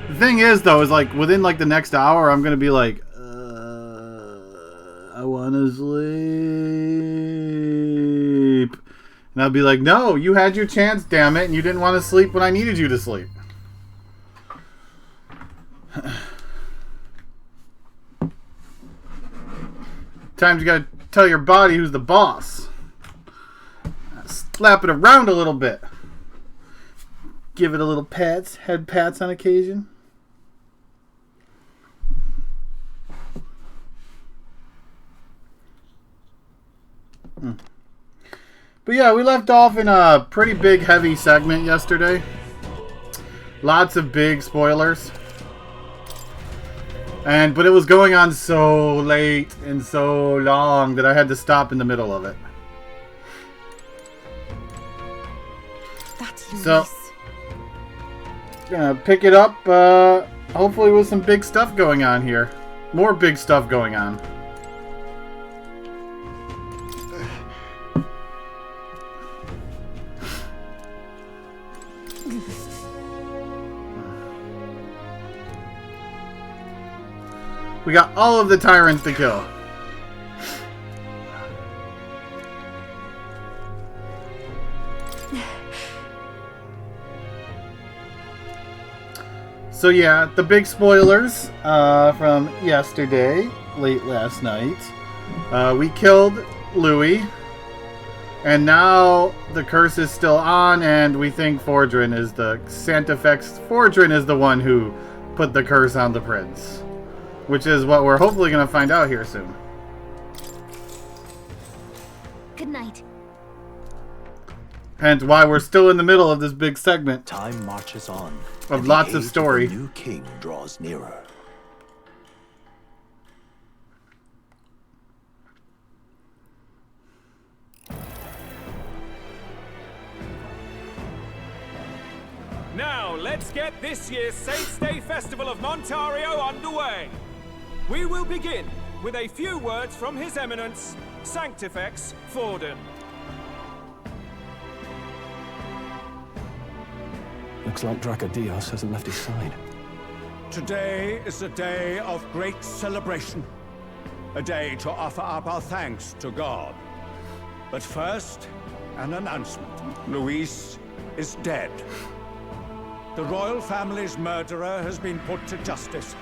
The thing is, though, is like within like the next hour, I'm gonna be like, I want to sleep, and I'll be like, no, you had your chance, damn it, and you didn't want to sleep when I needed you to sleep. Times you gotta tell your body who's the boss. Slap it around a little bit. Give it a little pats, head pats on occasion. But yeah, we left off in a pretty big, heavy segment yesterday. Lots of big spoilers. But it was going on so late and so long that I had to stop in the middle of it. That's Luis. So, gonna pick it up, hopefully with some big stuff going on here. More big stuff going on. We got all of the tyrants to kill. So yeah, the big spoilers from yesterday, late last night. We killed Louis, and now the curse is still on, and we think Fordrin is the Fordrin is the one who put the curse on the prince. Which is what we're hopefully going to find out here soon. Good night. Hence why we're still in the middle of this big segment. Time marches on. Of lots of story. The new king draws nearer. Now, let's get this year's Saints' Day Festival of Montario underway. We will begin with a few words from His Eminence, Sanctifex Forden. Looks like Dracodios hasn't left his side. Today is a day of great celebration. A day to offer up our thanks to God. But first, an announcement. Luis is dead. The royal family's murderer has been put to justice.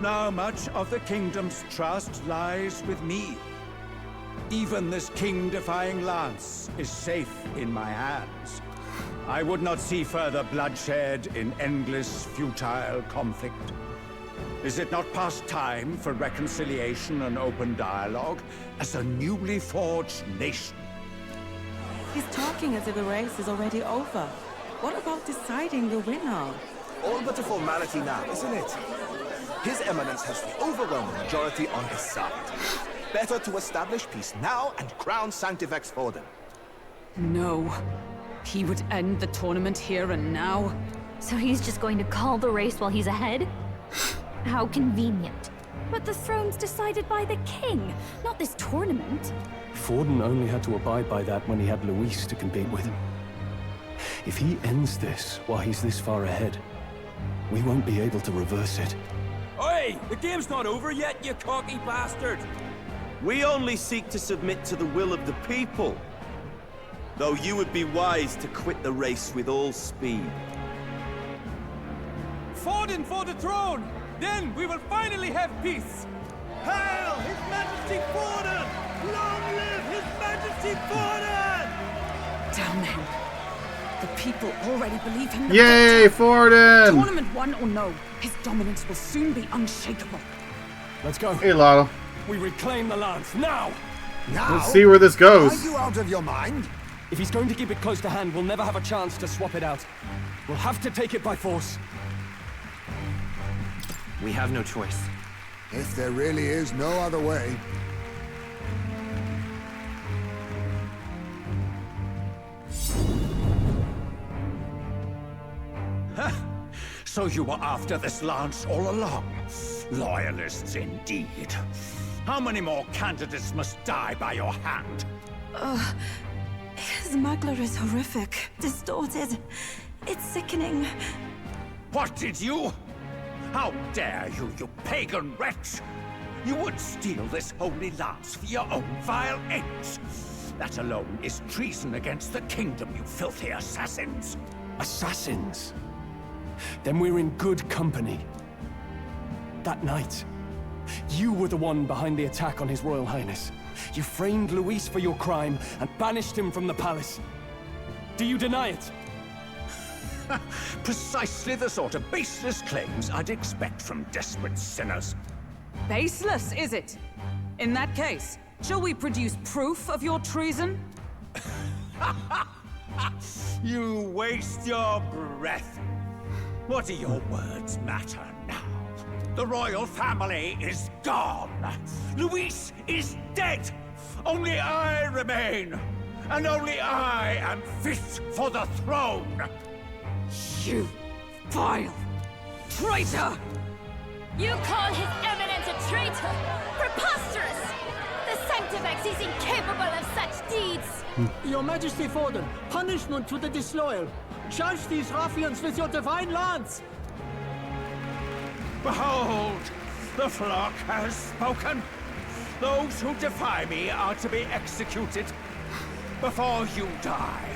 Now much of the kingdom's trust lies with me. Even this king-defying lance is safe in my hands. I would not see further bloodshed in endless, futile conflict. Is it not past time for reconciliation and open dialogue as a newly forged nation? He's talking as if the race is already over. What about deciding the winner? All but a formality now, isn't it? His Eminence has the overwhelming majority on his side. Better to establish peace now and crown Sanctifex Forden. No. He would end the tournament here and now. So he's just going to call the race while he's ahead? How convenient. But the throne's decided by the king, not this tournament. Forden only had to abide by that when he had Luis to compete with. If he ends this while he's this far ahead, we won't be able to reverse it. Oi! The game's not over yet, you cocky bastard! We only seek to submit to the will of the people. Though you would be wise to quit the race with all speed. Forden for the throne! Then we will finally have peace! Hail His Majesty Forden! Long live His Majesty Forden! Damn him. The people already believe him. Yay, Forden! Tournament won or no, his dominance will soon be unshakable. Let's go. Hey, Lotto. We reclaim the lance now! Now? Let's see where this goes. Are you out of your mind? If he's going to keep it close to hand, we'll never have a chance to swap it out. We'll have to take it by force. We have no choice. If there really is no other way. So you were after this lance all along? Loyalists indeed. How many more candidates must die by your hand? His smuggler is horrific, distorted. It's sickening. What did you? How dare you, you pagan wretch! You would steal this holy lance for your own vile ends. That alone is treason against the kingdom, you filthy assassins. Assassins? Then we're in good company. That night, you were the one behind the attack on His Royal Highness. You framed Luis for your crime and banished him from the palace. Do you deny it? Precisely the sort of baseless claims I'd expect from desperate sinners. Baseless, is it? In that case, shall we produce proof of your treason? You waste your breath. What do your words matter now? The royal family is gone. Luis is dead. Only I remain. And only I am fit for the throne. You vile traitor! You call His Eminence a traitor? Preposterous! The Sanctifex is incapable of such deeds! Your Majesty Forden, punishment to the disloyal. Charge these ruffians with your divine lance! Behold, the flock has spoken. Those who defy me are to be executed. Before you die,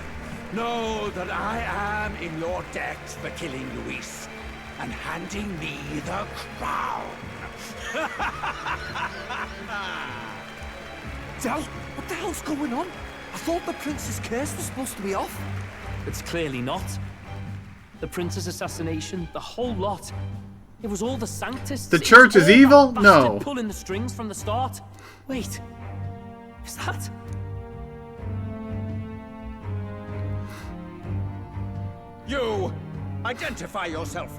know that I am in your debt for killing Luis and handing me the crown. Del, what the hell's going on? I thought the prince's curse was supposed to be off. It's clearly not. The prince's assassination, the whole lot. It was all the Sanctists. The church is evil? No. Pulling the strings from the start. Wait, is that? You, identify yourself.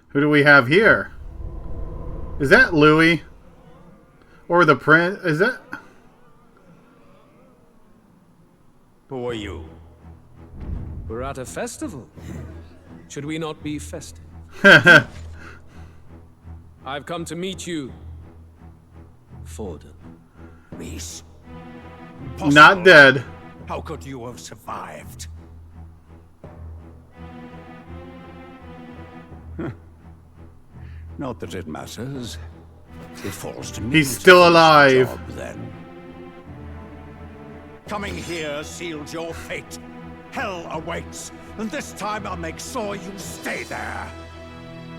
Who do we have here? Is that Louis? Or the prince? Is that? Who are you? We're at a festival. Should we not be festive? I've come to meet you, Forden. Reese. Not dead. How could you have survived? Not that it matters. It falls to me. He's still alive. Job, then. Coming here sealed your fate. Hell awaits, and this time I'll make sure you stay there.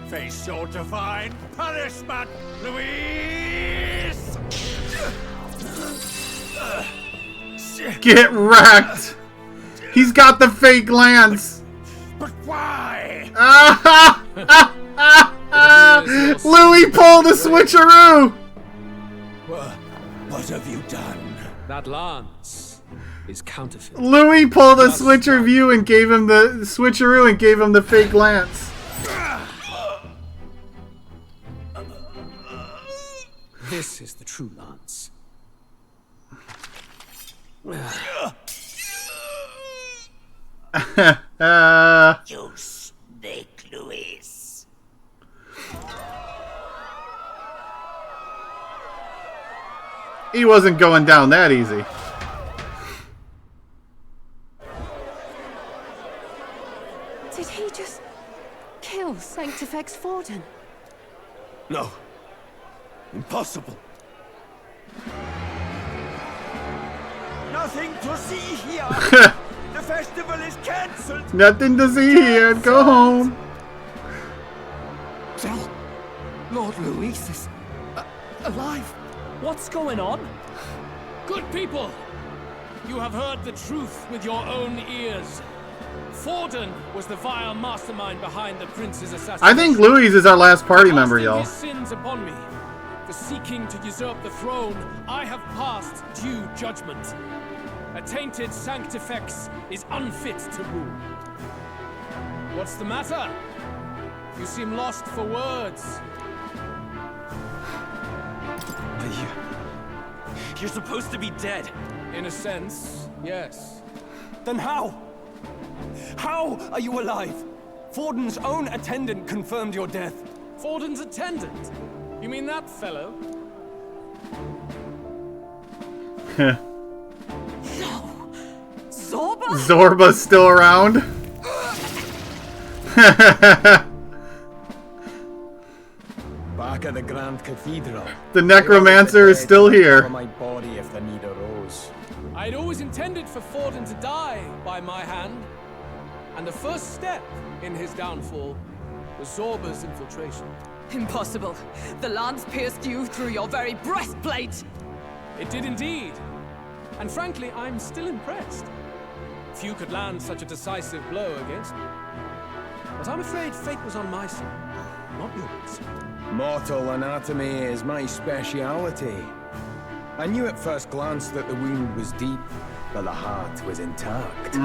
Face your divine punishment, Luis! Get wrecked! He's got the fake lance! But why? Louis pulled a switcheroo! What have you done? That lance is counterfeit. Louis pulled a switcheroo and gave him the switcheroo and gave him the fake lance. This is the true lance. You snake, Luis. He wasn't going down that easy. Did he just kill Sanctifex Forden? No. Impossible. Nothing to see here. The festival is cancelled. Nothing to see here. Go home. Del, Lord Luis is alive. What's going on? Good people, you have heard the truth with your own ears. Forden was the vile mastermind behind the prince's assassination. I think Louis is our last party member, y'all. His sins upon me. For seeking to usurp the throne, I have passed due judgment. A tainted Sanctifex is unfit to rule. What's the matter? You seem lost for words. You're supposed to be dead. In a sense, yes. Then how? How are you alive? Forden's own attendant confirmed your death. Forden's attendant? You mean that fellow? No! Zorba? Zorba's still around. Back at the Grand Cathedral. The Necromancer is still here. My body if the need arose. I'd always intended for Forden to die by my hand. And the first step in his downfall was Zorba's infiltration. Impossible. The lance pierced you through your very breastplate. It did indeed. And frankly, I'm still impressed. Few could land such a decisive blow against me. But I'm afraid fate was on my side, not yours. Mortal anatomy is my speciality. I knew at first glance that the wound was deep, but the heart was intact.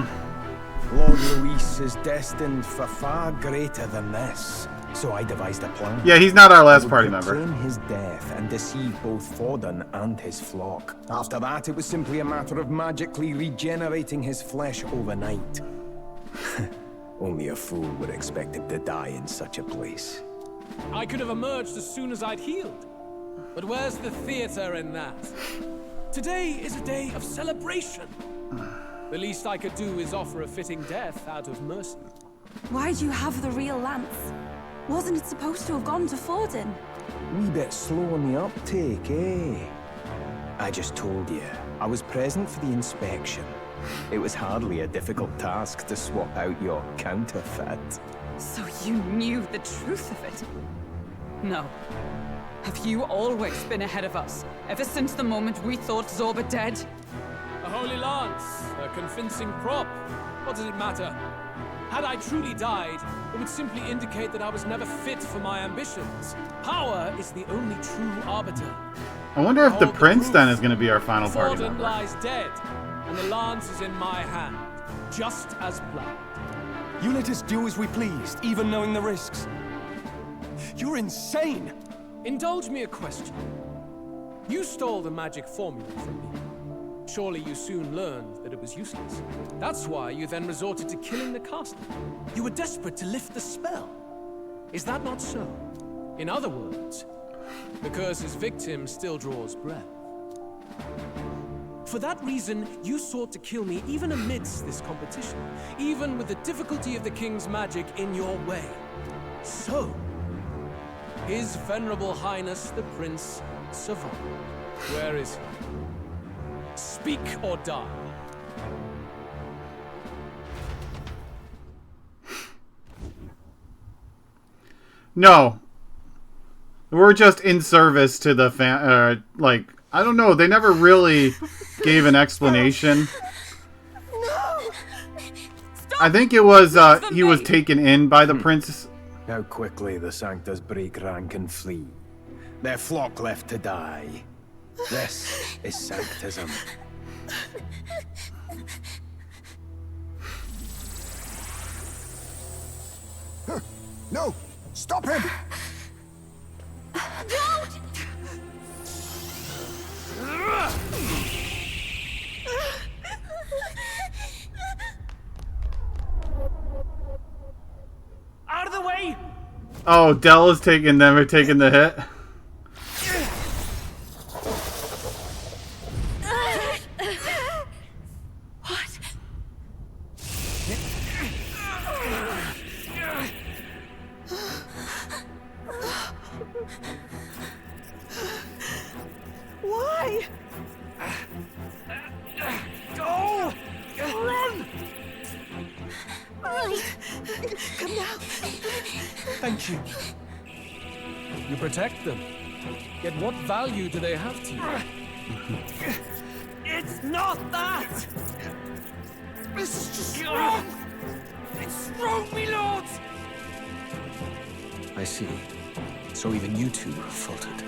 Lord Luis is destined for far greater than this, so I devised a plan. Yeah, he's not our last party member. Proclaim his death and deceive both Forden and his flock. After that, it was simply a matter of magically regenerating his flesh overnight. Only a fool would expect him to die in such a place. I could have emerged as soon as I'd healed. But where's the theater in that? Today is a day of celebration. The least I could do is offer a fitting death out of mercy. Why'd you have the real lance? Wasn't it supposed to have gone to Forden? Wee bit slow on the uptake, eh? I just told you, I was present for the inspection. It was hardly a difficult task to swap out your counterfeit. So you knew the truth of it? No. Have you always been ahead of us, ever since the moment we thought Zorba dead? A holy lance, a convincing prop. What does it matter? Had I truly died, it would simply indicate that I was never fit for my ambitions. Power is the only true arbiter. I wonder if the Prince then is going to be our final party Forden member. lies dead, and the lance is in my hand, just as planned. You let us do as we pleased, even knowing the risks. You're insane! Indulge me a question. You stole the magic formula from me. Surely you soon learned that it was useless. That's why you then resorted to killing the caster. You were desperate to lift the spell. Is that not so? In other words, the curse's victim still draws breath. For that reason, you sought to kill me even amidst this competition, even with the difficulty of the king's magic in your way. So, His Venerable Highness the Prince survived. Where is he? Speak or die. No. We're just in service to the like, I don't know, they never really gave an explanation. No! I think it was, he was taken in by the prince. How quickly the Sanctus break rank and flee. Their flock left to die. This is Sanctism. No! Stop him! Don't! Out of the way! Oh, Dell is taking them, or taking the hit. What? Why? Go! Run! Come now. Thank you. You protect them. Yet what value do they have to you? It's not that! This is just wrong! It's wrong, me lord! I see. So even you two faltered.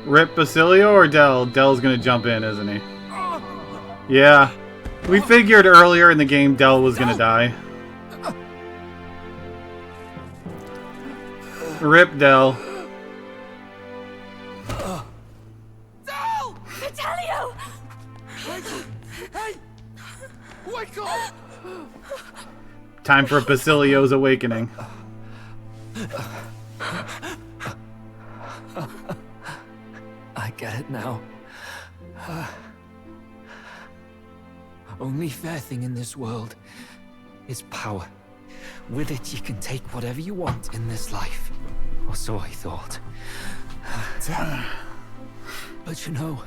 Rip Basilio or Dell? Dell's gonna jump in, isn't he? Yeah. We figured earlier in the game Dell was gonna die. Rip Dell. No! Vitelio! Wake up! Time for Basilio's awakening. I get it now. Only fair thing in this world is power. With it, you can take whatever you want in this life. Or so I thought. But you know,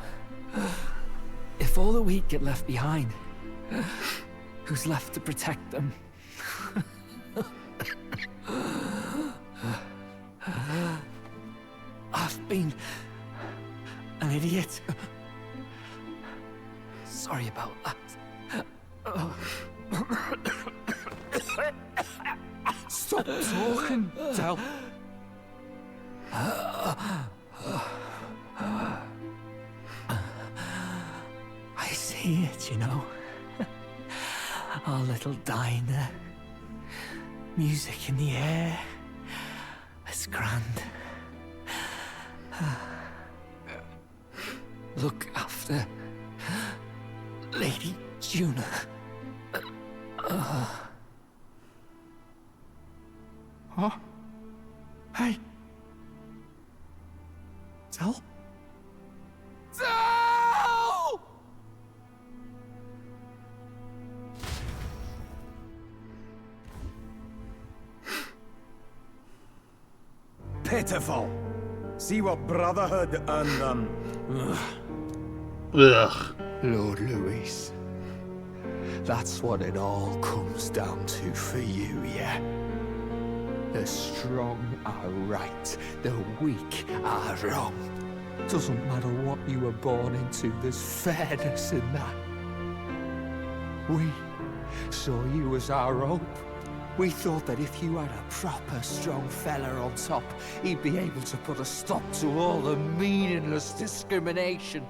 if all the weak get left behind, who's left to protect them? I've been an idiot. Sorry about that. Stop talking, Del. I see it, you know. Our little diner. Music in the air. It's grand. Look after Lady Juna. Huh? Hey. Del? Del! Pitiful. See what brotherhood earned them. Ugh. Lord Louis. That's what it all comes down to for you, yeah? The strong are right, the weak are wrong. Doesn't matter what you were born into, there's fairness in that. We saw you as our hope. We thought that if you had a proper strong fella on top, he'd be able to put a stop to all the meaningless discrimination.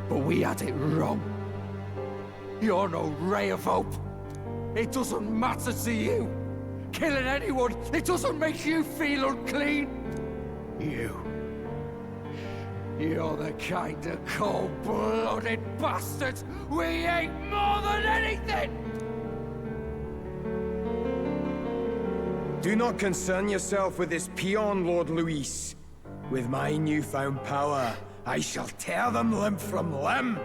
But we had it wrong. You're no ray of hope. It doesn't matter to you. Killing anyone, it doesn't make you feel unclean. You're the kind of cold-blooded bastards we hate more than anything! Do not concern yourself with this peon, Lord Louis. With my newfound power, I shall tear them limb from limb.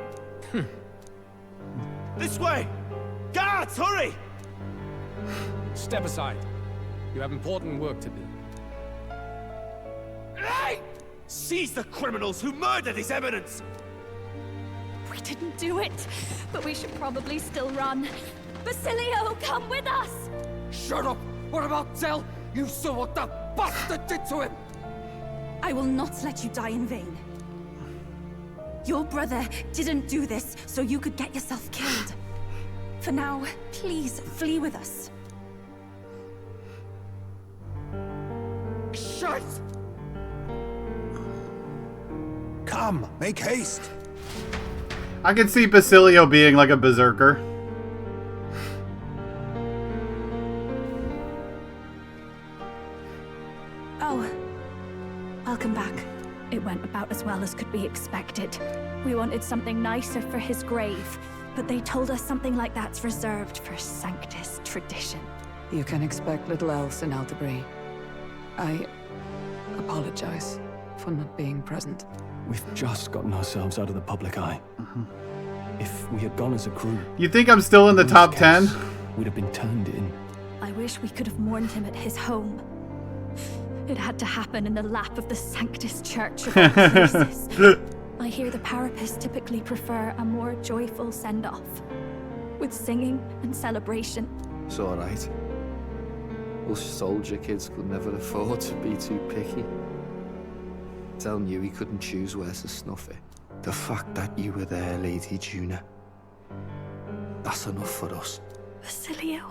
This way! Guards, hurry! Step aside. You have important work to do. Hey! Seize the criminals who murdered His Eminence! We didn't do it, but we should probably still run. Basilio, come with us! Shut up! What about Del? You saw what that bastard did to him! I will not let you die in vain. Your brother didn't do this so you could get yourself killed. For now, please flee with us. Shit! Come, make haste. I could see Basilio being like a berserker. Oh, welcome back. It went about as well as could be expected. We wanted something nicer for his grave, but they told us something like that's reserved for Sanctus tradition. You can expect little else in Aldebury. I apologize for not being present. We've just gotten ourselves out of the public eye. If we had gone as a crew... You think I'm still in the top 10? We'd have been turned in. I wish we could have mourned him at his home. It had to happen in the lap of the Sanctus Church of all places. I hear the Parapists typically prefer a more joyful send-off, with singing and celebration. It's alright. Us soldier kids could never afford to be too picky. Del knew he couldn't choose where to snuff it. The fact that you were there, Lady Juna, that's enough for us. Basilio.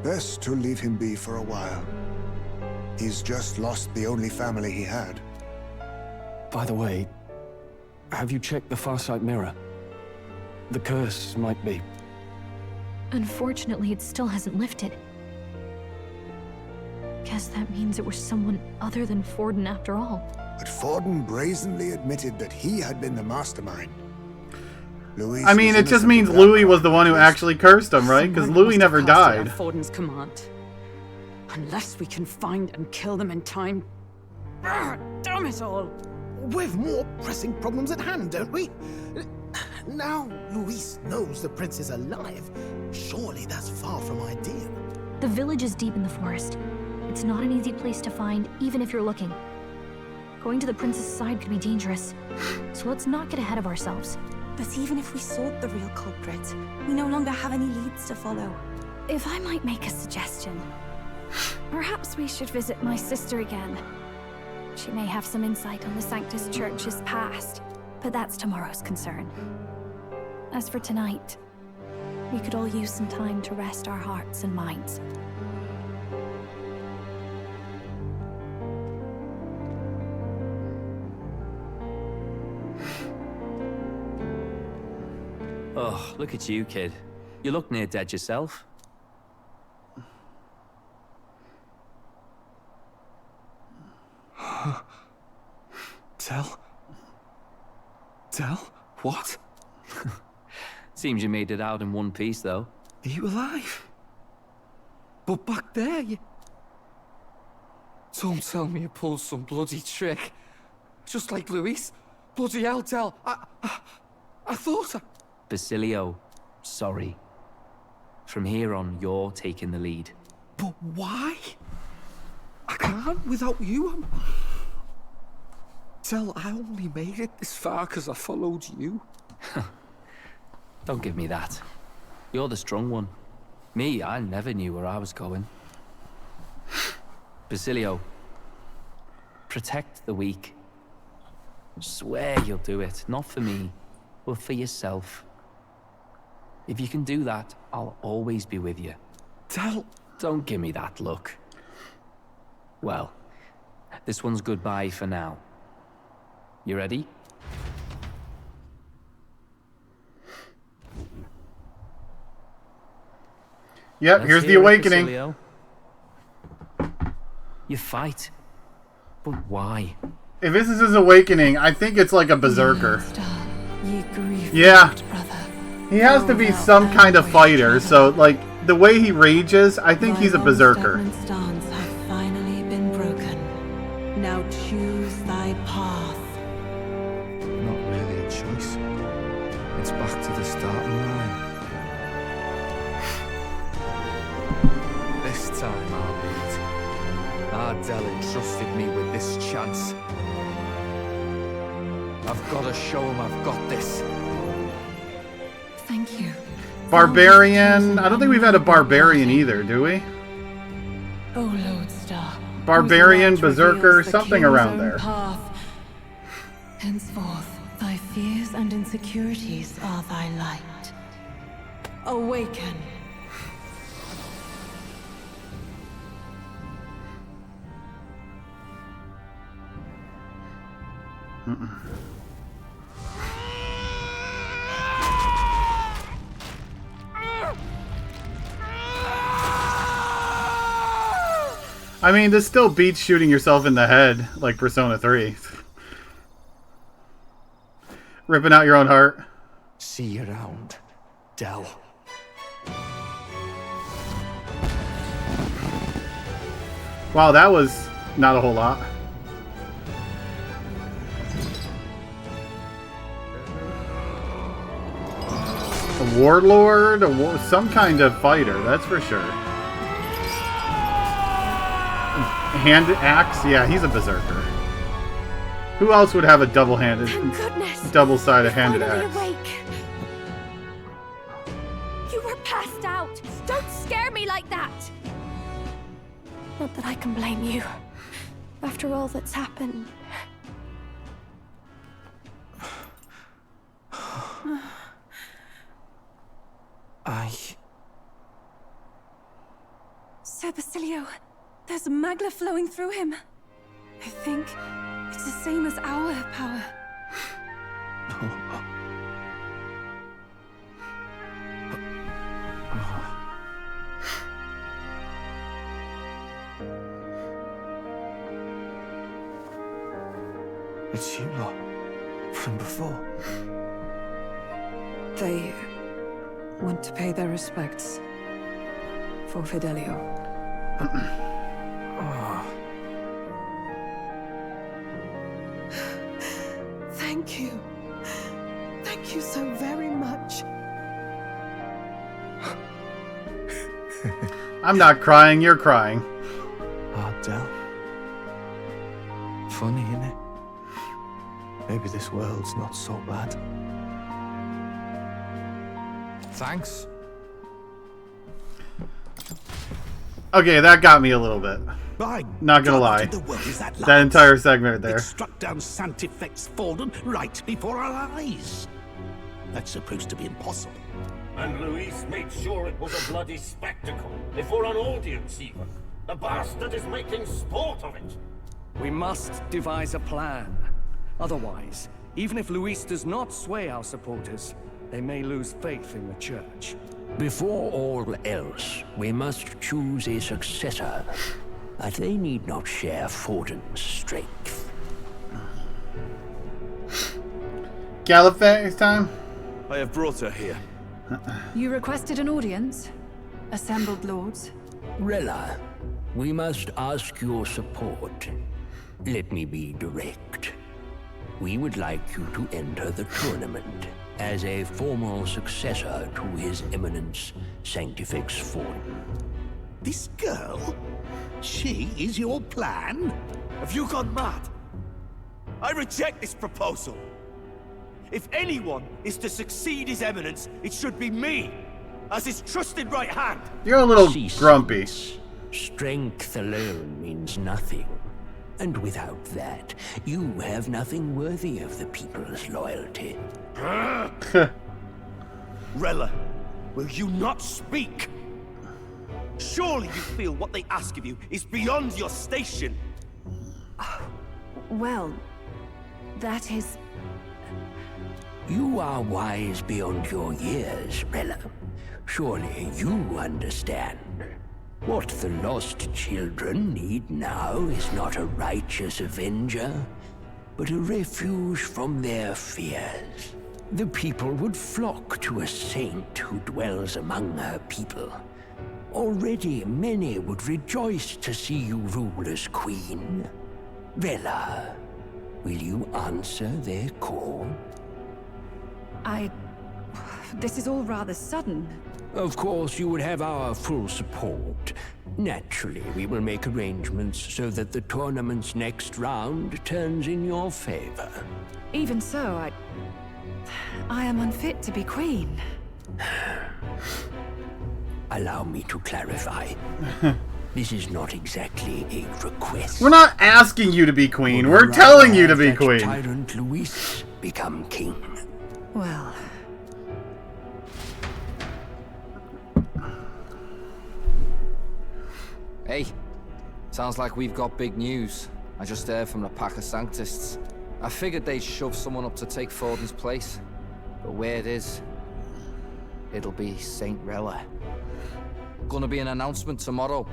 Best to leave him be for a while. He's just lost the only family he had. By the way, have you checked the Farsight mirror? The curse might be... Unfortunately, it still hasn't lifted. Guess that means it was someone other than Forden after all. but Forden brazenly admitted that he had been the mastermind. Louis I mean, it just means Louis was the one who actually cursed him, right? Because Someone Louis must have never passed it died. at Forden's command. Unless we can find and kill them in time. Damn it all! We've more pressing problems at hand, don't we? Now Luis knows the prince is alive. Surely that's far from ideal. The village is deep in the forest. It's not an easy place to find, even if you're looking. Going to the prince's side could be dangerous, so let's not get ahead of ourselves. But even if we sought the real culprit, we no longer have any leads to follow. If I might make a suggestion, perhaps we should visit my sister again. She may have some insight on the Sanctus Church's past, but that's tomorrow's concern. As for tonight, we could all use some time to rest our hearts and minds. Oh, look at you, kid. You look near dead yourself. Tell? What? Seems you made it out in one piece, though. Are you alive? But back there, you... Don't tell me you pulled some bloody trick. Just like Luis. Bloody hell, Tell. I thought I... Basilio, sorry. From here on, you're taking the lead. But why? I can't without you. Tell, I only made it this far because I followed you. Don't give me that. You're the strong one. Me, I never knew where I was going. Basilio, protect the weak. Swear you'll do it, not for me, but for yourself. If you can do that, I'll always be with you. Tell... Don't give me that look. Well, this one's goodbye for now. You ready? Yep, here's the awakening. Basilio. You fight. But why? If this is his awakening, I think it's like a berserker. Yeah. He has to be some kind of fighter, so, like, the way he rages, I think he's a berserker. Stance have finally been broken. Now choose thy path. Not really a choice. It's back to the starting line. This time I'll lead. Ardell entrusted me with this chance. I've got to show him I've got this. Thank you. Barbarian. I don't think we've had a barbarian either, do we? Oh, Lodestar. Barbarian, berserker, something around there. Path. Henceforth, thy fears and insecurities are thy light. Awaken. I mean, this still beats shooting yourself in the head, like Persona 3. Ripping out your own heart. See you around, Dell. Wow, that was not a whole lot. A warlord? Some kind of fighter, that's for sure. Hand axe? Yeah, he's a berserker. Who else would have a double-handed, double-sided handed axe? Awake. You were passed out. Don't scare me like that. Not that I can blame you. After all that's happened. Sir Basilio, there's magla flowing through him. I think it's the same as our power. from before. They want to pay their respects for Fidelio. Thank you. Thank you so very much. I'm not crying, you're crying. Ardell. Funny, innit? Maybe this world's not so bad. Thanks. Okay, that got me a little bit. By Not gonna God, lie. what in the world is that That lance? entire segment right there. It struck down Santifex Forden right before our eyes. That's supposed to be impossible. And Luis made sure it was a bloody spectacle, before an audience even. The bastard is making sport of it. We must devise a plan. Otherwise, even if Luis does not sway our supporters, they may lose faith in the church. Before all else, we must choose a successor. But they need not share Forden's strength. Gallifrey time? I have brought her here. You requested an audience? Assembled lords? Rella, we must ask your support. Let me be direct. We would like you to enter the tournament as a formal successor to His Eminence Sanctifex Forden. This girl? She is your plan? Have you gone mad? I reject this proposal. If anyone is to succeed His Eminence, it should be me, as his trusted right hand. You're a little grumpy. Strength alone means nothing. And without that, you have nothing worthy of the people's loyalty. Rella, will you not speak? Surely you feel what they ask of you is beyond your station. Well, that is... You are wise beyond your years, Rella. Surely you understand. What the lost children need now is not a righteous avenger, but a refuge from their fears. The people would flock to a saint who dwells among her people. Already many would rejoice to see you rule as queen. Rella, will you answer their call? This is all rather sudden. Of course, you would have our full support. Naturally, we will make arrangements so that the tournament's next round turns in your favor. Even so, I am unfit to be queen. Allow me to clarify. This is not exactly a request. We're not asking you to be queen. We're telling you to be Let queen. Tyrant Luis become king. Well... Hey, sounds like we've got big news. I just heard from the pack of Sanctists. I figured they'd shove someone up to take Forden's place. But where it is, it'll be Saint Rella. Gonna be an announcement tomorrow.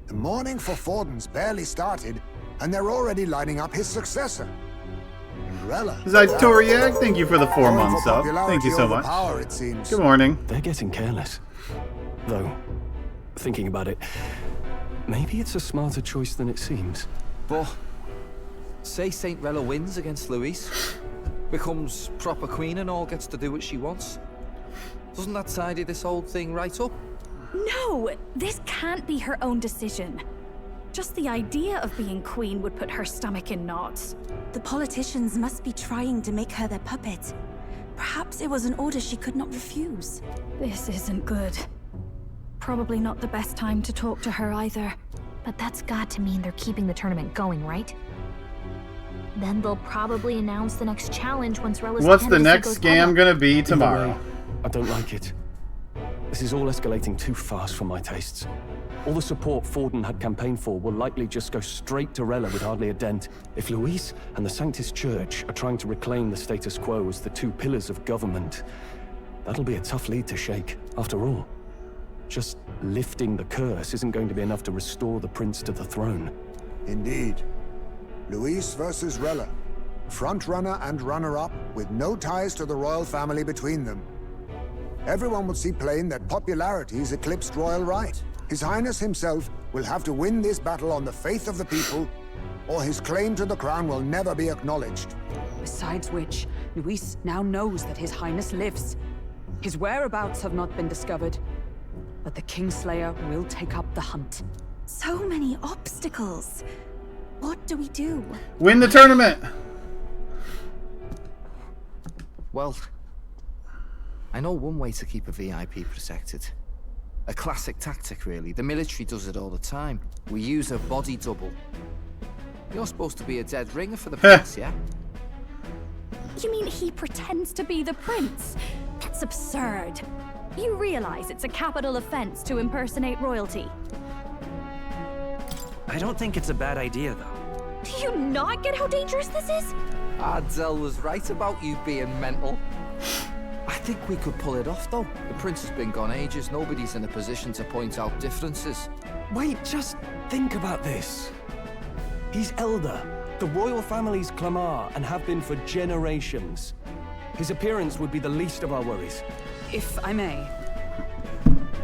The mourning for Forden's barely started, and they're already lining up his successor. Rella. Zytoriak, thank you for the 4 months up. Thank you so much. It seems. Good morning. They're getting careless. Though, thinking about it, maybe it's a smarter choice than it seems. But, say Saint Rella wins against Luis, becomes proper queen and all gets to do what she wants. Doesn't that tidy this whole thing right up? No, this can't be her own decision. Just the idea of being queen would put her stomach in knots. The politicians must be trying to make her their puppet. Perhaps it was an order she could not refuse. This isn't good. Probably not the best time to talk to her either. But that's got to mean they're keeping the tournament going, right? Then they'll probably announce the next challenge once Rella's What's the candidacy next goes scam public. gonna be tomorrow? Either way, I don't like it. This is all escalating too fast for my tastes. All the support Forden had campaigned for will likely just go straight to Rella with hardly a dent. If Luis and the Sanctus Church are trying to reclaim the status quo as the two pillars of government, that'll be a tough lead to shake. After all, just lifting the curse isn't going to be enough to restore the prince to the throne. Indeed. Luis versus Rella. front-runner and runner-up with no ties to the royal family between them. Everyone will see plain that popularity has eclipsed royal right. His Highness himself will have to win this battle on the faith of the people, or his claim to the crown will never be acknowledged. Besides which, Luis now knows that His Highness lives. His whereabouts have not been discovered, but the Kingslayer will take up the hunt. So many obstacles. What do we do? Win the tournament! Well, I know one way to keep a VIP protected. A classic tactic, really. The military does it all the time. We use a body double. You're supposed to be a dead ringer for the prince, yeah? You mean he pretends to be the prince? That's absurd. You realize it's a capital offense to impersonate royalty. I don't think it's a bad idea, though. Do you not get how dangerous this is? Ardell was right about you being mental. I think we could pull it off, though. The prince has been gone ages. Nobody's in a position to point out differences. Wait, just think about this. He's elder. The royal family's Clamar and have been for generations. His appearance would be the least of our worries. If I may.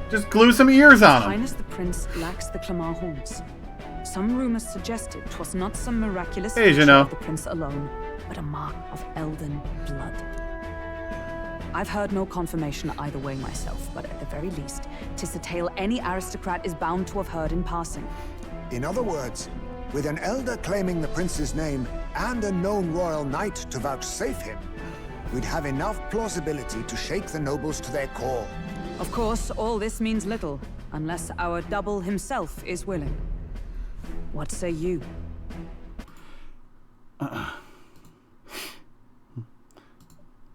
Just glue some ears on His him. Highness the Prince lacks the Clamar horns. Some rumors suggested 'twas not some miraculous Hey, feature Jeannot. of the prince alone, but a mark of elven blood. I've heard no confirmation either way myself, but at the very least, 'tis a tale any aristocrat is bound to have heard in passing. In other words, with an elder claiming the prince's name and a known royal knight to vouchsafe him, we'd have enough plausibility to shake the nobles to their core. Of course, all this means little, unless our double himself is willing. What say you?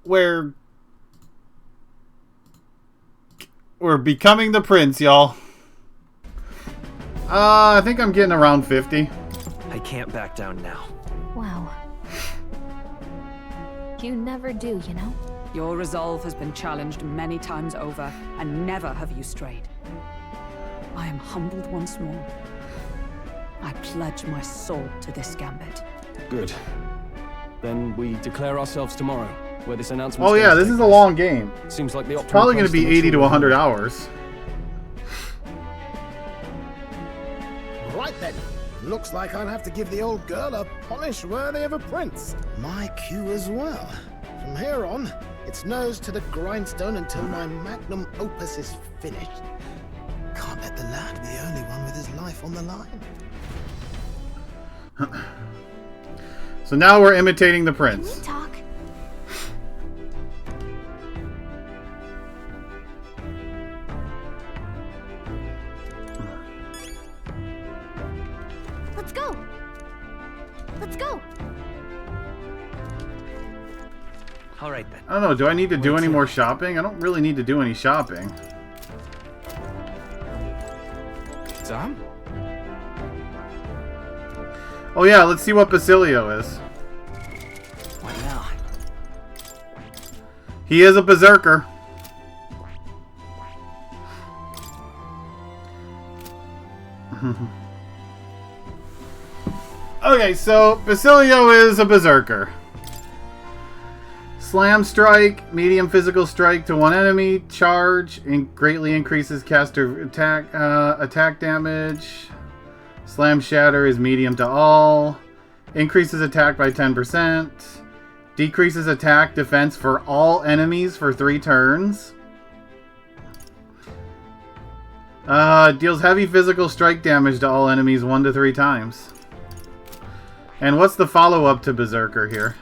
We're becoming the prince, y'all. I think I'm getting around 50. I can't back down now. Wow. You never do, you know? Your resolve has been challenged many times over, and never have you strayed. I am humbled once more. I pledge my soul to this gambit. Good. Then we declare ourselves tomorrow, where this announcement. Oh yeah, this is a long game. Seems like the It's probably going to be 80 to 100 hours. Right then. Looks like I'll have to give the old girl a polish worthy of a prince. My cue as well. From here on, it's nose to the grindstone until my magnum opus is finished. Can't let the lad be the only one with his life on the line. So now we're imitating the prince. Talk. Let's go. Let's go. All right then. I don't know, do I need to do any more shopping? I don't really need to do any shopping. Sam? Oh yeah, let's see what Basilio is. What now? He is a berserker. Okay, so Basilio is a berserker. Slam strike, medium physical strike to one enemy, charge, and greatly increases caster attack damage. Slam shatter is medium to all. Increases attack by 10%. Decreases attack defense for all enemies for 3 turns. Deals heavy physical strike damage to all enemies 1 to 3 times. And what's the follow-up to Berserker here?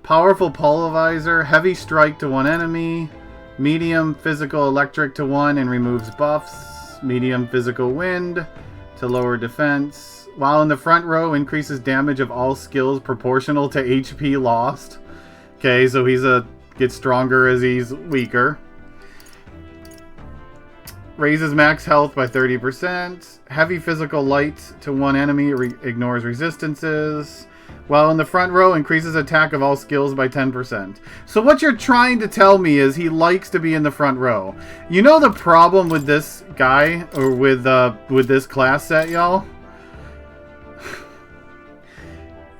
Powerful Pulverizer, heavy strike to one enemy, medium physical electric to one and removes buffs, medium physical wind to lower defense. While in the front row, increases damage of all skills proportional to HP lost. Okay, so gets stronger as he's weaker. Raises max health by 30%. Heavy physical light to one enemy, ignores resistances. While in the front row, increases attack of all skills by 10%. So what you're trying to tell me is he likes to be in the front row. You know the problem with this guy, or with this class set, y'all?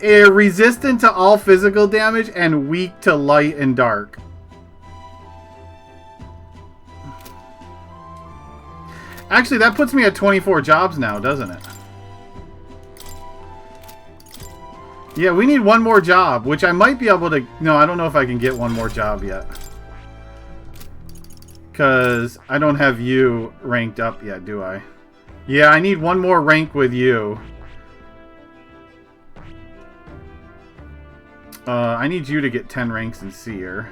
resistant to all physical damage and weak to light and dark. Actually, that puts me at 24 jobs now, doesn't it? Yeah, we need one more job, which I might be able to... No, I don't know if I can get one more job yet. Because I don't have you ranked up yet, do I? Yeah, I need one more rank with you. I need you to get 10 ranks in Seer.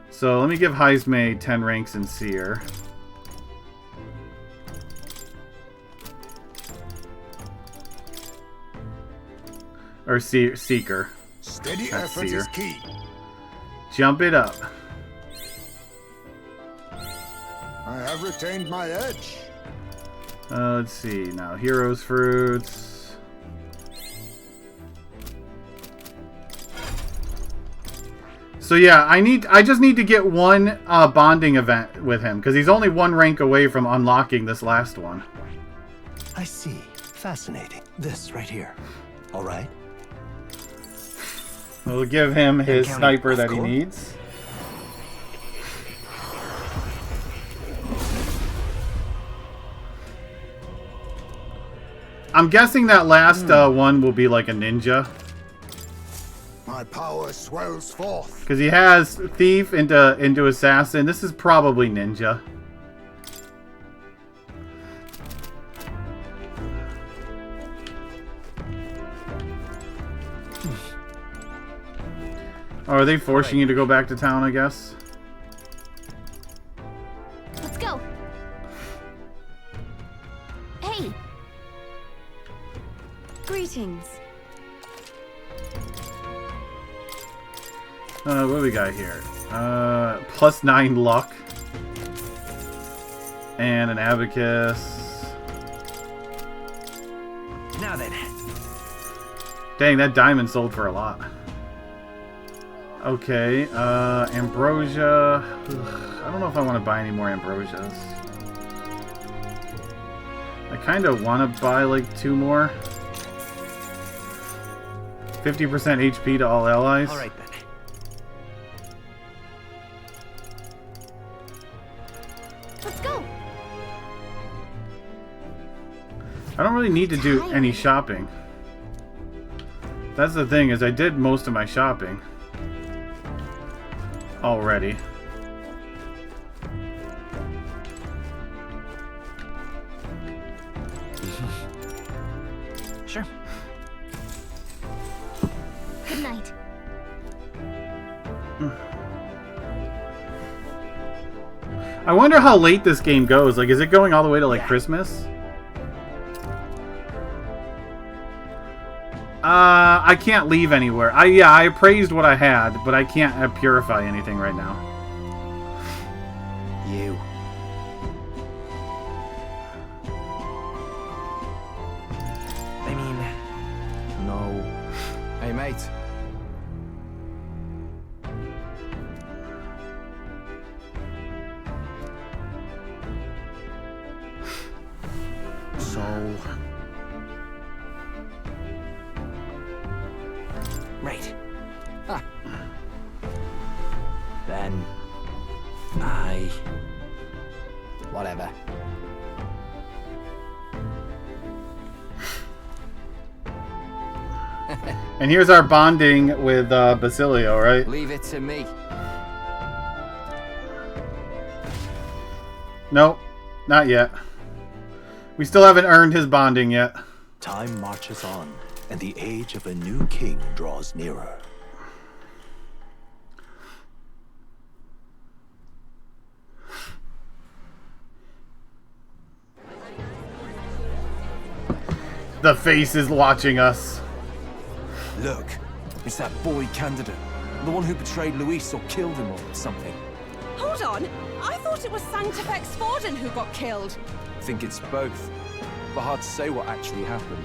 So let me give Heismay 10 ranks in Seer. Or Seeker. Steady That's effort Seer. is key. Jump it up. I have retained my edge. Let's see now. Heroes Fruits. So yeah, I just need to get one bonding event with him because he's only one rank away from unlocking this last one. I see. Fascinating. This right here. All right. We'll give him his County, sniper of that he course. needs. I'm guessing that last one will be like a ninja. My power swells forth. Because he has Thief into Assassin. This is probably Ninja. Oh, are they forcing you to go back to town, I guess? Let's go. Hey. Greetings. What do we got here? +9 luck. And an Abacus. Now then. Dang, that diamond sold for a lot. Okay, Ambrosia. Ugh, I don't know if I want to buy any more Ambrosias. I kind of want to buy like 2 more. 50% HP to all allies. All right then. Let's go. I don't really need to do any shopping. That's the thing, is I did most of my shopping already. Sure. Good night. I wonder how late this game goes. Like, is it going all the way to like Christmas? I can't leave anywhere. I appraised what I had, but I can't purify anything right now. You. I mean, no. Hey, mate. So... Right. Ah. Then... Whatever. And here's our bonding with Basilio, right? Leave it to me. Nope, not yet. We still haven't earned his bonding yet. Time marches on, and the age of a new king draws nearer. The face is watching us. Look, it's that boy candidate. The one who betrayed Luis or killed him or something. Hold on! I thought it was Sanctifex Forden who got killed. I think it's both. But hard to say what actually happened.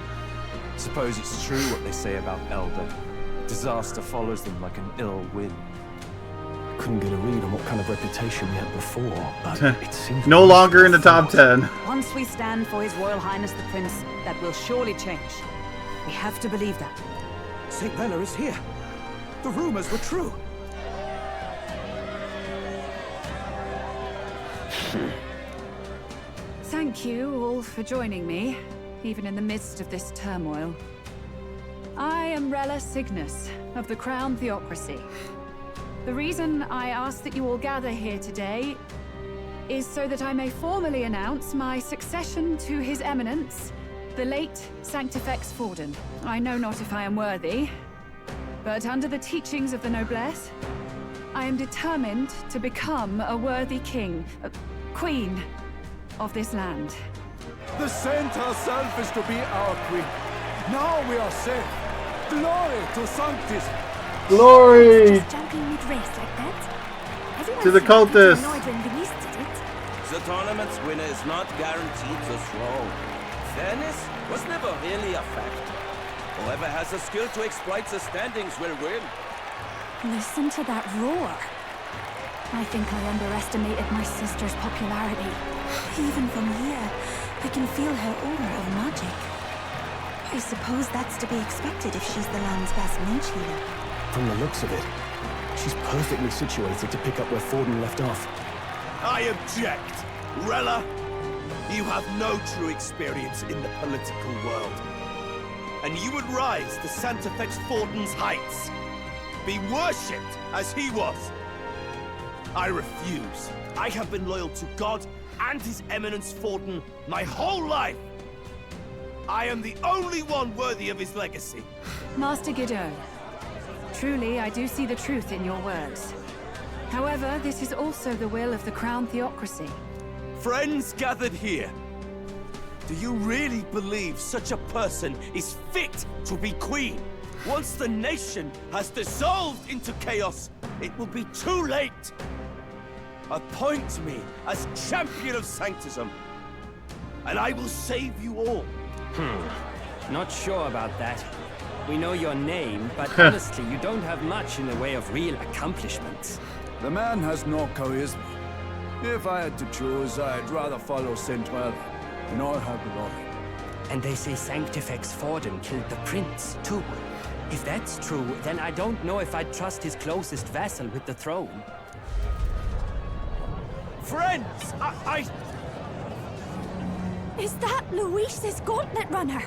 Suppose it's true what they say about Elder. Disaster follows them like an ill wind. Couldn't get a read on what kind of reputation we had before, but it seems no longer in the top 10. Once we stand for His Royal Highness the Prince, that will surely change. We have to believe that. St. Rella is here. The rumors were true. Thank you all for joining me, even in the midst of this turmoil. I am Rella Cygnus, of the Crown Theocracy. The reason I ask that you all gather here today is so that I may formally announce my succession to His Eminence, the late Sanctifex Forden. I know not if I am worthy, but under the teachings of the noblesse, I am determined to become a worthy king, queen of this land. The saint herself is to be our queen. Now we are safe. Glory to Sanctis. Glory Jumping mid-race like that? Everyone to the seemed pretty cultists. annoyed when Luis did it. The tournament's winner is not guaranteed the throne. Fairness was never really a fact. Whoever has the skill to exploit the standings will win. Listen to that roar. I think I underestimated my sister's popularity. Even from here, I can feel her aura of magic. I suppose that's to be expected if she's the land's best mage healer. From the looks of it, she's perfectly situated to pick up where Forden left off. I object. Rella, you have no true experience in the political world. And you would rise to Sanctifex Forden's heights. Be worshipped as he was. I refuse. I have been loyal to God and His Eminence Forden my whole life. I am the only one worthy of his legacy. Master Guido, truly I do see the truth in your words. However, this is also the will of the Crown Theocracy. Friends gathered here, do you really believe such a person is fit to be queen? Once the nation has dissolved into chaos, it will be too late. Appoint me as champion of sanctism, and I will save you all. Not sure about that. We know your name, but honestly, you don't have much in the way of real accomplishments. The man has no charisma. If I had to choose, I'd rather follow St. Rella in all her glory. And they say Sanctifex Forden killed the prince, too. If that's true, then I don't know if I'd trust his closest vassal with the throne. Friends, I... Is that Luis's gauntlet runner?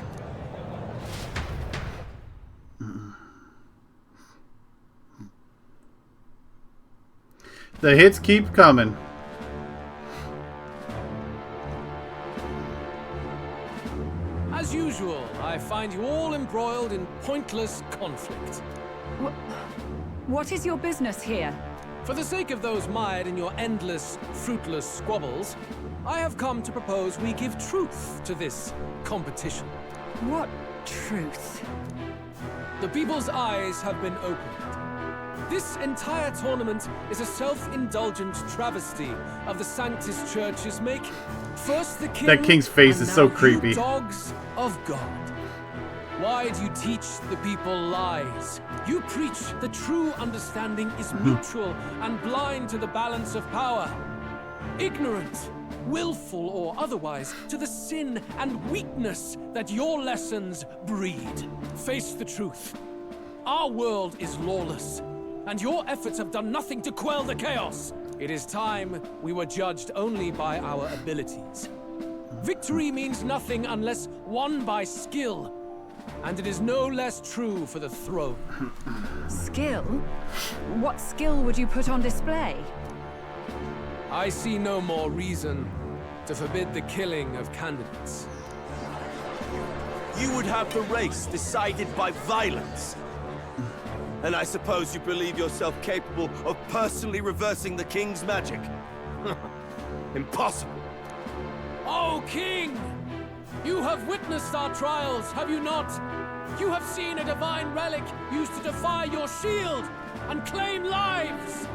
The hits keep coming. As usual, I find you all embroiled in pointless conflict. What is your business here? For the sake of those mired in your endless, fruitless squabbles, I have come to propose we give truth to this competition. What truth? The people's eyes have been opened. This entire tournament is a self-indulgent travesty of the Sanctis Church's make. First the king, That king's face and is so now creepy. you dogs of God. Why do you teach the people lies? You preach the true understanding is mutual and blind to the balance of power. Ignorant, willful or otherwise, to the sin and weakness that your lessons breed. Face the truth. Our world is lawless, and your efforts have done nothing to quell the chaos. It is time we were judged only by our abilities. Victory means nothing unless won by skill, and it is no less true for the throne. Skill? What skill would you put on display? I see no more reason to forbid the killing of candidates. You would have the race decided by violence. And I suppose you believe yourself capable of personally reversing the king's magic? Impossible. Oh, King! You have witnessed our trials, have you not? You have seen a divine relic used to defy your shield and claim lives!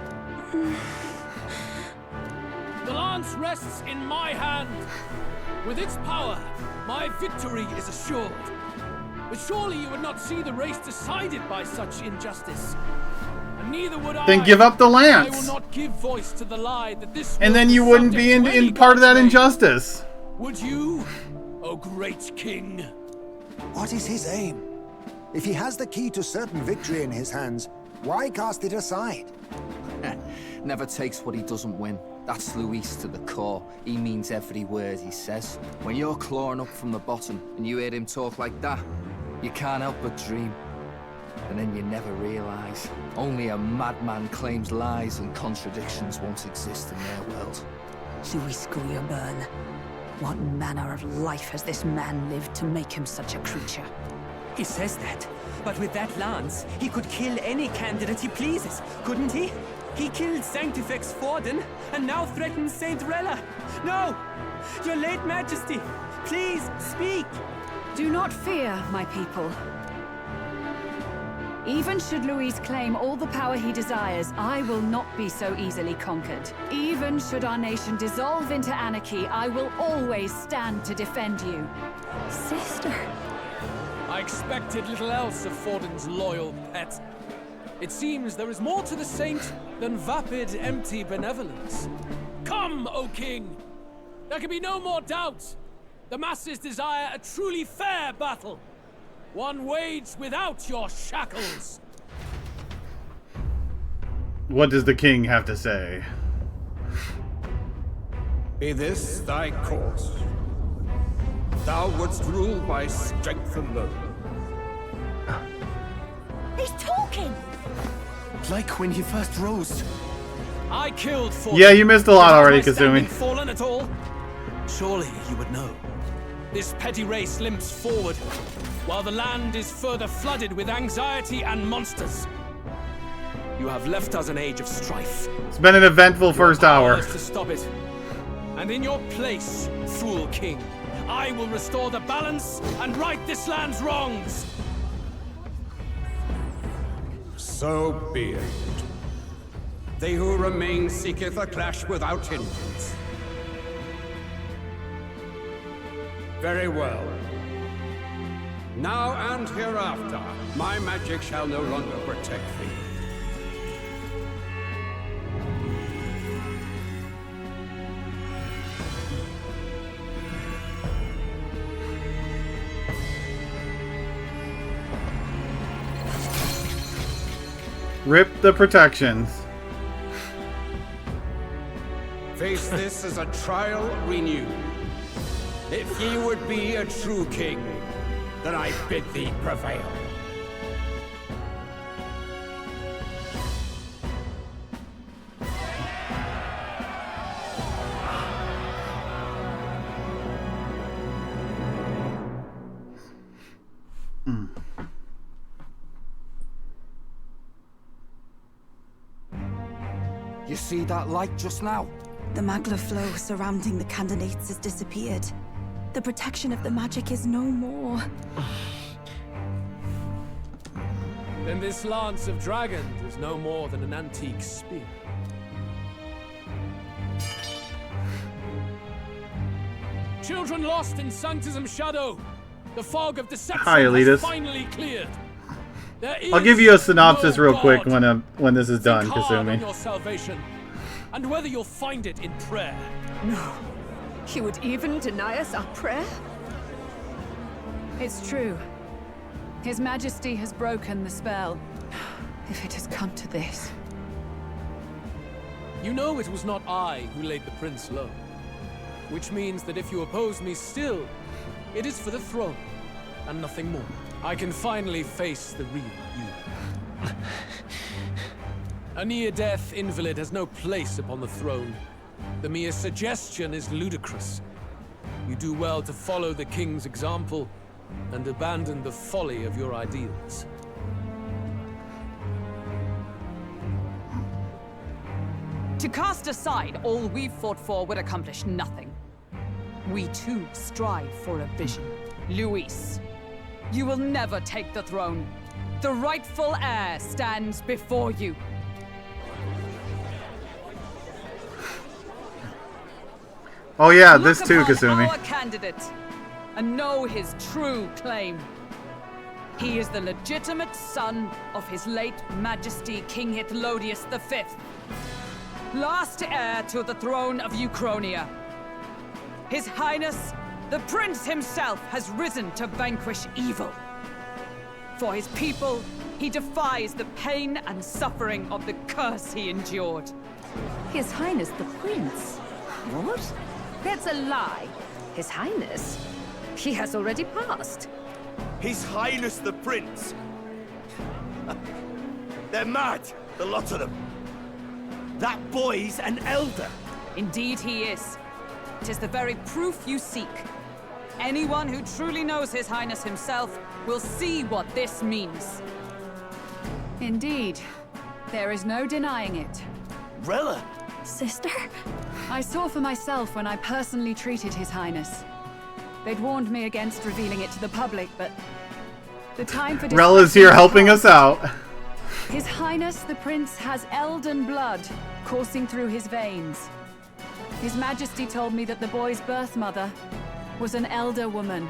The lance rests in my hand. With its power, my victory is assured. But surely you would not see the race decided by such injustice. And neither would I. Then give up the lance. I will not give voice to the lie that this And world then is you wouldn't be subject to any in part of that God's reign. injustice. Would you, O great king? What is his aim? If he has the key to certain victory in his hands, why cast it aside? Never takes what he doesn't win. That's Luis to the core. He means every word he says. When you're clawing up from the bottom and you hear him talk like that, you can't help but dream. And then you never realize. Only a madman claims lies and contradictions won't exist in their world. Luis Guyabern. What manner of life has this man lived to make him such a creature? He says that, but with that lance, he could kill any candidate he pleases, couldn't he? He killed Sanctifex Forden, and now threatens Saint Rella. No! Your late Majesty, please, speak! Do not fear, my people. Even should Luis claim all the power he desires, I will not be so easily conquered. Even should our nation dissolve into anarchy, I will always stand to defend you. Sister. I expected little else of Forden's loyal pet. It seems there is more to the saint than vapid, empty benevolence. Come, O King! There can be no more doubt. The masses desire a truly fair battle. One waged without your shackles. What does the king have to say? Be this thy course. Thou wouldst rule by strength alone. He's talking! Like when he first rose. I killed Forden. Yeah, you missed a lot already, Kasumi. Fallen at all? Surely you would know. This petty race limps forward, while the land is further flooded with anxiety and monsters. You have left us an age of strife. It's been an eventful first hour. To stop it. And in your place, fool king, I will restore the balance and right this land's wrongs. So be it. They who remain seeketh a clash without hindrance. Very well. Now and hereafter, my magic shall no longer protect thee. Rip the protections. Face this as a trial renewed. If ye would be a true king, then I bid thee prevail. You see that light just now? The magla flow surrounding the candidates has disappeared. The protection of the magic is no more. Then this lance of dragons is no more than an antique spear. Children lost in Sanctism's shadow. The fog of deception has finally cleared. I'll give you a synopsis real quick when this is done, Kasumi. Your salvation, and whether you'll find it in prayer. No. He would even deny us our prayer? It's true. His Majesty has broken the spell. If it has come to this. You know it was not I who laid the prince low. Which means that if you oppose me still, it is for the throne, and nothing more. I can finally face the real you. A near-death invalid has no place upon the throne. The mere suggestion is ludicrous. You do well to follow the king's example and abandon the folly of your ideals. To cast aside all we've fought for would accomplish nothing. We too strive for a vision. Luis, you will never take the throne. The rightful heir stands before you. Oh yeah, this too, Kasumi. Our candidate, and know his true claim. He is the legitimate son of his late Majesty King Hithlodius V, last heir to the throne of Uchronia. His Highness, the Prince himself, has risen to vanquish evil. For his people, he defies the pain and suffering of the curse he endured. His Highness the Prince? What? That's a lie. His Highness? He has already passed. His Highness the Prince? They're mad, the lot of them. That boy's an elder. Indeed he is. It is the very proof you seek. Anyone who truly knows His Highness himself will see what this means. Indeed. There is no denying it. Rella! Sister? I saw for myself when I personally treated His Highness. They'd warned me against revealing it to the public, but the time for Rella's here helping us out. His Highness the Prince has elden blood coursing through his veins. His Majesty told me that the boy's birth mother was an elder woman.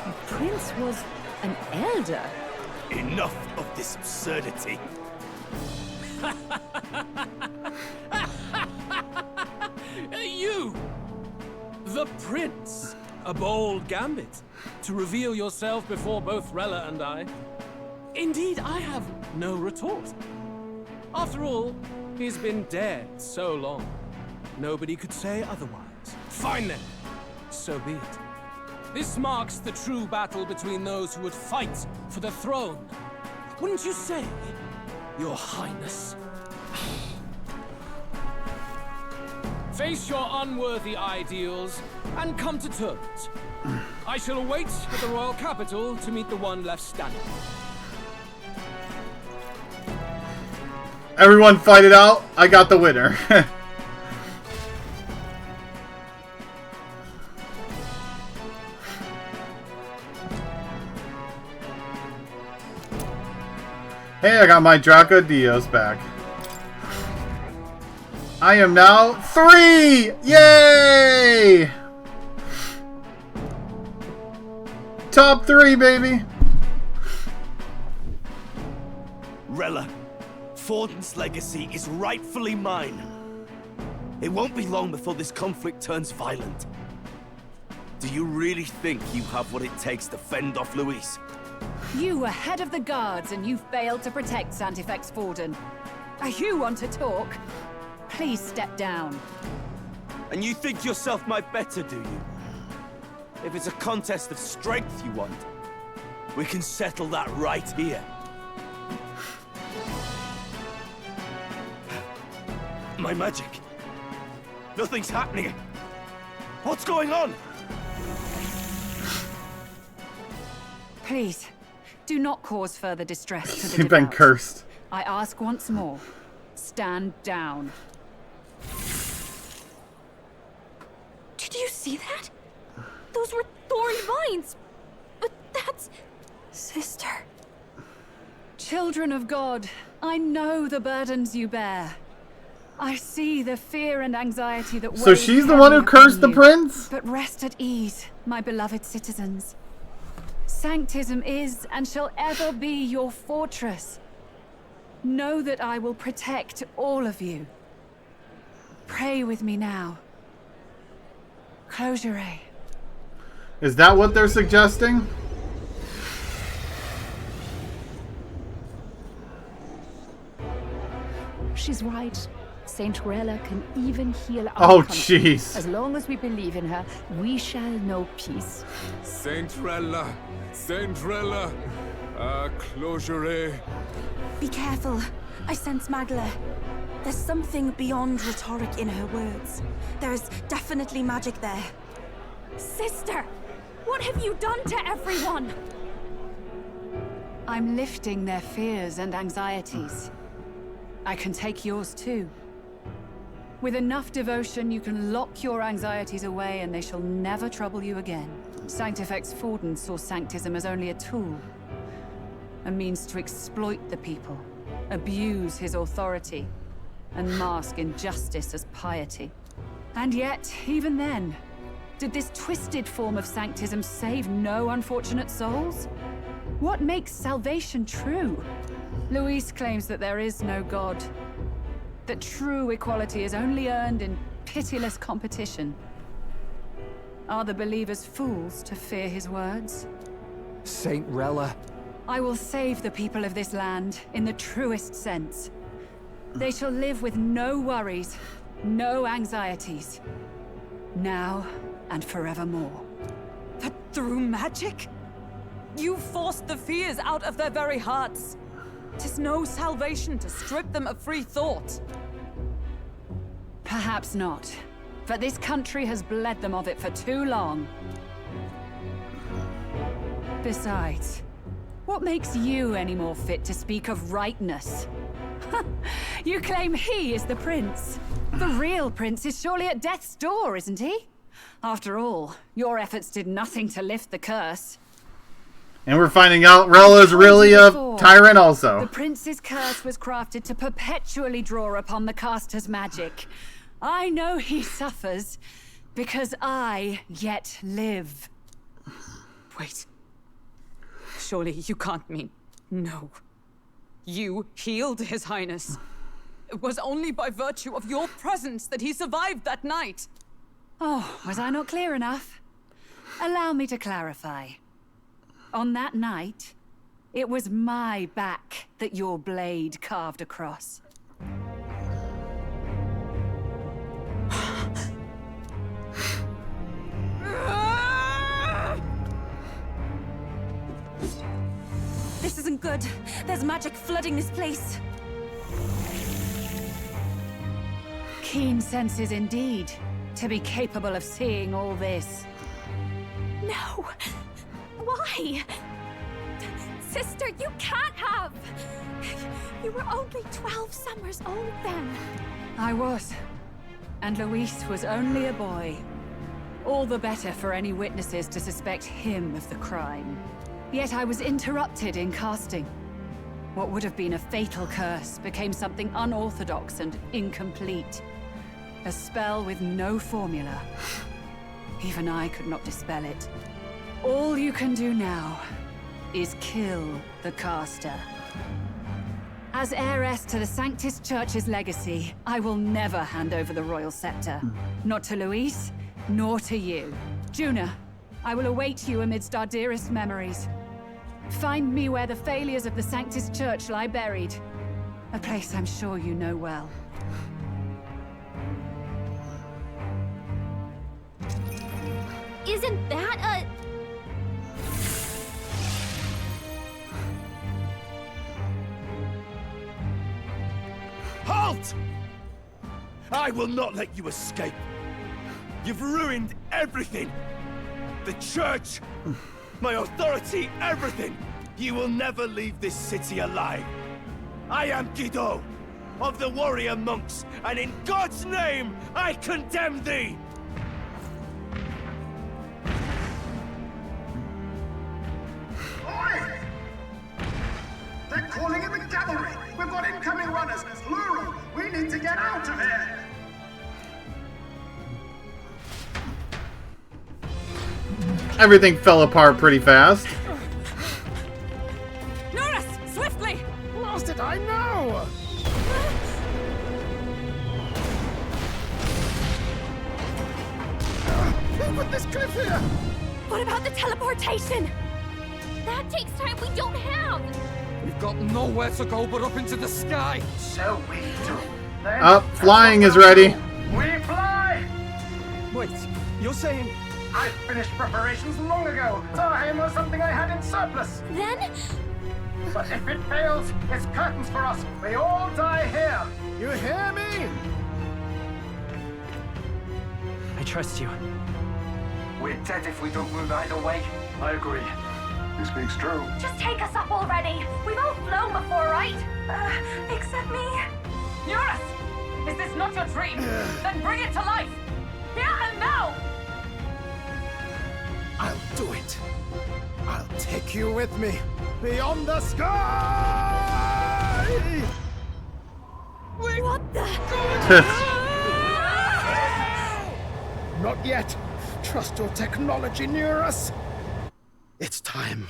The Prince was an elder? Enough of this absurdity. You! The Prince! A bold gambit to reveal yourself before both Rella and I. Indeed, I have no retort. After all, he's been dead so long. Nobody could say otherwise. Fine then. So be it. This marks the true battle between those who would fight for the throne. Wouldn't you say, Your Highness? Face your unworthy ideals and come to terms. I shall await at the royal capital to meet the one left standing. Everyone fight it out. I got the winner. Hey, I got my Draco Dios back. I am now 3! Yay! Top 3, baby! Rella, Forden's legacy is rightfully mine. It won't be long before this conflict turns violent. Do you really think you have what it takes to fend off Luis? You were head of the guards and you failed to protect Santifex Forden. You want to talk? Please step down. And you think yourself my better, do you? If it's a contest of strength you want, we can settle that right here. My magic. Nothing's happening. What's going on? Please, do not cause further distress to the You've been devout. cursed. I ask once more, stand down. Did you see that? Those were thorn vines. But that's... Sister. Children of God, I know the burdens you bear. I see the fear and anxiety that So she's the one who cursed the prince? But rest at ease, my beloved citizens. Sanctism is and shall ever be your fortress. Know that I will protect all of you. Pray with me now. Closure. Is that what they're suggesting? She's right. Saint Rella can even heal our Oh, country. jeez. As long as we believe in her, we shall know peace. Saint Rella, closure. Be careful. I sense Magla. There's something beyond rhetoric in her words. There's definitely magic there. Sister! What have you done to everyone? I'm lifting their fears and anxieties. I can take yours too. With enough devotion, you can lock your anxieties away and they shall never trouble you again. Sanctifex Forden saw Sanctism as only a tool. A means to exploit the people, abuse his authority, and mask injustice as piety. And yet, even then, did this twisted form of Sanctism save no unfortunate souls? What makes salvation true? Luis claims that there is no God. That true equality is only earned in pitiless competition. Are the believers fools to fear his words? Saint Rella. I will save the people of this land in the truest sense. They shall live with no worries, no anxieties. Now and forevermore. But through magic? You forced the fears out of their very hearts. 'Tis no salvation to strip them of free thought. Perhaps not. But this country has bled them of it for too long. Besides, what makes you any more fit to speak of rightness? You claim he is the prince. The real prince is surely at death's door, isn't he? After all, your efforts did nothing to lift the curse. And we're finding out Rella's really a tyrant also. The prince's curse was crafted to perpetually draw upon the caster's magic. I know he suffers because I yet live. Wait. Surely you can't mean... No. You healed His Highness. It was only by virtue of your presence that he survived that night. Oh, was I not clear enough? Allow me to clarify. On that night, it was my back that your blade carved across. This isn't good. There's magic flooding this place. Keen senses indeed, to be capable of seeing all this. No! Why? Sister, you can't have! You were only 12 summers old then. I was. And Luis was only a boy. All the better for any witnesses to suspect him of the crime. Yet I was interrupted in casting. What would have been a fatal curse became something unorthodox and incomplete. A spell with no formula. Even I could not dispel it. All you can do now is kill the caster. As heiress to the Sanctus Church's legacy, I will never hand over the royal scepter. Not to Luis, nor to you. Juna, I will await you amidst our dearest memories. Find me where the failures of the Sanctus Church lie buried. A place I'm sure you know well. Isn't that a... Halt! I will not let you escape. You've ruined everything. The church, my authority, everything. You will never leave this city alive. I am Guido, of the warrior monks, and in God's name, I condemn thee! Oi! They're calling in the cavalry! We've got incoming runners, plural! We need to get out of here! Everything fell apart pretty fast. Norris, swiftly! Lost it, I know! Who put this cliff here? What about the teleportation? That takes time we don't have! We've got nowhere to go but up into the sky. So we do. Up, flying is ready. We fly! Wait, you're saying... I finished preparations long ago. Time was something I had in surplus. Then? But if it fails, it's curtains for us. We all die here. You hear me? I trust you. We're dead if we don't move either way. I agree. He speaks true. Just take us up already. We've all flown before, right? Except me. Norris! Is this not your dream? Then bring it to life! Here and now! I'll do it. I'll take you with me. Beyond the sky! What the? Not yet. Trust your technology near us. It's time.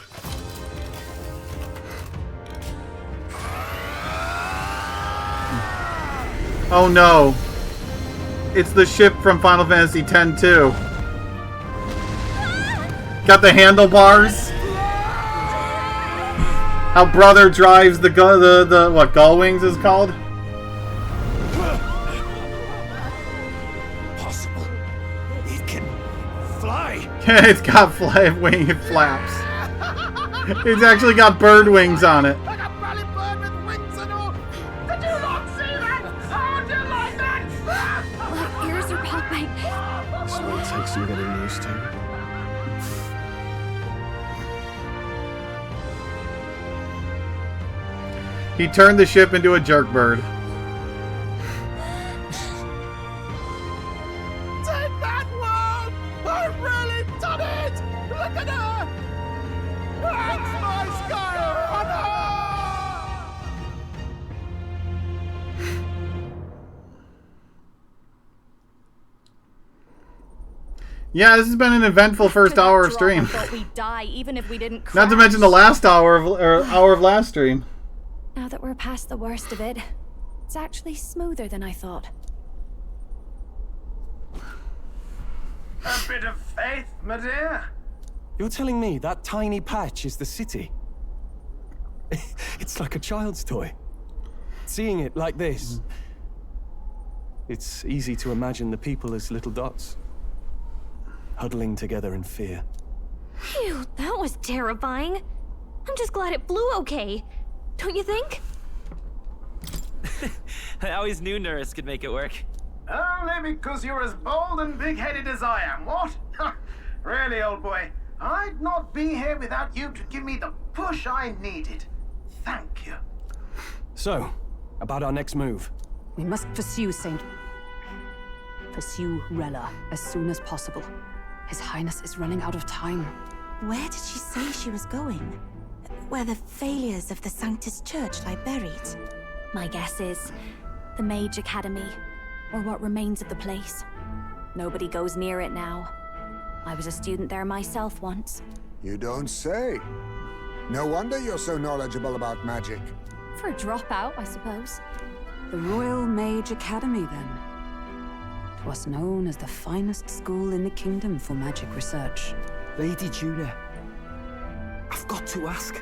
Oh no. It's the ship from Final Fantasy X too. Got the handlebars. How brother drives the what gull wings is called? Possible. It can fly. It's got wing flaps. It's actually got bird wings on it. Like a bloody bird with wings and all. Did you not see that? How do you like that? My ears are popping. This will take some getting used to. He turned the ship into a jerk bird. Take that, world! I've really done it! Look at her! That's my sky Yeah, this has been an eventful first hour of stream. Thought we'd die even if we didn't crash. Not to mention the last hour of last stream. Now that we're past the worst of it, it's actually smoother than I thought. A bit of faith, my dear. You're telling me that tiny patch is the city? It's like a child's toy. Seeing it like this, it's easy to imagine the people as little dots, huddling together in fear. Phew, that was terrifying. I'm just glad it flew okay. Don't you think? I always knew Nurse could make it work. Only because you're as bold and big-headed as I am, what? Really, old boy, I'd not be here without you to give me the push I needed. Thank you. So, about our next move. We must pursue Rella as soon as possible. His Highness is running out of time. Where did she say she was going? Where the failures of the Sanctus Church lie buried? My guess is the Mage Academy, or what remains of the place. Nobody goes near it now. I was a student there myself once. You don't say. No wonder you're so knowledgeable about magic. For a dropout, I suppose. The Royal Mage Academy, then. It was known as the finest school in the kingdom for magic research. Lady Juna, I've got to ask.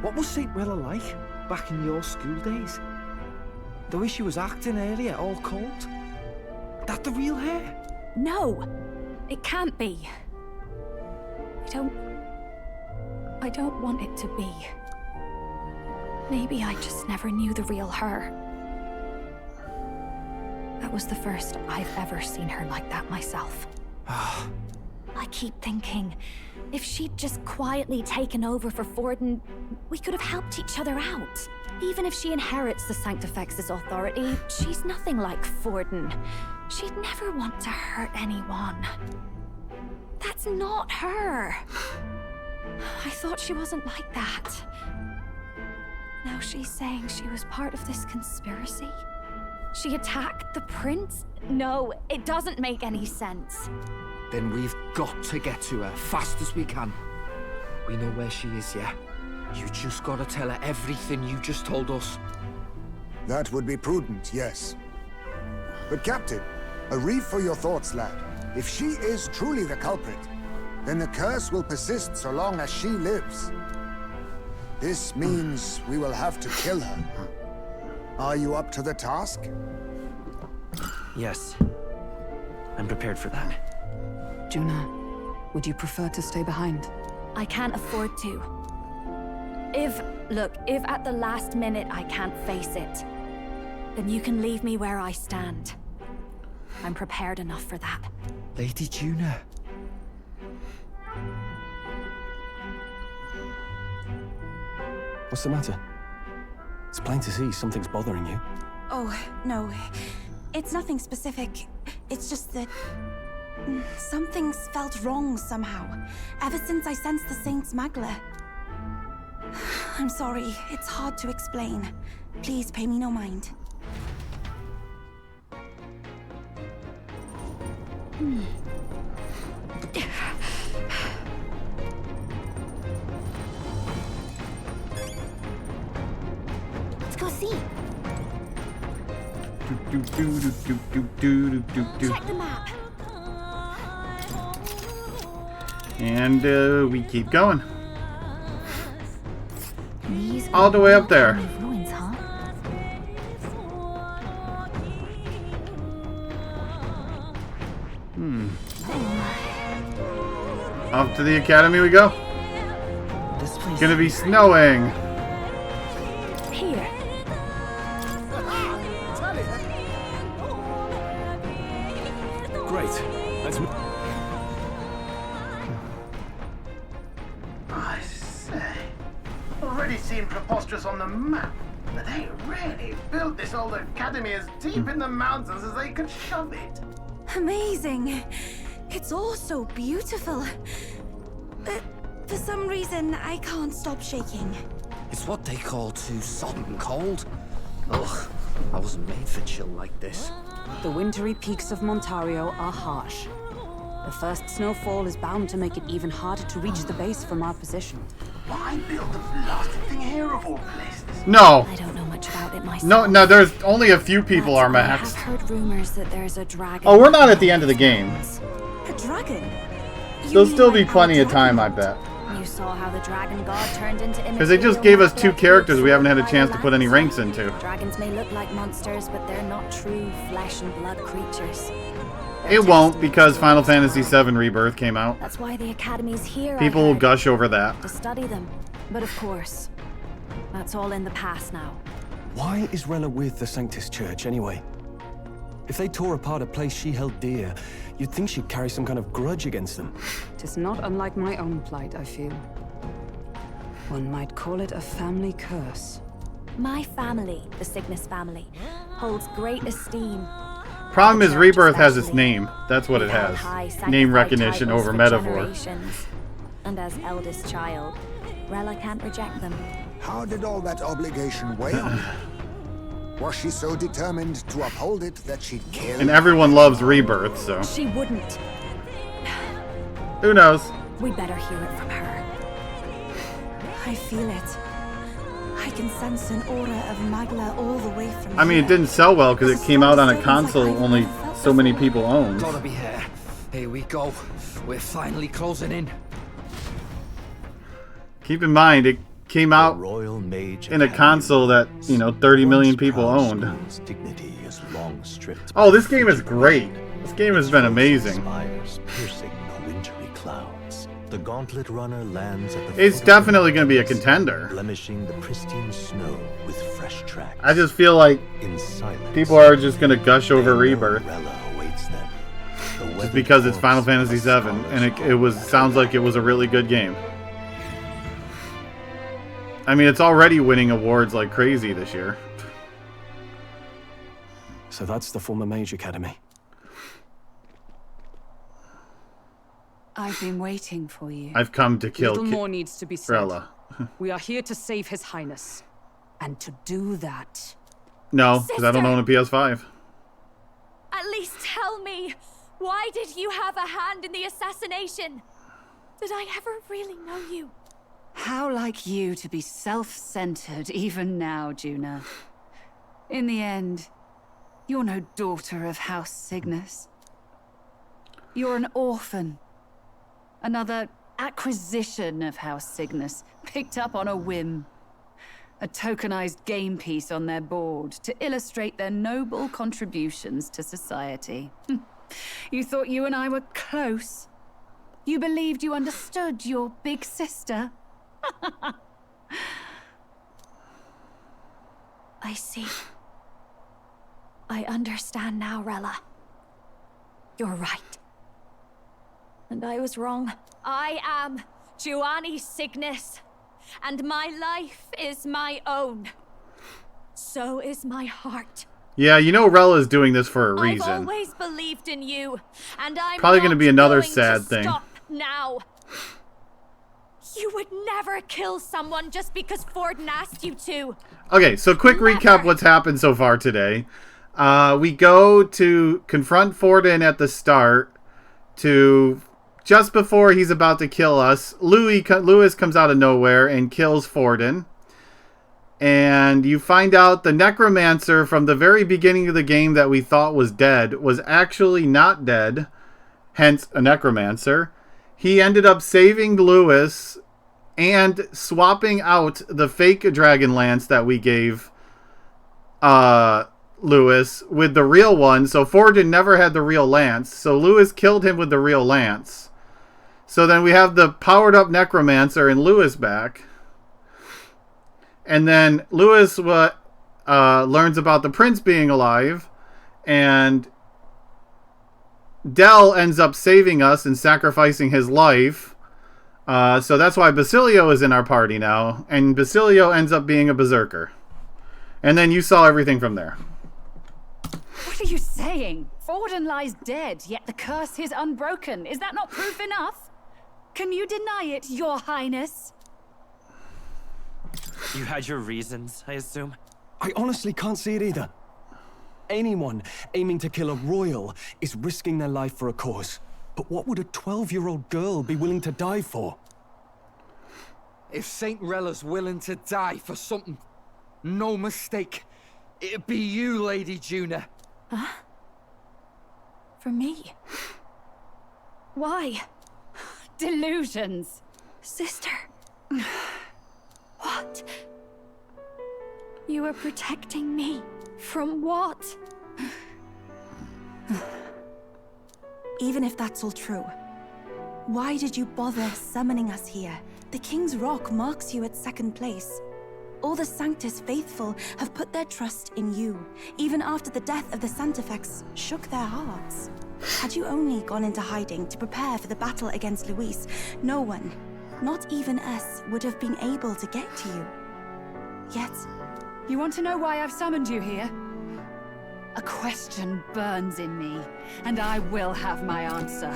What was St. Rella like back in your school days? The way she was acting earlier, all cold? That the real hair? No! It can't be. I don't want it to be. Maybe I just never knew the real her. That was the first I've ever seen her like that myself. I keep thinking, if she'd just quietly taken over for Forden, we could have helped each other out. Even if she inherits the Sanctifex's authority, she's nothing like Forden. She'd never want to hurt anyone. That's not her. I thought she wasn't like that. Now she's saying she was part of this conspiracy? She attacked the prince? No, it doesn't make any sense. Then we've got to get to her fast as we can. We know where she is, yeah? You just gotta tell her everything you just told us. That would be prudent, yes. But Captain, a reef for your thoughts, lad. If she is truly the culprit, then the curse will persist so long as she lives. This means we will have to kill her. Are you up to the task? Yes. I'm prepared for that. Juna, would you prefer to stay behind? I can't afford to. If at the last minute I can't face it, then you can leave me where I stand. I'm prepared enough for that. Lady Juna. What's the matter? It's plain to see something's bothering you. Oh, no. It's nothing specific. It's just that... something's felt wrong somehow. Ever since I sensed the Saint's Magla. I'm sorry. It's hard to explain. Please pay me no mind. Let's go see. Check the map. And we keep going. These All the way up there. ruins, huh? Off to the academy we go. This place Gonna be snowing. Here. Great. Let's move. I say, already seemed preposterous on the map, but they really built this old academy as deep in the mountains as they could shove it. Amazing. It's all so beautiful. But for some reason, I can't stop shaking. It's what they call too sodden cold. Ugh, I wasn't made for chill like this. The wintry peaks of Montario are harsh. The first snowfall is bound to make it even harder to reach the base from our position. Why build the blasted thing here of all places? No. I don't know much about it myself. No, there's only a few people are I've maxed. heard rumors that there's a dragon. Oh, we're not at the end of the game. A dragon? There'll still be plenty of time, I bet. You saw how the dragon god turned into Because they just gave us 2 characters we haven't had a chance to put any ranks into. Dragons may look like monsters, but they're not true flesh and blood creatures. It won't, because Final Fantasy VII Rebirth came out. That's why the academy's here. I People will heard, gush over that. to study them. But of course, that's all in the past now. Why is Rella with the Sanctus Church, anyway? If they tore apart a place she held dear, you'd think she'd carry some kind of grudge against them. Tis not unlike my own plight, I feel. One might call it a family curse. My family, the Cygnus family, holds great esteem. Problem is, Rebirth has its name. That's what it has. Name recognition over metaphor. Generations. And as eldest child, Rella can't reject them. How did all that obligation weigh on her? Was she so determined to uphold it that she'd kill? And everyone loves Rebirth, so... She wouldn't. Who knows? We better hear it from her. I feel it. I can sense an aura of Magla all the way from I mean, it didn't sell well because it came out on a console only so many people owned. Gotta be here. Here we go. We're finally closing in. Keep in mind, it came out in a console that, 30 million people owned. Oh, this game is great. This game has been amazing. Piercing the wintry clouds. The gauntlet runner lands at the It's definitely going to be a contender. blemishing the pristine snow with fresh tracks. I just feel like In silence, people are just going to gush over Rebirth. Rella awaits them. The Just because it's Final Fantasy VII, and it sounds like it was a really good game. I mean, it's already winning awards like crazy this year. So that's the former Mage Academy. I've been waiting for you. I've come to kill Little more needs to be said. Rella. We are here to save His Highness. And to do that... No, because I don't own a PS5. At least tell me, why did you have a hand in the assassination? Did I ever really know you? How like you to be self-centered even now, Juna. In the end, you're no daughter of House Cygnus. You're an orphan. Another acquisition of House Cygnus, picked up on a whim. A tokenized game piece on their board to illustrate their noble contributions to society. You thought you and I were close. You believed you understood your big sister. I see. I understand now, Rella. You're right. And I was wrong. I am Giovanni Cygnus, and my life is my own. So is my heart. Yeah, Rella's doing this for a I've reason. always believed in you, and I'm Probably going to be another going sad to thing. Stop now. You would never kill someone just because Forden asked you to. Okay, so quick recap what's happened so far today. We go to confront Forden at the start to just before he's about to kill us. Lewis comes out of nowhere and kills Forden. And you find out the necromancer from the very beginning of the game that we thought was dead was actually not dead. Hence, a necromancer. He ended up saving Lewis and swapping out the fake dragon lance that we gave Lewis with the real one. So Forden never had the real lance, so Lewis killed him with the real lance. So then we have the powered up necromancer and Lewis back. And then Lewis learns about the prince being alive, and Del ends up saving us and sacrificing his life. So that's why Basilio is in our party now, and Basilio ends up being a berserker. And then you saw everything from there. What are you saying? Forden lies dead, yet the curse is unbroken. Is that not proof enough? Can you deny it, Your Highness? You had your reasons, I assume? I honestly can't see it either. Anyone aiming to kill a royal is risking their life for a cause. But what would a 12-year-old girl be willing to die for? If Saint Rella's willing to die for something, no mistake, it'd be you, Lady Juna. Huh? For me? Why? Delusions. Sister. What? You are protecting me from what? Even if that's all true, why did you bother summoning us here? The King's Rock marks you at second place. All the Sanctus faithful have put their trust in you, even after the death of the Santafex shook their hearts. Had you only gone into hiding to prepare for the battle against Luis, no one, not even us, would have been able to get to you. Yet... You want to know why I've summoned you here? A question burns in me, and I will have my answer.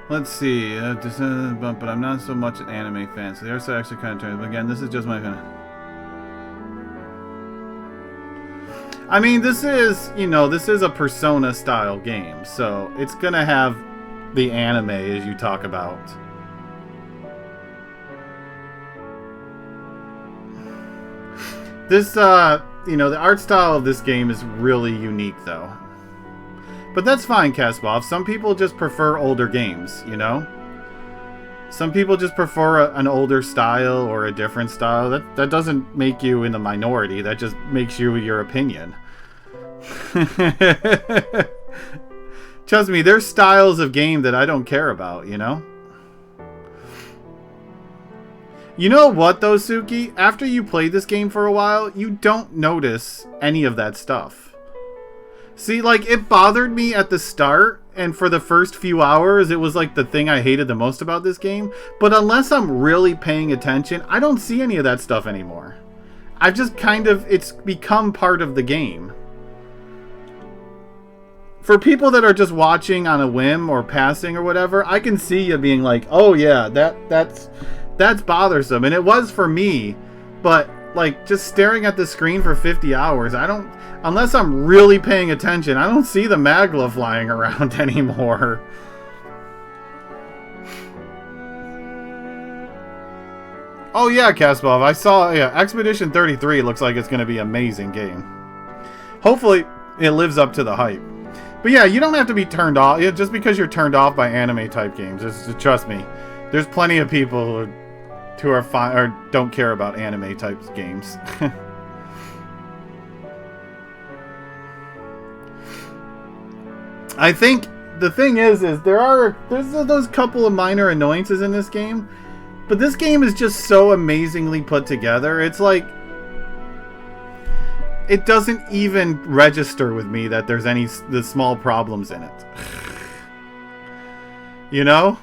Let's see, but I'm not so much an anime fan, so there's actually kind of turns. But again, this is just my kind of... I mean, this is, you know, this is a Persona style game, so it's gonna have the anime as you talk about. This, you know, the art style of this game is really unique, though. But that's fine, Kaspov. Some people just prefer older games, you know? Some people just prefer an older style or a different style. That doesn't make you in the minority. That just makes you your opinion. Trust me, there's styles of game that I don't care about, you know? You know what, though, Suki? After you play this game for a while, you don't notice any of that stuff. See, like, it bothered me at the start, and for the first few hours, it was like the thing I hated the most about this game. But unless I'm really paying attention, I don't see any of that stuff anymore. I've just kind of, it's become part of the game. For people that are just watching on a whim or passing or whatever, I can see you being like, oh yeah, that's bothersome. And it was for me, but like just staring at the screen for 50 hours, I don't, unless I'm really paying attention, I don't see the Magla flying around anymore. Oh yeah, Kaspov, I saw, yeah, Expedition 33 looks like it's going to be an amazing game. Hopefully it lives up to the hype. But yeah, you don't have to be turned off, just because you're turned off by anime type games. Just trust me, there's plenty of people who are fine or don't care about anime type games. I think the thing is there's those couple of minor annoyances in this game, but this game is just so amazingly put together. It's like it doesn't even register with me that there's the small problems in it. You know?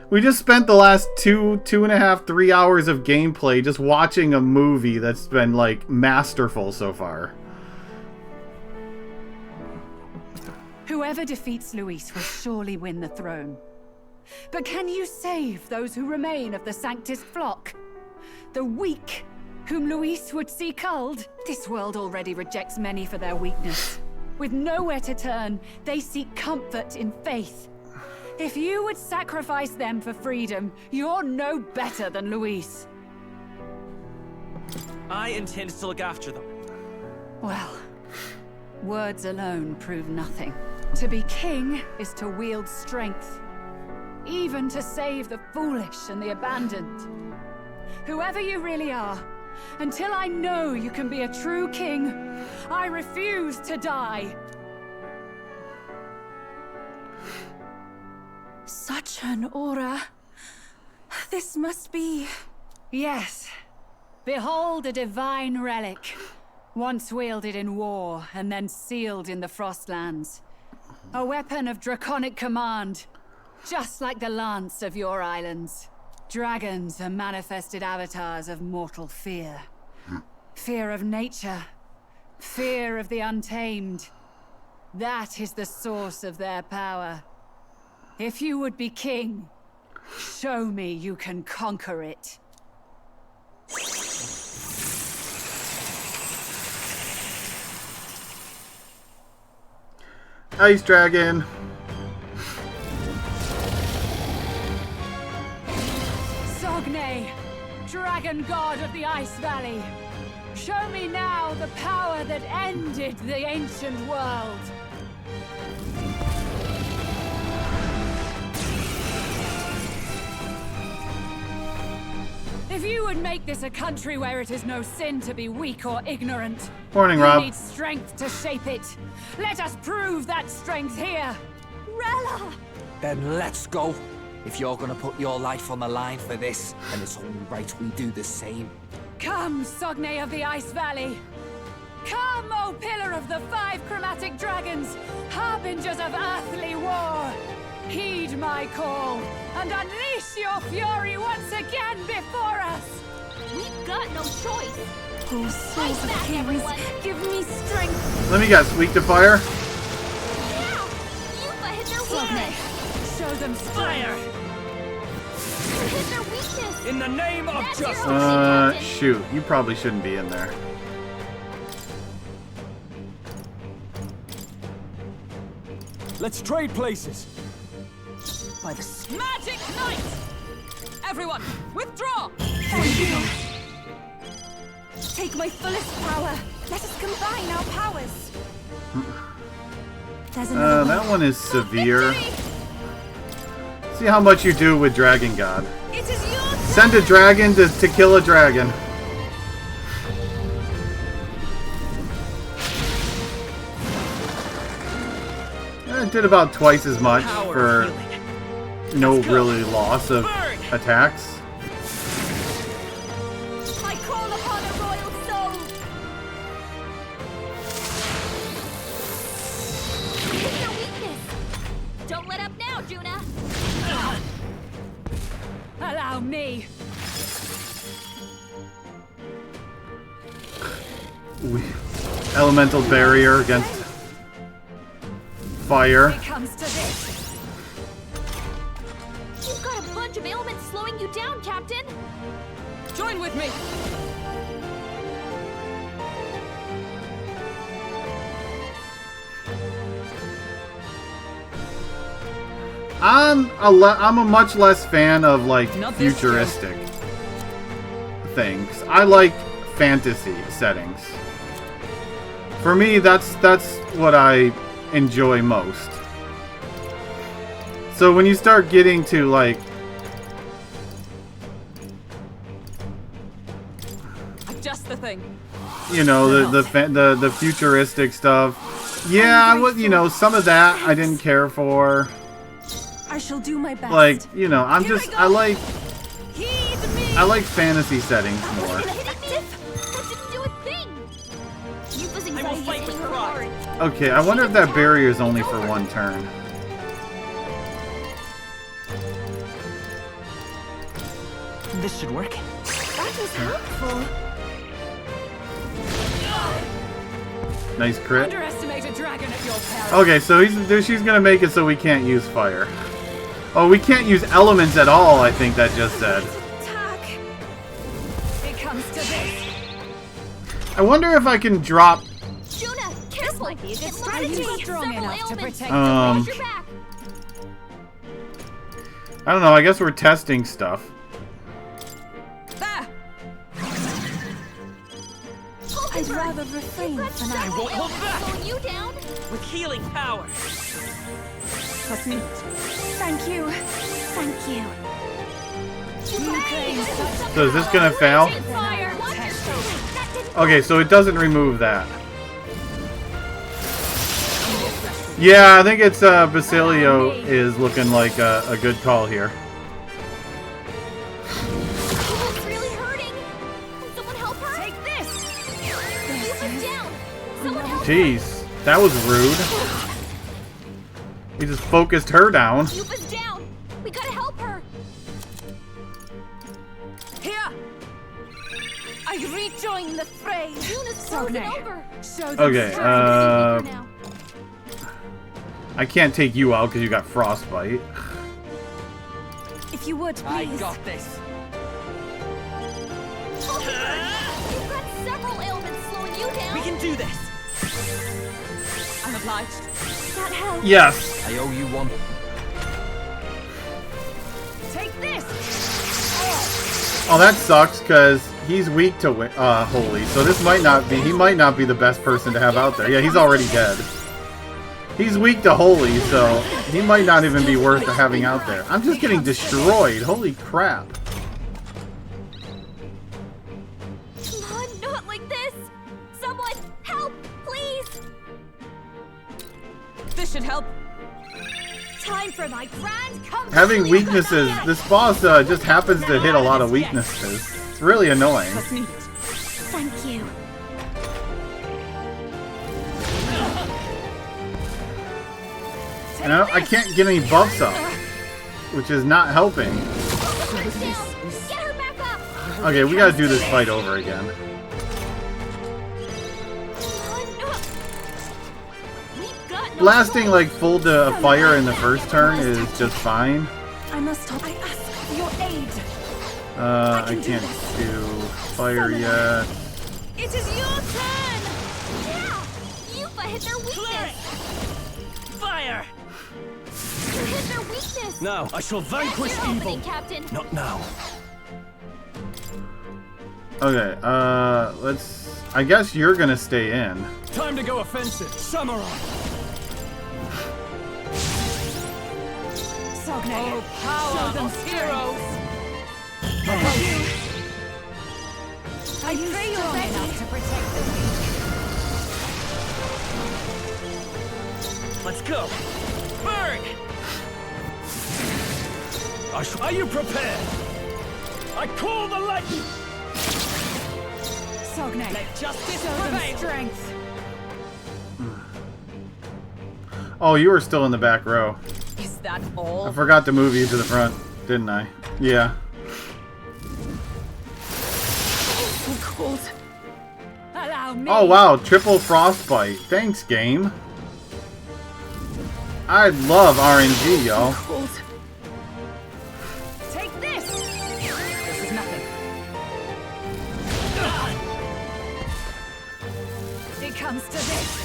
We just spent the last 2.5, 3 hours of gameplay just watching a movie that's been, like, masterful so far. Whoever defeats Luis will surely win the throne. But can you save those who remain of the Sanctus flock? The weak, whom Luis would see culled? This world already rejects many for their weakness. With nowhere to turn, they seek comfort in faith. If you would sacrifice them for freedom, you're no better than Luis. I intend to look after them. Well, words alone prove nothing. To be king is to wield strength. even to save the foolish and the abandoned. Whoever you really are, until I know you can be a true king, I refuse to die. Such an aura. This must be... Yes. Behold a divine relic. Once wielded in war, and then sealed in the Frostlands. A weapon of draconic command, just like the lance of your islands. Dragons are manifested avatars of mortal fear. Fear of nature. Fear of the untamed. That is the source of their power. If you would be king, show me you can conquer it. Ice dragon. Sogne, dragon god of the Ice Valley. Show me now the power that ended the ancient world. If you would make this a country where it is no sin to be weak or ignorant, Morning, you Rob. need strength to shape it. Let us prove that strength here. Rella! Then let's go. If you're gonna put your life on the line for this, then it's only right we do the same. Come, Sogne of the Ice Valley. Come, O Pillar of the 5 Chromatic Dragons, harbingers of earthly war. Heed my call, and unleash your fury once again before us! We've got no choice! Oh, souls of kings, give me strength! Let me guess, weak to fire? Yuba hit their weakness! Show them fire! Hit their weakness! In the name of justice! Shoot, you probably shouldn't be in there. Let's trade places! By the magic knight! Everyone, withdraw! Thank you! Take my fullest power! Let us combine our powers! There's another That one is severe. See how much you do with Dragon God. It is your Send a dragon to kill a dragon. It did about twice as much for no really loss of attacks. I call upon a royal soul! Hit their weakness! Don't let up now, Juna! Allow me! Elemental barrier against fire. It comes to this. You've got a bunch of ailments slowing you down, Captain! Join with me! I'm a much less fan of like futuristic things. I like fantasy settings. For me, that's what I enjoy most. So when you start getting to like Just the thing. you know the futuristic stuff, yeah, I would, you know, some of that I didn't care for. I shall do my best. Like, you know, I like fantasy settings more. Okay, I wonder if that barrier is only for one turn. This should work. That was helpful. Nice crit. Underestimate a dragon at your peril. Okay, so she's gonna make it so we can't use fire. Oh, we can't use elements at all, I think that just said. It comes to this. I wonder if I can drop... Juna, careful! Might be a good It strategy. looks like Strong several enough to ailments. protect Um, Watch your back. I don't know, I guess we're testing stuff. There! I'd rather refrain for now. I won't hold back. Slowing you down. With healing power. Trust me. Thank you. Thank you. So is this gonna fail? Okay, so it doesn't remove that. Yeah, I think it's Basilio is looking like a good call here. It's really hurting. Someone help her. Take this. Yufa's down. Someone help her. Jeez, that was rude. He just focused her down. Yufa's down. We gotta help her. Here! I rejoin the fray. Yuna's frozen over. Okay, I can't take you out because you got frostbite. If you would, please. I got this. You've got several ailments slowing you down. We can do this. I'm obliged. That helps. Yes. I owe you one. Take this! Oh, that sucks because he's weak to holy. So this might not be. He might not be the best person to have out there. Yeah, he's already dead. He's weak to holy, so he might not even be worth having out there. I'm just getting destroyed. Holy crap. Come on, not like this. Someone help, please. This should help. Time for my grand comeback. Having weaknesses. This boss just happens to hit a lot of weaknesses. It's really annoying. Thank you. And I can't get any buffs up, which is not helping. Okay, we gotta do this fight over again. Blasting like full to fire in the first turn is just fine. I must stop. I ask for your aid. I can't do fire yet. It is your turn. Yeah, Yufa hit their weakness. Fire. You hit their weakness. Now I shall vanquish That's your evil. opening, Captain. Not now. Okay, let's... I guess you're gonna stay in. Time to go offensive. Samurai. Sogne. Oh, power of heroes. I pray you're strong enough to protect the weak. Let's go. Burn. Are you prepared? I call the lightning. Sogne. Let justice Show them prevail. strength. Oh, you were still in the back row. Is that all? I forgot to move you to the front, didn't I? Yeah. So cold. Allow me. Oh wow, triple frostbite. Thanks, game. I love RNG, y'all. Cold. Take this. This is nothing. It comes to this.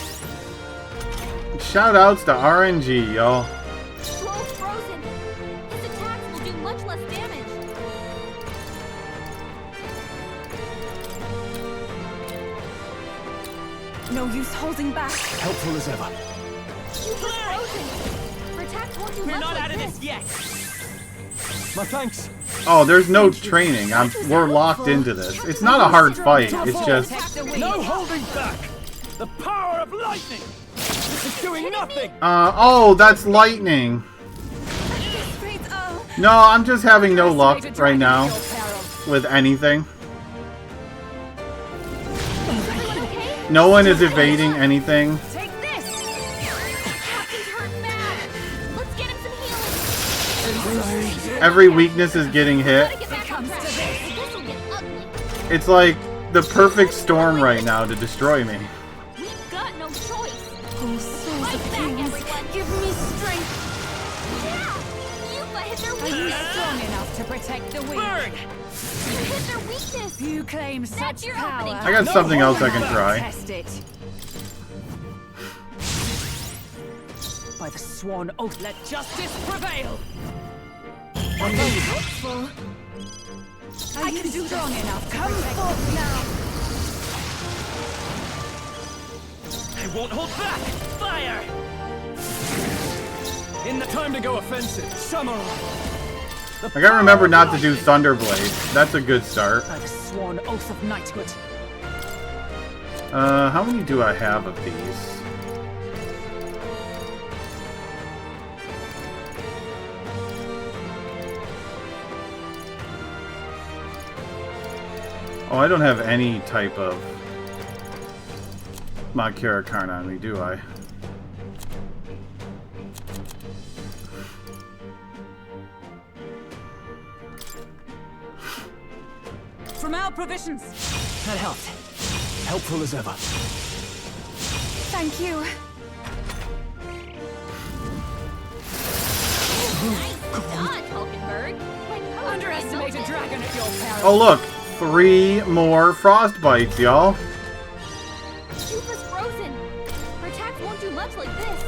Shout outs to RNG, y'all. Troll's frozen. His attacks will do much less damage. No use holding back. Helpful as ever. Yufa's frozen. Her attacks won't do We're much not like out of this. this yet. My thanks. Oh, there's no training. We're locked into this. It's not a hard fight. It's just... No holding back. The power of lightning. This is doing nothing. oh, that's lightning. No, I'm just having no luck right now with anything. No one is evading anything. Take this. Captain's hurt bad. Let's get him some healing. Every weakness is getting hit. Get back on track. This'll get ugly. It's like the perfect storm right now to destroy me. We've got no choice. Oh, souls Fight of back, kings, everyone. give me strength. Yeah. Yufa hit their Are you weakness. strong enough to protect the weak? Burn. You hit their weakness. You claim such your power. opening. I got something else I can try. Test it. By the sworn oath, let justice prevail. Are you hopeful? Are you strong enough to protect the weak? I won't hold back. Fire. In the time to go offensive. Samurai. I gotta remember not to do Thunderblade. That's a good start. By the sworn oath of knighthood. How many do I have of these? Oh, I don't have any type of Makura Karn on me, do I? From our provisions. That helped. Helpful as ever. Thank you. Underestimate a dragon at your peril. Oh look, 3 more frost bites, y'all. Yupa's frozen. Her attacks won't do much like this.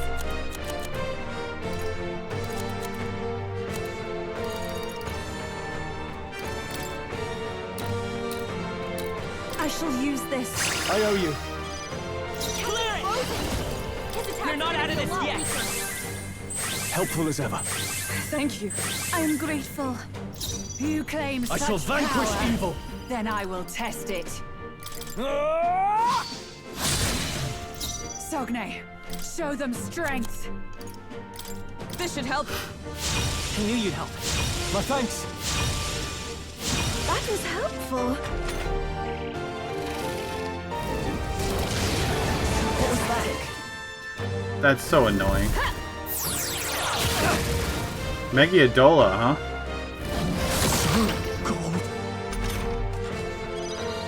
I shall use this. I owe you. You're not out of this yet. Helpful as ever. Thank you. I am grateful. You claim I such shall vanquish power. evil. Then I will test it. Sogne, show them strength. This should help. I knew you'd help. My thanks. That was helpful. What was that? That's so annoying. Megiadola, huh?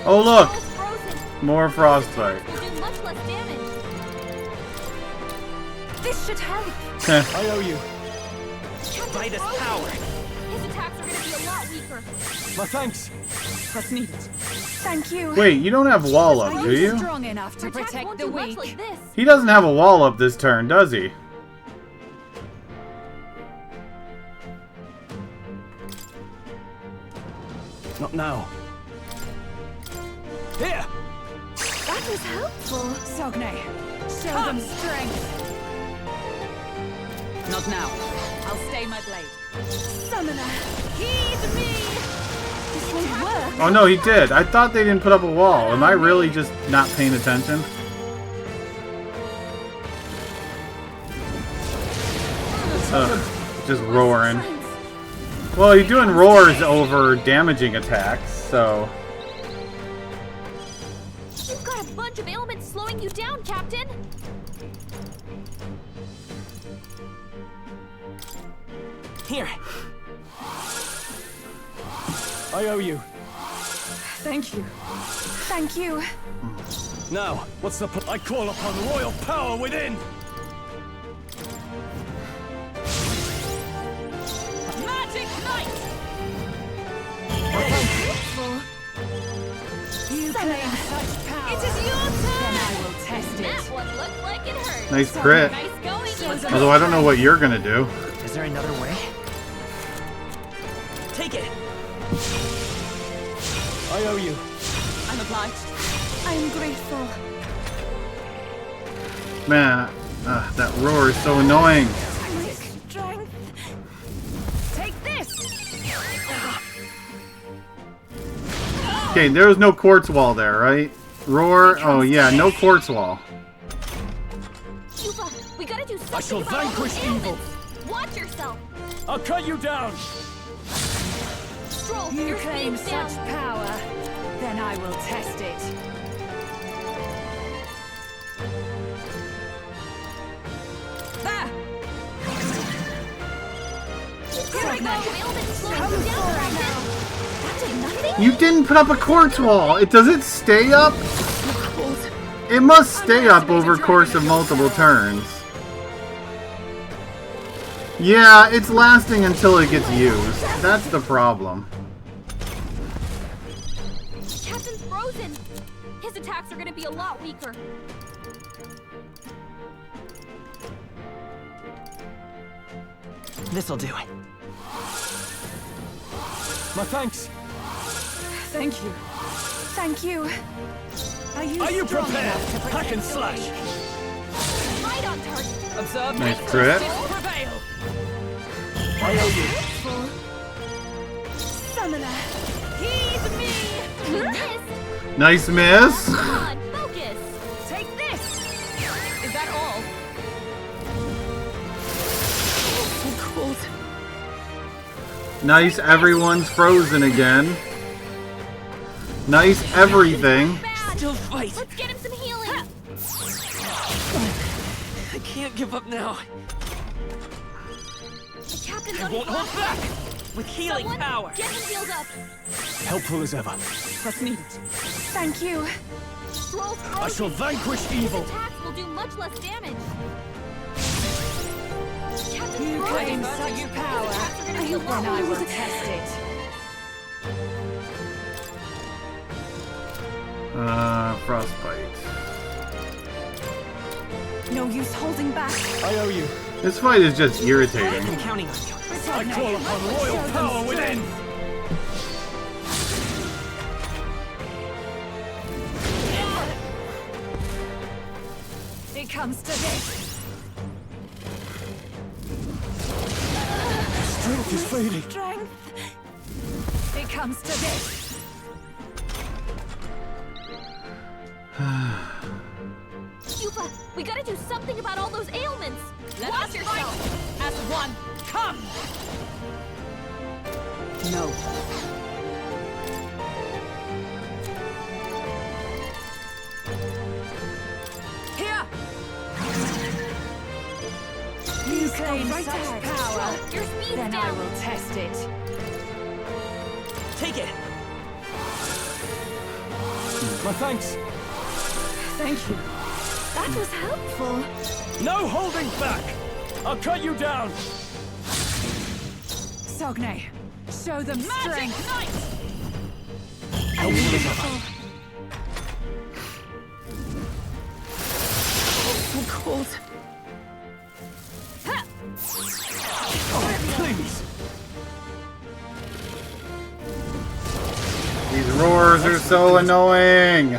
Oh look! More frostbite. Will do much less damage. This should help. I owe you. By this power. His attacks are going to be a lot weaker. My thanks. What's needed? Thank you. Wait, you don't have wall up, Are do you you? strong enough to Her attacks protect won't the do much weak? like this. He doesn't have a wall up this turn, does he? Not now. Here! That was helpful. Sogne, show them strength. Not now. I'll stay my blade. Summoner. Heed me! This won't work. Oh no, he did. I thought they didn't put up a wall. Am I really just not paying attention? Just roaring. Well, you're doing roars over damaging attacks, so... You've got a bunch of ailments slowing you down, Captain. Here. I owe you. Thank you. Thank you. Now, what's the I call upon royal power within! Magic Knight! Helpful. You claim such power. It is your turn. Then I will test That it. one looked like it hurt. Nice crit. Nice going. Although I don't know what you're gonna do. Is there another way? Take it. I owe you. I'm obliged. I am grateful. Man, that roar is so annoying. My strength. Take this. Okay, there was no quartz wall there, right? Roar. Oh yeah, no quartz wall. Yupa, we gotta do something I shall about all those vanquish evil. ailments. Watch yourself. I'll cut you down! Stroll, You your claim speed's such down. power. Then I will test it. There! Here I go. Ailments slowing you down, Captain. That did nothing? You didn't put up a quartz wall. Does it stay up? It must stay up over course of multiple turns. Yeah, it's lasting until it gets used. That's the problem. Captain's frozen. His attacks are gonna be a lot weaker. This'll do it. My thanks. Thank you. Thank you. Are Are you strong prepared? enough to Hack protect and the slash. weak? Right on target. Observe Nice my crit. justice prevail. I owe you. summoner. He's me! You missed! Nice miss. Come on, focus! Take this! Is that all? So cold. Nice, everyone's frozen again. Nice everything. Still fight. Let's get him some healing! I can't give up now. The captain's I on won't his hold back. With healing Someone power. Get him healed up! Helpful as ever. What's needed? Thank you. Stroll's I shall frozen. vanquish His evil. attacks will do much less damage. Captain's You frozen. claim such His power, attacks are gonna be a lot then I will more. test it. Frostbite. No use holding back. I owe you. This fight is just irritating. I'm counting on you. I call upon royal power within. It comes to this. Strength is fading. Strength. It comes to this. Yupa, we gotta do something about all those ailments! Watch yourself! As one, come! No. Here! You claim right such ahead. power, Your speed's then I down! will test it. Take it. My thanks. Thank you. That was helpful. No holding back. I'll cut you down. Sogne, show them strength. Helpful as ever. So cold. Oh, please. These roars are so annoying.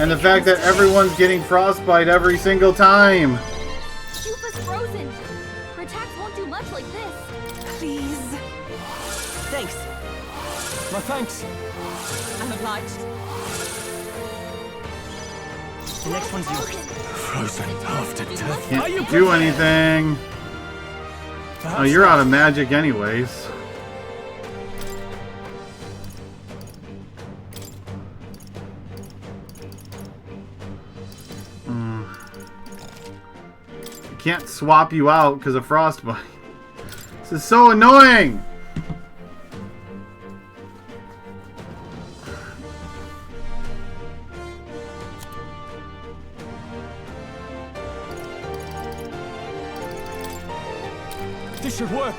And the fact that everyone's getting frostbite every single time. Yupa's frozen! Her attacks won't do much like this. Please. Thanks. My thanks. I'm obliged. The next one's yours. Frozen after death. Can't do anything. Oh, you're out of magic anyways. Can't swap you out because of frostbite. This is so annoying! This should work.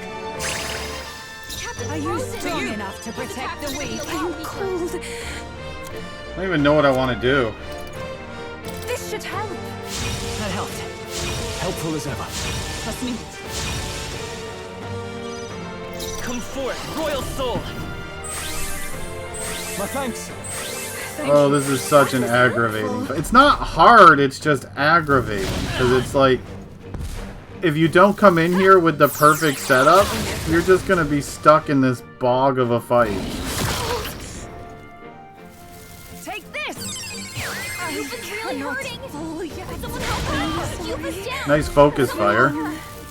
Captain Are you frozen! strong enough to protect the weak? I'm cold. I don't even know what I want to do. This should help. That helped. Helpful as ever. What's needed? Come forth, royal soul. My thanks. Oh, this is such an aggravating. It's not hard, it's just aggravating. Because it's like, if you don't come in here with the perfect setup, you're just going to be stuck in this bog of a fight. Take this! Yupa's really hurting! Someone help her! Yupa's down! Nice focus fire.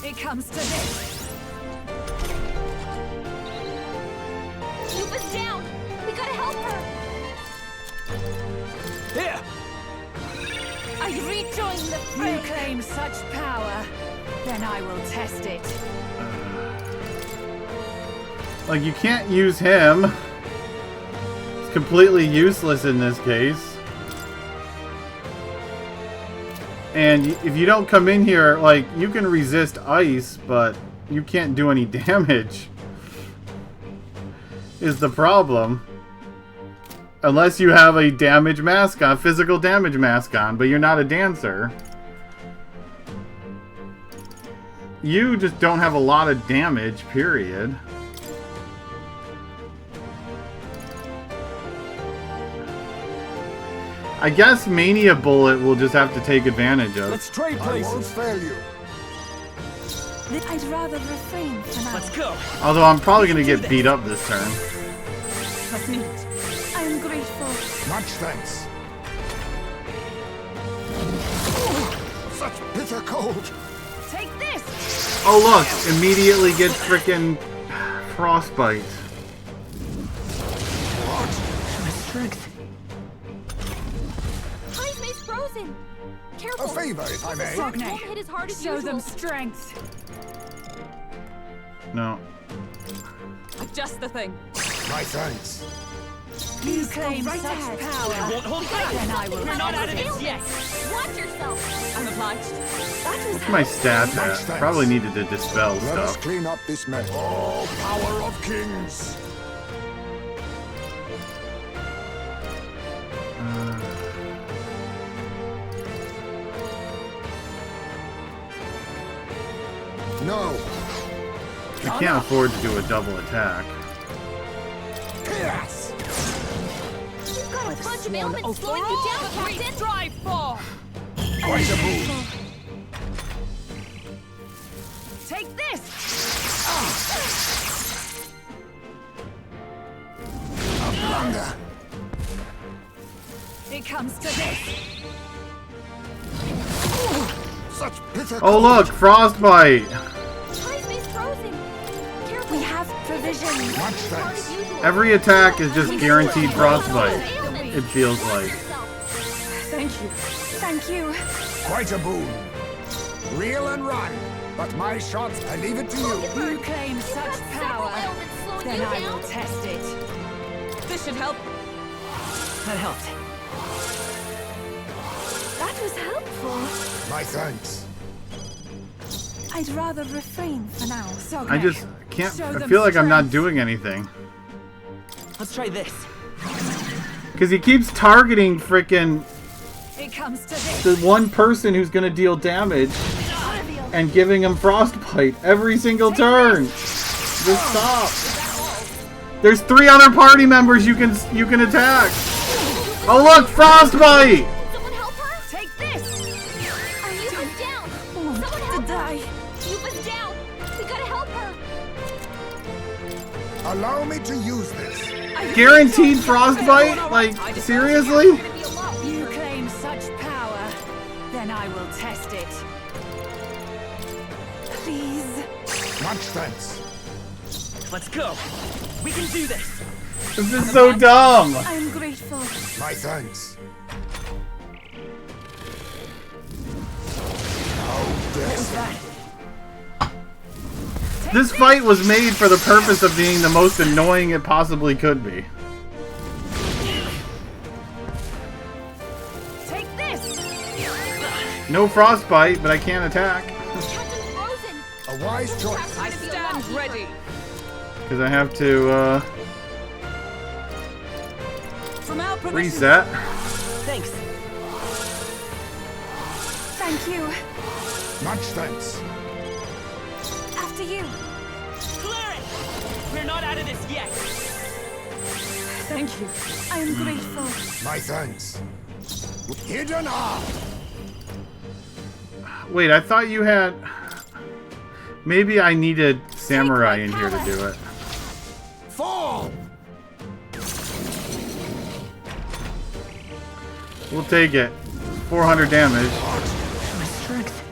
It comes to this. Yupa's down! We gotta help her! Here. I rejoin the fray. You claim such power, then I will test it. Like, you can't use him. It's completely useless in this case. And if you don't come in here, like, you can resist ice, but you can't do any damage. Is the problem. Unless you have a damage mask on, physical damage mask on, but you're not a dancer. You just don't have a lot of damage, period. I guess Mania Bullet will just have to take advantage of. Let's trade I places. won't fail you. I'd rather refrain for now. Let's go. Although I'm probably going to get beat up this turn. Was neat. I am grateful. Much thanks. Such bitter cold. Take this! Oh look, immediately gets frickin' frostbite. My strength. He's frozen. Careful. A favor, if I may. Won't hit as hard as Show usual. them strength. No. Just the thing. My thanks. You claim right such ahead. power. I won't hold back. Then I will. We're not out of this yet. Watch yourself. I'm obliged. What's my stats at? Probably needed to dispel Let us stuff. clean up this mess. Oh, power of kings! No. I can't afford to do a double attack. Yes. You've got a bunch of ailments slowing you down, Captain. Drive for. Quite a move. Take this! A blunder. It comes to this. Such bitter Oh look, frostbite! He's frozen. Careful. We have provisions. Much thanks. Every attack is just guaranteed frostbite. It feels like. Thank you. Thank you. Quite a boon. Reel and run. But my shots, I leave it to you. You claim such power. Then I will test it. This should help. That helped. That was helpful. My thanks. I'd rather refrain for now. So I just can't. I feel like I'm not doing anything. Let's try this. Because he keeps targeting frickin' It comes to this. the one person who's gonna deal damage and giving him frostbite every single turn. Just stop. There's 3 other party members you can attack. Oh look, frostbite! Someone help her. Take this. Yuba's down. Someone help her. Yuba's down. We gotta help her. Allow me to use this. Guaranteed frostbite? Like, seriously? You claim such power. Then I will test it. Please. Much thanks. Let's go. We can do this. This is so dumb. I'm grateful. My thanks. What was that? This fight was made for the purpose of being the most annoying it possibly could be. Take this. No frostbite, but I can't attack. A wise choice. I stand ready. Because I have to, From our permission. reset. Thanks. Thank you. Much thanks. After you. Clear it. We're not out of this yet. Thank you. I am grateful. My thanks. Hidden arm. Wait, I thought you had... Maybe I needed Samurai in here to do it. Fall. We'll take it. 400 damage. My strength.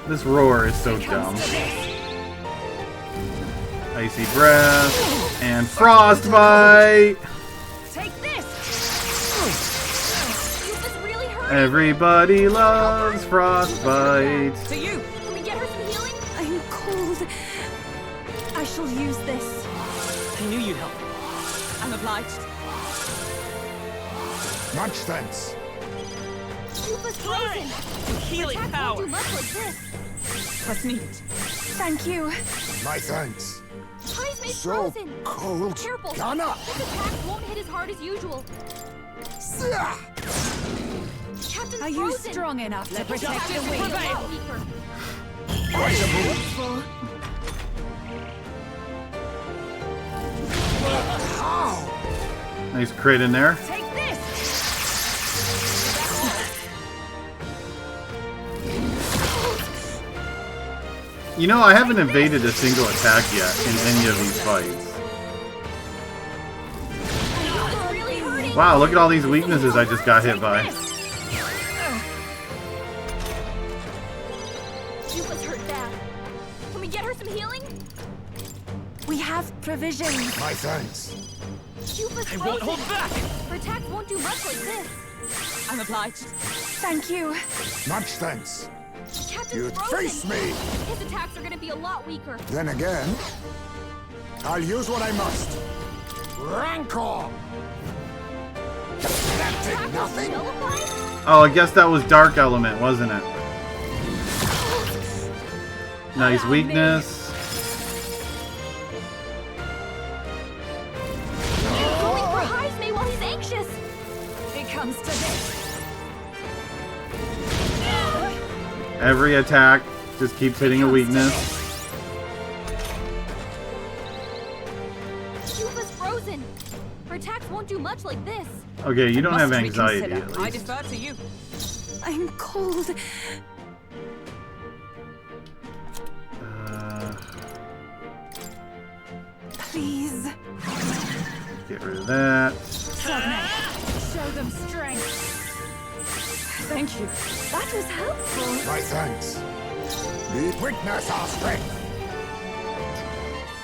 This roar is so dumb. Icy breath and frostbite. Take this. Yuba's really hurt. Everybody loves frostbite. To you. Can we get her some healing? I'm cold. I shall use this. I knew you'd help. I'm obliged. Much thanks. Yuba's frozen. Healing Attack power. won't do much like this. Was neat. Thank you. My thanks. He's So frozen. cold. Careful. Ghana. This attack won't hit as hard as usual. Captain's Are you frozen. strong enough to protect Captain the will wing? prevail. Weaker. Quite a move. How? Nice crit in there. Take this. You know, I haven't evaded a single attack yet in any of these fights. Wow, look at all these weaknesses I just got hit by. She was hurt bad. Can we get her some healing? We have provisions. My thanks. Cuba's I won't hold back! Her attacks won't do much like this. I'm obliged. Thank you. Much thanks. Captain's You frozen. face me. His attacks are gonna be a lot weaker. Then again, I'll use what I must. Rancor! That did nothing. Oh, I guess that was Dark Element, wasn't it? Nice weakness. Going for Heisme while he's anxious. It comes to this. Every attack just keeps hitting a weakness. Cuba's frozen. Her attacks won't do much like this. Okay, you don't have Must anxiety reconsider. at I least. defer to you. I'm cold. Please. Get rid of that. Show them strength. Thank you. That was helpful. My thanks. Witness our strength.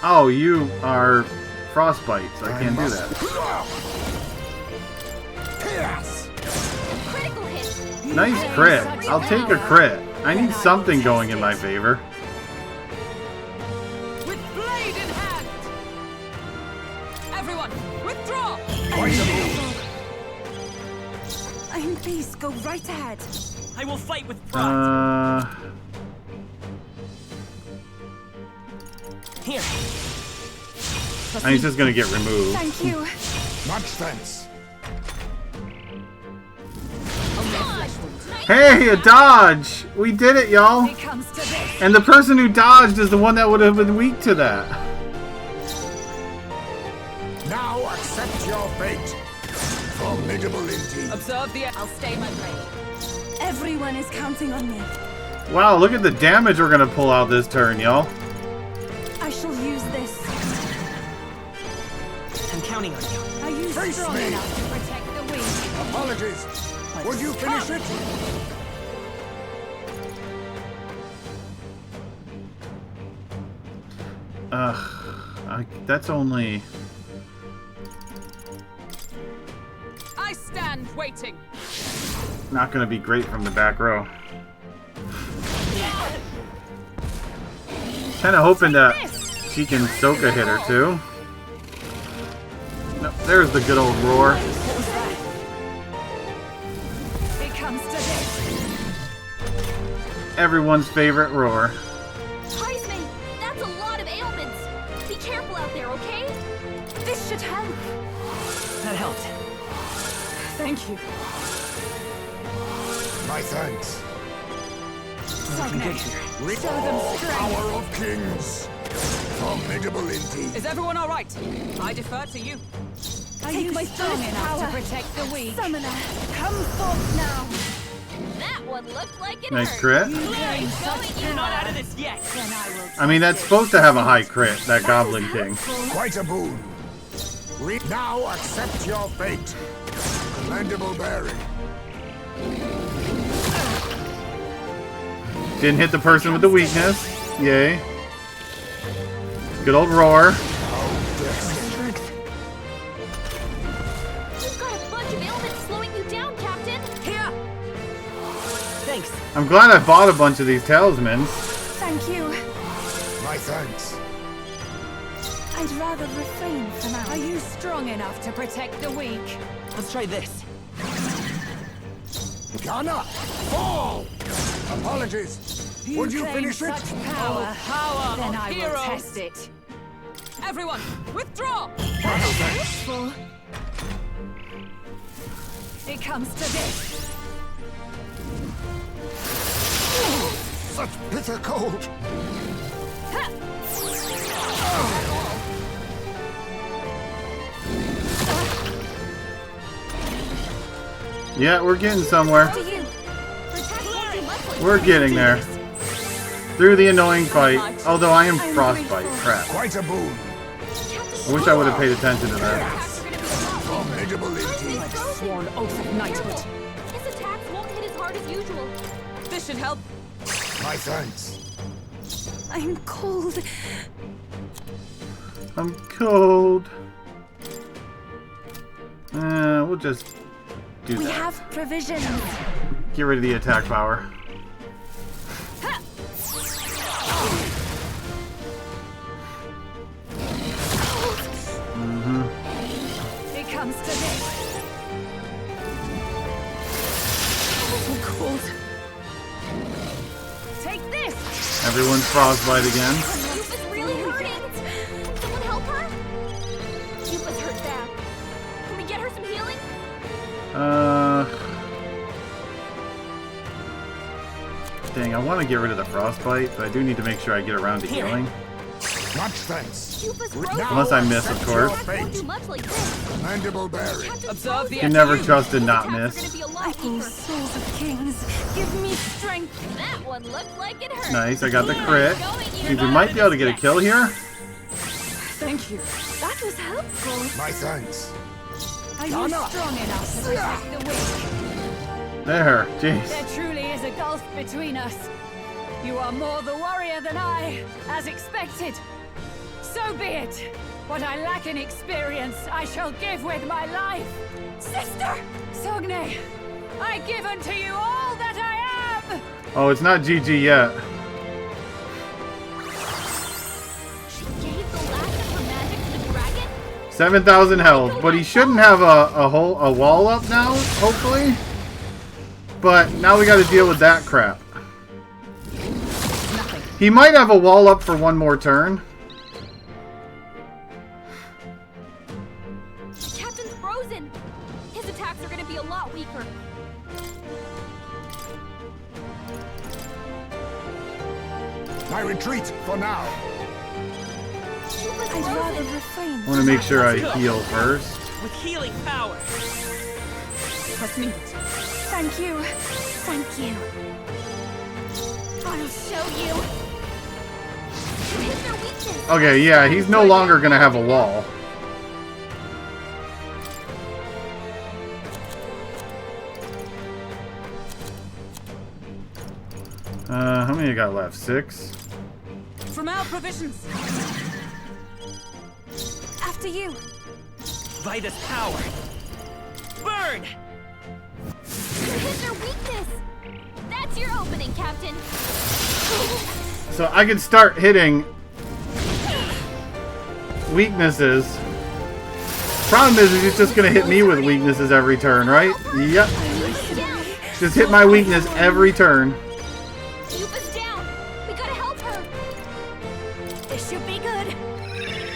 Oh, you are frostbite, so I can't do that. Yes. Critical hit. Nice crit. I'll take a crit. I need something going in my favor. With blade in hand! Everyone, withdraw! I'm please go right ahead. I will fight with pride. Here. And he's just gonna get removed. Thank you. Much thanks. Hey, a dodge! We did it, y'all! It comes to this. And the person who dodged is the one that would have been weak to that. Now accept your fate. Formidable indeed. Observe the... I'll stay my blade. Everyone is counting on me. Wow, look at the damage we're gonna pull out this turn, y'all. I shall use this. I'm counting on you. Are you Face strong me. enough to protect the weak? Apologies. Would you finish it? That's only... I stand waiting. not gonna be great from the back row. Kinda hoping that she can soak a hit or two. No, there's the good old roar. It comes to this. Everyone's favorite roar. Heisme, that's a lot of ailments. Be careful out there, okay? This should help. That helped. Thank you. My thanks. I can get here. Recall power of kings. Formidable indeed. Is everyone all right? I defer to you. Are you strong enough to protect the weak? Summoner, come forth now. That one looked like it Nice hurt. crit. You're not out of this yet. Then I will. I mean, that's supposed to have a high crit, that Goblin King. Quite a boon. Now accept your fate. Commendable bearing. Didn't hit the person with the weakness. Yay. Good old roar. You've got a bunch of ailments slowing you down, Captain. Here. Thanks. I'm glad I bought a bunch of these talismans. Thank you. My thanks. I'd rather refrain for now. Are you strong enough to protect the weak? Let's try this. Ghana, fall! Apologies. Would you claim finish it? such power. Power Then of I will heroes. test it. Everyone, withdraw! Useful. It comes to this. Such bitter cold. Yeah, we're getting somewhere. To you. Her attacks won't do much like We're getting there. Through the annoying fight. Although I am frostbite. Crap. Quite a boon. I wish I would have paid attention to that. Formidable indeed. sworn oath of knighthood. His attacks won't hit as hard as usual. This should help. My thanks. I'm cold. I'm cold. We'll just do We that. have provisions. Get rid of the attack power. It comes to this. So cold. Take this. Everyone's frostbite again. Yupa's really hurting. Can someone help her? Yupa's hurt bad. Can we get her some healing? Dang, I want to get rid of the frostbite, but I do need to make sure I get around to healing. Much thanks. Yupa's Unless I miss, of course. Won't do much like this. Commendable bearing. Observe the You can never trust and not miss. Oh, souls of kings, give me strength. That one looked like it hurt. Nice, I got the crit. See, we might be able to get a kill here. Thank you. That was helpful. My thanks. Are you strong enough to protect the weak? There, jeez. There truly is a gulf between us. You are more the warrior than I, as expected. So be it. What I lack in experience, I shall give with my life. Sister! Sogne, I give unto you all that I am! Oh, it's not GG yet. She gave the last of her magic to the dragon? 7,000 health, but he shouldn't have a wall up now, hopefully. But now we got to deal with that crap. He might have a wall up for one more turn. Captain's frozen. His attacks are going to be a lot weaker. I retreat for now. I'd rather refrain. I want to make sure I heal first. With healing power. Trust me. Thank you. Thank you. I'll show you. You hit their weakness. Okay, yeah, he's no longer going to have a wall. How many I got left? 6? From our provisions. After you. By this power. Burn! You hit their weakness. That's your opening, Captain. So I can start hitting weaknesses. Problem is, it's just going to hit me with weaknesses every turn, right? Yep. Just hit my weakness every turn. Yupa's down. We gotta help her. This should be good.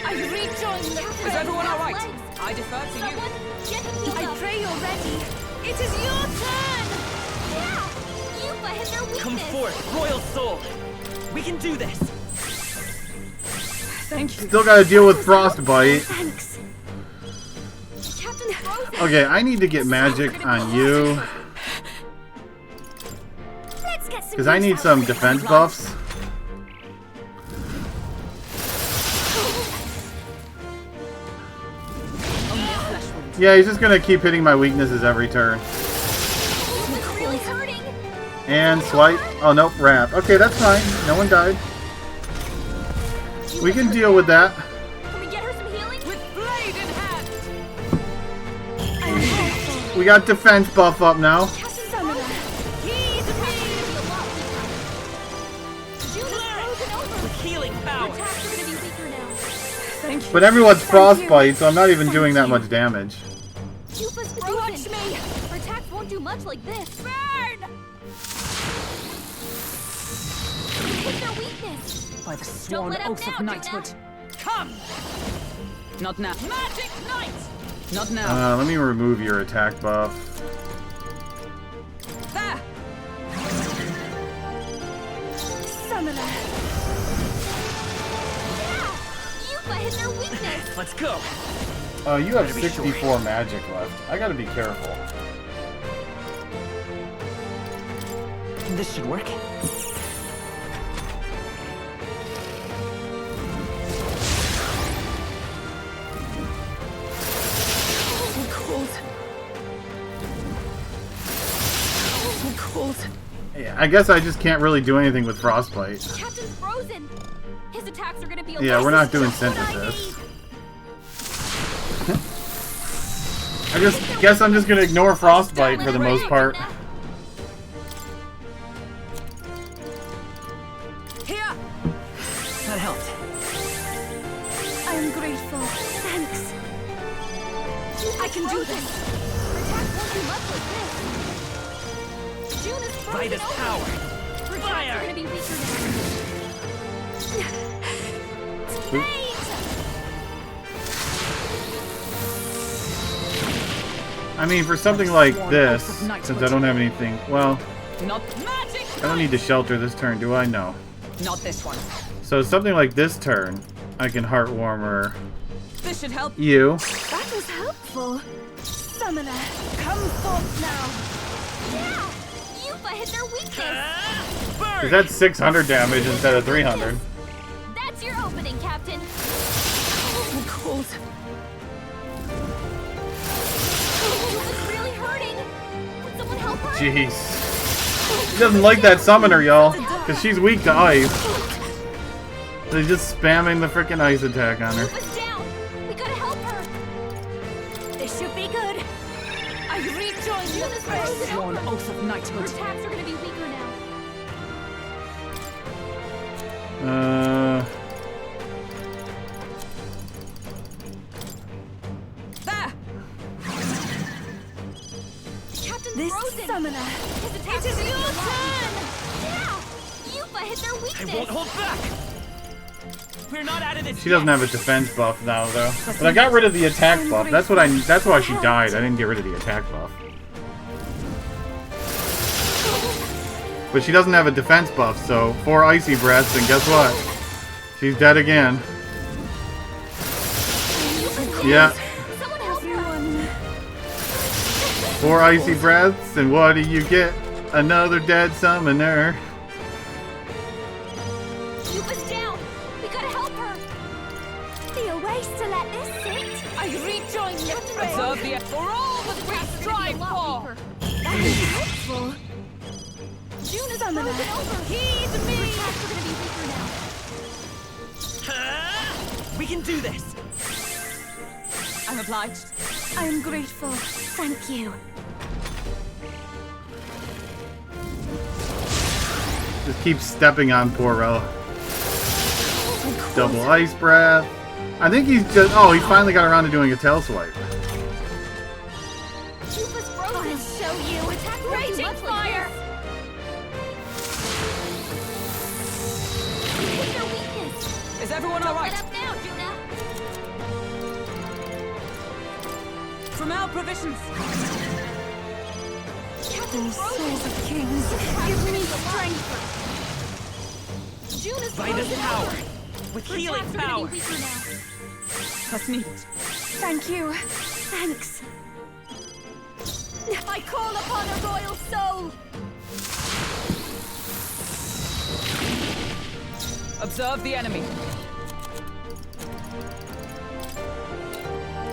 I rejoin the Is everyone alright? I defer to you. Someone get him healed I up. pray you're ready. It is your turn. Yeah. Yupa hit their weakness. Come forth, Royal Soul. We can do this. Thank you. Still got to deal with frostbite. Thanks. Captain frozen. Okay, I need to get magic on you. Let's get some. Because I need some defense buffs. Yeah, he's just going to keep hitting my weaknesses every turn. Yupa's really hurting. And swipe. Oh, nope, wrap. Okay, that's fine. No one died. We can deal with that. Can we get her some healing? With blade in hand. We got defense buff up now. Summoner. He's frozen over. With healing power. Attacks are gonna be weaker now. Thank you. But everyone's frostbite, so I'm not even doing that much damage. Yupa's frozen. Watch me. Her attacks won't do much like this. Burn! Hit their weakness. By the sworn let up oath now, of knighthood. Come! Not now. Magic Knight! Not now. Let me remove your attack buff. There! Summoner. Yeah! Yupa hit their weakness. Let's go. Oh, you have 64 magic left. I gotta be careful. This should work. cold. Yeah, I guess I just can't really do anything with frostbite. Captain's frozen. His attacks are gonna be. Yeah, we're not doing synthesis. I just guess I'm just gonna ignore frostbite for the most part. Here. That helped. I am grateful. Thanks. I can do this. Attack won't be much like this. June is frozen Vitus over. power. Her attacks Fire. are gonna be weaker now. I mean, for something like this, since I don't have anything, well, Not magic. I don't need to shelter this turn, do I? No. Not this one. So something like this turn, I can Heartwarmer This should help. you. That was helpful. Summoner, come forth now. Yeah! Yupa hit their weakness. Because that's 600 damage instead of 300. That's your opening, Captain. I'm cold. It's really hurting. Can someone help her? Jeez. She doesn't like that summoner, y'all. Because she's weak to ice. They're just spamming the freaking ice attack on her. Yupa's down. We gotta help her. This should be good. I rejoin you. This is Sworn oath of knighthood. Her attacks are gonna be weaker now. There. Captain This frozen. summoner. His attacks It is are gonna be your a lot turn. weaker. Yeah! Yupa hit their I weakness. won't hold back. We're not out of this. She doesn't have a defense buff now, though. But I got rid of the attack buff. That's what that's why she died. I didn't get rid of the attack buff. But she doesn't have a defense buff, so 4 icy breaths, and guess what? She's dead again. Yeah. Someone help her. 4 icy breaths, and what do you get? Another dead summoner. Yupa's down. We gotta help her. Be a waste to let this sit. I rejoin you. Observe the for all that we strive for. That is helpful. June is frozen over. Heed Her me. attacks are gonna be weaker now. We can do this. I'm obliged. I am grateful. Thank you. Just keep stepping on poor Rella. Double ice breath. I think he's just. Oh, he finally got around to doing a tail swipe. Yupa's frozen. I'll show you. Attack raging fire. Hit their weakness. Is everyone Don't all right? let up now, Juna. From our provisions. Captain Souls frozen. of kings, Give me strength. June is Vitus frozen power. over. With Her healing attacks are gonna power. be weaker now. That's needed. Thank you. Thanks. I call upon a royal soul. Observe the enemy.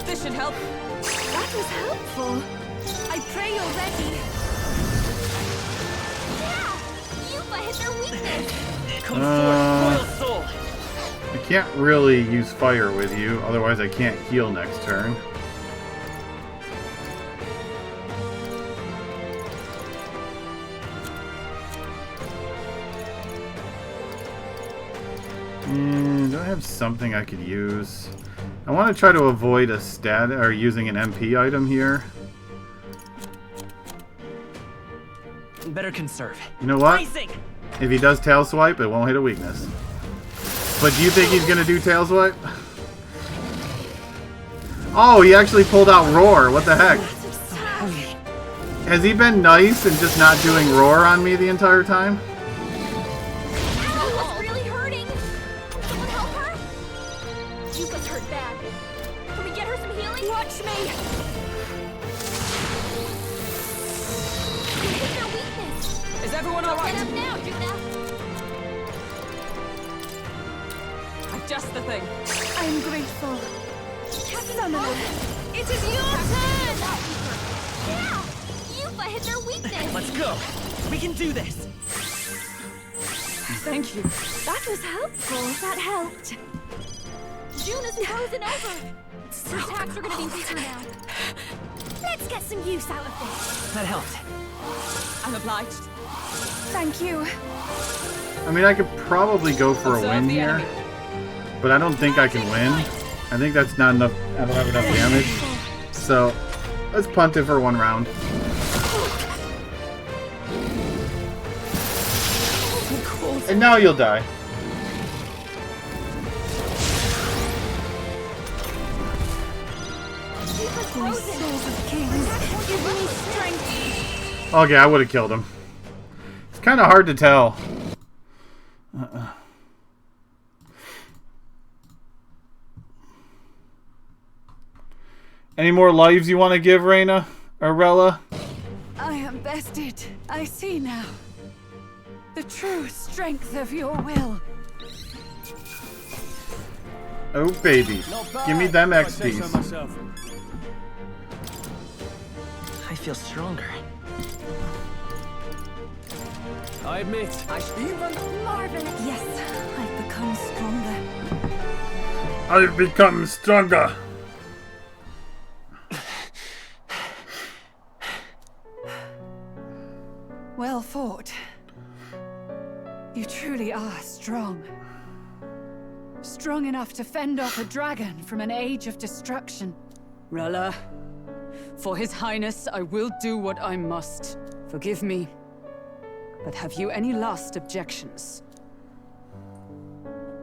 This should help. That was helpful. I pray you're ready. Yeah! Yupa hit their weakness. Come forth, royal soul. I can't really use fire with you, otherwise I can't heal next turn. Do I have something I could use? I want to try to avoid a stat or using an MP item here. Better conserve. You know what? Racing. If he does tail swipe, it won't hit a weakness. But do you think he's gonna do tail swipe? Oh, he actually pulled out roar. What the heck? Has he been nice and just not doing roar on me the entire time? Yupa's really hurting. Can someone help her? Yupa's hurt bad. Can we get her some healing? Watch me. We hit their weakness. Is everyone all Don't right? let up now, Juna. Just the thing. I am grateful. Summoner, it is your turn! Yeah! Yupa hit their weakness! Let's go. We can do this! Thank you. That was helpful. That helped. Juna's frozen over. Her attacks are gonna be weaker now. Let's get some use out of this. That helped. I'm obliged. Thank you. I mean, I could probably go for a Observe win the here, enemy. but I don't think I can win. I think that's not enough. I don't have enough damage. So, let's punt it for one round. And now you'll die. Okay, I would have killed him. It's kind of hard to tell. Any more lives you want to give, Reyna? Or Rella? I am bested. I see now. The true strength of your will. Oh, baby. Give me them if I say so XPs. myself. I feel stronger. I admit. Even marvelous. Yes, I've become stronger. I've become stronger. Well fought. You truly are strong. Strong enough to fend off a dragon from an age of destruction. Rella, for His Highness, I will do what I must. Forgive me. But have you any last objections?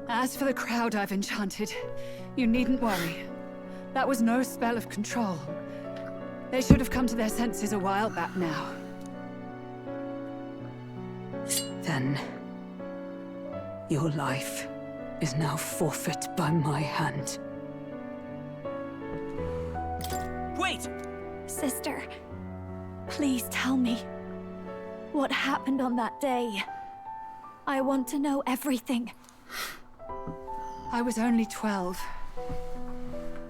As for the crowd I've enchanted, you needn't worry. That was no spell of control. They should have come to their senses a while back now. Then, your life is now forfeit by my hand. Wait! Sister, please tell me. What happened on that day? I want to know everything. I was only 12.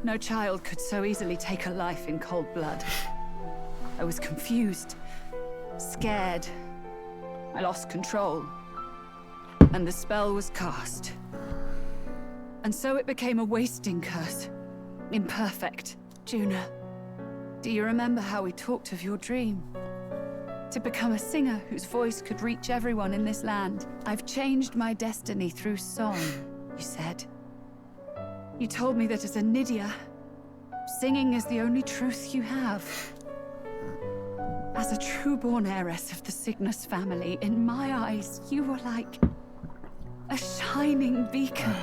No child could so easily take a life in cold blood. I was confused, scared. I lost control. And the spell was cast. And so it became a wasting curse. Imperfect. Juna, do you remember how we talked of your dream? To become a singer whose voice could reach everyone in this land. I've changed my destiny through song, you said. You told me that as a Nydia, singing is the only truth you have. As a true-born heiress of the Cygnus family, in my eyes, you were like a shining beacon.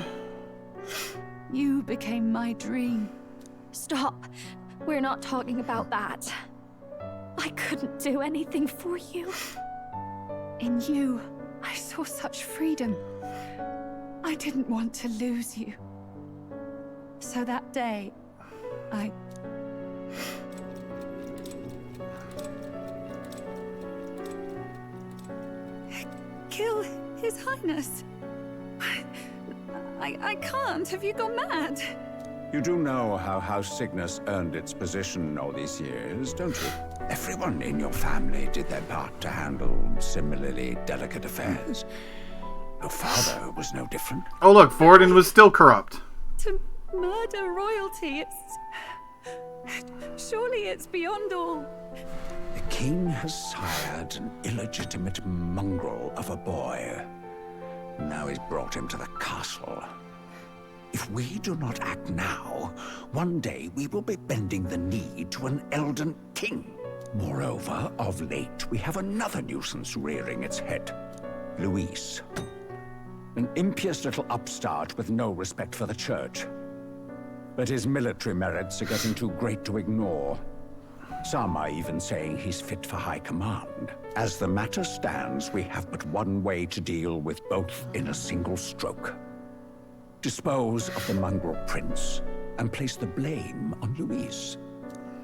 You became my dream. Stop. We're not talking about that. I couldn't do anything for you. In you, I saw such freedom. I didn't want to lose you. So that day, I... kill His Highness. I can't. Have you gone mad? You do know how House Cygnus earned its position all these years, don't you? Everyone in your family did their part to handle similarly delicate affairs. Your father was no different. Oh look, Forden was still corrupt. To murder royalty, surely it's beyond all. The king has sired an illegitimate mongrel of a boy. Now he's brought him to the castle. If we do not act now, one day we will be bending the knee to an Elden king. Moreover, of late, we have another nuisance rearing its head. Luis. An impious little upstart with no respect for the church. But his military merits are getting too great to ignore. Some are even saying he's fit for high command. As the matter stands, we have but one way to deal with both in a single stroke. Dispose of the mongrel prince and place the blame on Luis.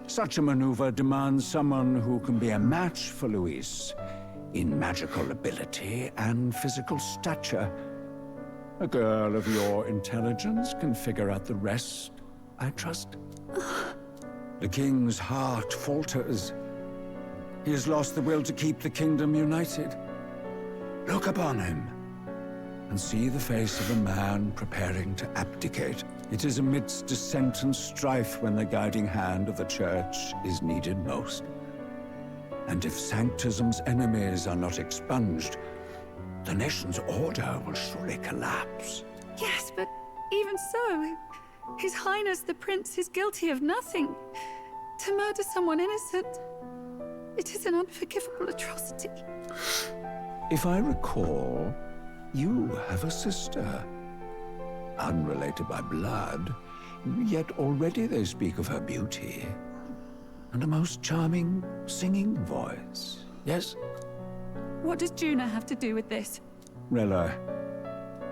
Such a maneuver demands someone who can be a match for Luis in magical ability and physical stature. A girl of your intelligence can figure out the rest, I trust. The king's heart falters. He has lost the will to keep the kingdom united. Look upon him, and see the face of a man preparing to abdicate. It is amidst dissent and strife when the guiding hand of the Church is needed most. And if Sanctism's enemies are not expunged, the nation's order will surely collapse. Yes, but even so, His Highness the Prince is guilty of nothing. To murder someone innocent, it is an unforgivable atrocity. If I recall, you have a sister. Unrelated by blood, yet already they speak of her beauty. And a most charming singing voice, yes? What does Juna have to do with this? Rella,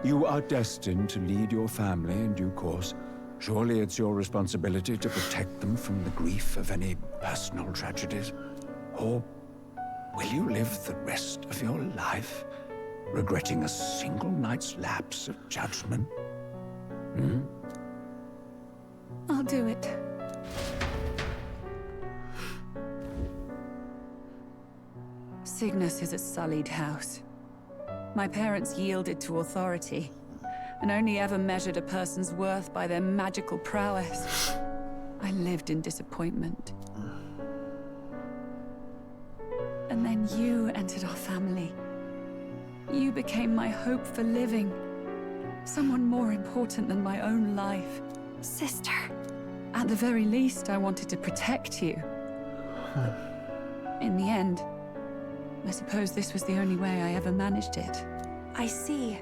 you are destined to lead your family in due course. Surely it's your responsibility to protect them from the grief of any personal tragedies. Or will you live the rest of your life regretting a single night's lapse of judgment? I'll do it. Cygnus is a sullied house. My parents yielded to authority, and only ever measured a person's worth by their magical prowess. I lived in disappointment. And then you entered our family. You became my hope for living. Someone more important than my own life. Sister. At the very least, I wanted to protect you. In the end, I suppose this was the only way I ever managed it. I see.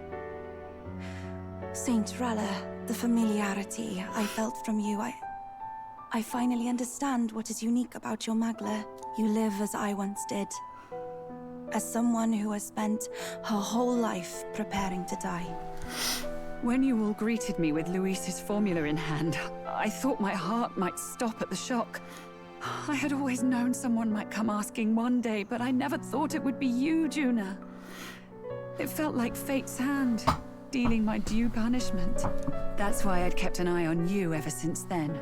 Saint Rella, the familiarity I felt from you, I finally understand what is unique about your Magla. You live as I once did. As someone who has spent her whole life preparing to die. When you all greeted me with Luis's formula in hand, I thought my heart might stop at the shock. I had always known someone might come asking one day, but I never thought it would be you, Juna. It felt like fate's hand, dealing my due punishment. That's why I'd kept an eye on you ever since then.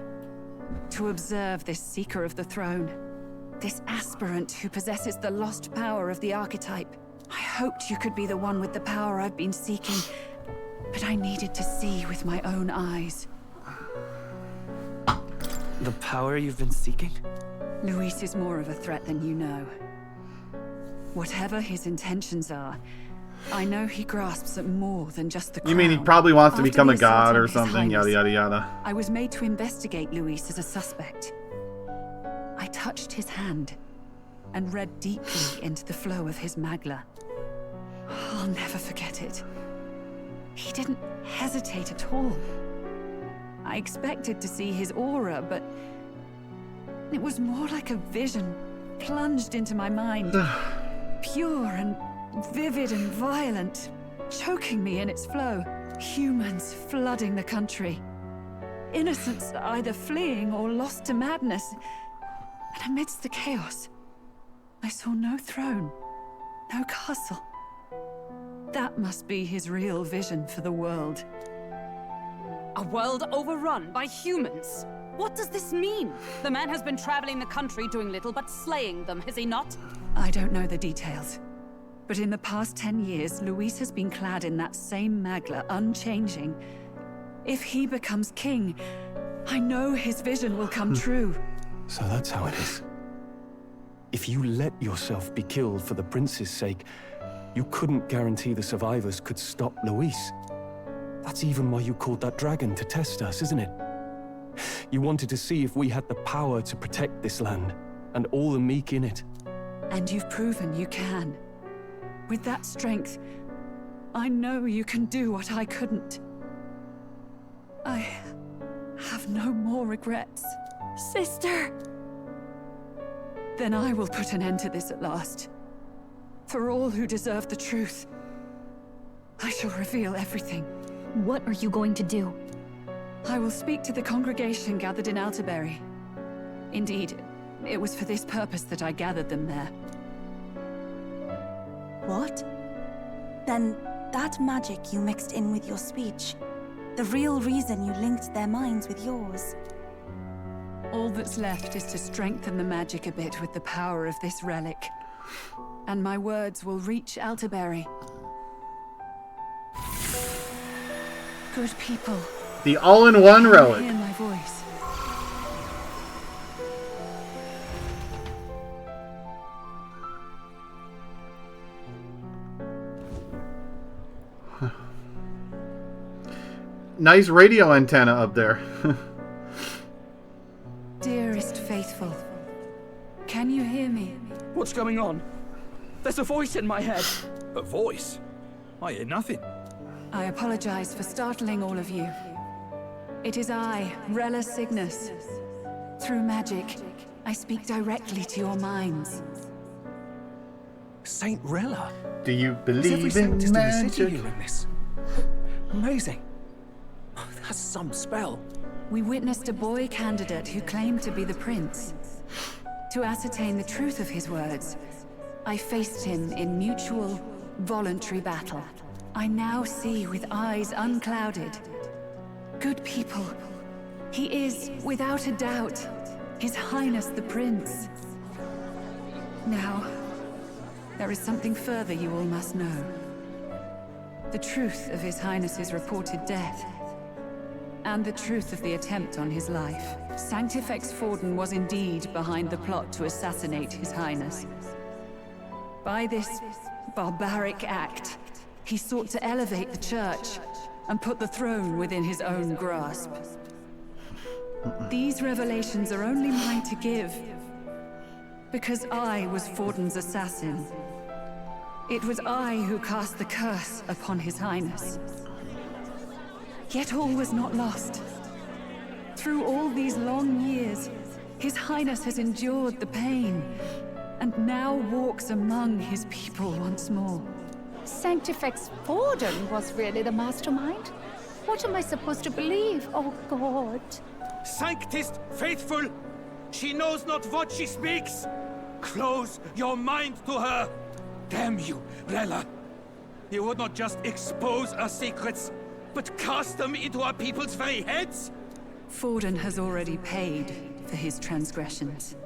To observe this seeker of the throne. This aspirant who possesses the lost power of the archetype. I hoped you could be the one with the power I've been seeking, but I needed to see with my own eyes. The power you've been seeking? Luis is more of a threat than you know. Whatever his intentions are, I know he grasps at more than just the crown. You mean he probably wants to After become the a god assault on or His something, yada Highness, yada yada. I was made to investigate Luis as a suspect. I touched his hand and read deeply into the flow of his Magla. I'll never forget it. He didn't hesitate at all. I expected to see his aura, but it was more like a vision plunged into my mind. Pure and vivid and violent, choking me in its flow. Humans flooding the country. Innocents either fleeing or lost to madness. And amidst the chaos, I saw no throne, no castle. That must be his real vision for the world. A world overrun by humans? What does this mean? The man has been traveling the country doing little but slaying them, has he not? I don't know the details. But in the past 10 years, Luis has been clad in that same Magla, unchanging. If he becomes king, I know his vision will come true. So that's how it is. If you let yourself be killed for the prince's sake, you couldn't guarantee the survivors could stop Luis. That's even why you called that dragon to test us, isn't it? You wanted to see if we had the power to protect this land, and all the meek in it. And you've proven you can. With that strength, I know you can do what I couldn't. I have no more regrets. Sister! Then I will put an end to this at last. For all who deserve the truth, I shall reveal everything. What are you going to do? I will speak to the congregation gathered in Alterbury. Indeed, it was for this purpose that I gathered them there. What? Then that magic you mixed in with your speech, the real reason you linked their minds with yours. All that's left is to strengthen the magic a bit with the power of this relic. And my words will reach Altaberry. Good people. The all-in-one relic. Hear my voice. Nice radio antenna up there. Dearest faithful, can you hear me? What's going on? There's a voice in my head. A voice? I hear nothing. I apologize for startling all of you. It is I, Rella Cygnus. Through magic, I speak directly to your minds. Saint Rella? Do you Is believe every in sanctist in the city magic? hearing this? Amazing. Oh, that's some spell. We witnessed a boy candidate who claimed to be the prince. To ascertain the truth of his words, I faced him in mutual, voluntary battle. I now see with eyes unclouded. Good people, he is, without a doubt, His Highness the Prince. Now, there is something further you all must know. The truth of His Highness's reported death, and the truth of the attempt on his life. Sanctifex Forden was indeed behind the plot to assassinate His Highness. By this barbaric act, he sought to elevate the church and put the throne within his own grasp. These revelations are only mine to give, because I was Forden's assassin. It was I who cast the curse upon His Highness. Yet all was not lost. Through all these long years, His Highness has endured the pain, and now walks among his people once more. Sanctifex Forden was really the mastermind? What am I supposed to believe? Oh, God. Sanctist faithful, she knows not what she speaks. Close your mind to her. Damn you, Rella. You would not just expose our secrets, but cast them into our people's very heads? Forden has already paid for his transgressions.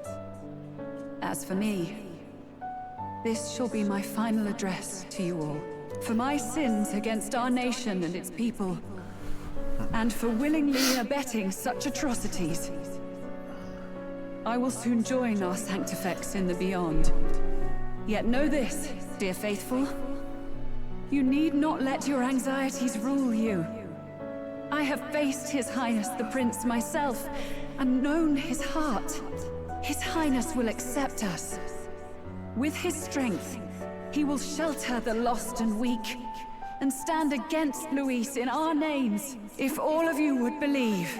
As for me, this shall be my final address to you all. For my sins against our nation and its people, and for willingly abetting such atrocities, I will soon join our Sanctifex in the beyond. Yet know this, dear faithful, you need not let your anxieties rule you. I have faced His Highness the Prince myself, and known his heart. His Highness will accept us. With his strength, he will shelter the lost and weak, and stand against Luis in our names. If all of you would believe,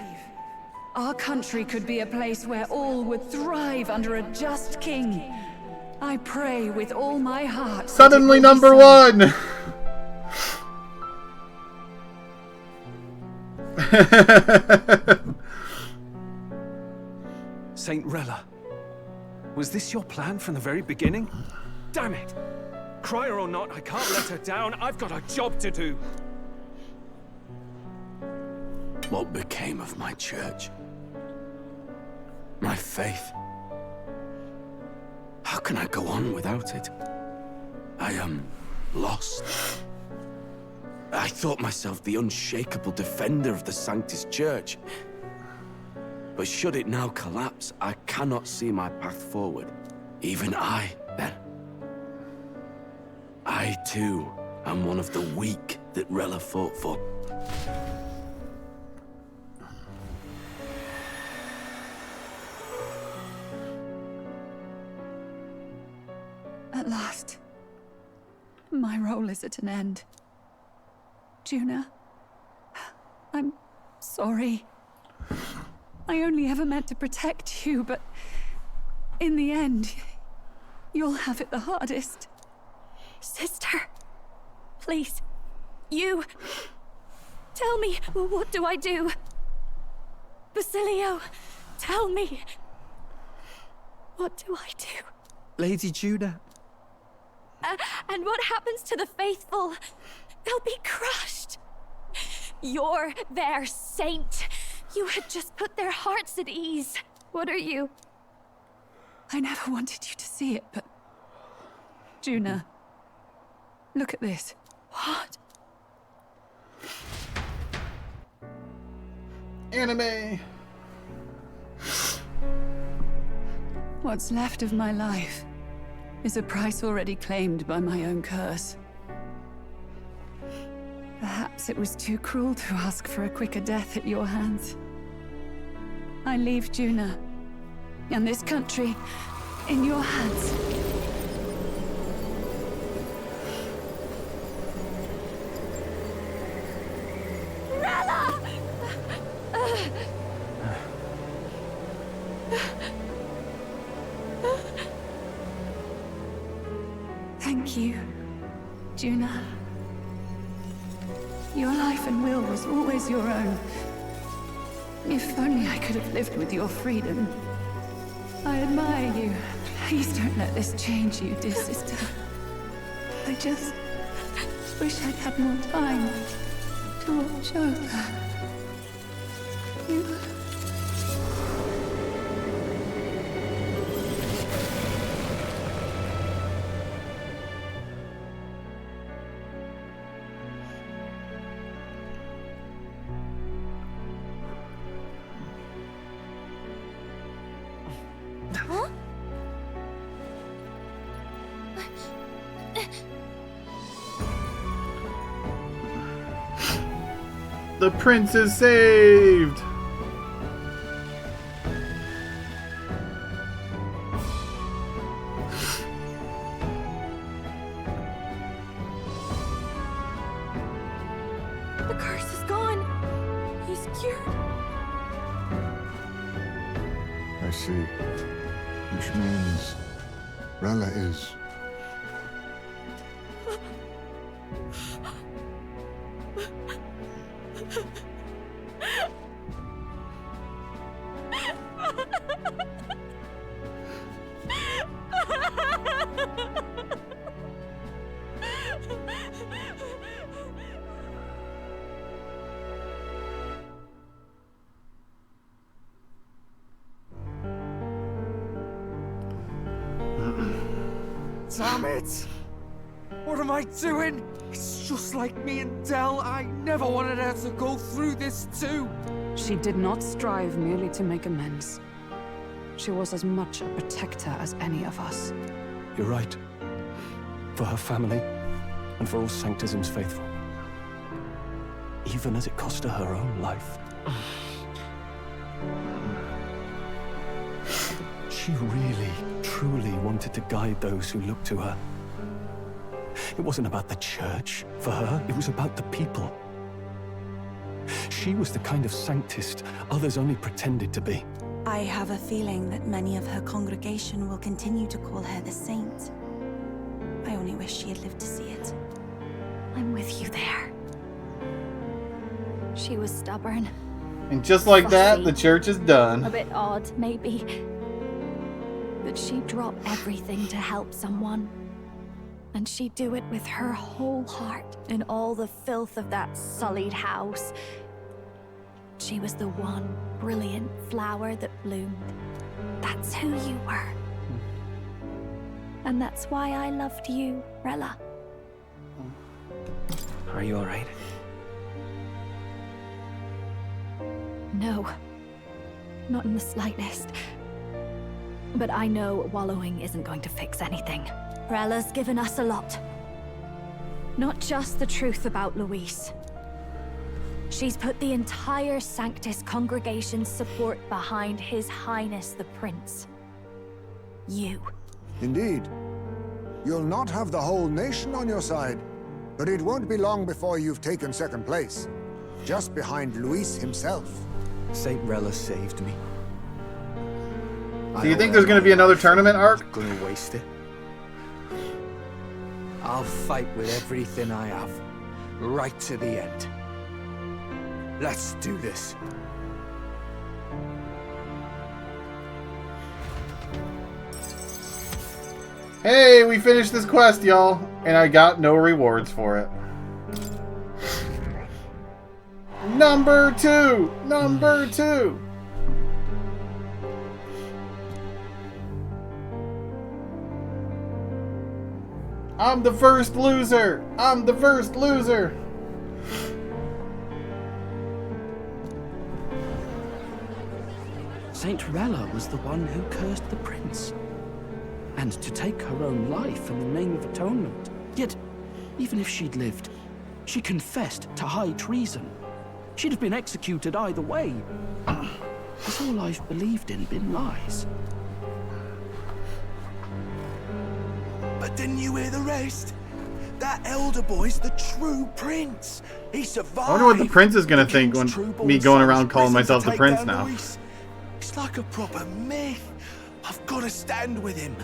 our country could be a place where all would thrive under a just king. I pray with all my heart. Suddenly number one! Saint Rella, was this your plan from the very beginning? Damn it! Crier or not, I can't let her down. I've got a job to do. What became of my church? My faith? How can I go on without it? I am lost. I thought myself the unshakable defender of the Sanctus Church. But should it now collapse, I cannot see my path forward. Even I, then. I, too, am one of the weak that Rella fought for. At last, my role is at an end. Juna, I'm sorry. I only ever meant to protect you, but in the end, you'll have it the hardest. Sister, please, you... Tell me, what do I do? Basilio, tell me. What do I do? Lady Juna. And what happens to the faithful? They'll be crushed. You're their saint. You had just put their hearts at ease. What are you? I never wanted you to see it, but... Juna, look at this. What? Anime! What's left of my life is a price already claimed by my own curse. Perhaps it was too cruel to ask for a quicker death at your hands. I leave Juna and this country in your hands. Rella! Thank you, Juna. Your life and will was always your own. If only I could have lived with your freedom. I admire you. Please don't let this change you, dear sister. I just wish I'd had more time to watch over you. Huh? The prince is saved! The curse is gone. He's cured. I see. Which means Rella is... Damn it! What am I doing? It's just like me and Dell. I never wanted her to go through this too. She did not strive merely to make amends. She was as much a protector as any of us. You're right. For her family, and for all Sanctism's faithful. Even as it cost her her own life. She really, truly wanted to guide those who looked to her. It wasn't about the church, for her. It was about the people. She was the kind of Sanctist others only pretended to be. I have a feeling that many of her congregation will continue to call her the saint. I only wish she had lived to see it. I'm with you there. She was stubborn. And just like that, Fussy. the church is done. A bit odd, maybe. But she'd drop everything to help someone. And she'd do it with her whole heart in all the filth of that sullied house. She was the one brilliant flower that bloomed. That's who you were. And that's why I loved you, Rella. Are you alright? No. Not in the slightest. But I know wallowing isn't going to fix anything. Rella's given us a lot. Not just the truth about Luis. She's put the entire Sanctus congregation's support behind His Highness the Prince. You. Indeed. You'll not have the whole nation on your side, but it won't be long before you've taken second place. Just behind Luis himself. Saint Rella saved me. Do you think there's going to be another tournament arc? Gonna waste it. I'll fight with everything I have, right to the end. Let's do this. Hey, we finished this quest, y'all, and I got no rewards for it. Number 2! Number 2! I'm the first loser! I'm the first loser! Saint Rella was the one who cursed the prince. And to take her own life in the name of atonement. Yet, even if she'd lived, she confessed to high treason. She'd have been executed either way. Has all I've believed in been lies? But didn't you hear the rest? That elder boy's the true prince. He survived. I wonder what the prince is gonna think when me going around calling myself the prince now. It's like a proper myth. I've got to stand with him.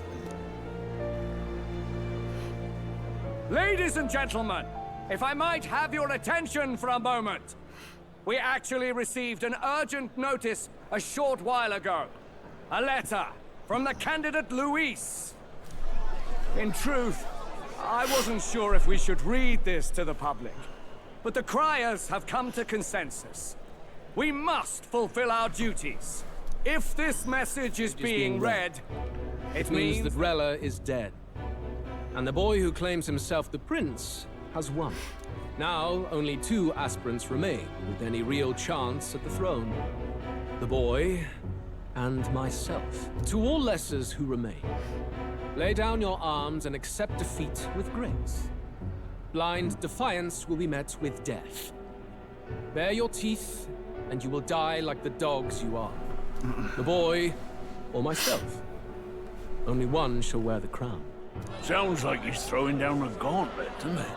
Ladies and gentlemen, if I might have your attention for a moment. We actually received an urgent notice a short while ago. A letter from the candidate Luis. In truth, I wasn't sure if we should read this to the public, but the criers have come to consensus. We must fulfill our duties. If this message is being read, it means that Rella is dead. And the boy who claims himself the prince has won. Now, only 2 aspirants remain with any real chance at the throne. The boy and myself. To all lessers who remain, lay down your arms and accept defeat with grace. Blind defiance will be met with death. Bare your teeth, and you will die like the dogs you are. The boy, or myself. Only one shall wear the crown. Sounds like he's throwing down a gauntlet, doesn't it?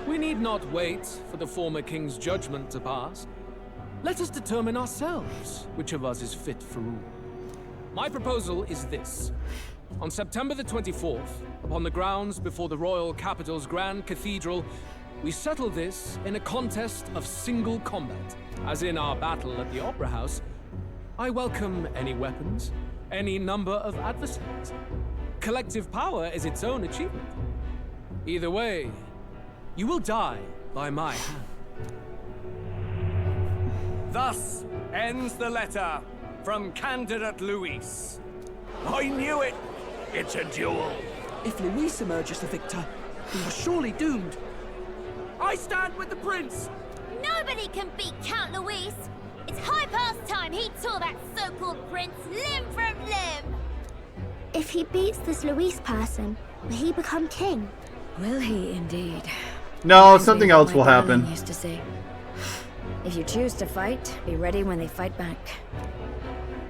We need not wait for the former king's judgment to pass. Let us determine ourselves which of us is fit for rule. My proposal is this. On September the 24th, upon the grounds before the royal capital's grand cathedral, we settle this in a contest of single combat. As in our battle at the Opera House, I welcome any weapons, any number of adversaries. Collective power is its own achievement. Either way, you will die by my hand. Thus ends the letter from candidate Luis. I knew it! It's a duel. If Luis emerges the victor, we are surely doomed. I stand with the prince! Nobody can beat Count Luis! It's high past time he tore that so-called prince limb from limb! If he beats this Luis person, will he become king? Will he indeed? No, something else will happen. Used to say, if you choose to fight, be ready when they fight back.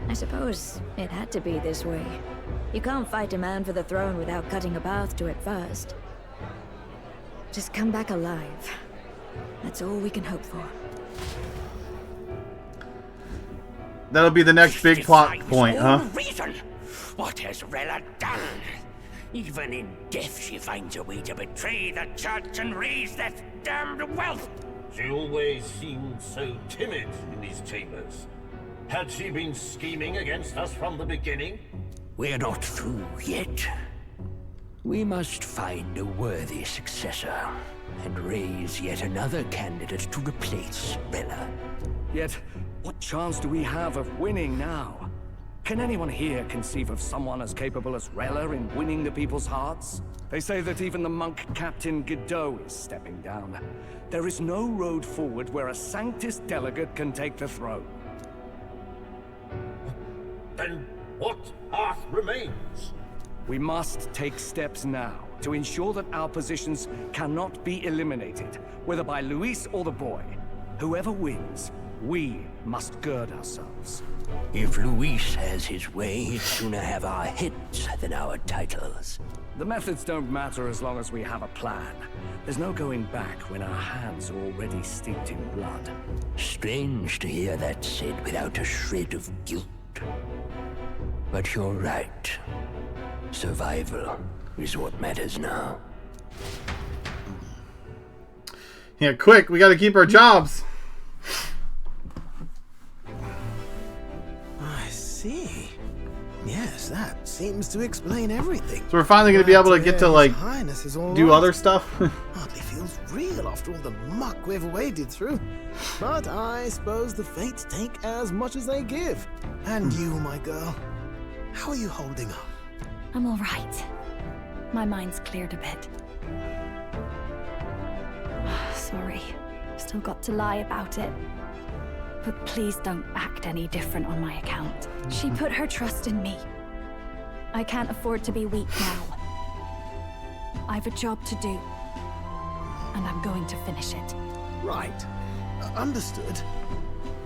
I suppose it had to be this way. You can't fight a man for the throne without cutting a path to it first. Just come back alive. That's all we can hope for. That'll be the next big plot point, huh? Reason. What has Rella done? Even in death she finds a way to betray the church and raise that damned wealth. She always seemed so timid in these chambers. Had she been scheming against us from the beginning? We're not through yet. We must find a worthy successor and raise yet another candidate to replace Rella. Yet, what chance do we have of winning now? Can anyone here conceive of someone as capable as Rella in winning the people's hearts? They say that even the monk Captain Godot is stepping down. There is no road forward where a Sanctus delegate can take the throne. Then what path remains? We must take steps now to ensure that our positions cannot be eliminated, whether by Luis or the boy. Whoever wins, we must gird ourselves. If Luis has his way, he'd sooner have our heads than our titles. The methods don't matter as long as we have a plan. There's no going back when our hands are already steeped in blood. Strange to hear that said without a shred of guilt. But you're right. Survival is what matters now. Yeah, quick, we gotta keep our jobs. I see. Yes, that seems to explain everything. So we're finally gonna be able to get to, like, do other stuff. Hardly feels real after all the muck we've waded through. But I suppose the fates take as much as they give. And you, my girl, how are you holding up? I'm all right. My mind's cleared a bit. Sorry. Still got to lie about it. But please don't act any different on my account. She put her trust in me. I can't afford to be weak now. I've a job to do. And I'm going to finish it. Right. Understood.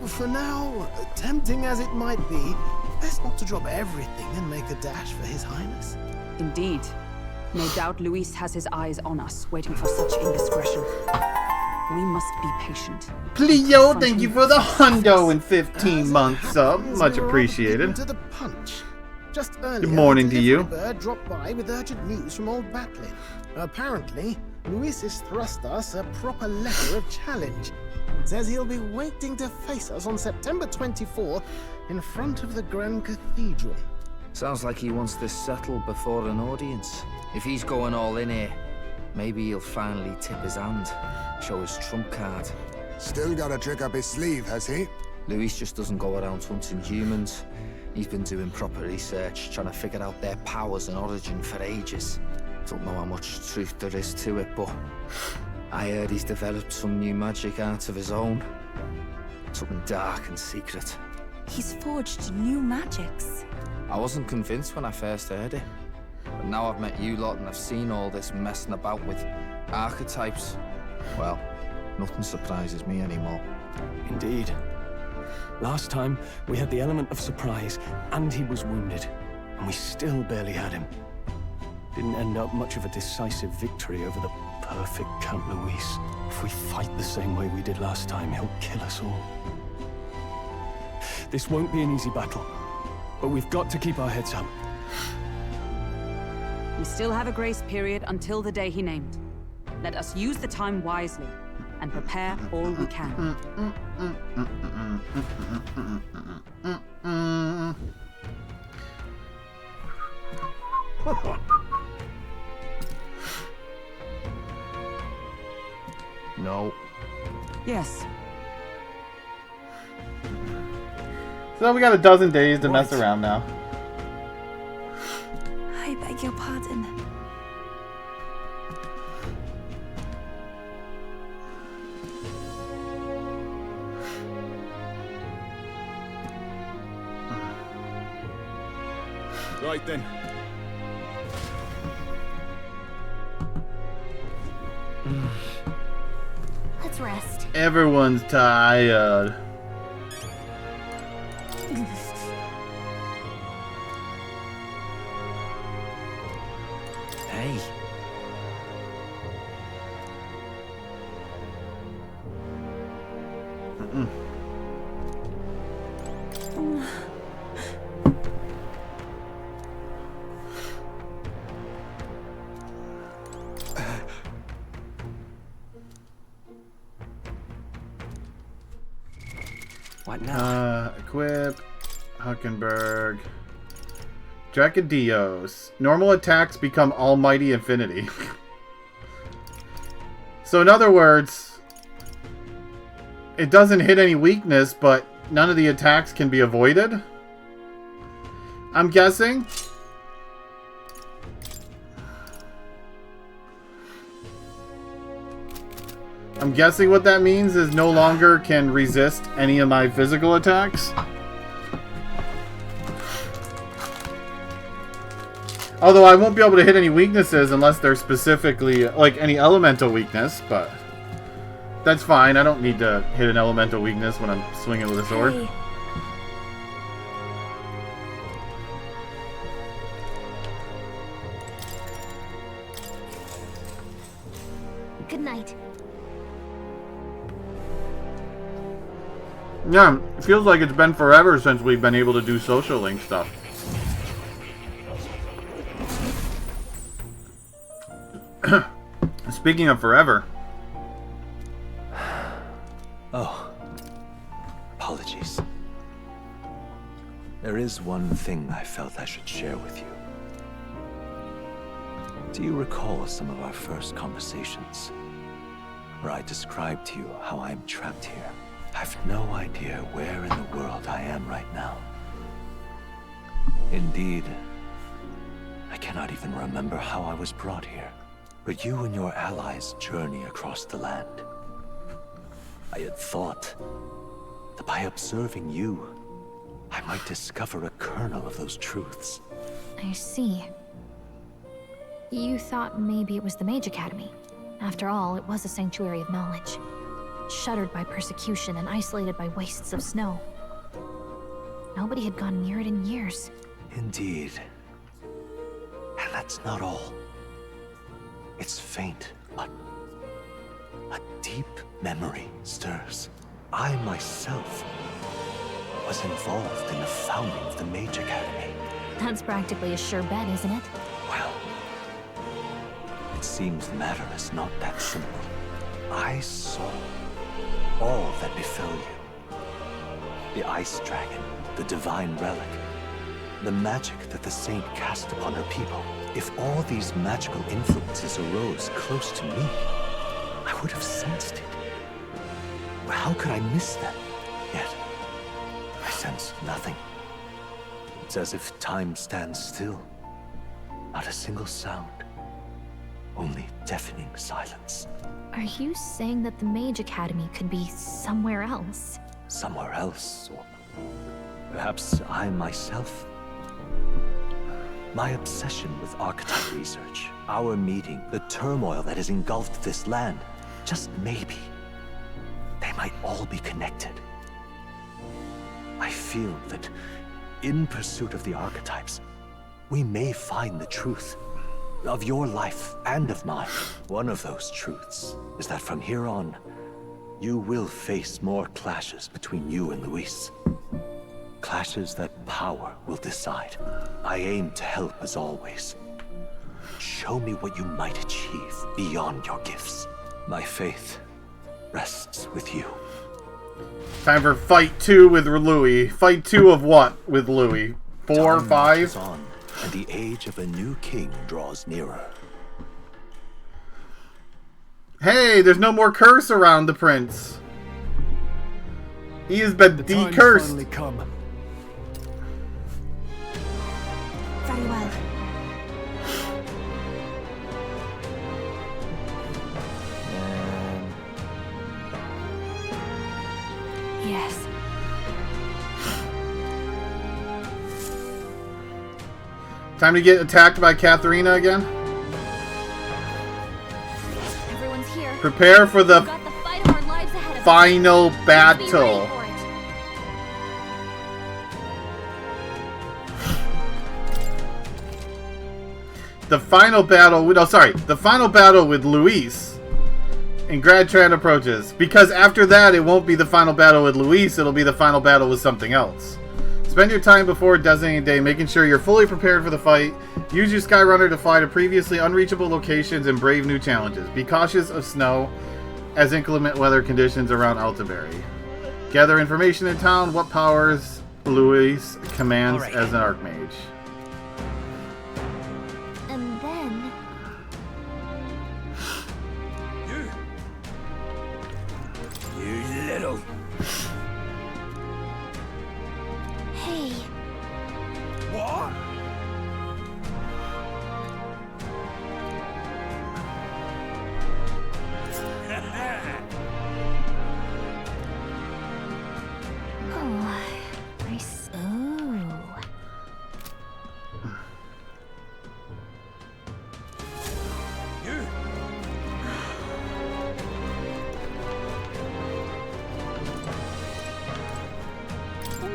For now, tempting as it might be, best not to drop everything and make a dash for His Highness. Indeed. No doubt Luis has his eyes on us, waiting for such indiscretion. We must be patient. Cleo, thank you for the hundo in 15 months up. Much appreciated. To the punch. Just earlier, Good morning to you. Bird dropped by with urgent news from Old Batley. Apparently, Luis has thrust us a proper letter of challenge. Says he'll be waiting to face us on September 24th in front of the Grand Cathedral. Sounds like he wants this settled before an audience. If he's going all in here, maybe he'll finally tip his hand, show his trump card. Still got a trick up his sleeve, has he? Luis just doesn't go around hunting humans. He's been doing proper research, trying to figure out their powers and origin for ages. Don't know how much truth there is to it, but I heard he's developed some new magic art of his own. Something dark and secret. He's forged new magics. I wasn't convinced when I first heard it. But now I've met you lot and I've seen all this messing about with archetypes. Well, nothing surprises me anymore. Indeed. Last time, we had the element of surprise, and he was wounded. And we still barely had him. Didn't end up much of a decisive victory over the perfect Count Luis. If we fight the same way we did last time, he'll kill us all. This won't be an easy battle, but we've got to keep our heads up. We still have a grace period until the day he named. Let us use the time wisely and prepare all we can. No. Yes. So we got a dozen days to mess around now. I beg your pardon. Right then. Let's rest. Everyone's tired. Hey. What now? Equip. Huckenberg. Dracodios. Normal attacks become Almighty Infinity. So in other words, it doesn't hit any weakness, but none of the attacks can be avoided? I'm guessing? I'm guessing what that means is no longer can resist any of my physical attacks. Although I won't be able to hit any weaknesses unless they're specifically, like, any elemental weakness, but that's fine. I don't need to hit an elemental weakness when I'm swinging with a sword. Hey. Good night. Yeah, it feels like it's been forever since we've been able to do social link stuff. Speaking of forever. Oh. Apologies. There is one thing I felt I should share with you. Do you recall some of our first conversations? Where I described to you how I'm trapped here? I've no idea where in the world I am right now. Indeed, I cannot even remember how I was brought here. But you and your allies journey across the land. I had thought that by observing you, I might discover a kernel of those truths. I see. You thought maybe it was the Mage Academy. After all, it was a sanctuary of knowledge. Shuttered by persecution and isolated by wastes of snow. Nobody had gone near it in years. Indeed. And that's not all. It's faint, but a deep memory stirs. I myself was involved in the founding of the Mage Academy. That's practically a sure bet, isn't it? Well, it seems the matter is not that simple. I saw all that befell you. The Ice Dragon, the Divine Relic, the magic that the Saint cast upon her people. If all these magical influences arose close to me, I would have sensed it. How could I miss them? Yet, I sensed nothing. It's as if time stands still. Not a single sound. Only deafening silence. Are you saying that the Mage Academy could be somewhere else? Somewhere else, or perhaps I myself? My obsession with archetype research, our meeting, the turmoil that has engulfed this land, just maybe, they might all be connected. I feel that in pursuit of the archetypes, we may find the truth of your life and of mine. One of those truths is that from here on, you will face more clashes between you and Luis. Clashes that power will decide. I aim to help as always. Show me what you might achieve beyond your gifts. My faith rests with you. Time for fight 2 with Louis. Fight 2 of what with Louis? 4, 5? On, and the age of a new king draws nearer. Hey, there's no more curse around the prince. He has been decursed. Finally come. Very well. Yes. Time to get attacked by Katharina again. Everyone's here. Prepare for the We've got the fight of our lives ahead of us. final Let's be battle. ready for it. The final battle with, the final battle with Luis in Gradtrand approaches. Because after that, it won't be the final battle with Luis, it'll be the final battle with something else. Spend your time before a designated day making sure you're fully prepared for the fight. Use your Skyrunner to fly to previously unreachable locations and brave new challenges. Be cautious of snow as inclement weather conditions around Altaberry. Gather information in town. What powers Luis commands as an Archmage. And then... You little... Hey. What? Oh, nice. Oh.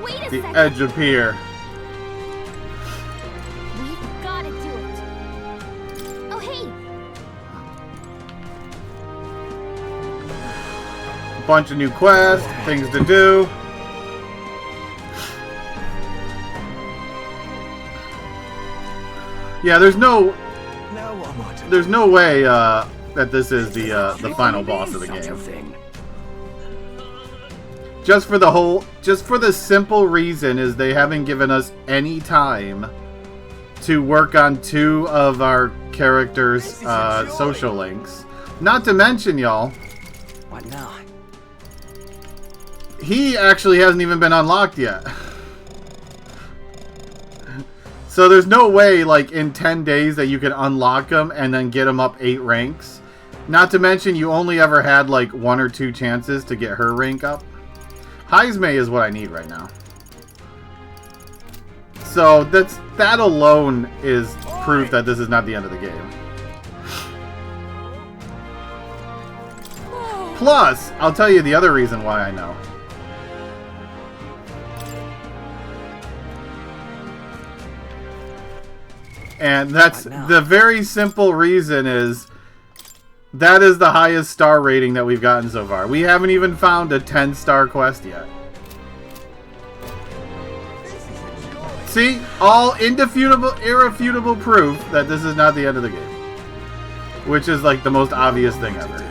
Wait a The second. edge appear. We've got to do it. Oh, hey. A bunch of new quests, things to do. Yeah, there's no way that this is the final boss of the game. Just for the simple reason is they haven't given us any time to work on 2 of our characters' social links. Not to mention, y'all, What now? he actually hasn't even been unlocked yet. So there's no way, like, in 10 days that you can unlock them and then get them up 8 ranks. Not to mention, you only ever had, like, 1 or 2 chances to get her rank up. Heisme is what I need right now. So that alone is proof that this is not the end of the game. Plus, I'll tell you the other reason why I know. And that's the very simple reason is that is the highest star rating that we've gotten so far. We haven't even found a 10-star quest yet. See? All irrefutable proof that this is not the end of the game. Which is like the most obvious thing ever.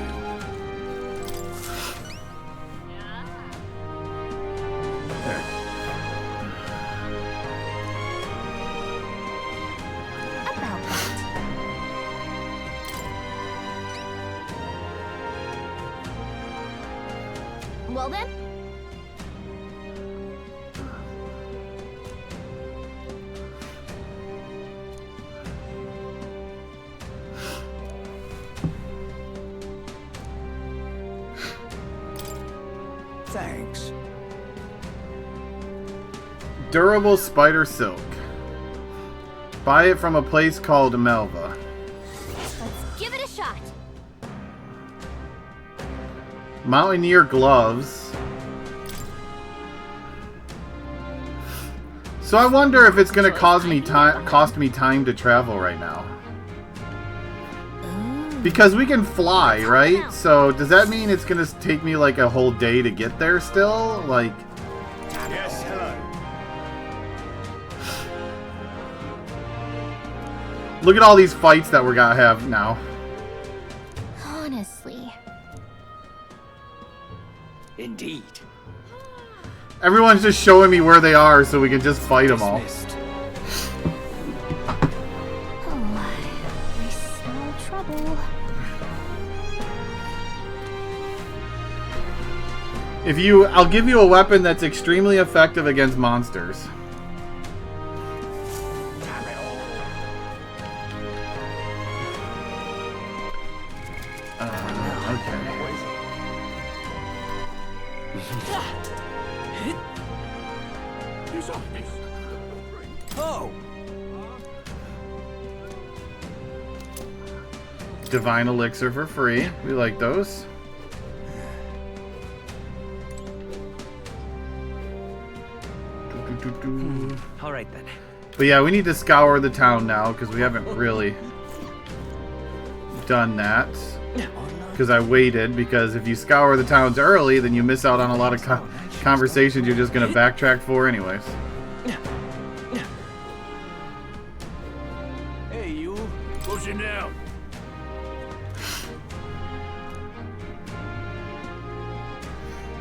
Well then. Thanks. Durable spider silk. Buy it from a place called Melva. Let's give it a shot. Mountaineer gloves. So I wonder if it's gonna cost me time to travel right now. Because we can fly, right? So does that mean it's gonna take me like a whole day to get there still? Like, Yes, hello. look at all these fights that we're gonna have now. Honestly. Indeed. Everyone's just showing me where they are so we can just fight them all. Oh, we smell trouble. I'll give you a weapon that's extremely effective against monsters. Oh. Divine elixir for free. We like those. All right then. But yeah, we need to scour the town now because we haven't really done that. Because I waited, because if you scour the towns early, then you miss out on a lot of conversations you're just going to backtrack for anyways. Hey, you. Pushing down.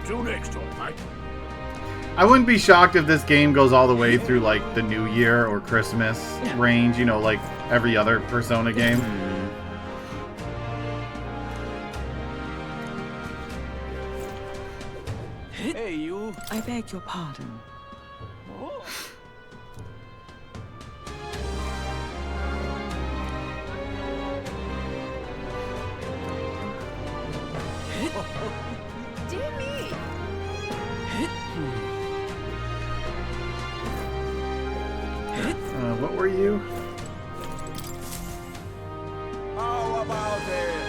Till next time, mate. I wouldn't be shocked if this game goes all the way through like the New Year or Christmas range, you know, like every other Persona game. Hey, you. I beg your pardon. Dear me. What were you? How about it?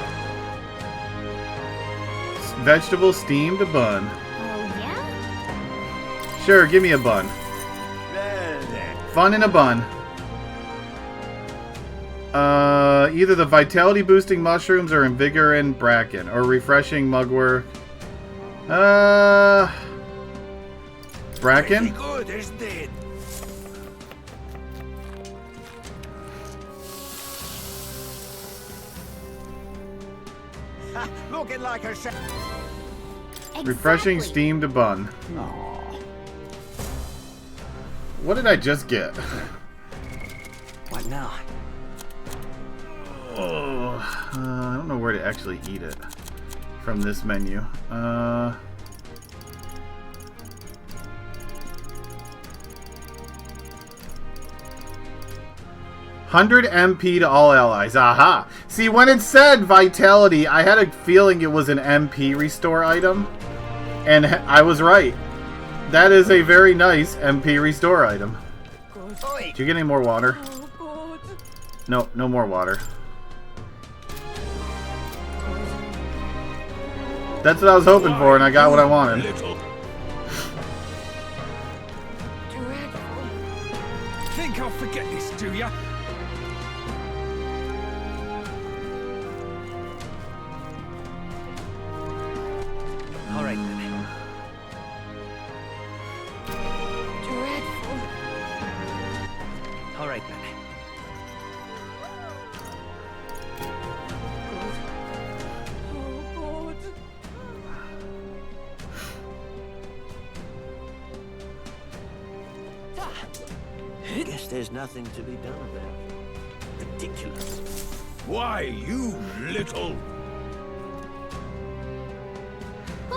Vegetable steamed bun. Oh yeah? Sure, give me a bun. Well then. Fun in a bun. Either the vitality boosting mushrooms or invigorating bracken or refreshing mugwort. Bracken? Pretty good, isn't it? Looking like a Refreshing steamed bun. What did I just get? What now? Oh, I don't know where to actually eat it from this menu. 100 MP to all allies. Aha. See, when it said vitality, I had a feeling it was an MP restore item. And I was right. That is a very nice MP restore item. Did you get any more water? No, no more water. That's what I was hoping for, and I got what I wanted. Think I'll forget this, do ya? All right then. Dreadful. All right then. Guess there's nothing to be done about it. Ridiculous. Why, you little...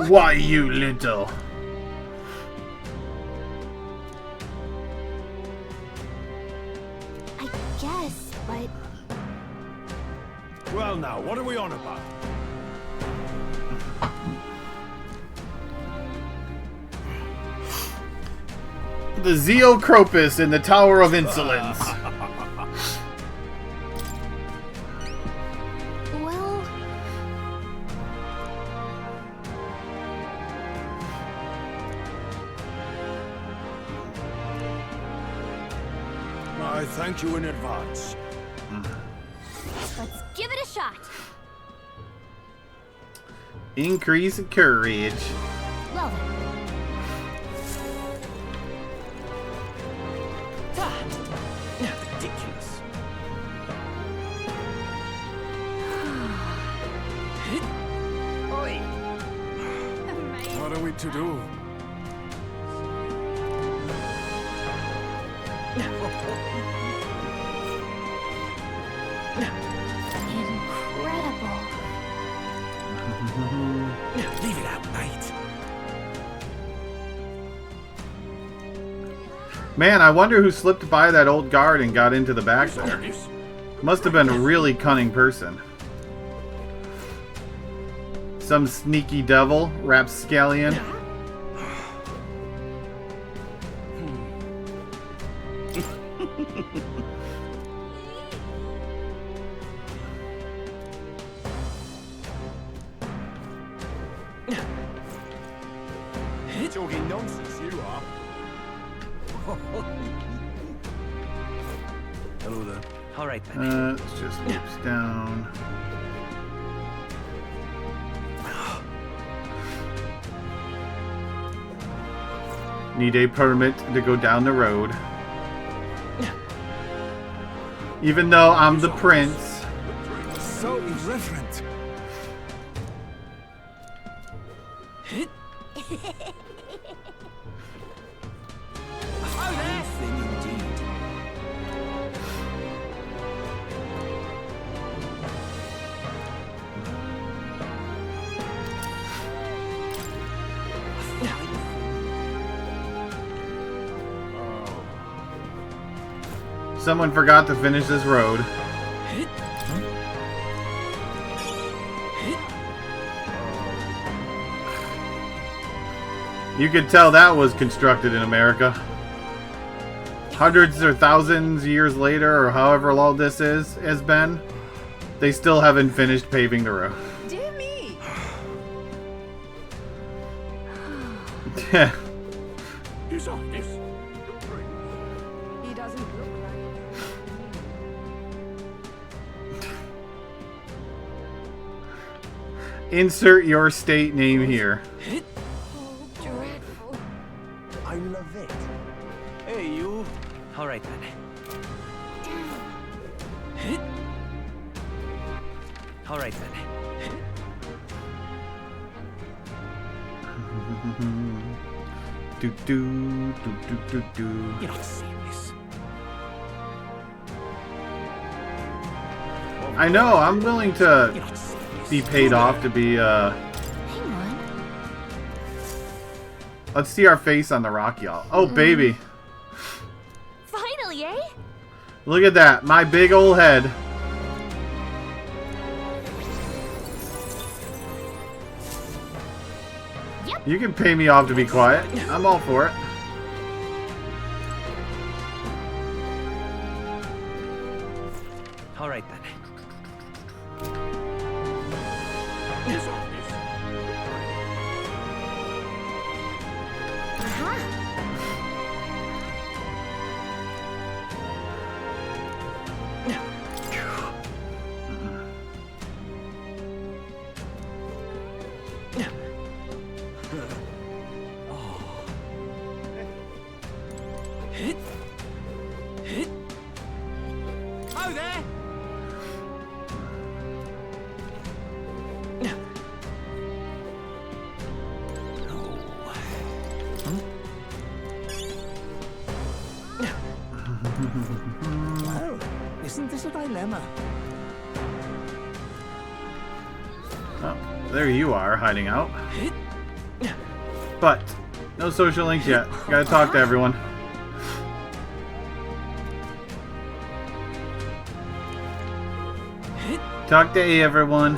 Why, you little... I guess, but Well now, what are we on about? The Zeocropus in the Tower of Insolence. well, I thank you in advance. let's give it a shot. Increase courage. Well then. Ridiculous. What are we to do? Incredible. Leave it out, mate. Man, I wonder who slipped by that old guard and got into the back there. Must have been a really cunning person. Some sneaky devil, rapscallion. Talking nonsense, you are. Hello there. All right then. Let's just loops down. Need a permit to go down the road. Even though I'm the prince. So irreverent. Thing indeed. Someone forgot to finish this road. You could tell that was constructed in America. Hundreds or thousands years later, or however long this has been, they still haven't finished paving the road. Dear me. Yeah. His Highness. He doesn't look like. Insert your state name here. Dreadful. I love it. Hey, you. All right then. All right then. Do do do do do do. You're not serious. I know. I'm willing to be paid off to be. Hang on. Let's see our face on the rock, y'all. Oh baby. Finally, eh? Look at that, my big old head. Yep. You can pay me off to be quiet. I'm all for it. All right then. Oh, there! Well, isn't this a dilemma? Oh, there you are, hiding out. But, no social links yet. Gotta talk to everyone. Talk to everyone.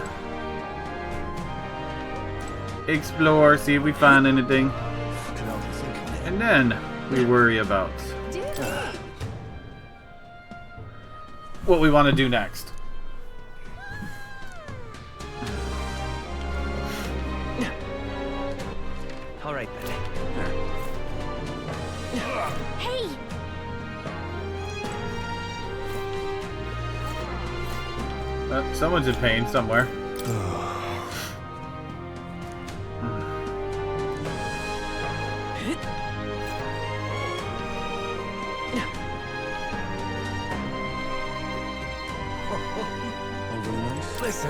Explore, see if we find anything. And then we worry about what we want to do next. All right then. Hey! Someone's in pain somewhere.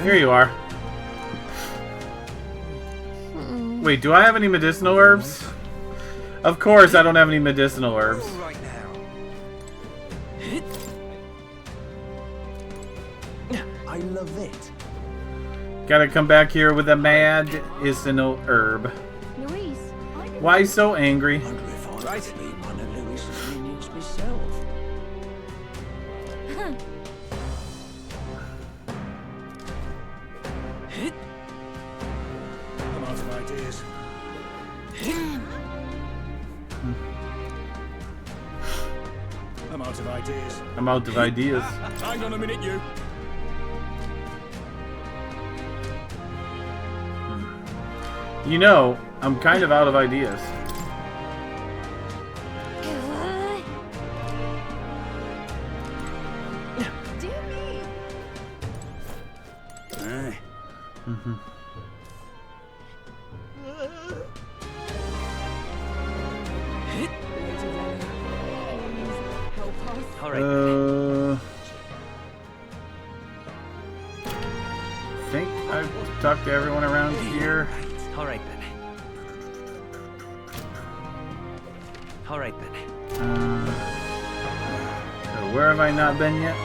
Here you are. Wait, do I have any medicinal herbs? Of course I don't have any medicinal herbs. I love it. Gotta come back here with a medicinal herb. Louise, Why so angry? Right. One of Louis's minions myself. I'm out of ideas. I'm out of ideas. I'm out of ideas. Hang on a minute, you. You know, I'm kind of out of ideas. do me! All right. I think I've talked to everyone around here. All right then. All right then. So where have I not been yet?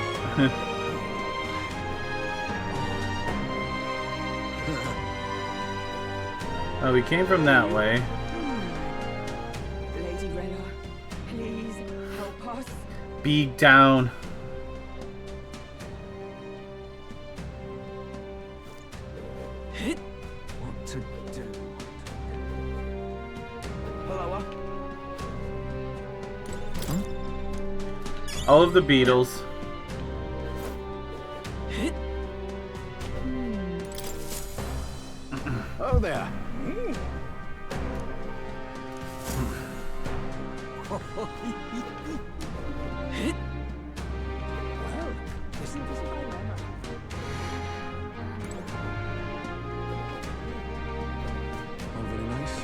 Oh, we came from that way. Lady Rena, please help us. Big town. What to do? All of the beetles. Oh there. Well, isn't this a dilemma? Oh, very nice.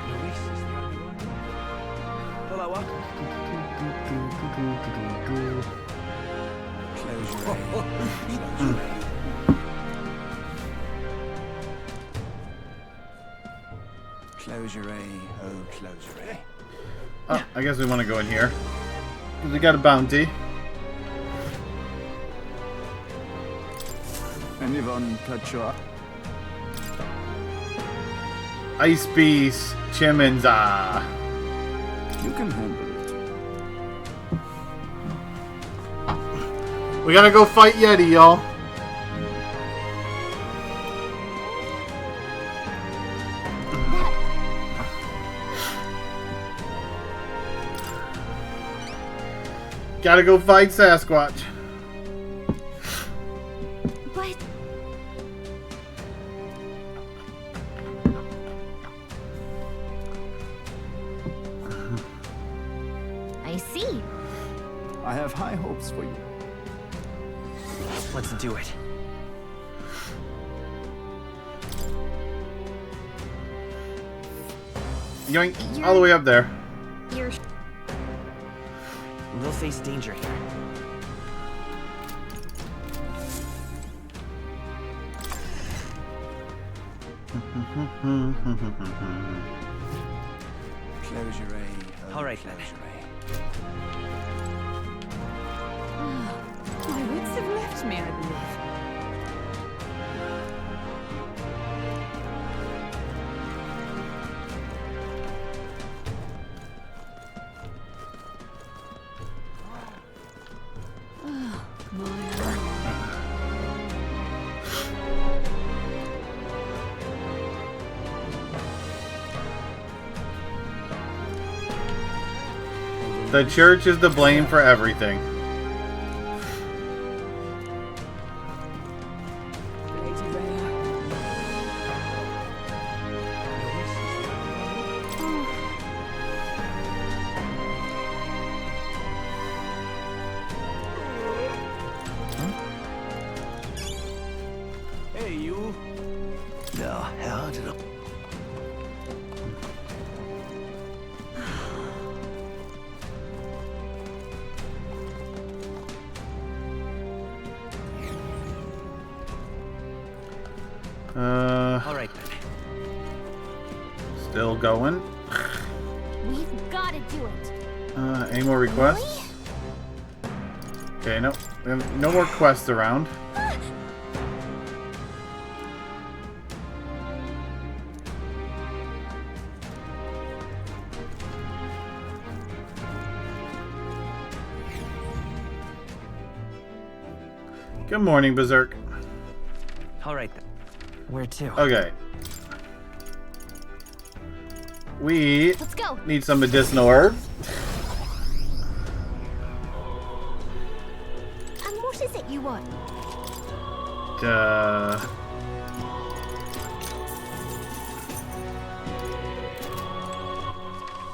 Luis is the only one. Hello, Close your Close your A, oh, close your A. Oh, I guess we want to go in here. Because we got a bounty. Anyone touch your... Ice Beast Chimenza. You can handle it. We gotta go fight Yeti, y'all. Gotta go fight Sasquatch. But I see. I have high hopes for you. Let's do it. Yoink, all the way up there. You're... We'll face danger here. Close your eye. All right, then. My wits have left me, I believe. The church is to blame for everything. Hey, you. No, how did I... All right, then. Still going. we've got to do it. Any more requests? Okay, no. We have no more quests around. Good morning, Berserk. All right, then. Where to? Okay. We Let's go. need some medicinal herbs. And what is it you want?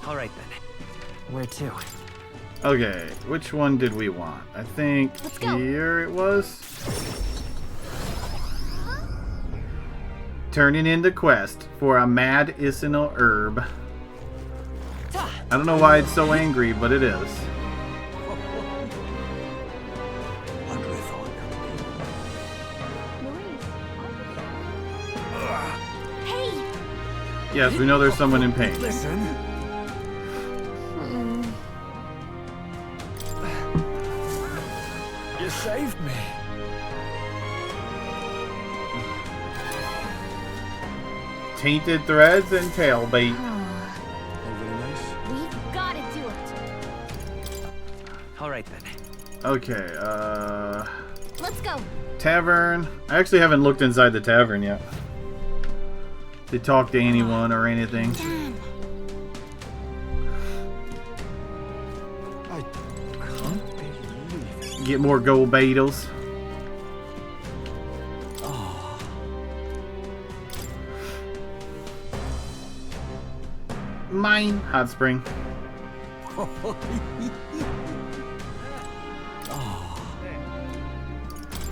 All right, then. Where to? Okay, which one did we want? I think here it was. Turning in the quest for a medicinal herb. I don't know why it's so angry, but it is. Hey! Yes, we know there's someone in pain. Listen. You saved me. Tainted threads and tail bait. We've got to do it. All right, then. Okay, Let's go. tavern. I actually haven't looked inside the tavern yet. To talk to anyone or anything. I can't believe it. Get more gold beetles. Mine. Hot spring.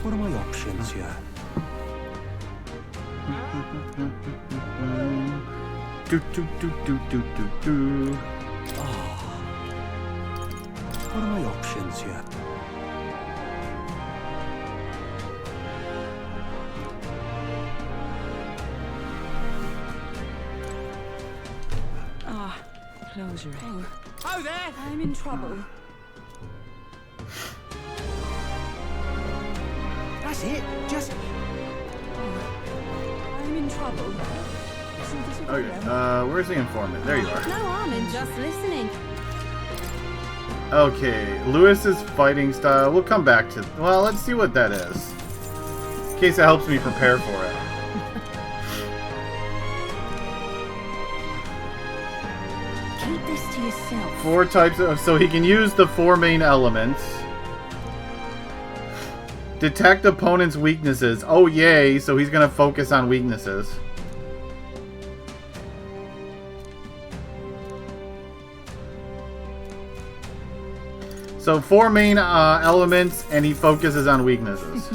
What are my options here? Do do do do do do do. What are my options here? Close your eyes. Oh, there! I'm in trouble. That's it. Just... I'm in trouble. Okay, where's the informant? There you are. No harm in just listening. Okay, Lewis's fighting style. We'll come back to... Well, let's see what that is. In case it helps me prepare for it. Keep this to yourself. 4 types of... So he can use the 4 main elements. Detect opponent's weaknesses. Oh, yay. So he's going to focus on weaknesses. So 4 main elements, and he focuses on weaknesses.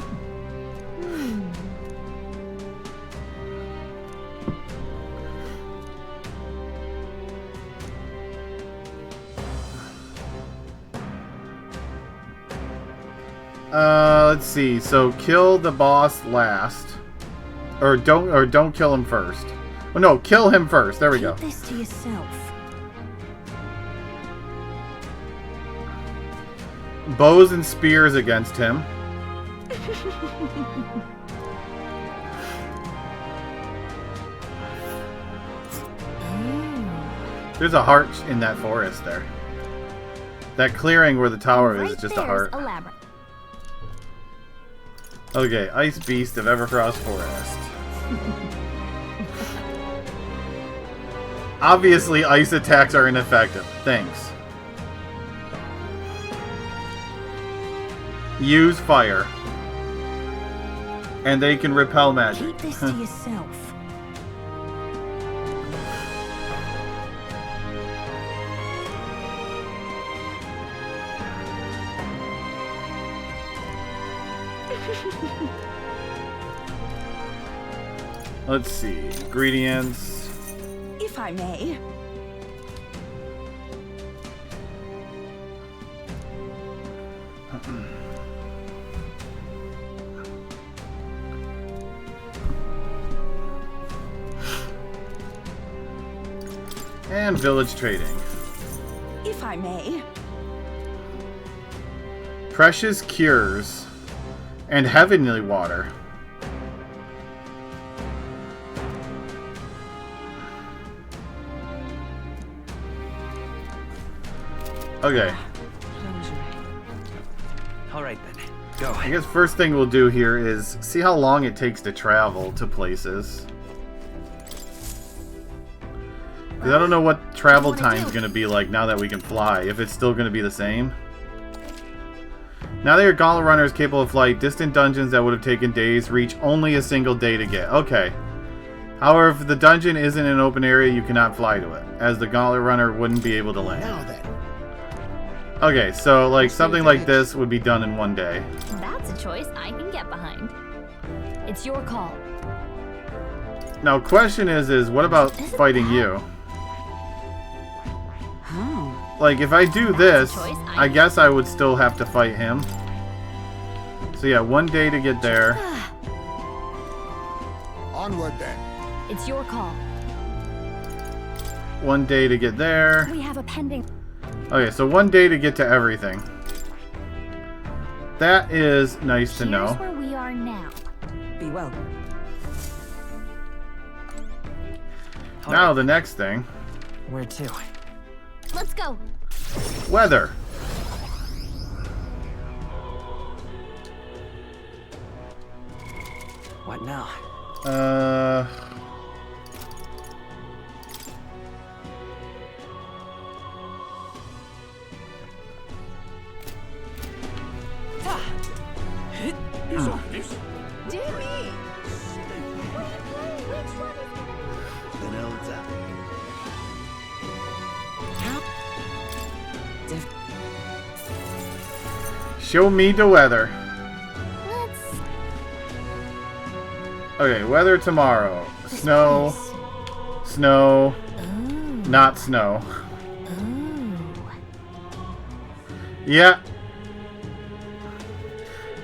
Let's see. So kill the boss last, or don't kill him first. Oh no, kill him first. There we go. Keep this to yourself. Bows and spears against him. There's a heart in that forest there. That clearing where the tower is just a heart. Okay, Ice Beast of Everfrost Forest. Obviously, ice attacks are ineffective. Thanks. Use fire. And they can repel magic. Keep this to yourself. Let's see. Ingredients. If I may. And village trading. If I may. Precious cures. And heavenly water. Okay. Alright then. Go. I guess first thing we'll do here is see how long it takes to travel to places. 'Cause I don't know what travel time's gonna be like now that we can fly, if it's still gonna be the same. Now that your gauntlet runner is capable of flight, distant dungeons that would have taken days reach only a single day to get. Okay. However, if the dungeon isn't in an open area, you cannot fly to it, as the gauntlet runner wouldn't be able to land. Now then. Okay, so like something like this would be done in one day. That's a choice I can get behind. It's your call. Now, question is what about fighting you? Like, if I do this, I guess I would still have to fight him. So yeah, 1 day to get there. Onward then. It's your call. 1 day to get there. We have a pending. Okay, so 1 day to get to everything. That is nice to know. Here's where we are now. Be well. Now the next thing. Where to? Let's go. Weather. What now? Dear me! The node's up. Show me the weather. Okay, weather tomorrow. Snow. Snow. Not snow. Yeah.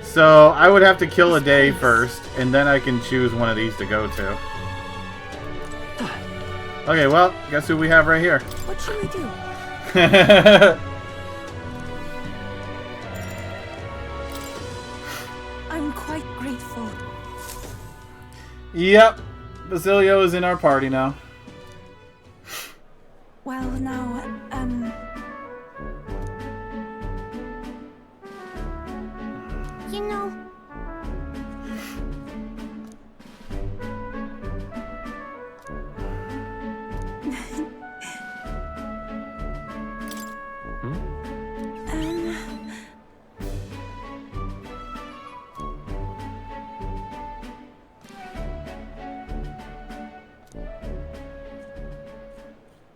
So, I would have to kill a day first, and then I can choose one of these to go to. Okay, well, guess who we have right here? What should we do? I'm quite grateful. Yep. Basilio is in our party now. Well, now,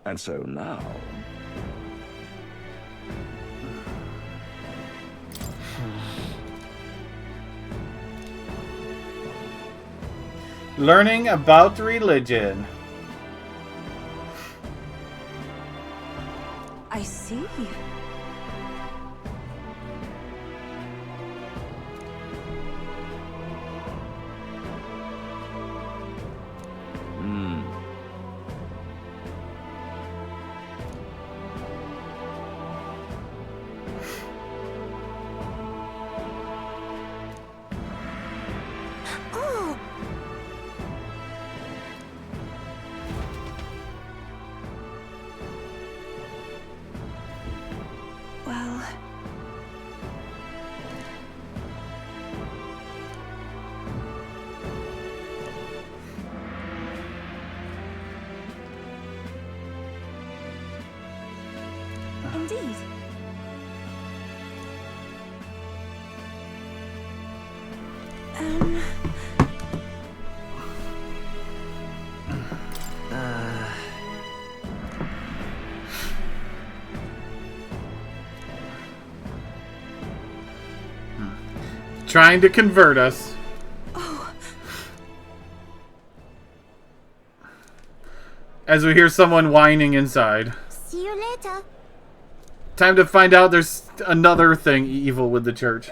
And so now... Learning about religion. I see. Oh! Well... Indeed. Trying to convert us. Oh. As we hear someone whining inside. See you later. Time to find out there's another thing evil with the church.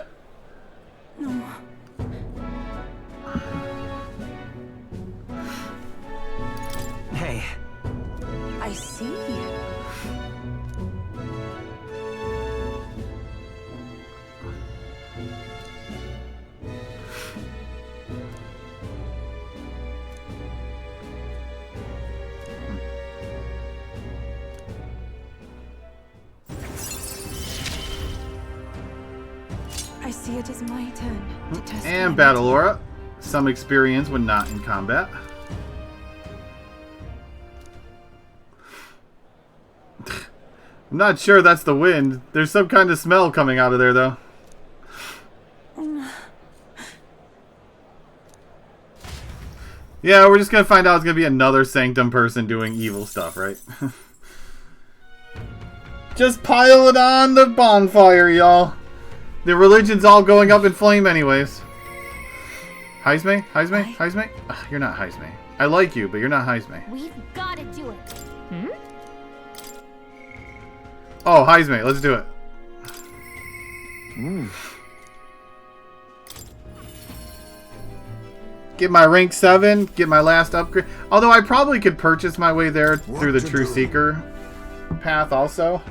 Hey. I see. I see it is my turn to test. And Battle Aura. Some experience when not in combat. I'm not sure that's the wind. There's some kind of smell coming out of there, though. Yeah, we're just gonna find out it's gonna be another Sanctum person doing evil stuff, right? Just pile it on the bonfire, y'all. The religion's all going up in flame anyways. Heisme? Heisme? Heisme? Ugh, you're not Heisme. I like you, but you're not Heisme. We've got to do it. Hmm? Oh, Heisme, let's do it. Get my rank 7, get my last upgrade. Although I probably could purchase my way there through the True Seeker path also.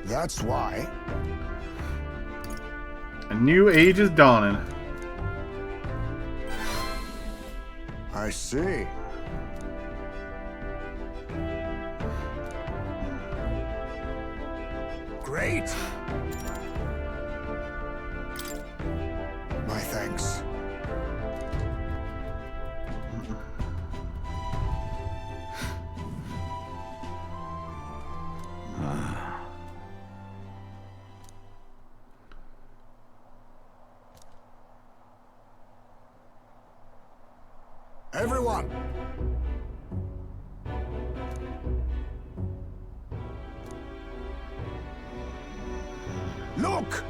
That's why. A new age is dawning. I see. Great. My thanks. Everyone! Look!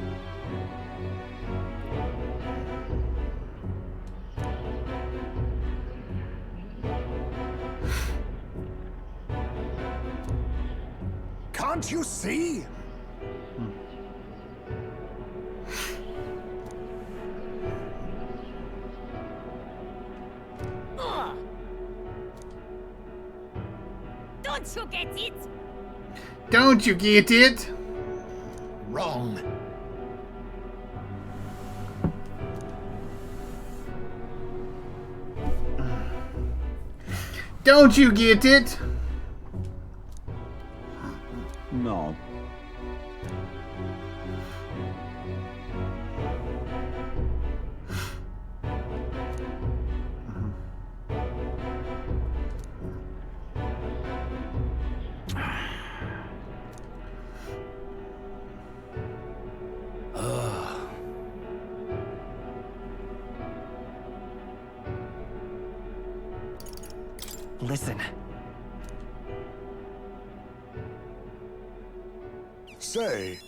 Can't you see? Don't you get it? Don't you get it? Wrong. Don't you get it? No. Listen. Say.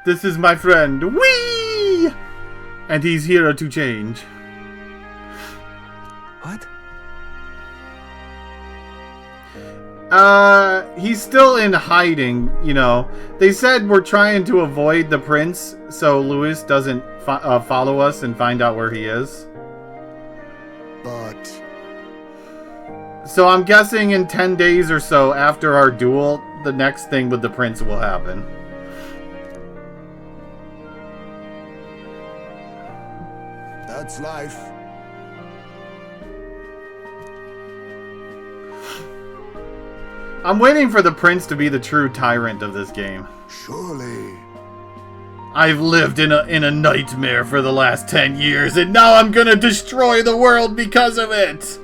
This is my friend, Wee! And he's here to change. What? He's still in hiding, you know. They said we're trying to avoid the prince so Louis doesn't follow us and find out where he is. But... So I'm guessing in 10 days or so after our duel, the next thing with the prince will happen. That's life. I'm waiting for the prince to be the true tyrant of this game. Surely. I've lived in a nightmare for the last 10 years, and now I'm gonna destroy the world because of it!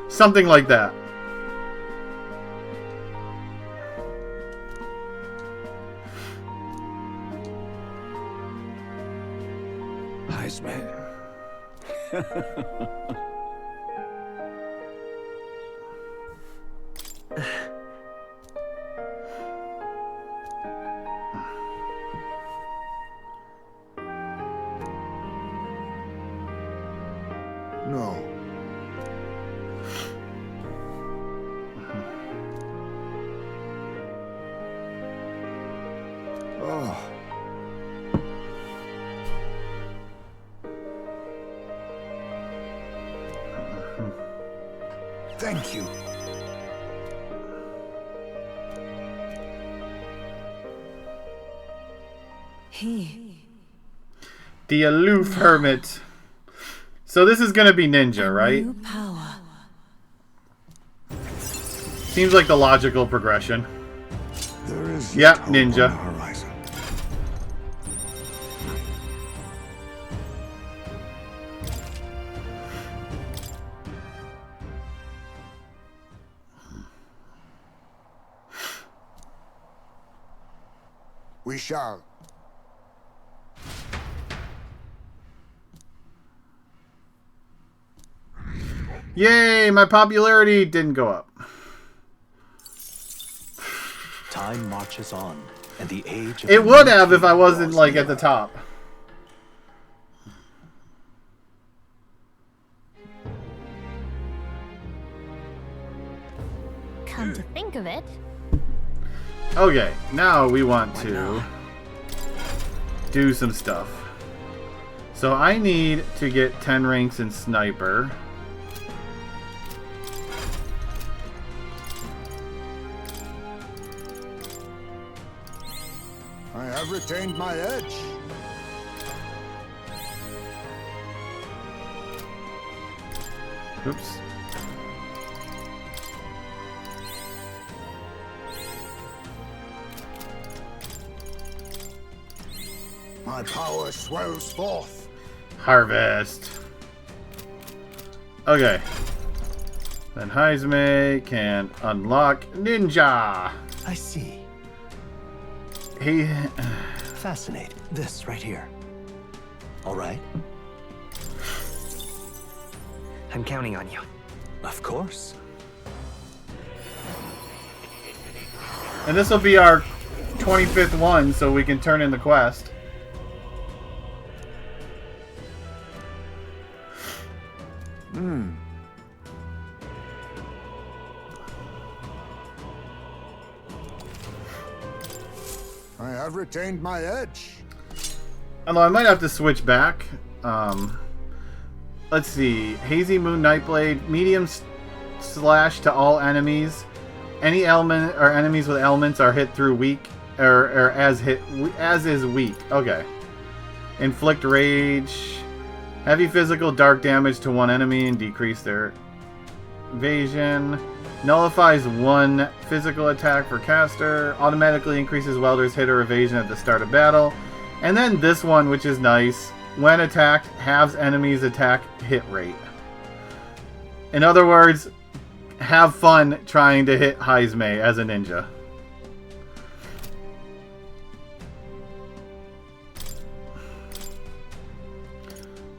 Something like that. Heisman. No. Oh. Thank you. The aloof hermit. So this is gonna be ninja, right? Seems like the logical progression. There is yep, ninja. We shall. Yay, my popularity didn't go up. Time marches on, and the age of it would have if I wasn't like at the top. Come to think of it. Okay, now we want to do some stuff. So I need to get 10 ranks in sniper. I have retained my edge. Oops. My power swells forth. Harvest. Okay. Then Heisme can unlock Ninja. I see. He... Fascinating. This right here. All right. I'm counting on you. Of course. And this will be our 25th one, so we can turn in the quest. I have retained my edge. Although I might have to switch back. Let's see. Hazy Moon Nightblade, medium slash to all enemies. Any element or enemies with elements are hit through weak or as is weak. Okay. Inflict rage. Heavy physical dark damage to one enemy and decrease their evasion. Nullifies one physical attack for caster. Automatically increases welder's hit or evasion at the start of battle. And then this one, which is nice. When attacked, halves enemies' attack hit rate. In other words, have fun trying to hit Heisme as a ninja.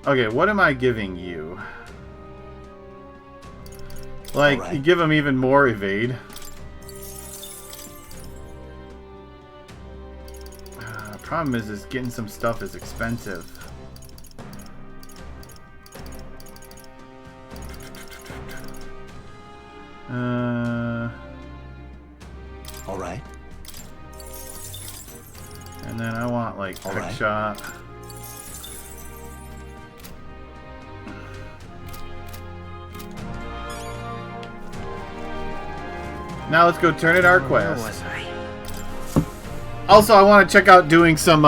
Okay, what am I giving you? Like, All right. you give him even more evade. Problem is getting some stuff is expensive. All right. And then I want like All quick right. shot. Now let's go turn in our quest. Also, I want to check out doing some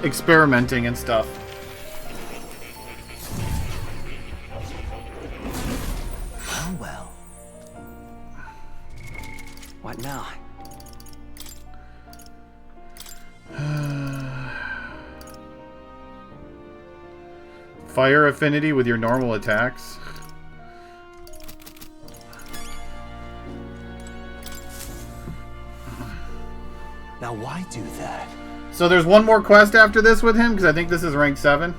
experimenting and stuff. Oh well. What now? Fire affinity with your normal attacks. Now why do that? So there's one more quest after this with him, because I think this is rank 7.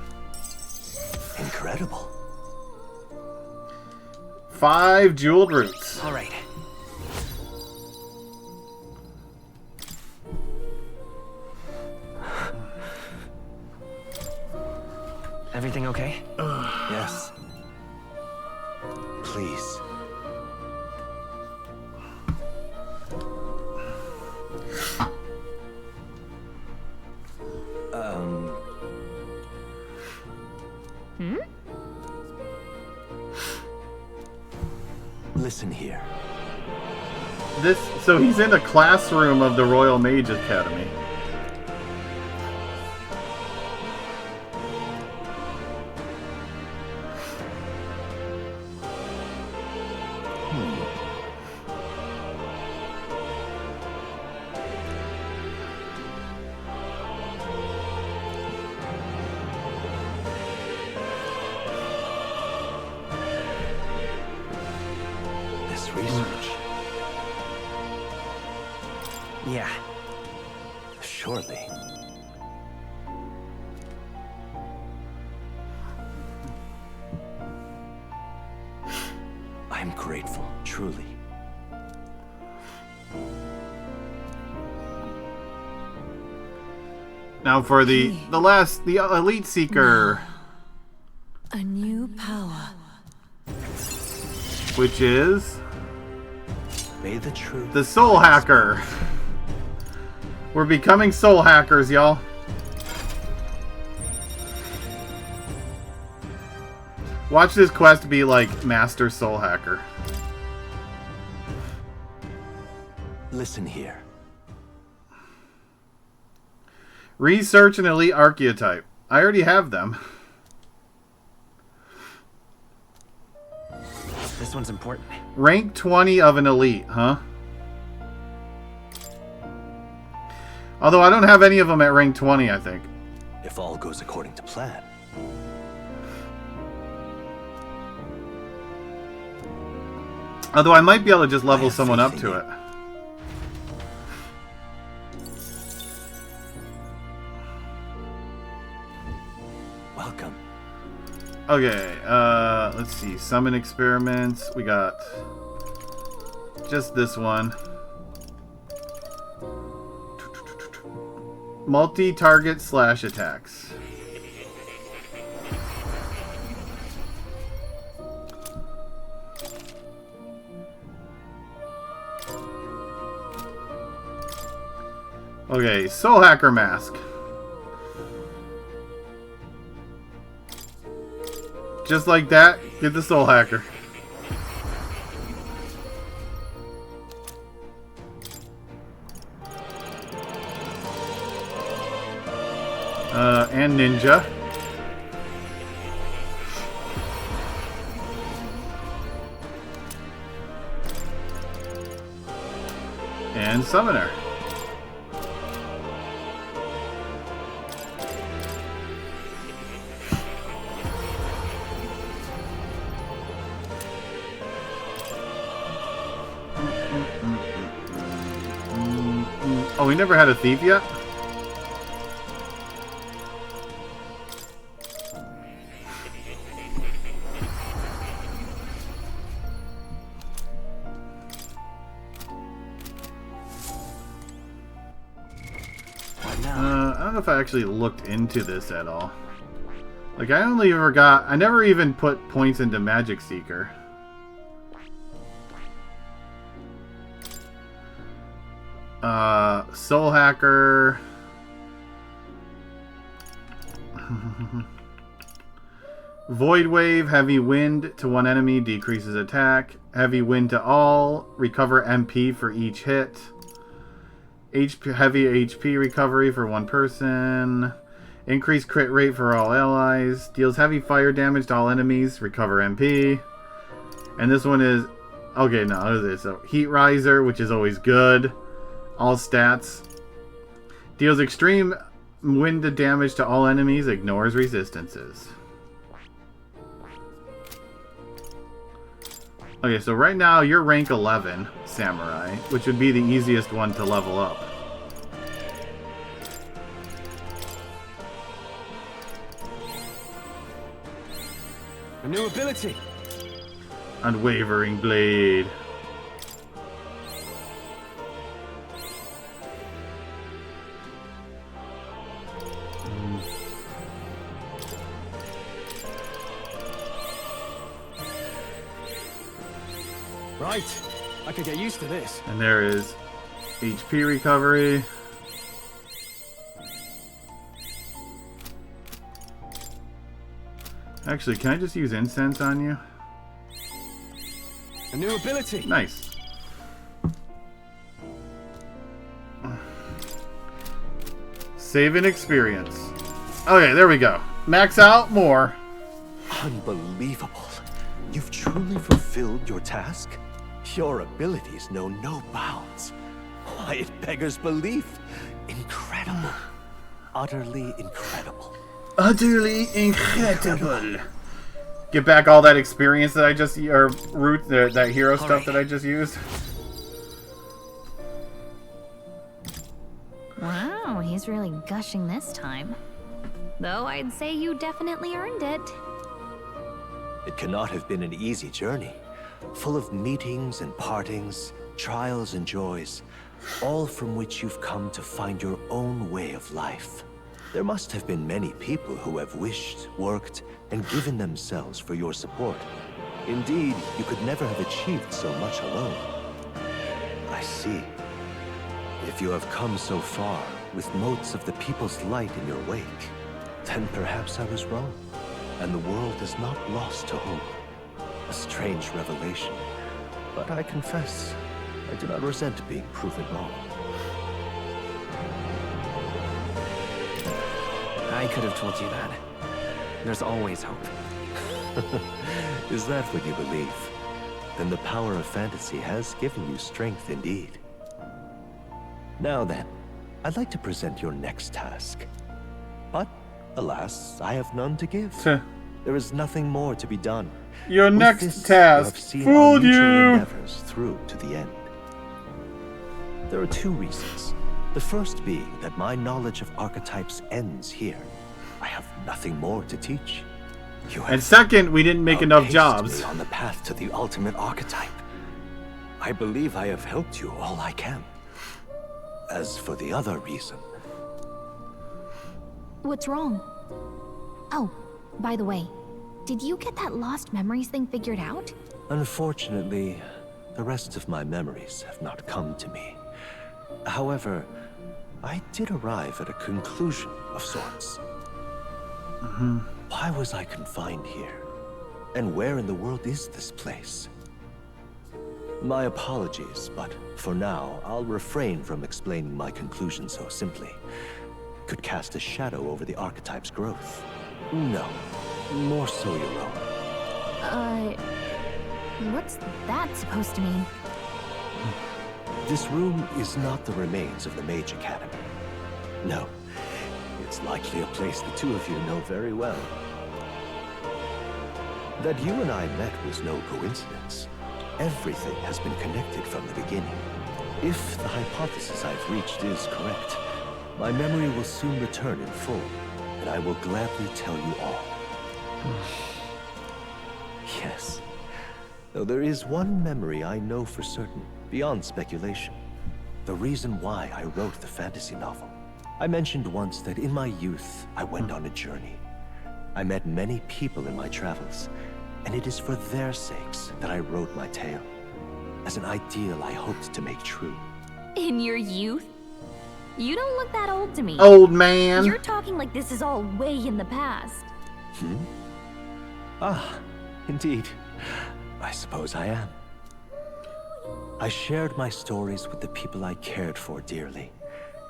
Incredible. 5 jeweled roots. All right. Everything okay? Yes. Please. Listen here. So he's in a classroom of the Royal Mage Academy. This research. Yeah. Surely. I'm grateful, truly. Now for the Elite Seeker, A new power. which is May the truth. the Soul Hacker. We're becoming soul hackers, y'all. Watch this quest be like Master Soul Hacker. Listen here. Research an elite archetype. I already have them. This one's important. Rank 20 of an elite, huh? Although I don't have any of them at rank 20, I think. If all goes according to plan. Although I might be able to just level someone up to it. Welcome. Okay, let's see. Summon experiments. We got just this one. Multi-target slash attacks. Okay, Soul Hacker Mask. Just like that, get the Soul Hacker. And Ninja. And Summoner. Oh, we never had a thief yet? I don't know if I actually looked into this at all. Like, I never even put points into Magic Seeker. Soul Hacker. Void Wave, Heavy Wind to one enemy, decreases attack. Heavy Wind to all, recover MP for each hit. Heavy HP recovery for one person. Increase crit rate for all allies. Deals heavy fire damage to all enemies, recover MP. And this one is... Okay, no, what is this? So, Heat Riser, which is always good. All stats. Deals extreme wind damage to all enemies, ignores resistances. Okay, so right now you're rank 11, Samurai, which would be the easiest one to level up. A new ability. Unwavering Blade. Right. I could get used to this. And there is HP recovery. Actually, can I just use incense on you? A new ability. Nice. Save an experience. Okay, there we go. Max out more. Unbelievable. You've truly fulfilled your task? Your abilities know no bounds. Why, it beggars belief. Incredible. Utterly incredible. Utterly incredible. Get back all that experience that I just... Or root, that hero stuff that I just used. Wow, he's really gushing this time. Though I'd say you definitely earned it. It cannot have been an easy journey. Full of meetings and partings, trials and joys, all from which you've come to find your own way of life. There must have been many people who have wished, worked, and given themselves for your support. Indeed, you could never have achieved so much alone. I see. If you have come so far, with motes of the people's light in your wake, then perhaps I was wrong, and the world is not lost to hope. A strange revelation, but I confess, I do not resent being proven wrong. I could have told you that. There's always hope. Is that what you believe? Then the power of fantasy has given you strength indeed. Now then, I'd like to present your next task. But, alas, I have none to give. There is nothing more to be done. Your With next this, task you have seen our fooled mutual you. endeavors through to the end. There are two reasons. The first being that my knowledge of archetypes ends here. I have nothing more to teach. You have And second, we didn't make enough outpaced jobs. me on the path to the ultimate archetype. I believe I have helped you all I can. As for the other reason... What's wrong? Oh, by the way, did you get that lost memories thing figured out? Unfortunately, the rest of my memories have not come to me. However, I did arrive at a conclusion of sorts. Why was I confined here? And where in the world is this place? My apologies, but for now, I'll refrain from explaining my conclusion so simply. Could cast a shadow over the archetype's growth. No, more so your own. What's that supposed to mean? This room is not the remains of the Mage Academy. No, it's likely a place the two of you know very well. That you and I met was no coincidence. Everything has been connected from the beginning. If the hypothesis I've reached is correct, my memory will soon return in full, and I will gladly tell you all. Yes. Though there is one memory I know for certain, beyond speculation. The reason why I wrote the fantasy novel. I mentioned once that in my youth, I went on a journey. I met many people in my travels, and it is for their sakes that I wrote my tale, as an ideal I hoped to make true. In your youth? You don't look that old to me. Old man. You're talking like this is all way in the past. Ah, indeed. I suppose I am. I shared my stories with the people I cared for dearly,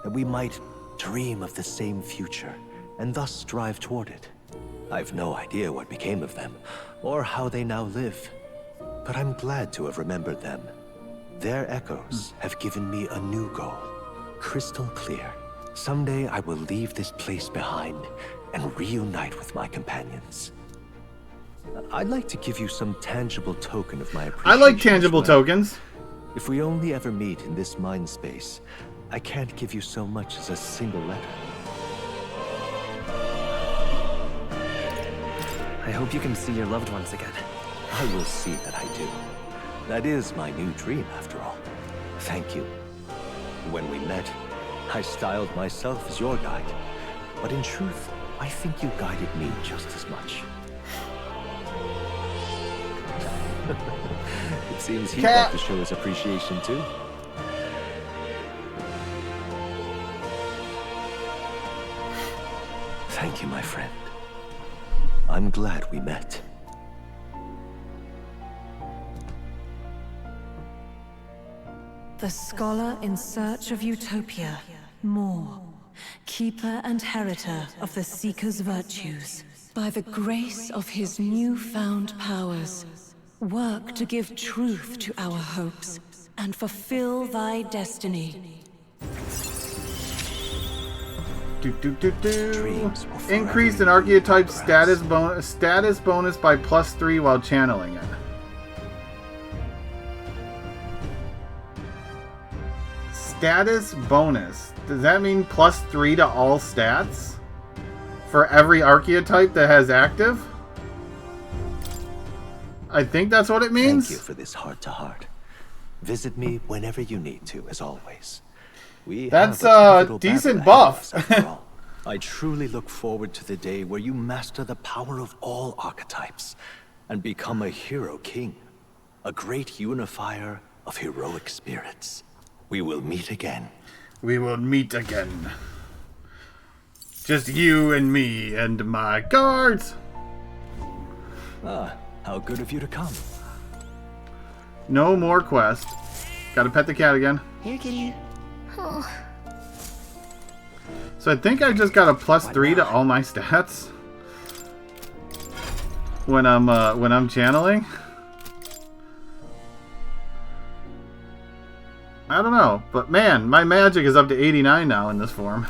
that we might dream of the same future, and thus strive toward it. I've no idea what became of them, or how they now live, but I'm glad to have remembered them. Their echoes have given me a new goal, crystal clear. Someday I will leave this place behind and reunite with my companions. I'd like to give you some tangible token of my appreciation. I like tangible tokens. If we only ever meet in this mind space, I can't give you so much as a single letter. I hope you can see your loved ones again. I will see that I do. That is my new dream, after all. Thank you. When we met, I styled myself as your guide. But in truth, I think you guided me just as much. It seems he'd like to show his appreciation too. Thank you, my friend. I'm glad we met. The scholar in search of utopia, more. Keeper and heritor of the Seeker's virtues. By the grace of his newfound powers, work to give truth to our hopes, and fulfill thy destiny. Increased an archetype status bonus by +3 while channeling it. Status bonus. Does that mean +3 to all stats? For every archetype that has active? I think that's what it means. Thank you for this heart-to-heart. Visit me whenever you need to, as always. That's a decent buff. I truly look forward to the day where you master the power of all archetypes and become a hero king, a great unifier of heroic spirits. We will meet again. We will meet again. Just you and me and my guards. Ah, how good of you to come. No more quest. Gotta pet the cat again. Here, kitty. Oh. So I think I just got a +3 to all my stats when I'm channeling. I don't know, but man, my magic is up to 89 now in this form.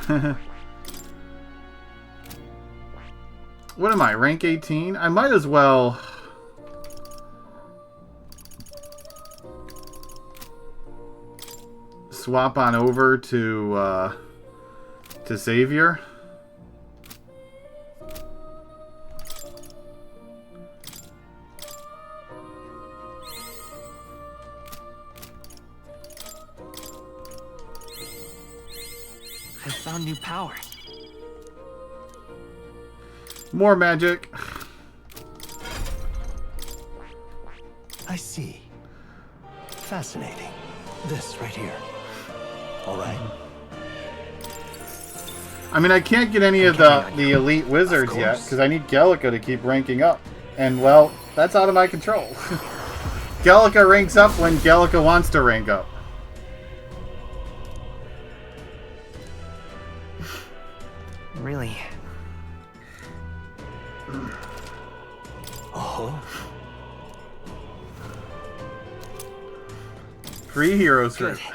What am I, rank 18? I might as well... swap on over to Savior. I found new power. More magic. I see. Fascinating. This right here. All right. I mean, I can't get any of the elite wizards yet because I need Gallica to keep ranking up. And, well, that's out of my control. Gallica ranks up when Gallica wants to rank up. Really? Oh. Free heroes Good. group.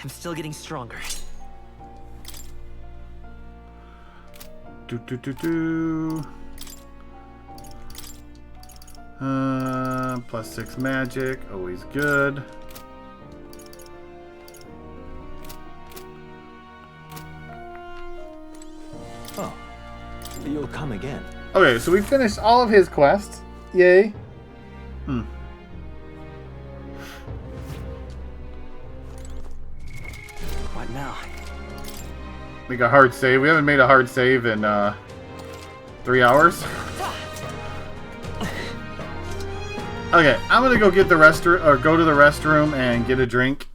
I'm still getting stronger. +6 magic, always good. Oh, you'll come again. Okay, so we finished all of his quests. Yay. What now? make a hard save. We haven't made a hard save in 3 hours. Okay, I'm gonna go get the restroom, or go to the restroom and get a drink.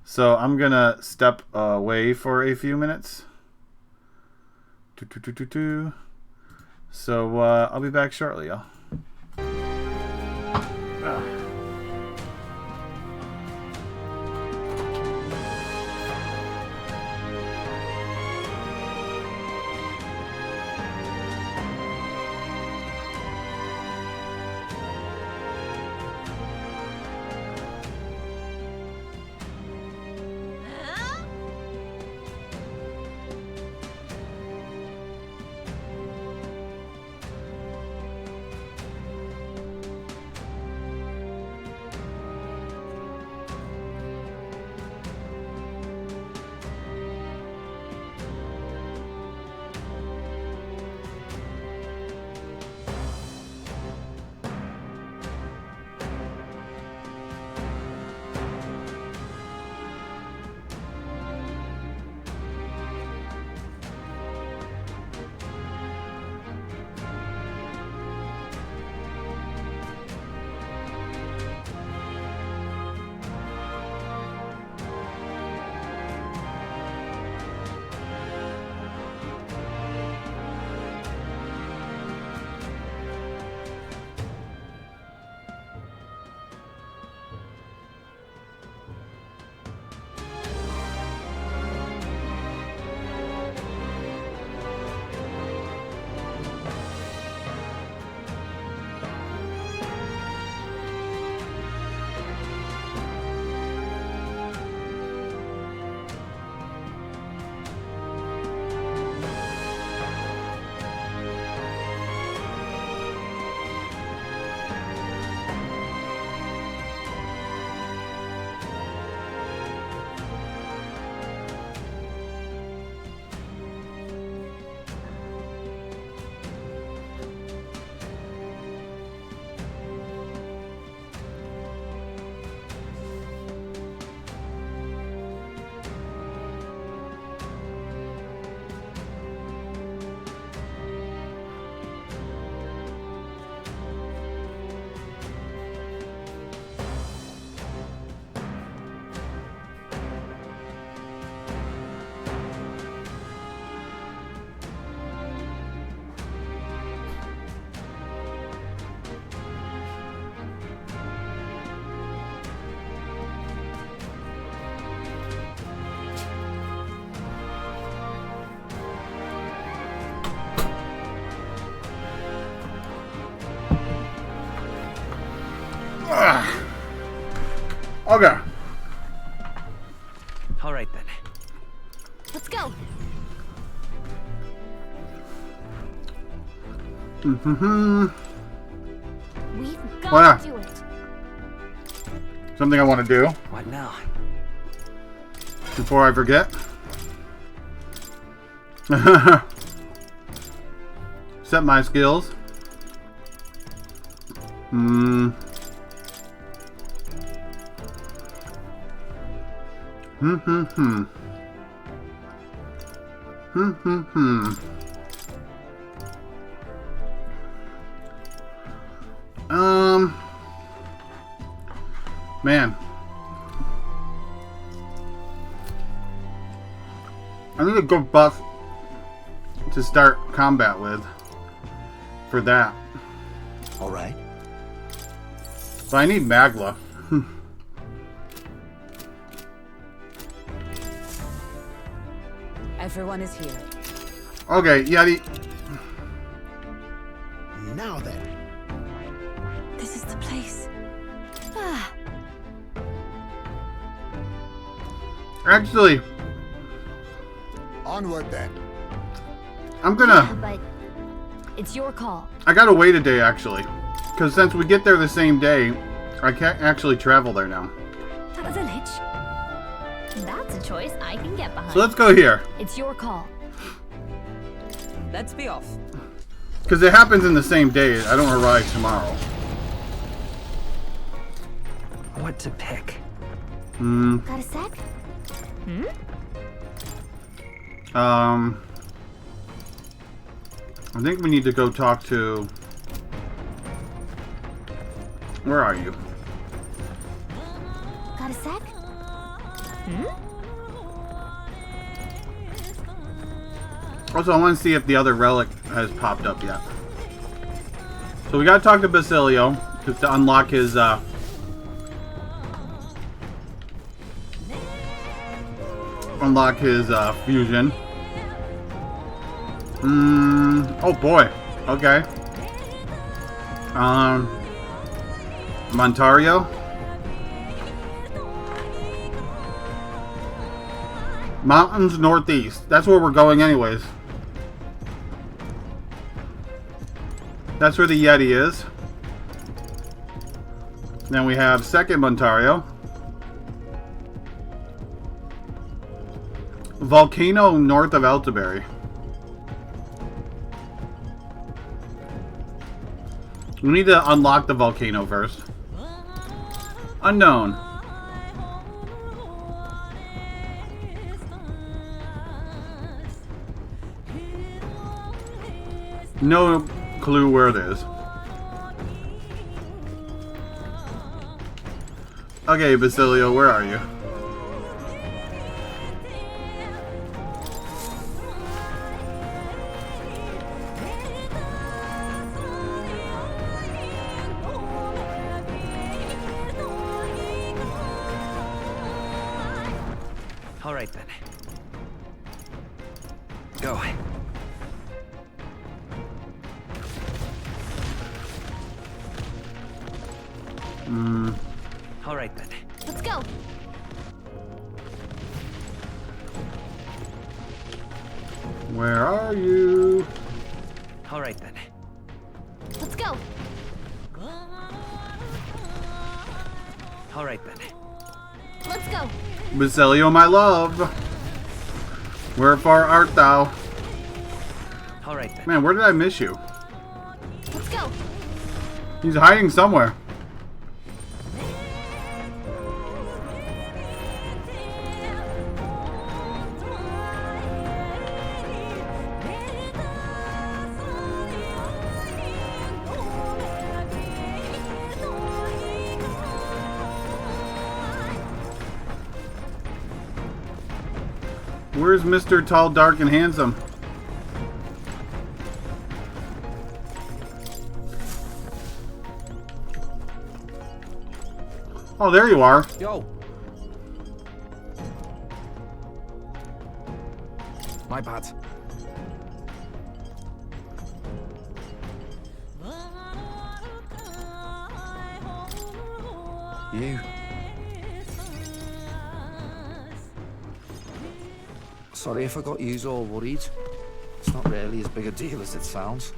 So I'm gonna step away for a few minutes. So I'll be back shortly, y'all. Okay. All right then. Let's go. We've got to do it. Something I want to do. What now? Before I forget. Set my skills. Man. I need a good buff to start combat with for that. All right. But I need Magla. Everyone is here. Okay, yeah. Now then. This is the place. Actually, onward then. I'm gonna. But it's your call. I gotta wait a day actually, because since we get there the same day, I can't actually travel there now. To the village. That's a choice I can get behind. So let's go here. It's your call. Let's be off. Because it happens in the same day. I don't arrive tomorrow. What to pick? Got a sec? I think we need to go talk to... Where are you? Got a sec? Also, I want to see if the other relic has popped up yet. So we gotta talk to Basilio to unlock his fusion. Oh boy. Okay. Montario. Mountains northeast. That's where we're going anyways. That's where the Yeti is. Then we have second Montario. Volcano north of Altaberry. We need to unlock the volcano first. Unknown. No clue where it is. Okay, Basilio, where are you? All right then. Go. All right then. Let's go. Where are you? All right then. Let's go. All right then. Let's go. Basilio, my love. Wherefore art thou? All right then. Man, where did I miss you? Let's go. He's hiding somewhere. Where's Mr. Tall, Dark, and Handsome? Oh, there you are. Yo. My bad. You. Sorry if I got yous all worried. It's not really as big a deal as it sounds.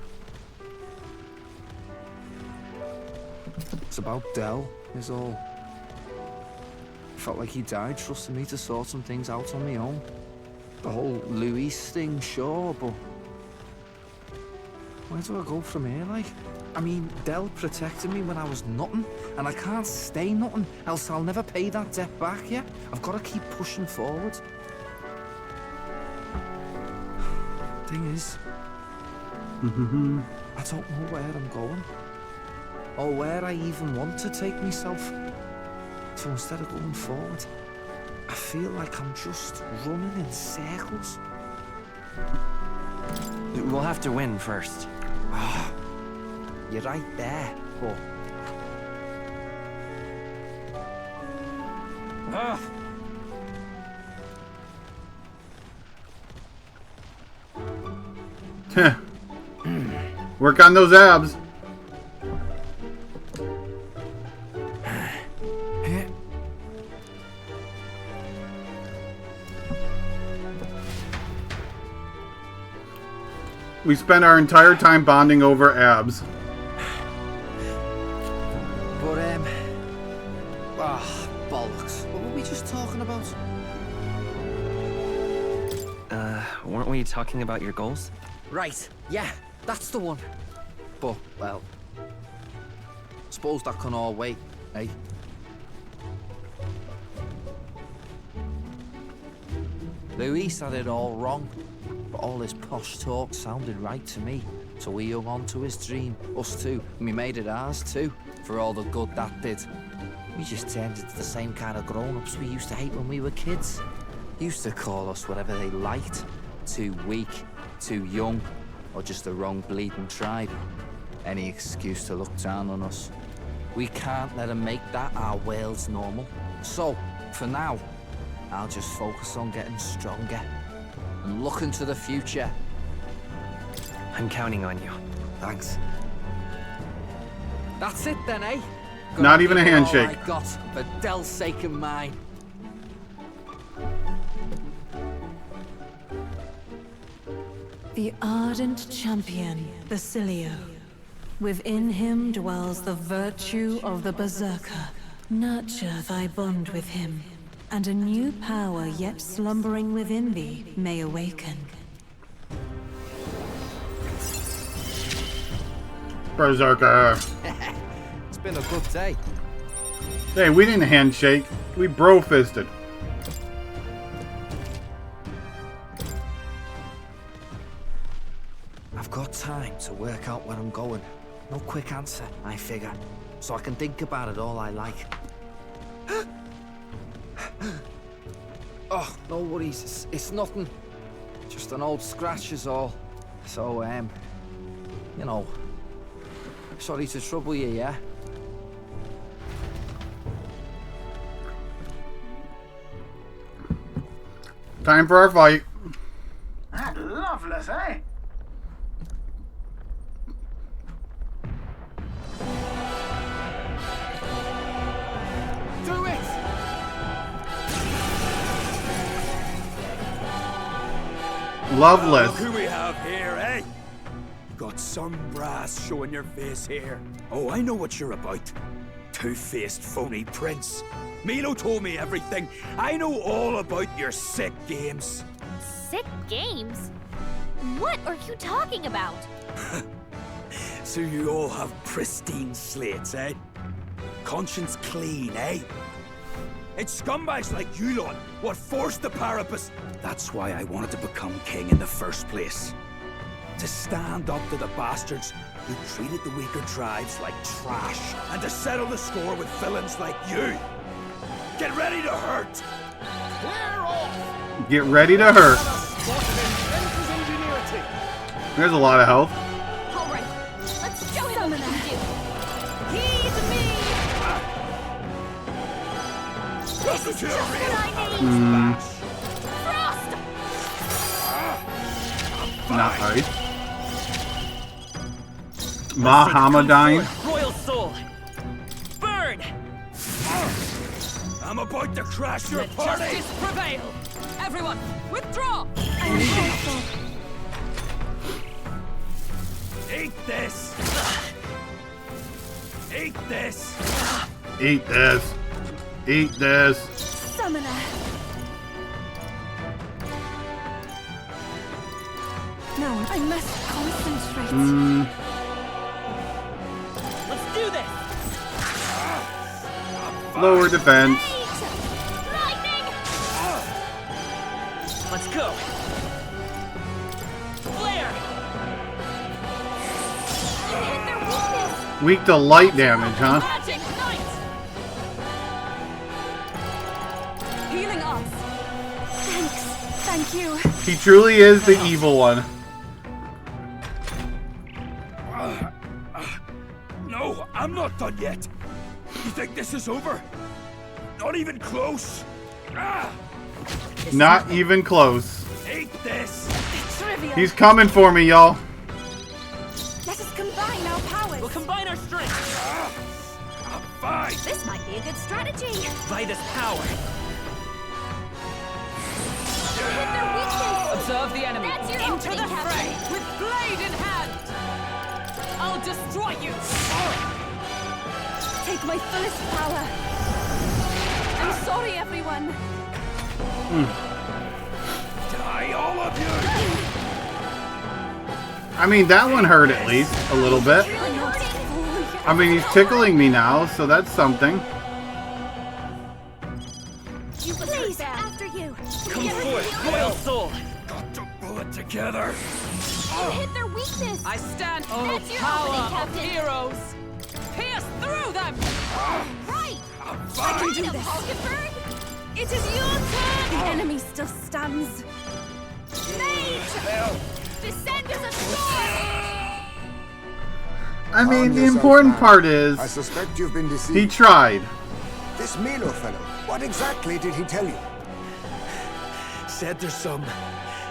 It's about Del, is all. Felt like he died trusting me to sort some things out on my own. The whole Luis thing, sure, but... where do I go from here, like? I mean, Del protected me when I was nothing, and I can't stay nothing, else I'll never pay that debt back, yeah? I've got to keep pushing forward. Thing is, I don't know where I'm going, or where I even want to take myself. So instead of going forward, I feel like I'm just running in circles. We'll have to win first. Ah, you're right there, but... Work on those abs. We spent our entire time bonding over abs. But, bollocks. What were we just talking about? Weren't we talking about your goals? Right, yeah, that's the one. But, well, suppose that can all wait, eh? Luis had it all wrong, but all his posh talk sounded right to me. So we hung on to his dream, us two, and we made it ours too, for all the good that did. We just turned into the same kind of grown-ups we used to hate when we were kids. Used to call us whatever they liked. Too weak, too young, or just the wrong bleeding tribe. Any excuse to look down on us. We can't let them make that our world's normal. So, for now, I'll just focus on getting stronger and looking to the future. I'm counting on you. Thanks. That's it then, eh? Not even a handshake. All I got for Del's sake and mine. The ardent champion, Basilio. Within him dwells the virtue of the Berserker. Nurture thy bond with him, and a new power yet slumbering within thee may awaken. Berserker. It's been a good day. Hey, we didn't handshake. We bro-fisted. I've got time to work out where I'm going. No quick answer, I figure. So I can think about it all I like. Oh, no worries. It's nothing. Just an old scratch is all. So, you know, sorry to trouble you, yeah? Time for our fight. Loveless, eh? Do it! Loveless. Look who we have here, eh? Got some brass showing your face here. Oh, I know what you're about. Two-faced phony prince. Milo told me everything. I know all about your sick games. Sick games? What are you talking about? So you all have pristine slates, eh? Conscience clean, eh? It's scumbags like you lot what forced the Parapus. That's why I wanted to become king in the first place. To stand up to the bastards who treated the weaker tribes like trash, and to settle the score with villains like you. Get ready to hurt! Clear off! Get ready to hurt. There's a lot of health. Alright, let's show him what we can do. Heed me! This is just what I need! Frost! Not right. Mohammedan. Royal soul! Burn! I'm about to crash your Let party! justice prevail! Everyone, withdraw! Eat this! Eat this! Eat this. Eat this. Summoner. No, I must concentrate. Let's do this! Lower defense. Let's go! Flare! Hit their weakness! Weak to light damage, huh? Magic Knight! Healing us! Thanks. Thank you. He truly is the evil one. No, I'm not done yet. You think this is over? Not even close. Not even close. Eat this. Trivial. He's coming for me, y'all. Let us combine our powers. We'll combine our strength! Fine. This might be a good strategy. By this power! Hit their weakness! Observe the enemy. That's your Into opening, the fray! Captain. With blade in hand! I'll destroy you! Take my fullest power. I'm sorry, everyone. Die, all of you. I mean, that one hurt at least a little bit. I mean, he's tickling me now, so that's something. Please, after you. Come forth, loyal soul. Got to pull it together. You hit their weakness. I stand Oh, on the that's your power opening, of Captain. heroes. Pierce through them. Right. I can do Freedom, this. Hulkenberg. It is your turn! The enemy still stands. Mage! Descend as a sword. I mean, Calm the yourself, important man. part is I suspect you've been deceived. he tried. This Milo fellow, what exactly did he tell you? Said there's some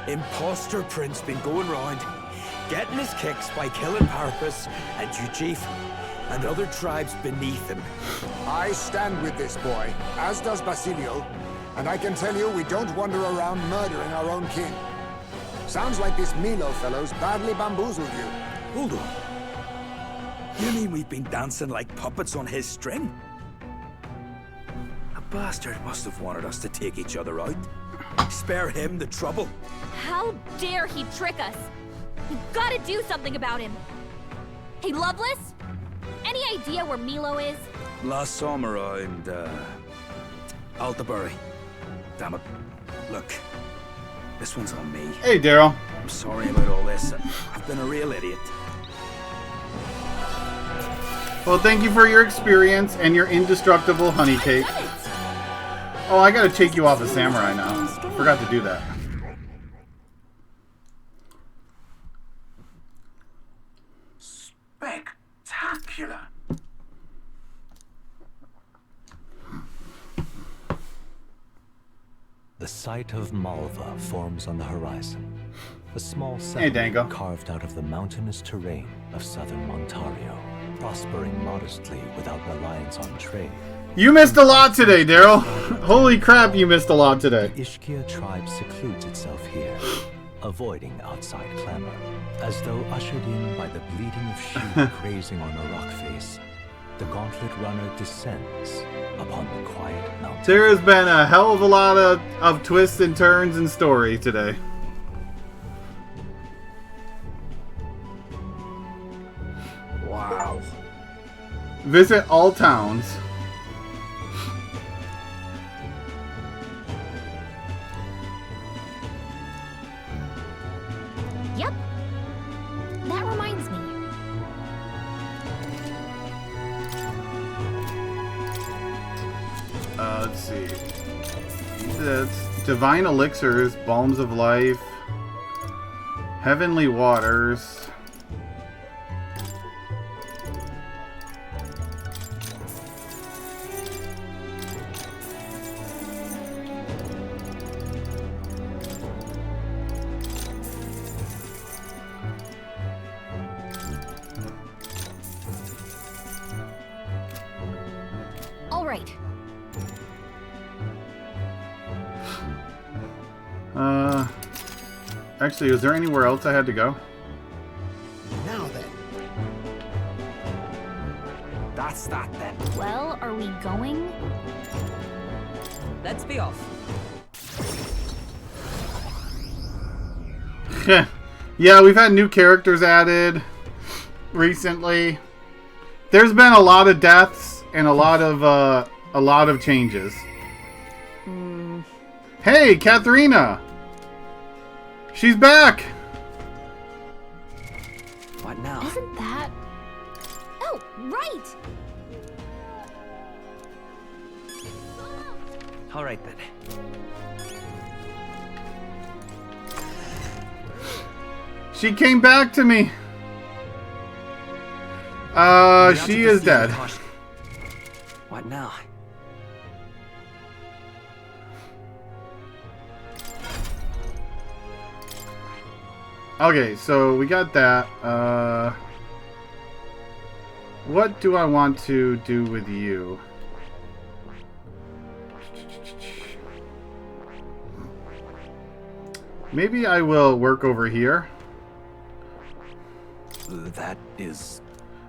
imposter prince been going round, getting his kicks by killing Parpus and Chief and other tribes beneath him. I stand with this boy, as does Basilio, and I can tell you we don't wander around murdering our own king. Sounds like this Milo fellow's badly bamboozled you. Hold on. You mean we've been dancing like puppets on his string? A bastard must have wanted us to take each other out. Spare him the trouble. How dare he trick us? We've got to do something about him. Hey, Loveless? Any idea where Milo is? Last summer around, Altabury. Damn it. Look, this one's on me. Hey, Daryl. I'm sorry about all this. I've been a real idiot. Well, thank you for your experience and your indestructible honey cake. Oh, I gotta take you off of Samurai now. Forgot to do that. Spectacular. The site of Malva forms on the horizon. A small Hey, settlement Dango. carved out of the mountainous terrain of southern Ontario, prospering modestly without reliance on trade. You missed a lot today, Daryl. Holy crap, you missed a lot today. The Ishkia tribe secludes itself here, avoiding outside clamor, as though ushered in by the bleating of sheep grazing on a rock face. The gauntlet runner descends upon the quiet mountain. There has been a hell of a lot of twists and turns in story today. Wow. Visit all towns. Yep. That reminds me. Let's see. That's divine elixirs, balms of life, heavenly waters. All right. Actually, is there anywhere else I had to go? Now then. That's that then. Well, are we going? Let's be off. Yeah, we've had new characters added recently. There's been a lot of deaths and a lot of changes. Hey, Katharina! She's back! What now? Isn't that... Oh, right! All right then. She came back to me. She is dead. What now? Okay, so we got that. What do I want to do with you? Maybe I will work over here. That is...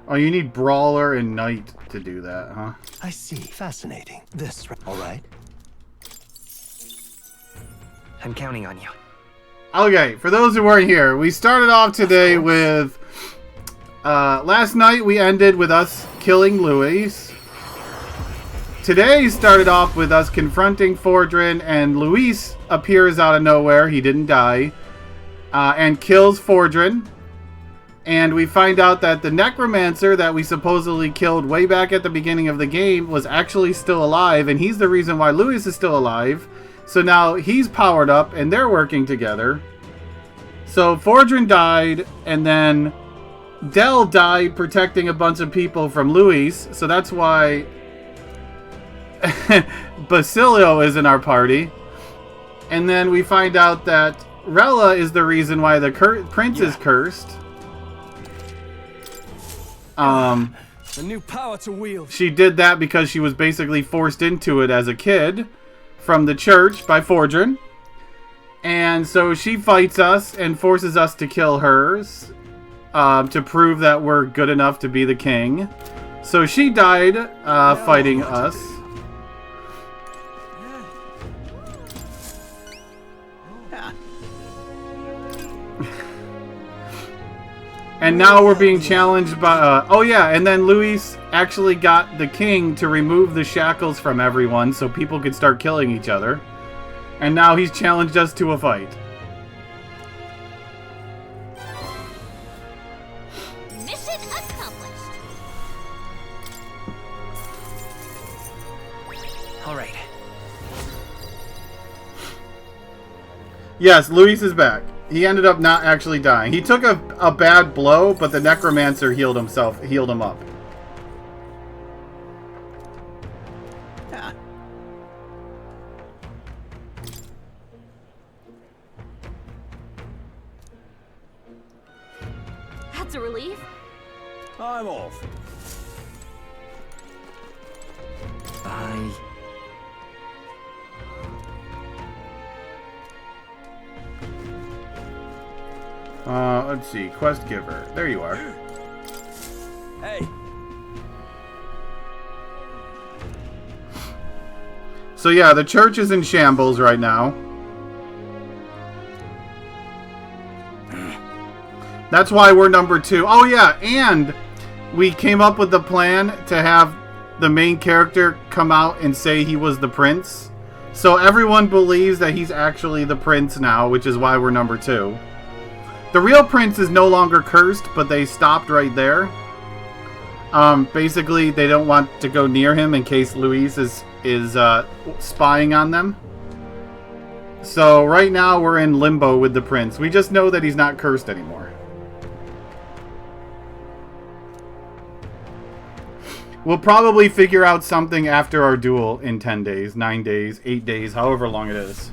Oh, you need Brawler and Knight to do that, huh? I see. Fascinating. This... All right. I'm counting on you. Okay, for those who weren't here, we started off today with... last night we ended with us killing Louis. today started off with us confronting Fordrin, and Luis appears out of nowhere. He didn't die. And kills Fordrin. And we find out that the necromancer that we supposedly killed way back at the beginning of the game was actually still alive, and he's the reason why Luis is still alive. So now he's powered up, and they're working together. So Fordrin died, and then Del died protecting a bunch of people from Luis. So that's why Basilio is in our party. And then we find out that Rella is the reason why the prince is cursed. A new power to wield. She did that because she was basically forced into it as a kid from the church by Fordrin. And so she fights us and forces us to kill hers to prove that we're good enough to be the king. So she died fighting us. And now we're being challenged by... oh yeah, and then Luis actually got the king to remove the shackles from everyone so people could start killing each other. And now he's challenged us to a fight. Mission accomplished. All right. Yes, Luis is back. He ended up not actually dying. He took a bad blow, but the necromancer healed him up. That's a relief. I'm off. Bye. Let's see. Quest giver. There you are. Hey. So yeah, the church is in shambles right now. That's why we're number 2. Oh yeah, and we came up with the plan to have the main character come out and say he was the prince. So everyone believes that he's actually the prince now, which is why we're number 2. The real prince is no longer cursed, but they stopped right there. Basically, they don't want to go near him in case Luis is spying on them. So right now we're in limbo with the prince. We just know that he's not cursed anymore. We'll probably figure out something after our duel in 10 days, 9 days, 8 days, however long it is.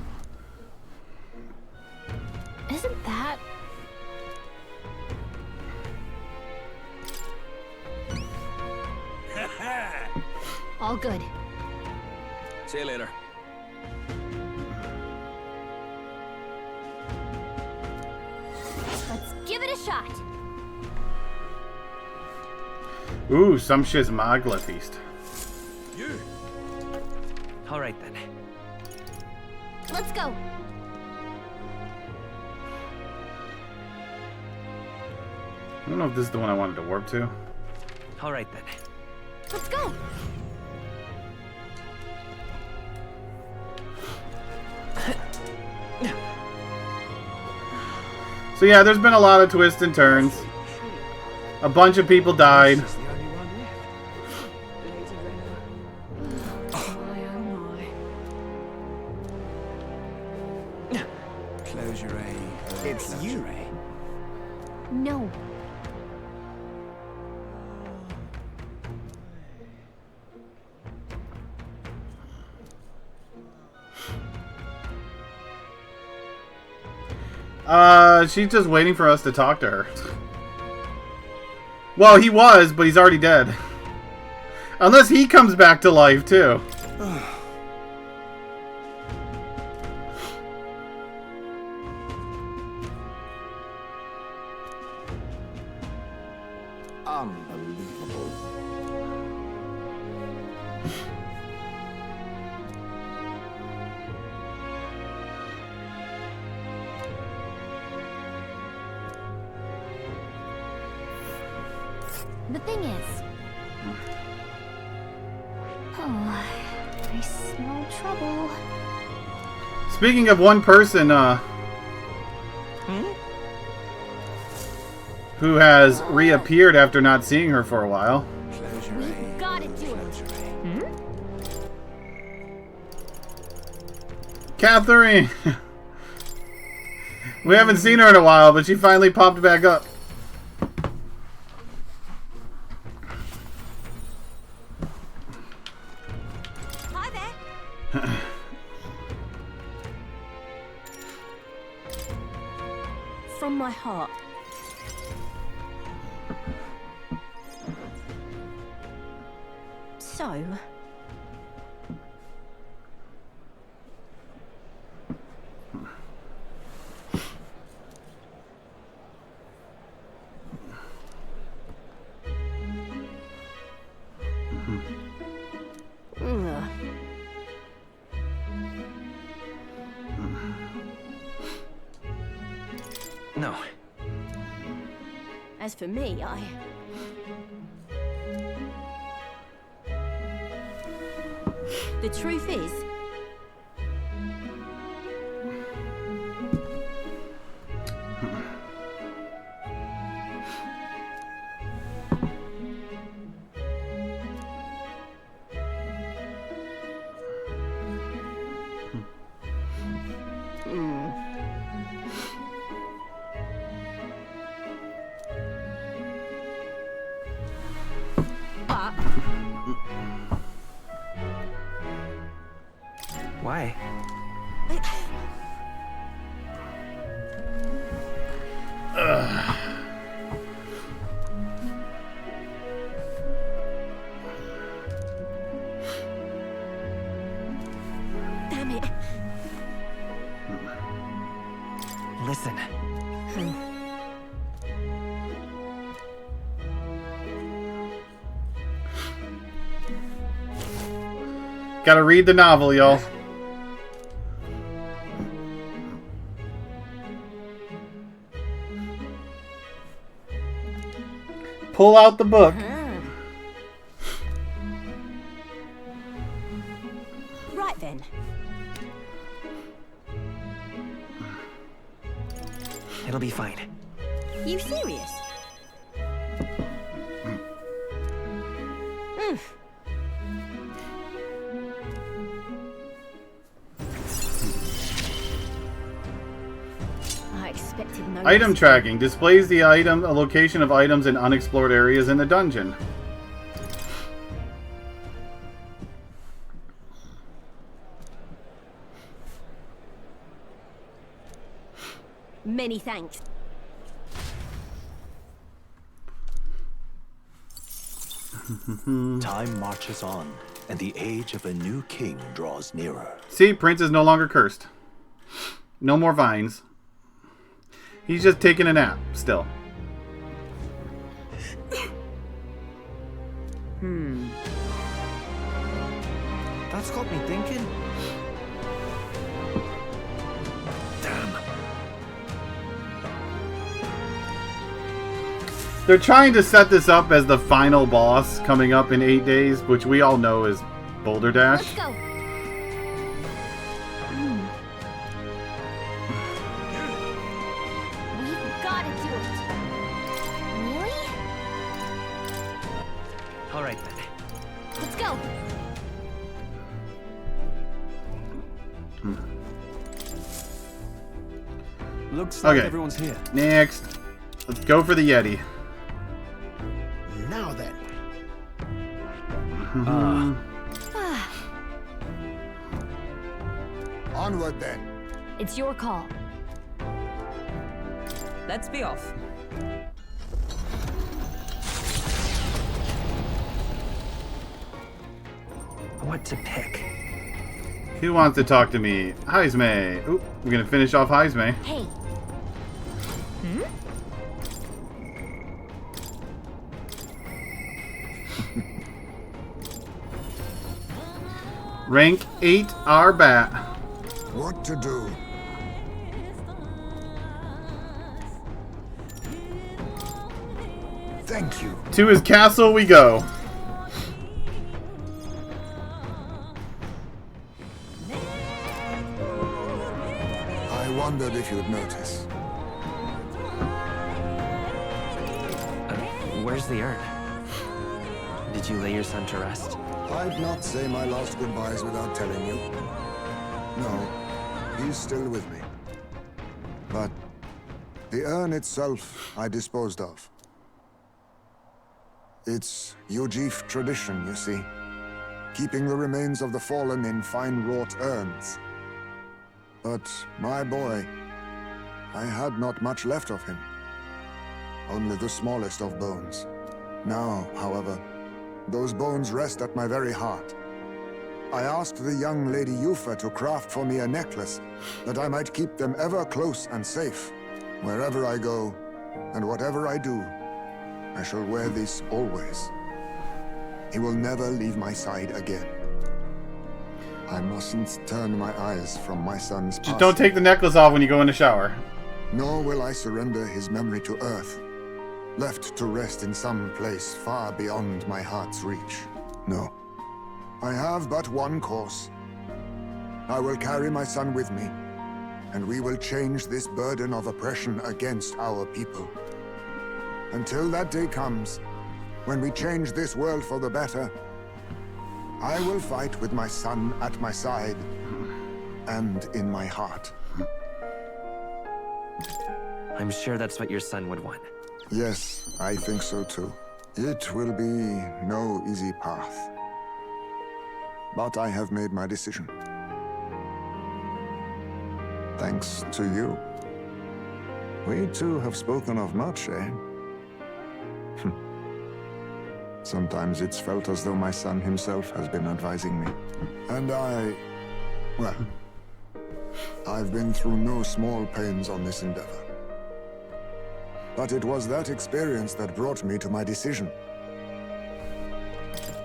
Isn't that... all good. See you later. Let's give it a shot. Ooh, some Shizmagla feast. You. All right then. Let's go. I don't know if this is the one I wanted to warp to. All right then. Let's go. So yeah, there's been a lot of twists and turns. A bunch of people died. Close your eye. It's you. No. She's just waiting for us to talk to her. Well, he was, but he's already dead. Unless he comes back to life, too. Unbelievable. The thing is... oh... I smell trouble. Speaking of one person, who has reappeared after not seeing her for a while. We've gotta do it. Catherine! We haven't seen her in a while, but she finally popped back up. Hi there. From my heart. So, No. as for me, the truth is, Why? damn it. Listen. Gotta read the novel, y'all. Pull out the book. Right then. It'll be fine. You serious? I expected no Item less. tracking displays the item, a location of items in unexplored areas in the dungeon. Many thanks. Time marches on, and the age of a new king draws nearer. See, Prince is no longer cursed. No more vines. He's just taking a nap, still. That's got me thinking. They're trying to set this up as the final boss coming up in 8 days, which we all know is Boulder Dash. Let's go. We've gotta do it. Really? All right then. Let's go. Looks like Okay. everyone's here. Next. Let's go for the Yeti. Now then. Onward then. It's your call. Let's be off. What to pick? Who wants to talk to me? Heisme. Oop, we're gonna finish off Heisme. Hey. Rank 8 Arbat. What to do? Thank you. To his castle we go. if you'd notice. Where's the urn? Did you lay your son to rest? I'd not say my last goodbyes without telling you. No, he's still with me. But the urn itself I disposed of. It's Yujif tradition, you see. Keeping the remains of the fallen in fine-wrought urns. But my boy, I had not much left of him. Only the smallest of bones. Now, however, those bones rest at my very heart. I asked the young Lady Yufa to craft for me a necklace, that I might keep them ever close and safe. Wherever I go, and whatever I do, I shall wear this always. He will never leave my side again. I mustn't turn my eyes from my son's past. Just don't take the necklace off when you go in the shower. Nor will I surrender his memory to Earth, left to rest in some place far beyond my heart's reach. No. I have but one course. I will carry my son with me, and we will change this burden of oppression against our people. Until that day comes, when we change this world for the better, I will fight with my son at my side, and in my heart. I'm sure that's what your son would want. Yes, I think so too. It will be no easy path. But I have made my decision. Thanks to you. We two have spoken of much, eh? Sometimes it's felt as though my son himself has been advising me. And well, I've been through no small pains on this endeavor. But it was that experience that brought me to my decision.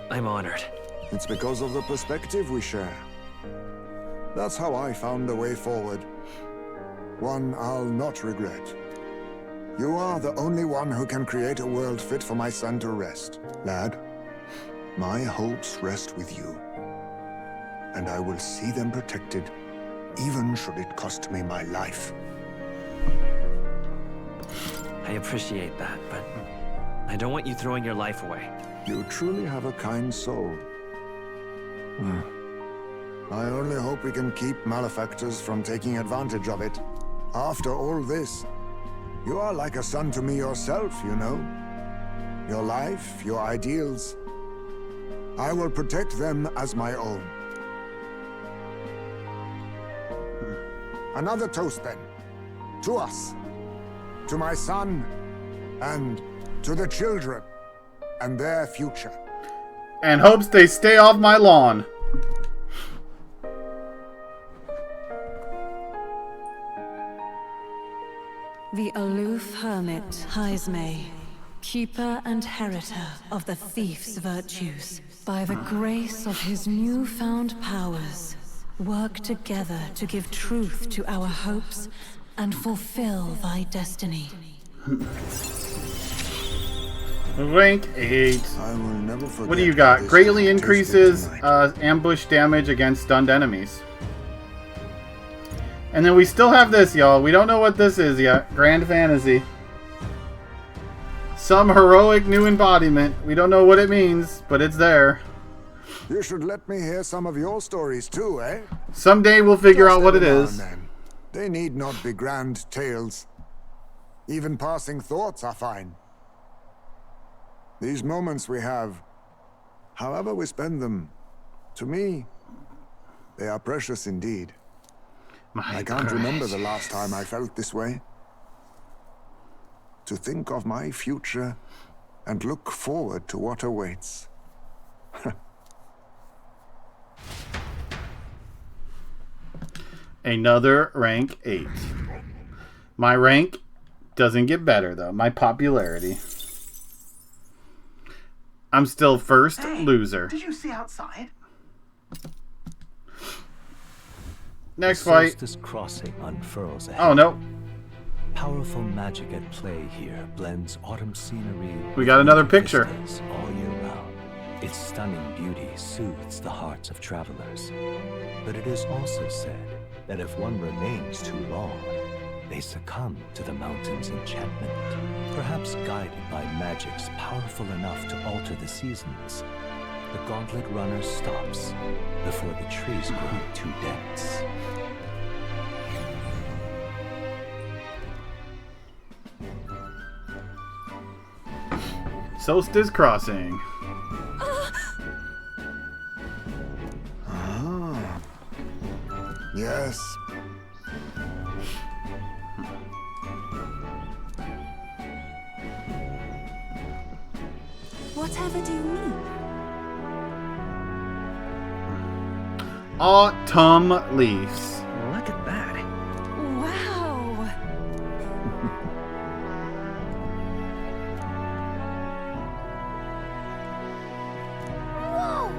I'm honored. It's because of the perspective we share. That's how I found a way forward. One I'll not regret. You are the only one who can create a world fit for my son to rest. Lad, my hopes rest with you. And I will see them protected, even should it cost me my life. I appreciate that, but I don't want you throwing your life away. You truly have a kind soul. I only hope we can keep malefactors from taking advantage of it. After all this, you are like a son to me yourself, you know. Your life, your ideals. I will protect them as my own. Another toast, then. To us. To my son, and to the children, and their future. And hopes they stay off my lawn. The aloof hermit, Haizme, keeper and heritor of the thief's virtues, by the grace of his newfound powers, work together to give truth to our hopes and fulfill thy destiny. Rank 8. I will never forget. What do you got? Greatly increases ambush damage against stunned enemies. And then we still have this, y'all. We don't know what this is yet. Grand Fantasy. Some heroic new embodiment. We don't know what it means, but it's there. You should let me hear some of your stories too, eh? Someday we'll figure out what it is. They need not be grand tales. Even passing thoughts are fine. These moments we have, however we spend them, to me, they are precious indeed. I can't remember the last time I felt this way. To think of my future and look forward to what awaits. Another rank 8. My rank doesn't get better, though. My popularity. I'm still first loser. Did you see outside? Next fight. Solstice Crossing unfurls ahead. Oh, no. Powerful magic at play here blends autumn scenery. We got another picture. All year round. Its stunning beauty soothes the hearts of travelers. But it is also said that if one remains too long, they succumb to the mountain's enchantment. Perhaps guided by magics powerful enough to alter the seasons, the Gauntlet Runner stops before the trees grow too dense. Solstice Crossing. Ah. Yes. Whatever do you mean? Autumn leaves. Look at that. Wow. Whoa!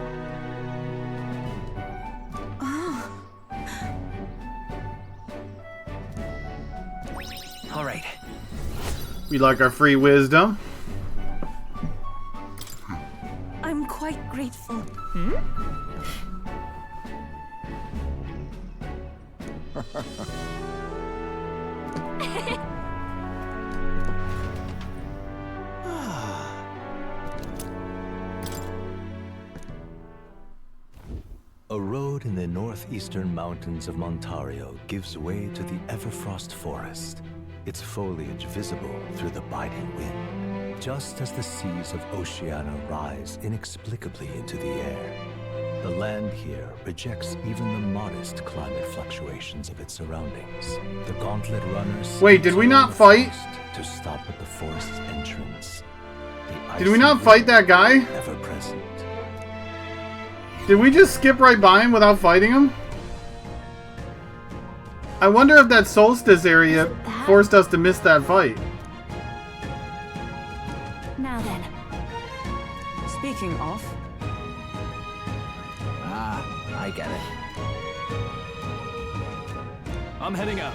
Oh. All right. We like our free wisdom. I'm quite grateful. A road in the northeastern mountains of Montario gives way to the Everfrost Forest, its foliage visible through the biting wind, just as the seas of Oceania rise inexplicably into the air. The land here rejects even the modest climate fluctuations of its surroundings. The Gauntlet Runners. Wait, did we not fight? To stop at the forest's entrance. Did we not fight that guy? Ever present. Did we just skip right by him without fighting him? I wonder if that solstice area forced us to miss that fight. Now then. Speaking of, I get it. I'm heading out.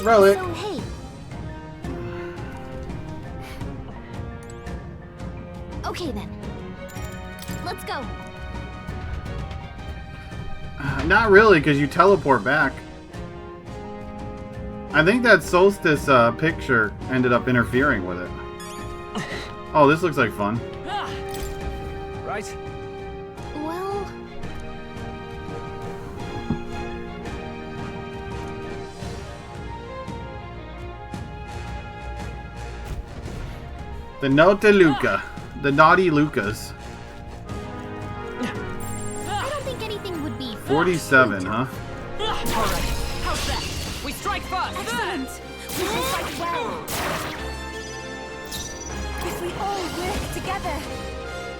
Relic. So, hey. Okay then. Let's go. Not really, because you teleport back. I think that solstice picture ended up interfering with it. Oh, this looks like fun. Right. Well... The Naughty Luca. The Naughty Lucas. I don't think anything would be... 47, huh? Alright, how's that? We strike first! Excellent! We will fight well! If we all work together!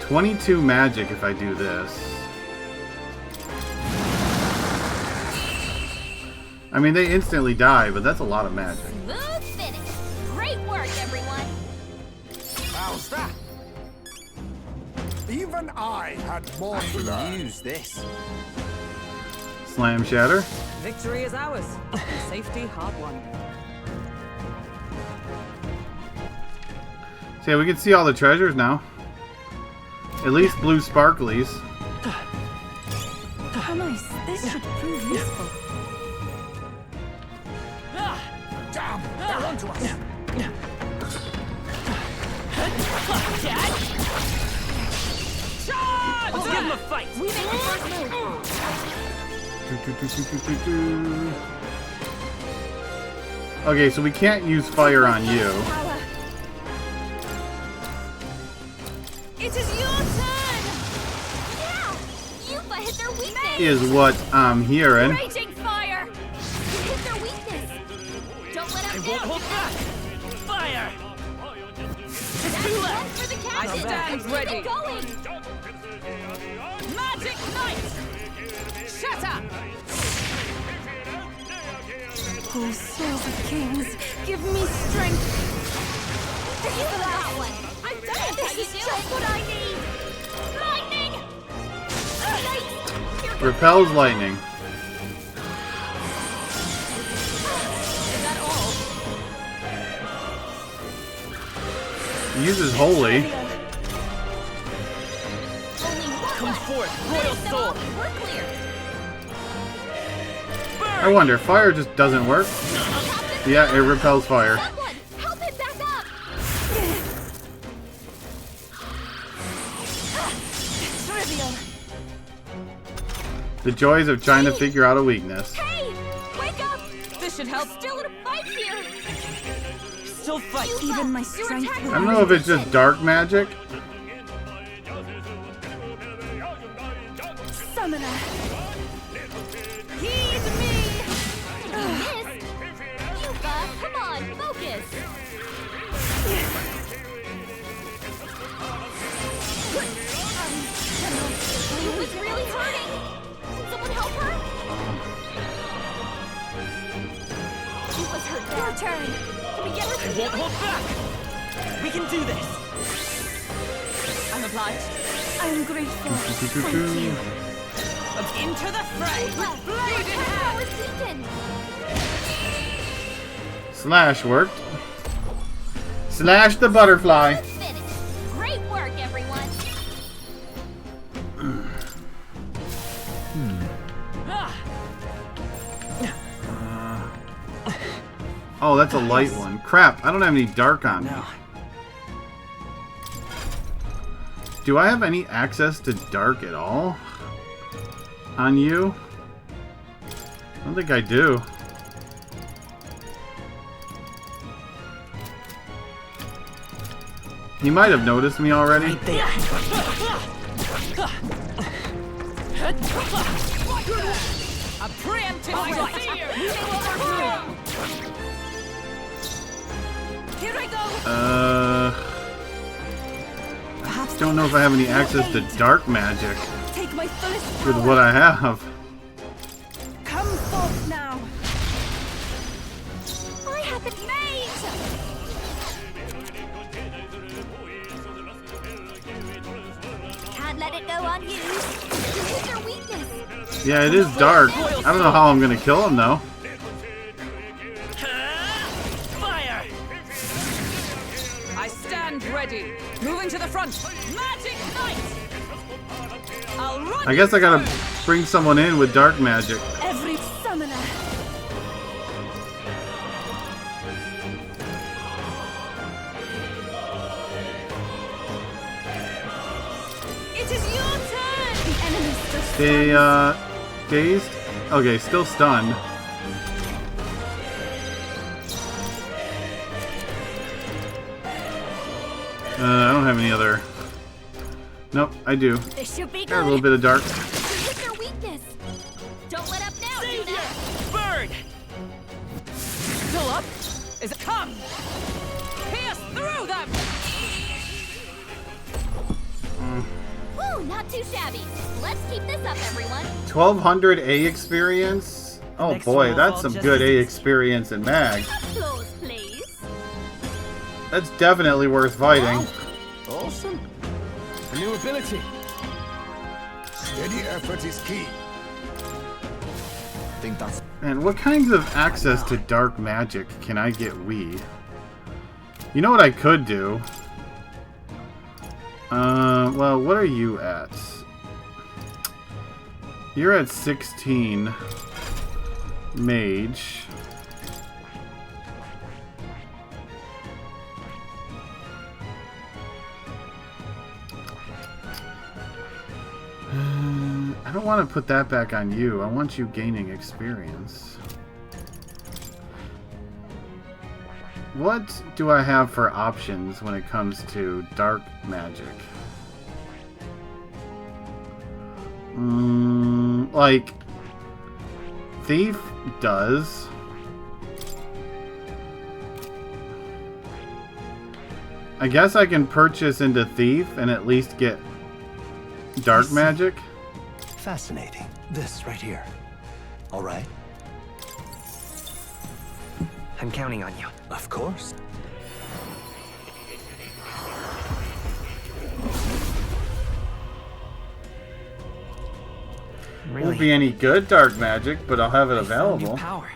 22 magic if I do this. I mean, they instantly die, but that's a lot of magic. Smooth finish. Great work, everyone. How's that? Even I had more to learn. Use this. Slam Shatter. Victory is ours. Safety hard won. So yeah, we can see all the treasures now. At least blue sparklies. How nice. This should prove useful. Damn! They're onto us! Charge! Let's give him a fight! We make the first move. Okay, so we can't use fire on you. Power. It is your turn! Yeah! Yupa hit their weakness! Is what I'm hearing. Raging fire! You hit their weakness! Don't let I them won't down! hold back! Fire! That's one for the captain! I stand Keep ready. it going! Magic Knight! Shatter! Oh, souls of kings, give me strength! You got one! I've done it! This is just what I need! Lightning! Repels lightning. Is that all? Uses holy. forth, royal soul! We're clear. I wonder, fire just doesn't work? Yeah, it repels fire. Someone, help him back up! Trivial. The joys of trying to figure out a weakness. Hey! Wake up! This should help. Still in a fight here! Still fight! Even my strength. I don't know if it's just dark magic. Summoner. Heed me! You missed! Yuka, come on, focus! Yuka's really hurting! Someone help her? Yuka's hurt bad. Your turn! Can we get her? I won't hold back! We can do this! I'm obliged. I'm grateful. Thank you. Into the fray! Blade in hand! Slash worked. Slash the butterfly. Great work, everyone! Oh, that's a light one. Crap, I don't have any dark on me. Do I have any access to dark at all? On you? I don't think I do. You might have noticed me already. A preemptive right! Here I go! Don't know if I have any access to dark magic Take my fullest with power. what I have. Come forth now. I have it made! Can't let it go unused. This is their weakness. Yeah, it is dark. I don't know how I'm gonna kill him though. Fire! I stand ready. Moving to the front. Magic Knight! I'll run. I guess I gotta bring someone in with dark magic. Every summoner. It is your turn! The enemy still They, dazed? Okay, still stunned. I don't have any other... Nope, I do. This should be Got a good. little bit of dark. Hit their weakness. Don't let up now, Luna. Bird! Still up? Is it come? Pierce through them! Woo, not too shabby. Let's keep this up, everyone. 1200 A experience? Oh Next boy, one that's will some just good A as experience in mag. Applause, please. That's definitely worth fighting. Awesome. A new ability. Steady effort is key. I think that's... And what kinds of access to dark magic can I get Wii? You know what I could do? Well, what are you at? You're at 16. Mage. I don't want to put that back on you. I want you gaining experience. What do I have for options when it comes to dark magic? Like, Thief does. I guess I can purchase into Thief and at least get dark magic. Fascinating. This right here. All right. I'm counting on you. Of course. Won't be any good dark magic, but I'll have it New available. power.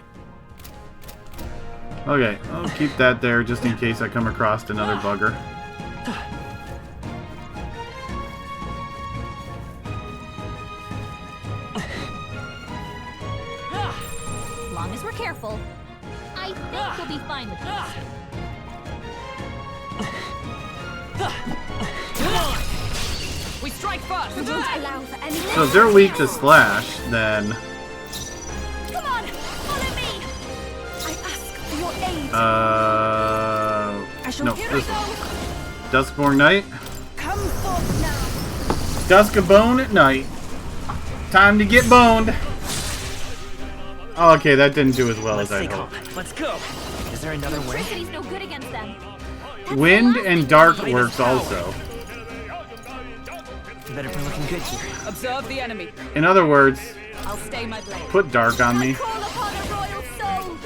Okay, I'll keep that there just in case I come across another bugger. careful. I think we'll be fine with this. We strike first. We won't allow for any. So if they're weak to slash, then Come on, follow me. I ask for your aid. no, this Duskborn Knight. Come forth now. Dusk of Bone at night. Time to get boned. Oh, okay, that didn't do as well as I hoped. Let's go. Is there another way? Electricity's no good against them. Wind and dark works also. Better be looking good here. Observe the enemy. In other words, I'll stay my blade. put dark on me. Call upon a royal soul.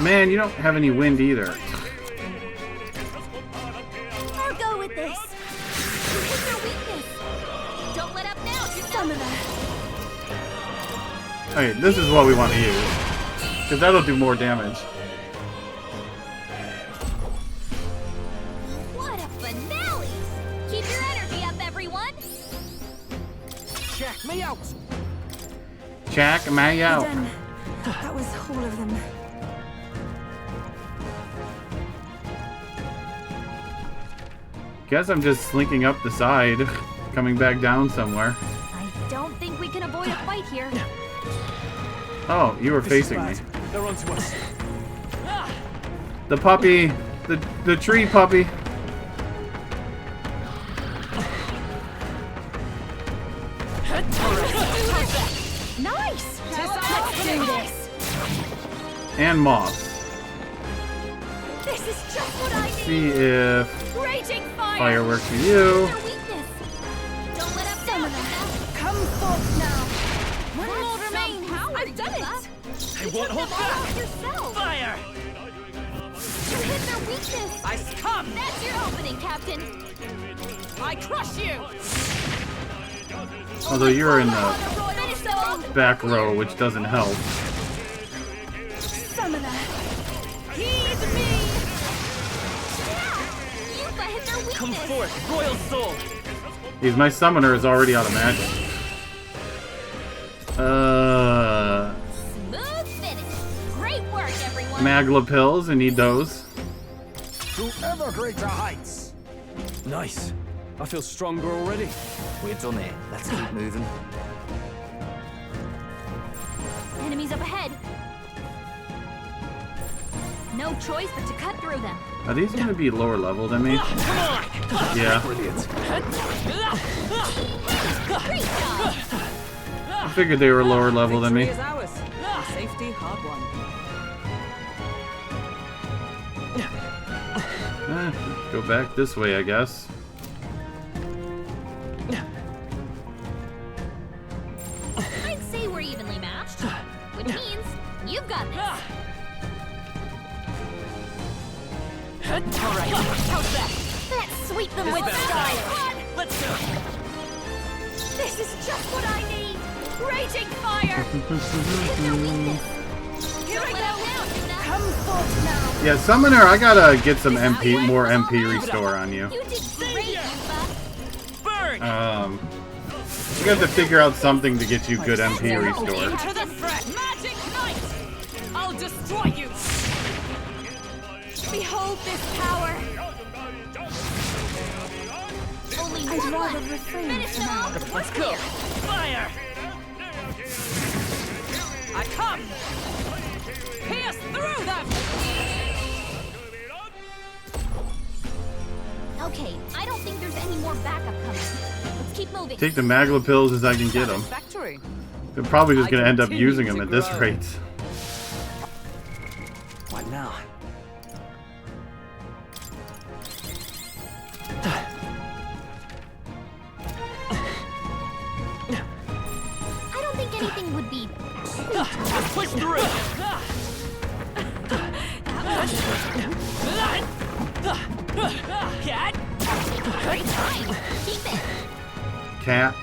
Man, you don't have any wind either. I'll go with this. Hit their weakness. Don't let up now. Summoner. Okay, this is what we want to use. Because that'll do more damage. What a finale! Keep your energy up, everyone. Check me out. Check me out. Done. That was all of them. Guess I'm just slinking up the side, coming back down somewhere. I don't think we can avoid a fight here. Oh, you were facing me. They're onto us. The puppy, the tree puppy. Nice. Let's do this. And moths. This is just what I need. See if Raging fire. fire works for you. Don't let up, Summoner. Come forth now. One more remains. I've done it. I won't hold back. Yourself. Fire! You hit their weakness. I succumb. That's your opening, Captain. I crush you. Although you're in the Finish them off. back row, which doesn't help. Summoner. Heed me. Yuka hit their weakness. Come forth, Royal Soul! My summoner is already out of magic. Smooth finish. Great work, everyone. Magla pills, I need those. To ever greater heights. Nice. I feel stronger already. We're done it. Let's keep moving. Enemies up ahead. No choice but to cut through them. Are these going to be lower level than me? Yeah. Brilliant. Great job. I figured they were lower level than me. Victory is ours. And safety hard won. Go back this way, I guess. I'd say we're evenly matched, which means you've got this. All right. How's that? Let's sweep them with style. Let's go. This is just what I need. Raging fire. Hit their weakness. Here I Don't let go. up now, Yuna. Come forth now. Yeah, summoner, I gotta get some MP, more MP restore on you. You did great, Yuka. Burn! You have to figure out something to get you good MP restore. Into the threat. Magic Knight. I'll destroy you. Behold this power. Only I'd one rather left. refrain Finish for them now. off. Let's go. Fire! I come. Pierce through them. Okay, I don't think there's any more backup coming. Let's keep moving. Take the Magla pills as I can get them. Satisfactory. They're probably just I gonna end up continue using them to at this grow. rate. What now? I don't think anything would be. Push through! Cat! Great time. Keep it. Cat.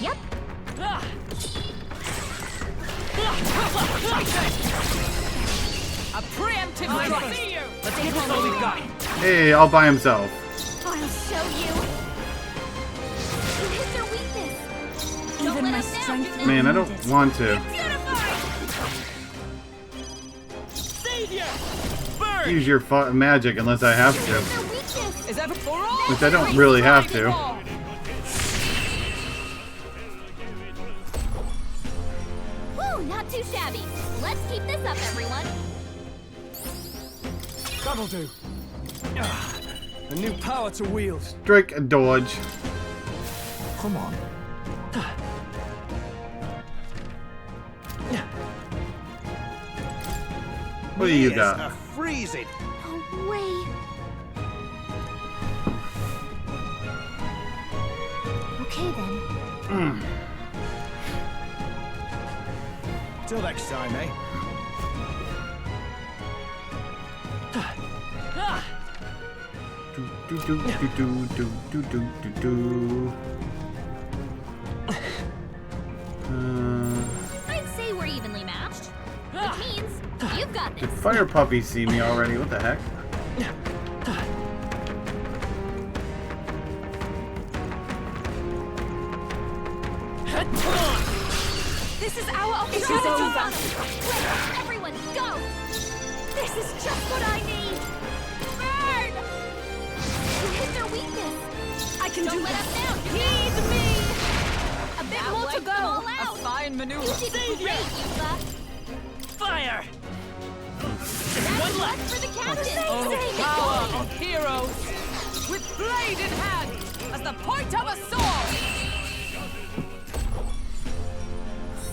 Yep. A preemptive strike. Let's get this all we've got. Hey, all by himself. I'll show you. You hit their weakness. Even my strength. Man, I don't want to. Use your magic unless I have to. Which I don't really have to. Woo, not too shabby. Let's keep this up, everyone. That'll do. A new power to wield. Drake and dodge. Come on. What do you got? Freezing. No way. Okay then. Till next time, eh? I'd say we're evenly matched. Which means you've got Did this. Fire Puppy see me already? What the heck? This is our opportunity. Everyone, go! This is just what I need. Burn! You hit their weakness. I can do this. Heed me. A bit more to go. A fine maneuver. You did great, Yuba. Fire! One luck for the captain. Oh, power of heroes! With blade in hand, as the point of a sword!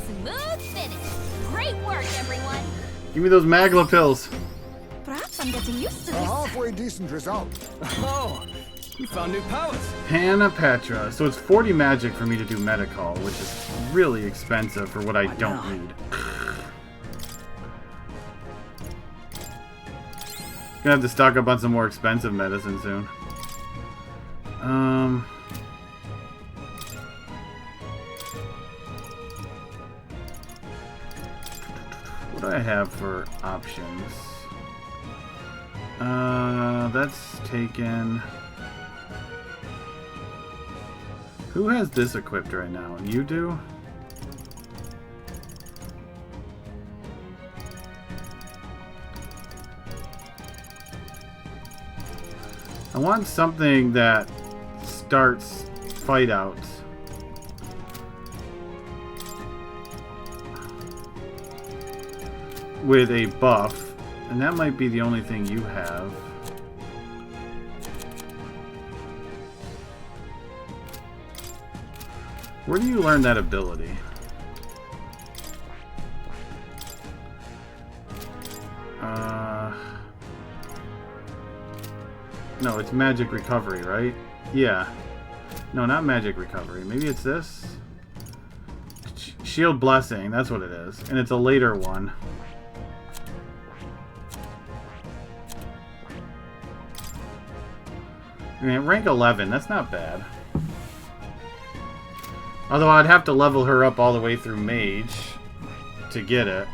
Smooth finish. Great work, everyone. Give me those Magla pills. Perhaps I'm getting used to A this. halfway decent result. Oh, you found new powers. Hannah Petra. So it's 40 magic for me to do Medical, which is really expensive for what I don't need. Gonna have to stock up on some more expensive medicine soon. What do I have for options? That's taken. Who has this equipped right now? You do? I want something that starts fight outs. With a buff, and that might be the only thing you have. Where do you learn that ability? No, it's magic recovery, right? Yeah. No, not magic recovery. Maybe it's this? Shield blessing, that's what it is. And it's a later one. I mean, rank 11, that's not bad. Although I'd have to level her up all the way through Mage to get it.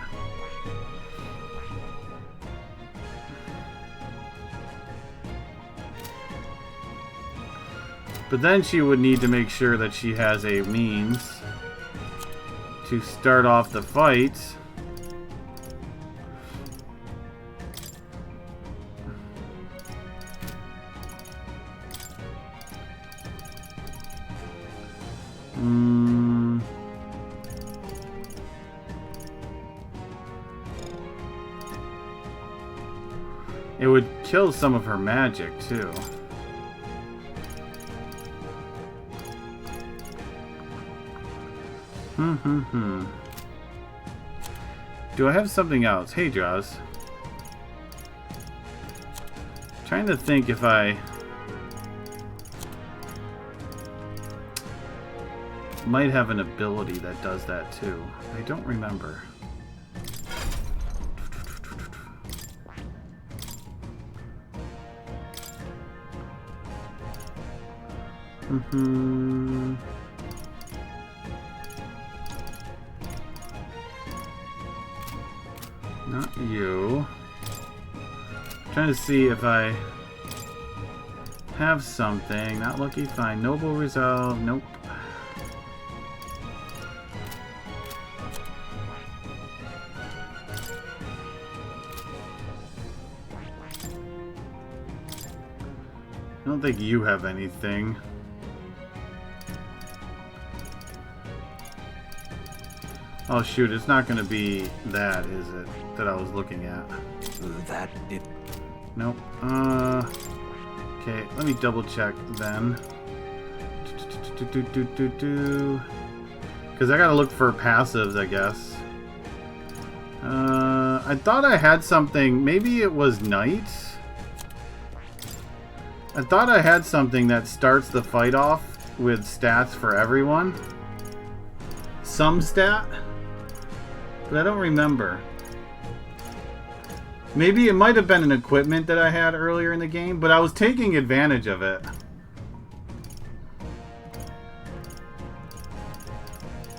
But then she would need to make sure that she has a means to start off the fight. It would kill some of her magic, too. Do I have something else? Hey, Jaws. Trying to think if I might have an ability that does that too. I don't remember. Not you. Trying to see if I Have something. Not lucky. Fine. Noble resolve. Nope. I don't think you have anything. Oh shoot, it's not gonna be that, is it? That I was looking at. That it. Nope. Okay, let me double check then. Because I gotta look for passives, I guess. I thought I had something. Maybe it was night. I thought I had something that starts the fight off with stats for everyone. Some stat. But I don't remember. Maybe it might have been an equipment that I had earlier in the game, but I was taking advantage of it.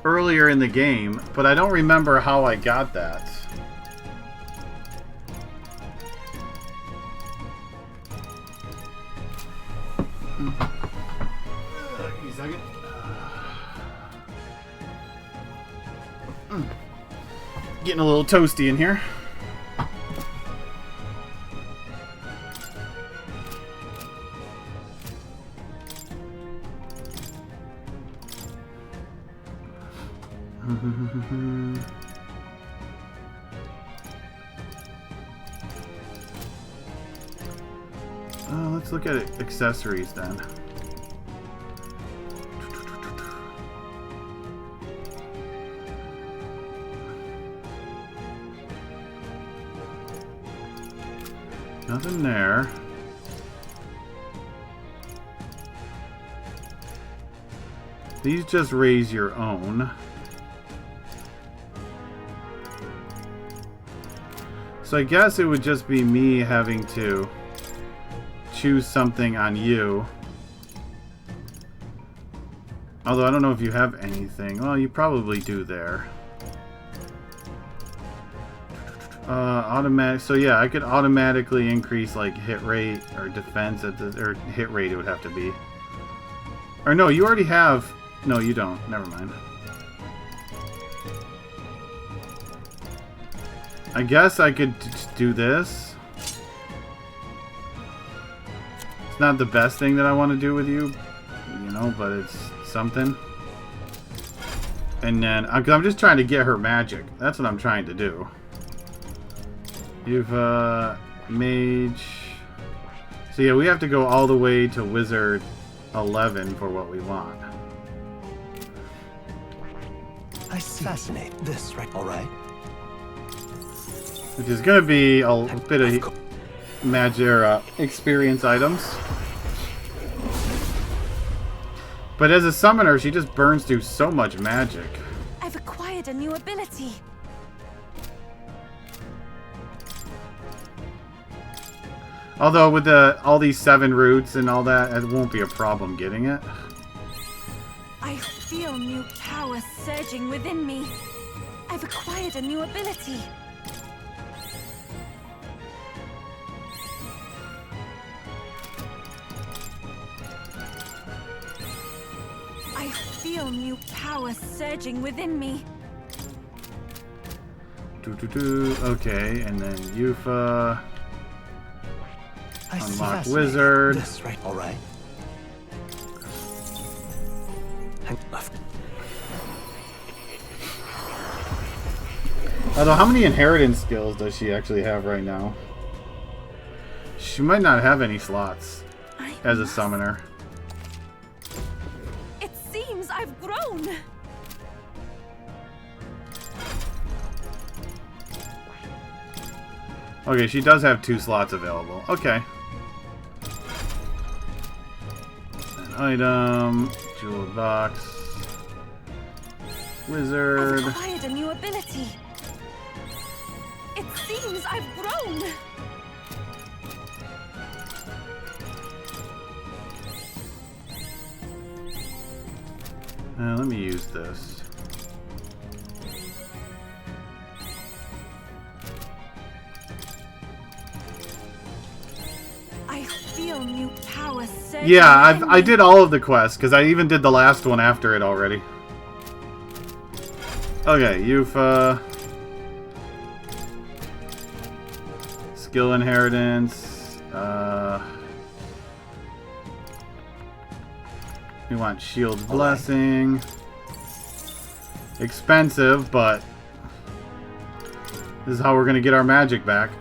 Earlier in the game, but I don't remember how I got that. Give me a second. Getting a little toasty in here. Let's look at accessories then. Nothing there. These just raise your own. So I guess it would just be me having to choose something on you. Although I don't know if you have anything. Well, you probably do there. Automatic. So yeah, I could automatically increase like hit rate or defense at the, or hit rate it would have to be. Or no, you already have. No, you don't. Never mind. I guess I could do this. It's not the best thing that I want to do with you, you know, but it's something. And then, I'm just trying to get her magic. That's what I'm trying to do. You've, mage. So yeah, we have to go all the way to wizard 11 for what we want. I see. Fascinate. This, right? All right. Which is going to be a bit of magic or experience items. But as a summoner, she just burns through so much magic. I've acquired a new ability. Although with all these 7 roots and all that, it won't be a problem getting it. I feel new power surging within me. I've acquired a new ability. I feel new power surging within me. Okay, and then you've unlock wizard. This, right? All right. Although, how many inheritance skills does she actually have right now? She might not have any slots as a summoner. It seems I've grown. Okay, she does have 2 slots available. Okay. An item, jewel box, wizard. I've acquired a new ability. It seems I've grown. Let me use this. I I feel new power surging. Yeah, I did all of the quests, because I even did the last one after it already. Okay, you've, skill inheritance, we want Shield's Blessing. Expensive, but this is how we're going to get our magic back.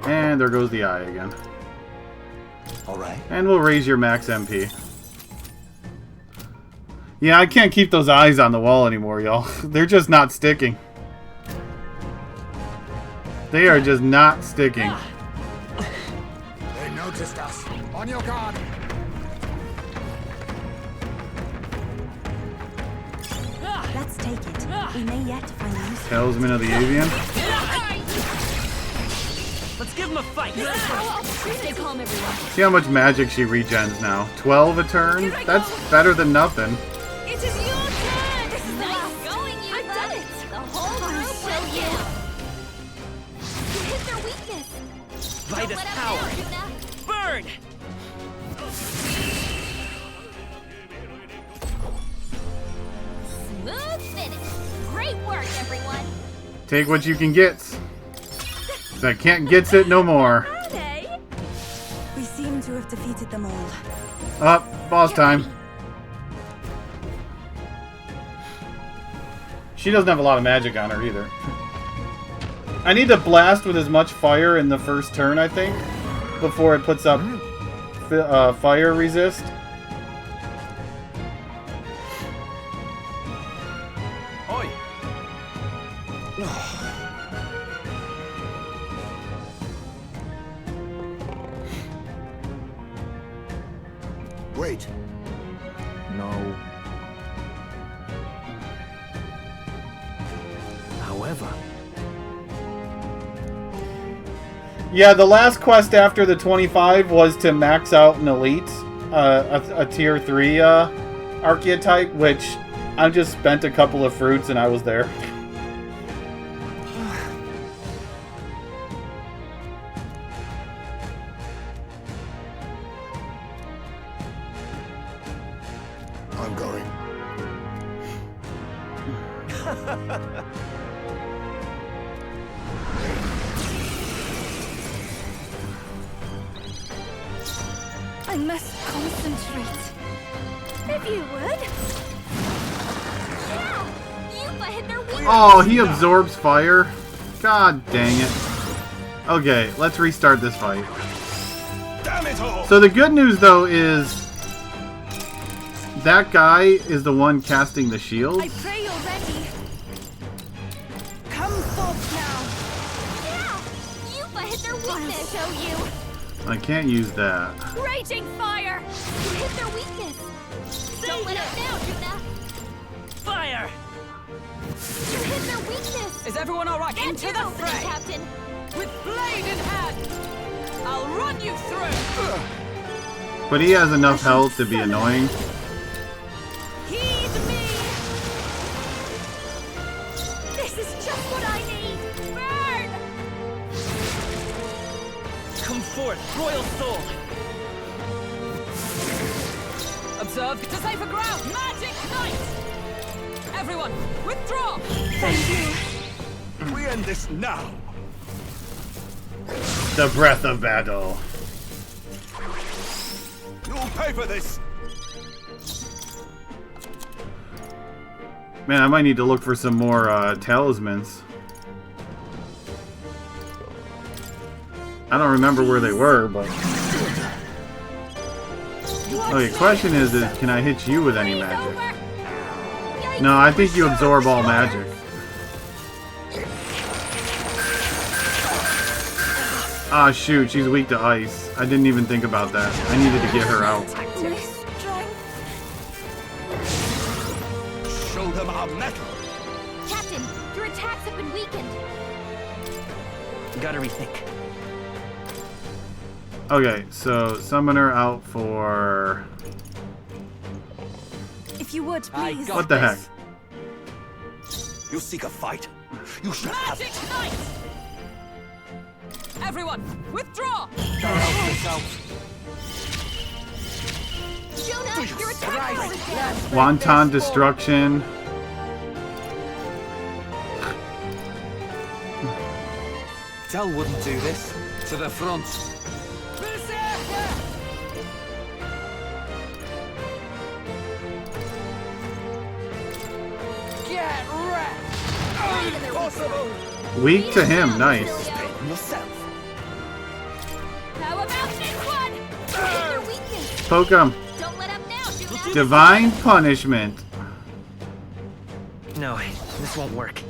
And there goes the eye again. Alright. And we'll raise your max MP. Yeah, I can't keep those eyes on the wall anymore, y'all. They're just not sticking. They are just not sticking. They noticed us. On your guard. Let's take it. We may yet find use. Talisman of the Avian. Let's give him a fight. Stay calm, everyone. See how much magic she regens now. 12 a turn? That's better than nothing. It is your turn. This is the last going. I've done it. The whole group will you. You hit their weakness. Vitus power. Burn. Smooth finish. Great work, everyone. Take what you can get. 'Cause I can't get it no more. We seem to have defeated them all. Up, boss time. She doesn't have a lot of magic on her either. I need to blast with as much fire in the first turn, I think, before it puts up fire resist. Oi! Wait. No. However, Yeah, the last quest after the 25 was to max out an elite, a tier 3 archetype, which I just spent a couple of fruits and I was there. I'm going. I must concentrate. If you would. Yeah, you've hit their weakness. Oh, he absorbs fire? God dang it. Okay, let's restart this fight. Damn it all! So the good news, though, is that guy is the one casting the shield. I pray you're ready. Come forth now. Yeah, you've hit their weakness. I'll show you. I can't use that. Raging fire. You hit their weakness. Don't let up now, Juna. Fire. You hit their weakness. Is everyone all right? Get Into your the opening, fray. Captain. With blade in hand. I'll run you through. But he has enough health to be annoying. Heed me. This is just what I need. Burn. Come forth, royal soul. Observe. Decipher ground. Magic knight. Everyone, withdraw. Thank you. We end this now. The breath of battle. You'll pay for this. Man, I might need to look for some more talismans. I don't remember where they were, but... Okay, question is can I hit you with any magic? No, I think you absorb all magic. Ah, shoot, she's weak to ice. I didn't even think about that. I needed to get her out. Show them our metal. Captain, your attacks have been weakened. Gotta rethink. Okay, so summoner out for... If you would, please. What the heck? You seek a fight. You shall have it. Everyone, withdraw! Jonah, your attack power is down. Wanton destruction. Tell wouldn't do this. To the front. Get wrecked! Impossible! Weak to him, nice. How about this one? Hit your weakness. Poke him. Don't let up now, Jonah. Divine punishment. No, this won't work.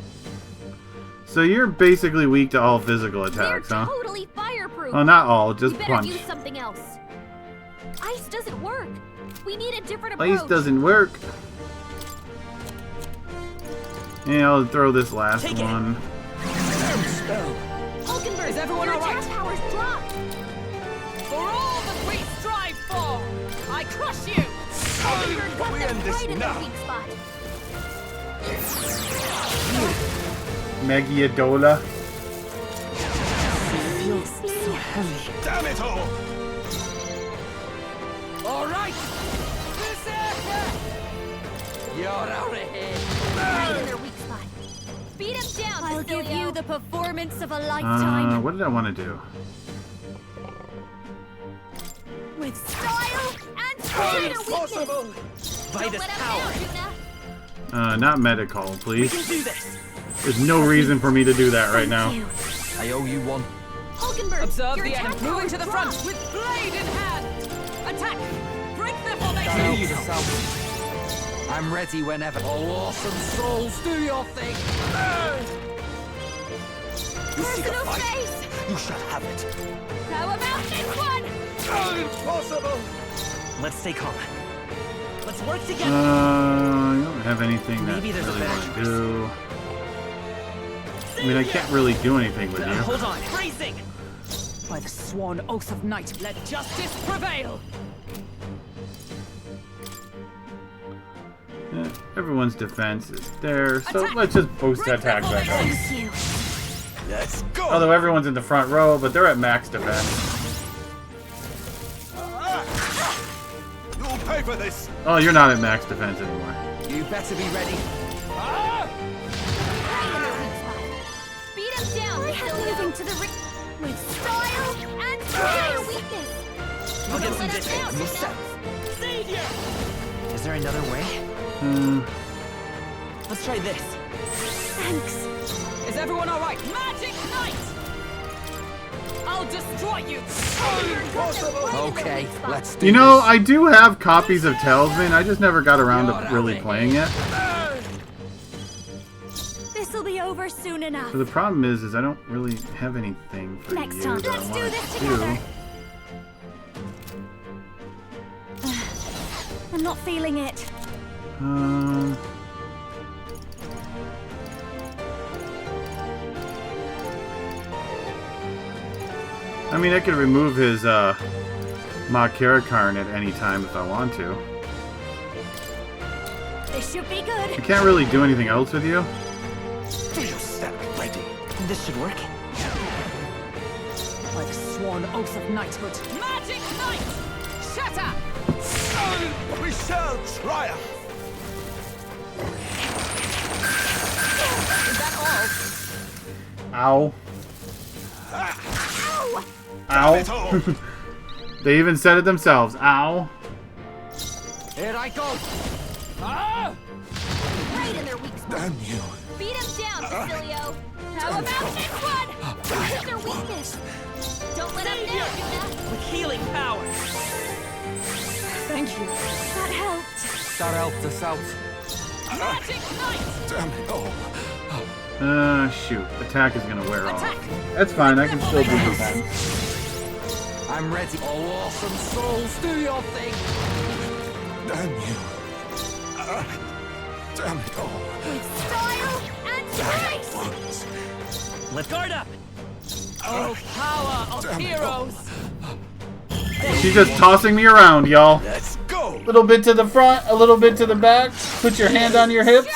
So you're basically weak to all physical attacks, huh? Totally fireproof. Well, not all, just you better punch. use something else. Ice doesn't work. We need a different approach. Ice doesn't work. Yeah, I'll throw this last one. Hulkenberg, Is everyone your alright? attack power's dropped. For all that we strive for, I crush you! Hulkenberg got we them end this right in now. their weak spot. Megiodola. Feels so heavy. Damn it all! All right. You're out of here. Right in their weak spot. Beat him down, I'll give you the performance of a lifetime. What did I want to do? With style and speed. Impossible! Vitus power. Not medical, We please. can do this. There's no reason for me to do that right now. I owe you one. Hulkenberg, Observe your the attack enemy. Moving power's to the front dropped. with blade in hand. Attack! Break their Tell formation! yourself. I'm ready whenever. Oh, awesome souls, do your thing. You seek a Personal fight? space. You shall have it. How about this one? Impossible! Let's stay calm. Let's work together. I don't have anything that Maybe there's a really better want to do. I mean, I can't really do anything with you. Hold on. Bracing. By the sworn oath of night, let justice prevail! Everyone's defense is there, so let's just boost that attack back up. Thank you. Let's go! Although everyone's in the front row, but they're at max defense. You'll pay for this! Oh, you're not at max defense anymore. You better be ready. Right in their weak spot. Beat him down, moving to the ring. With style and speed. Weakness. I'll get Don't some let us down, distance. Jonah. Savior! Is there another way? Let's try this. Thanks. Is everyone alright? Magic Knight! I'll destroy you! Okay, let's do You know, this. I do have copies of Talisman. I just never got around to really playing it. This'll be over soon enough. So the problem is I don't really have anything for Next you time. that I Let's do want this to together. I'm not feeling it. I mean, I could remove his Makarakarn at any time if I want to. This should be I good. can't really do anything else with you. Do you stand ready? This should work. By the sworn oath of knighthood. Magic Knight! Shatter! We shall triumph! Is that Ow. all? Ow. They even said it themselves. Ow. Here I go. Right in their weak spot. Damn you! Beat him down, Basilio. How about this one? Hit their weakness. Don't let up now, Jonah. With healing power. Thank you. That helped. That helped us out. Magic Knight! Damn it all! Shoot. Attack is gonna wear Attack! off. That's fine, I can still do defense. I'm ready. Oh, awesome souls, do your thing. Damn you! Damn it all! With style and grace. Let's guard up. Oh, power of Damn it. heroes! She's just tossing me around, y'all. Let's go! A little bit to the front, a little bit to the back. Put your hand on your hips.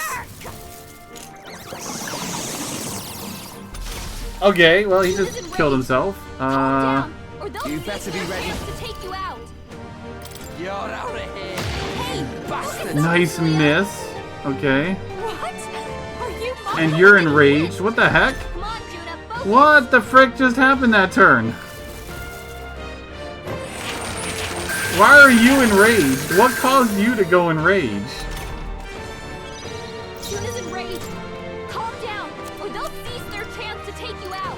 Okay, well, he just killed himself. You better be ready to take you out. You're out of here. Hey, bastard. Nice miss. Okay. What? Are you And you're enraged. What the heck? Come on, Judah. Focus. What the frick just happened that turn? Why are you enraged? What caused you to go enraged? Judah's enraged. Calm down, or they'll seize their chance to take you out.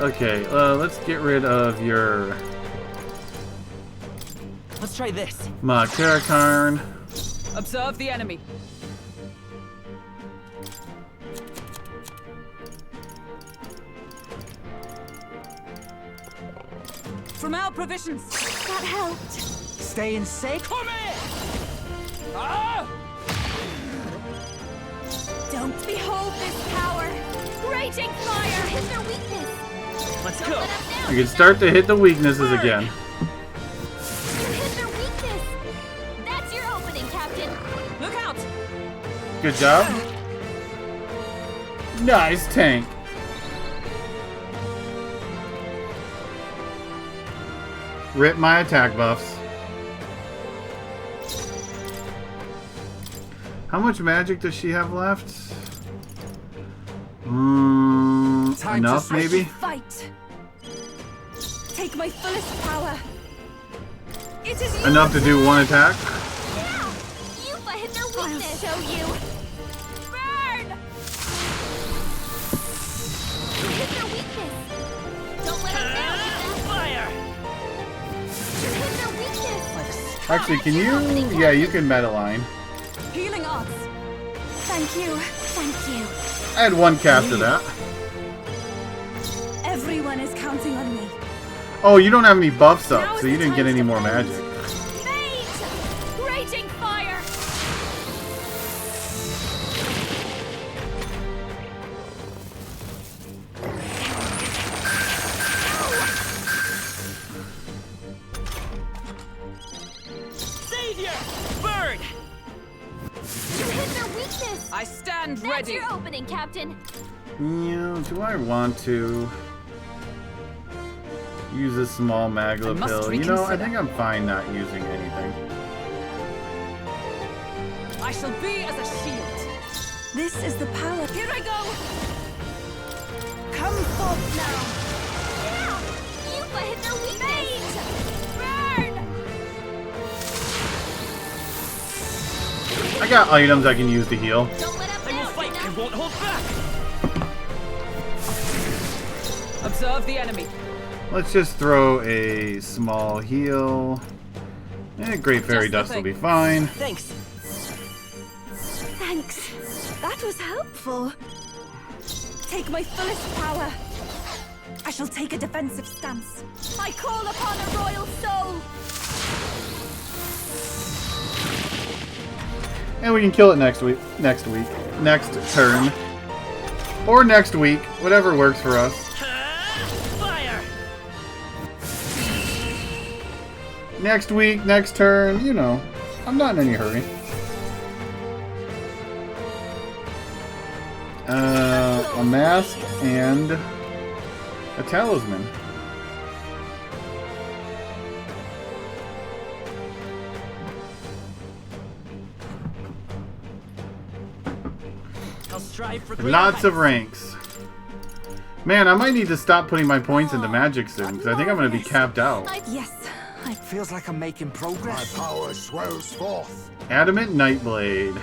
Okay. Let's get rid of your Let's try this. Makarakarn. Observe the enemy. From our provisions. That helped. Staying safe? Come here! Ah! Don't behold this power. Raging fire. Hit their weakness. Let's Don't go. let up now. You can start to hit the weaknesses again. You hit their weakness. That's your opening, Captain. Look out! Good job. Nice tank. Rip my attack buffs. How much magic does she have left? Enough, maybe? Fight. Take my fullest power. It is Enough to do one attack? Yeah. You hit their weakness. I'll show you. Burn. You hit their weakness. Don't let them down. Fire. You hit their weakness. Actually, can you? Yeah, you can meta line. Healing arts. Thank you. Thank you. I had one cast of that. Everyone is counting on me. Oh, you don't have any buffs up, so you didn't get any more magic. Mate! Raging fire! Savior! Bird! You hit their weakness! I stand That's ready. your opening, Captain. Yeah, do I want to use a small Magla I must pill? You know, I reconsider. think I'm fine not using anything. I shall be as a shield. This is the power. Here I go! Come forth now! Yeah! Yupa hit their weakness! Burn! I got items I can use to heal. Don't let up They will now, fight. Judah. They won't hold back. Observe the enemy. Let's just throw a small heal. Great Fairy Just the Dust will thing. be fine. Thanks. Thanks. That was helpful. Take my fullest power. I shall take a defensive stance. I call upon a royal soul. And we can kill it next turn. Or next week, whatever works for us. Fire! Next week, next turn, you know. I'm not in any hurry. A mask and a talisman. I'll strive for greater Lots of heights. ranks. Man, I might need to stop putting my points into magic soon, because I think I'm going to be capped out. Yes. It feels like I'm making progress. My power swells forth. Adamant Nightblade.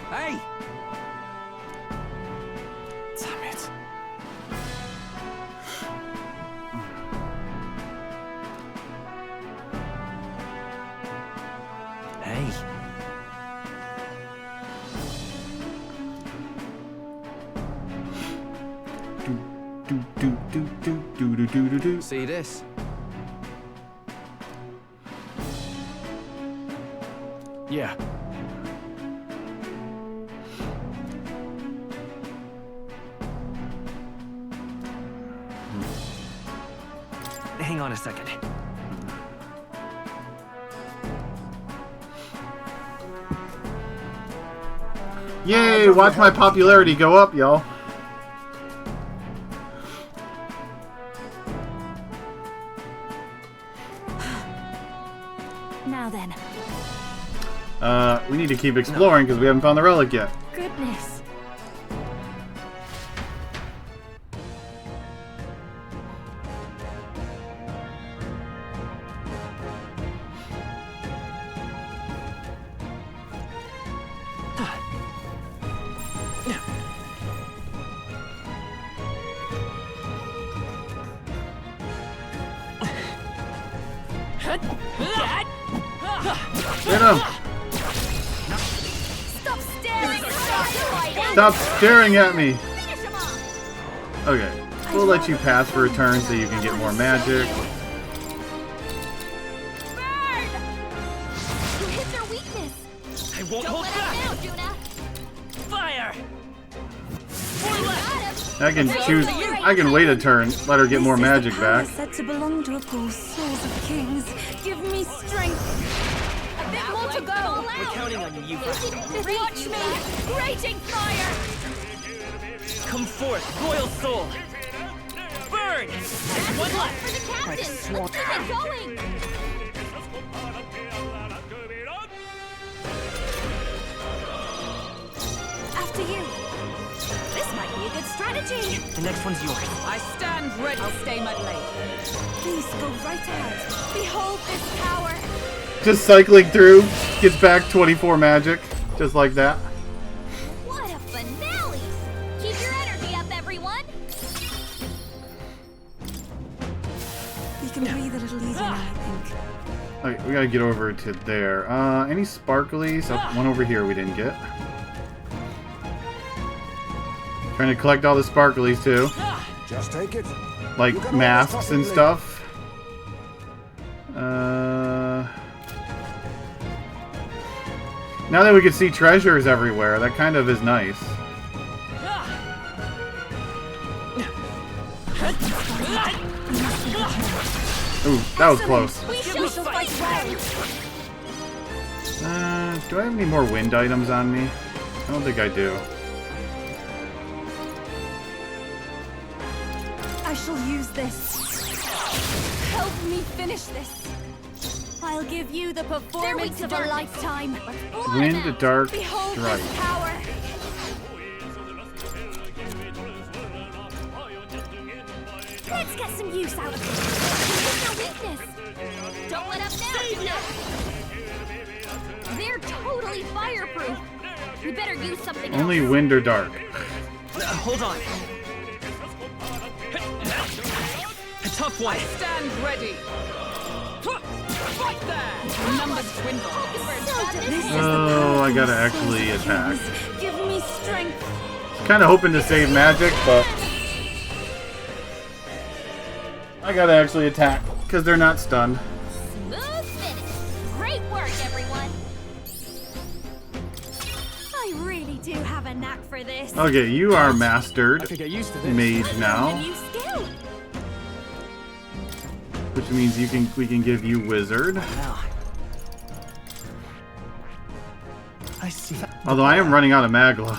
Hey! Damn it. Hey. See this? Yeah. hang on a second. Yay! Watch my popularity go up, y'all. Now then. We need to keep exploring because we haven't found the relic yet. Goodness. Get him! Stop staring at me! Okay, we'll let you pass for a turn so you can get more magic. You hit their weakness. I won't hold back. Now, Juna. Fire! I can choose. I can wait a turn, let her get more magic back. Said to belong to, of course, souls of kings. Give me strength. A bit more to go. We're counting on you, Yuva. Watch me. Raging fire. Come forth, royal soul. Burn! One left. For the captain. Let's keep it going. After you. This might be a good strategy. The next one's yours. I stand ready. I'll stay my blade. Please go right ahead. Behold this power. Just cycling through, gets back 24 magic, just like that. What a finale! Keep your energy up, everyone. We can breathe a little easier now, I think. Okay, we gotta get over to there. Any sparklies? Oh, one over here we didn't get. Trying to collect all the sparklies too. Just take it. Like masks and stuff. Now that we can see treasures everywhere, that kind of is nice. Ooh, that was close. Do I have any more wind items on me? I don't think I do. I shall use this. Help me finish this. I'll give you the performance of a lifetime. Wind, dark, Behold strike. this power. Let's get some use out of it. Hit their weakness. Don't let up now, Juna. They're totally fireproof. We better use something Only else. wind or dark. Hold on. A tough one. I stand ready. Right there. Numbers dwindle. Oh, I gotta actually attack. Give me strength. Kind of hoping to save magic, but I gotta actually attack because they're not stunned. Smooth finish. Great work, everyone. I really do have a knack for this. Okay, you are mastered mage now, New skill. which means we can give you wizard. I see. Although I am running out of magla.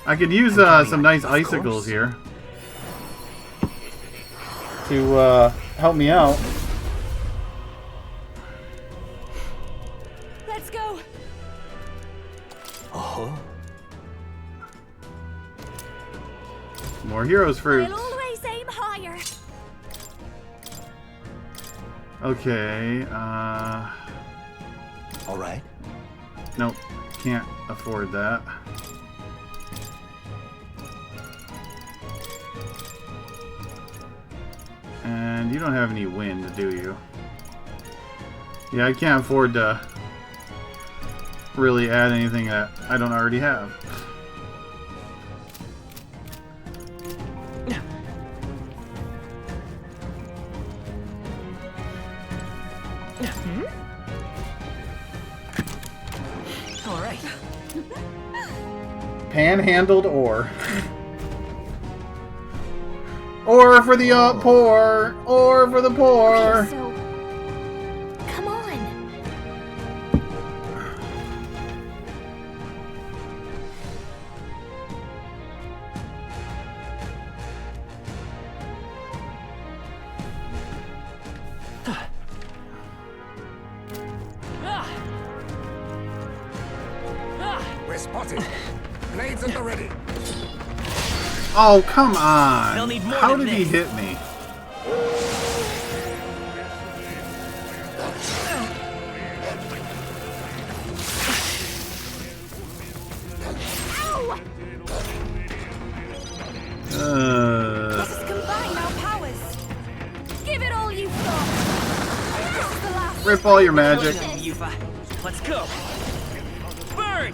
I could use some nice icicles here to help me out. Let's go. More heroes fruits. I'll always aim higher. Okay, Alright. nope, can't afford that. And you don't have any wind, do you? Yeah, I can't afford to really add anything that I don't already have. All right. Panhandled ore. Or for the poor. Or for the poor. Okay, so come on. We're spotted. Blades at the ready. Oh, come on. They'll need more How than did he this. hit me? Ow! Let us combine our powers. Give it all you've got. This is the last. Rip all your magic. Yufa. Let's go. Burn!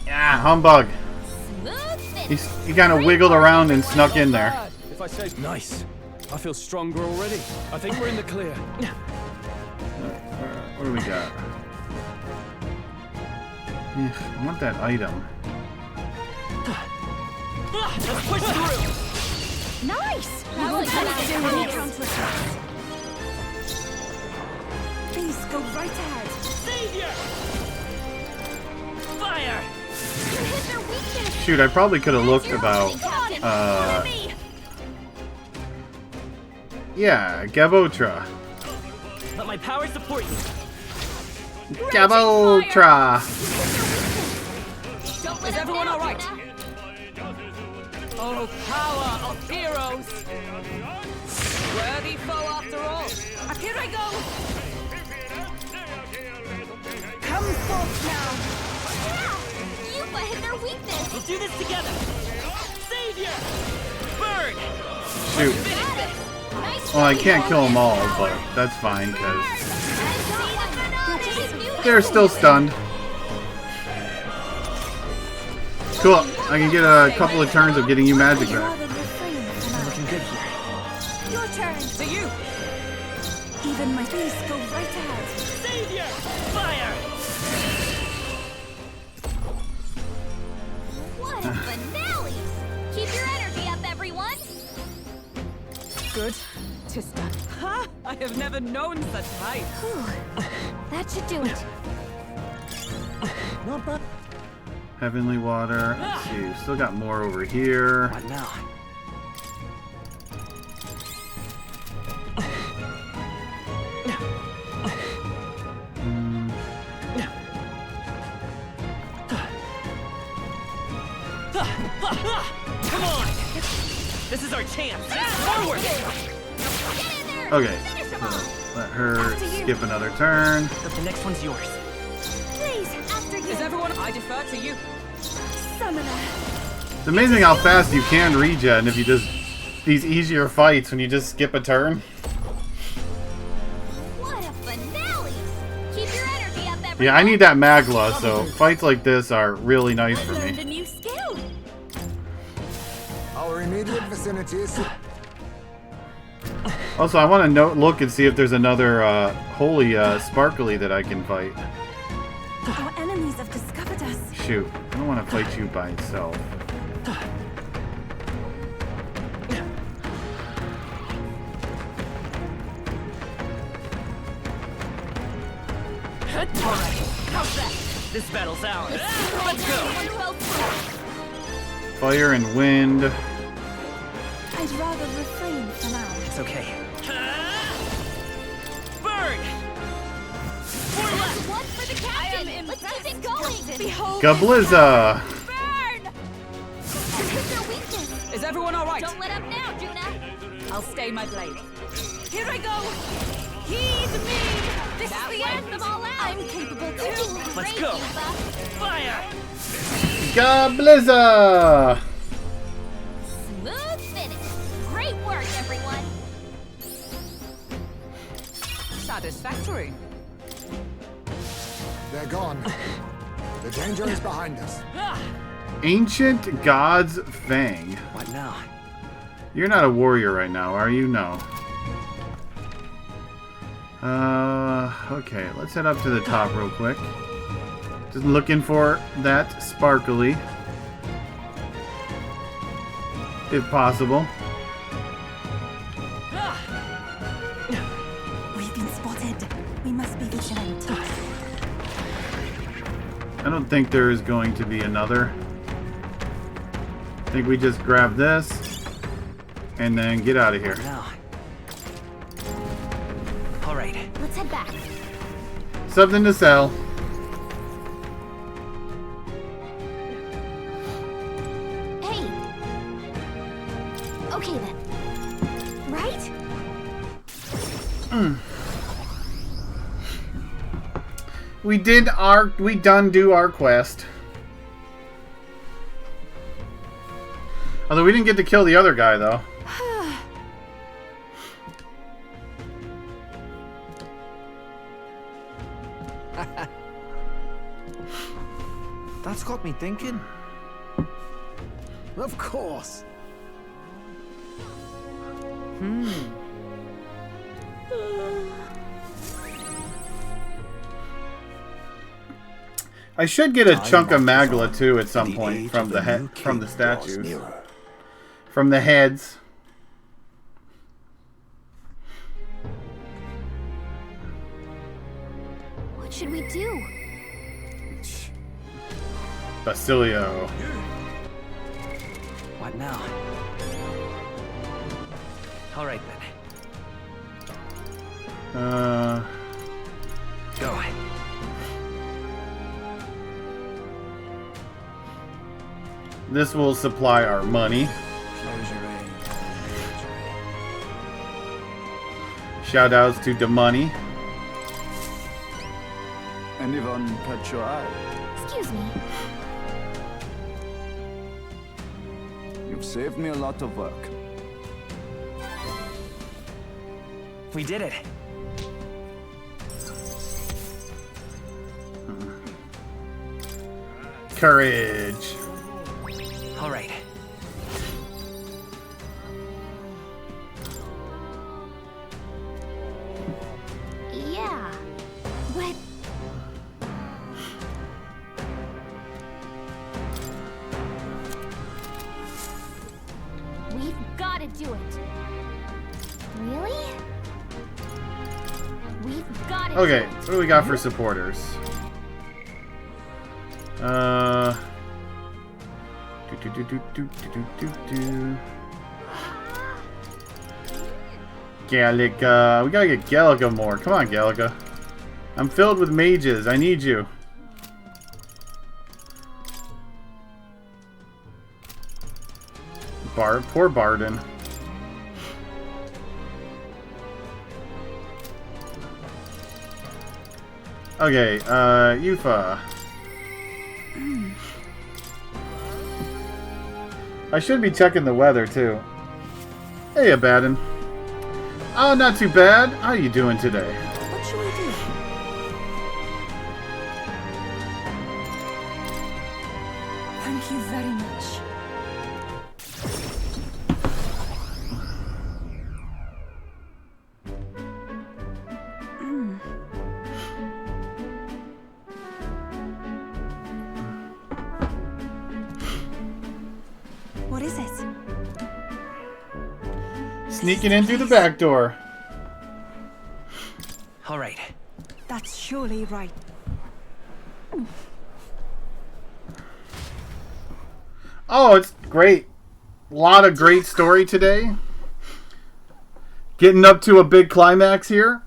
Yeah, humbug. He kind of wiggled around and snuck in there. If I say nice, I feel stronger already. I think we're in the clear. What do we got? I want that item. Let's push through! Nice. Now Let's let's do do any this. counterattack. Please go right ahead. Savior! Fire! You hit their weakness. Shoot, I probably could have looked about, yeah, Gabotra. Let my power support you. Gabotra! Is everyone alright? Oh, power of heroes! Worthy foe after all. Here I go. Come forth now. Yeah! Yufa hit their weakness. We'll do this together. Savior! Burn! Shoot. Nice Well, I job, can't kill them all, but that's fine, because they're still stunned. Cool. I can get a couple of turns of getting you magic back. Looking good here. Your turn. To you. Even my face go right ahead. Savior! Fire! What a finale! Keep your energy up, everyone. Good. 'Tis done. Ha! I have never known such height. Whew. That should do it. Not bad. Heavenly water. Let's see. We've still got more over here. What now? Come on! This is our chance! Forward! Okay. So let her skip another turn. But the next one's yours. Please, after you. Is everyone? I defer to you. Summoner. It's amazing how fast you can regen if you just... These easier fights when you just skip a turn. What a finale! Keep your energy up, everyone. Yeah, I need that Magla, so fights like this are really nice for Learned me. a new skill. Our immediate vicinity is... Also, I want to look and see if there's another holy sparkly that I can fight. Our enemies have discovered us. Shoot, I don't want to fight you by itself. Alright, how's that? This battle's ours. Let's go! Fire and wind. I'd rather refrain for now. It's okay. Burn! Four left! One for the captain. Let's keep it going. Behold. Gablizza! Burn! You hit their weakness. Is everyone alright? Don't let up now, Juna. I'll stay my blade. Here I go. Heed me. This That is the wipes end. them all out. I'm capable too. Let's Great, go! Yufa. Fire! Gablizza! Smooth finish. Great work, everyone. Satisfactory. They're gone. The danger is behind us. Ancient God's Fang. What now? You're not a warrior right now, are you? No. Okay, let's head up to the top real quick. Just looking for that sparkly. if possible. We've been spotted. We must be vigilant. I don't think there is going to be another. I think we just grab this and then get out of here. Now. All right. Let's head back. Something to sell. Hey. Okay then. Right? We done do our quest. Although we didn't get to kill the other guy though. That's got me thinking. Of course. I should get a chunk of Magla too at some point from the statues. From the heads. What should we do? Basilio. What now? All right then. Go. This will supply our money. Shout outs to the money. Anyone catch your eye? Excuse me. You've saved me a lot of work. We did it. Courage. All right. Yeah. But we've got to do it. Really? We've got to Okay, do it. what do we got for supporters? Gallica. We gotta get Gallica more. Come on, Gallica. I'm filled with mages. I need you. Poor Barden. Okay, Yufa. I should be checking the weather, too. Hey, Abaddon. Oh, not too bad. How are you doing today? What shall we do? Thank you very much. What is it? Sneaking in through the back door. All right. That's surely right. Oh, it's great. A lot of great story today. Getting up to a big climax here.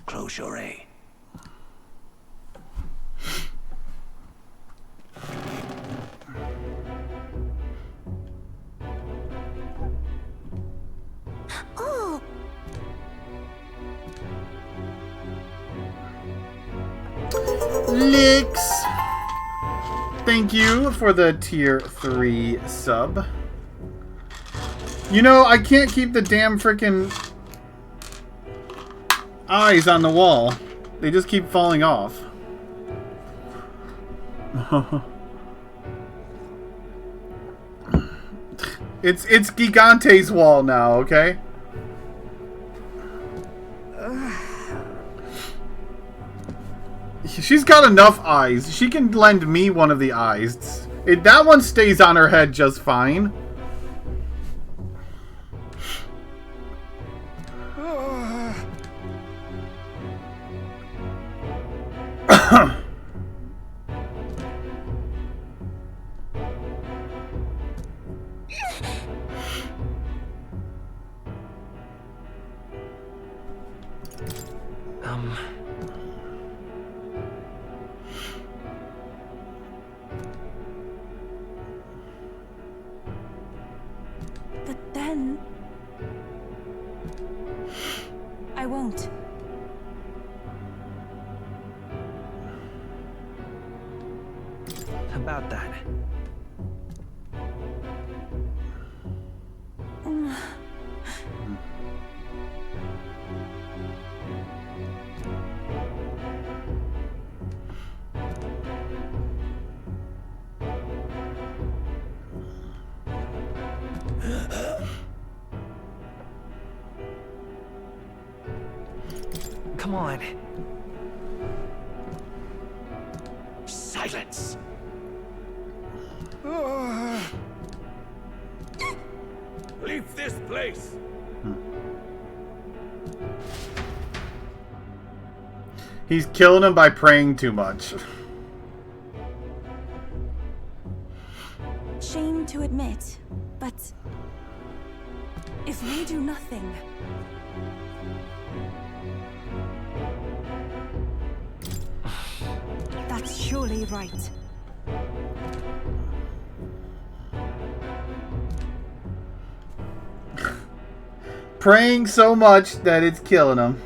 Close your eye. Oh! Licks. Thank you for the tier 3 sub. You know, I can't keep the damn frickin' eyes on the wall. They just keep falling off. It's Gigante's wall now, okay? She's got enough eyes. She can lend me one of the eyes. That one stays on her head just fine. But then... I won't. About that. Come on. Silence! Leave this place! He's killing him by praying too much. Shame to admit, but... if we do nothing... that's surely right. Praying so much that it's killing him.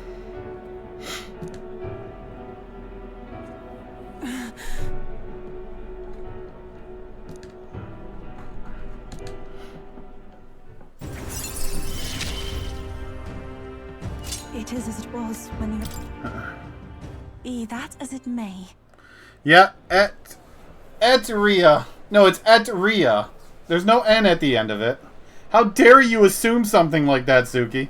It is as it was when you... Be that as it may. Yeah, et Ria. No, it's et Ria. There's no N at the end of it. How dare you assume something like that, Suki?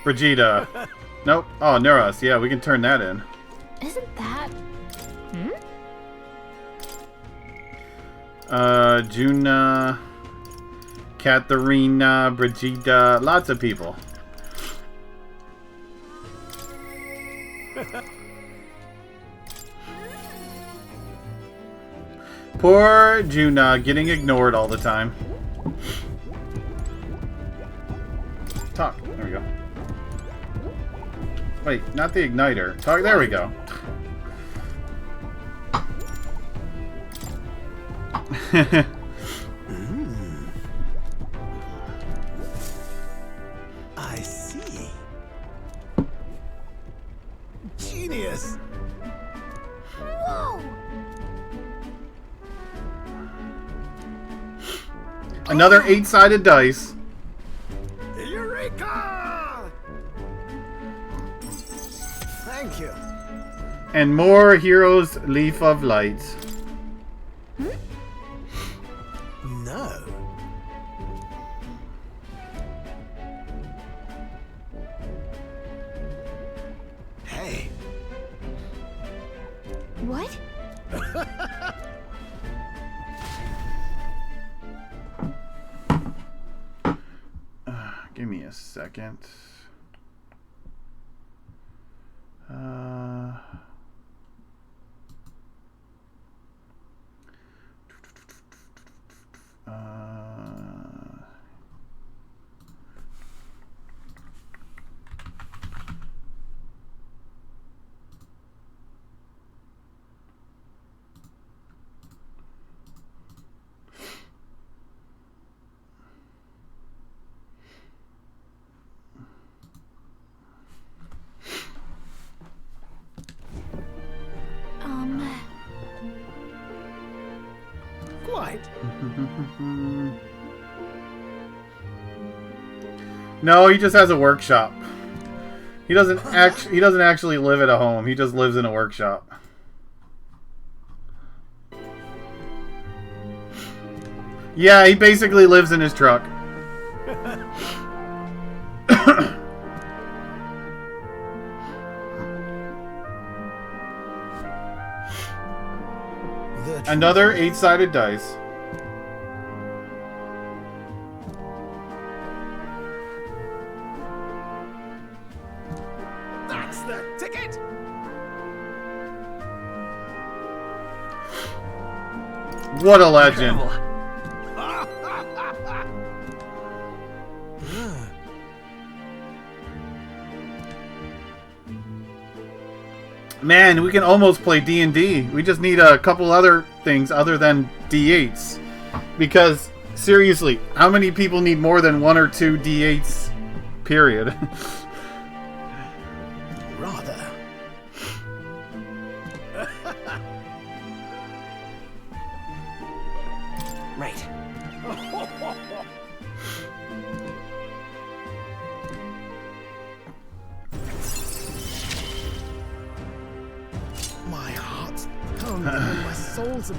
Brigida. Nope. Oh, Neuros. Yeah, we can turn that in. Isn't that... Juna, Katharina, Brigida, lots of people. Poor Juna, getting ignored all the time. Talk. There we go. Wait, not the igniter. Talk. There we go. I see. Genius. Whoa! Another 8-sided dice. Eureka! Thank you. And more Heroes Leaf of Light. No. Hey. What? Give me a second. Quite. No, he just has a workshop. He doesn't actually live at a home. He just lives in a workshop. Yeah, he basically lives in his truck. Another 8-sided dice. That's the ticket! What a legend. Man, we can almost play D&D. We just need a couple other things other than D8s. Because, seriously, how many people need more than 1 or 2 D8s? Period. Rather. Right. My heart's pounding and my soul's...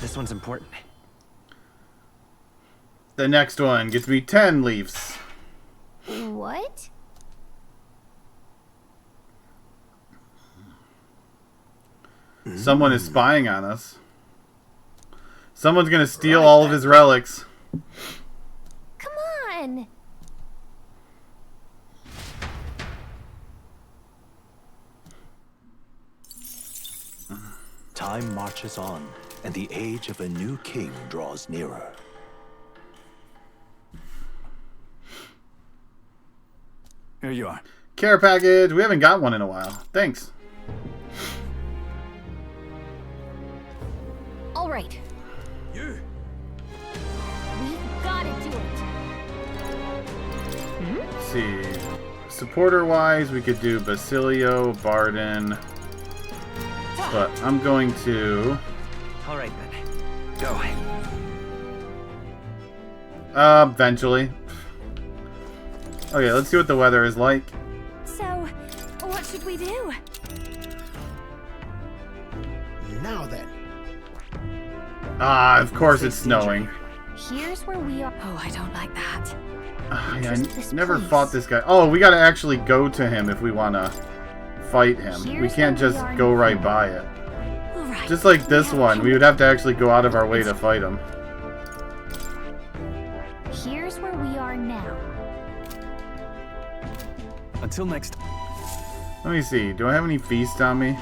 This one's important. The next one gets me 10 leaves. What? Someone is spying on us. Someone's gonna steal all of his relics. Come on! Time marches on, and the age of a new king draws nearer. Here you are. Care package. We haven't got one in a while. Thanks. All right. You. We've got to do it. Let's see. Supporter-wise, we could do Basilio, Barden. But I'm going to... All right, then. Go. Eventually. Okay, let's see what the weather is like. So, what should we do? Now then. Ah, of course it's snowing. Here's where we are. Oh, I don't like that. Yeah, I never fought this guy. Oh, we gotta actually go to him if we wanna fight him. We can't just go right by it. Just like this one, we would have to actually go out of our way to fight him. Here's where we are now. Until next. Let me see. Do I have any feast on me?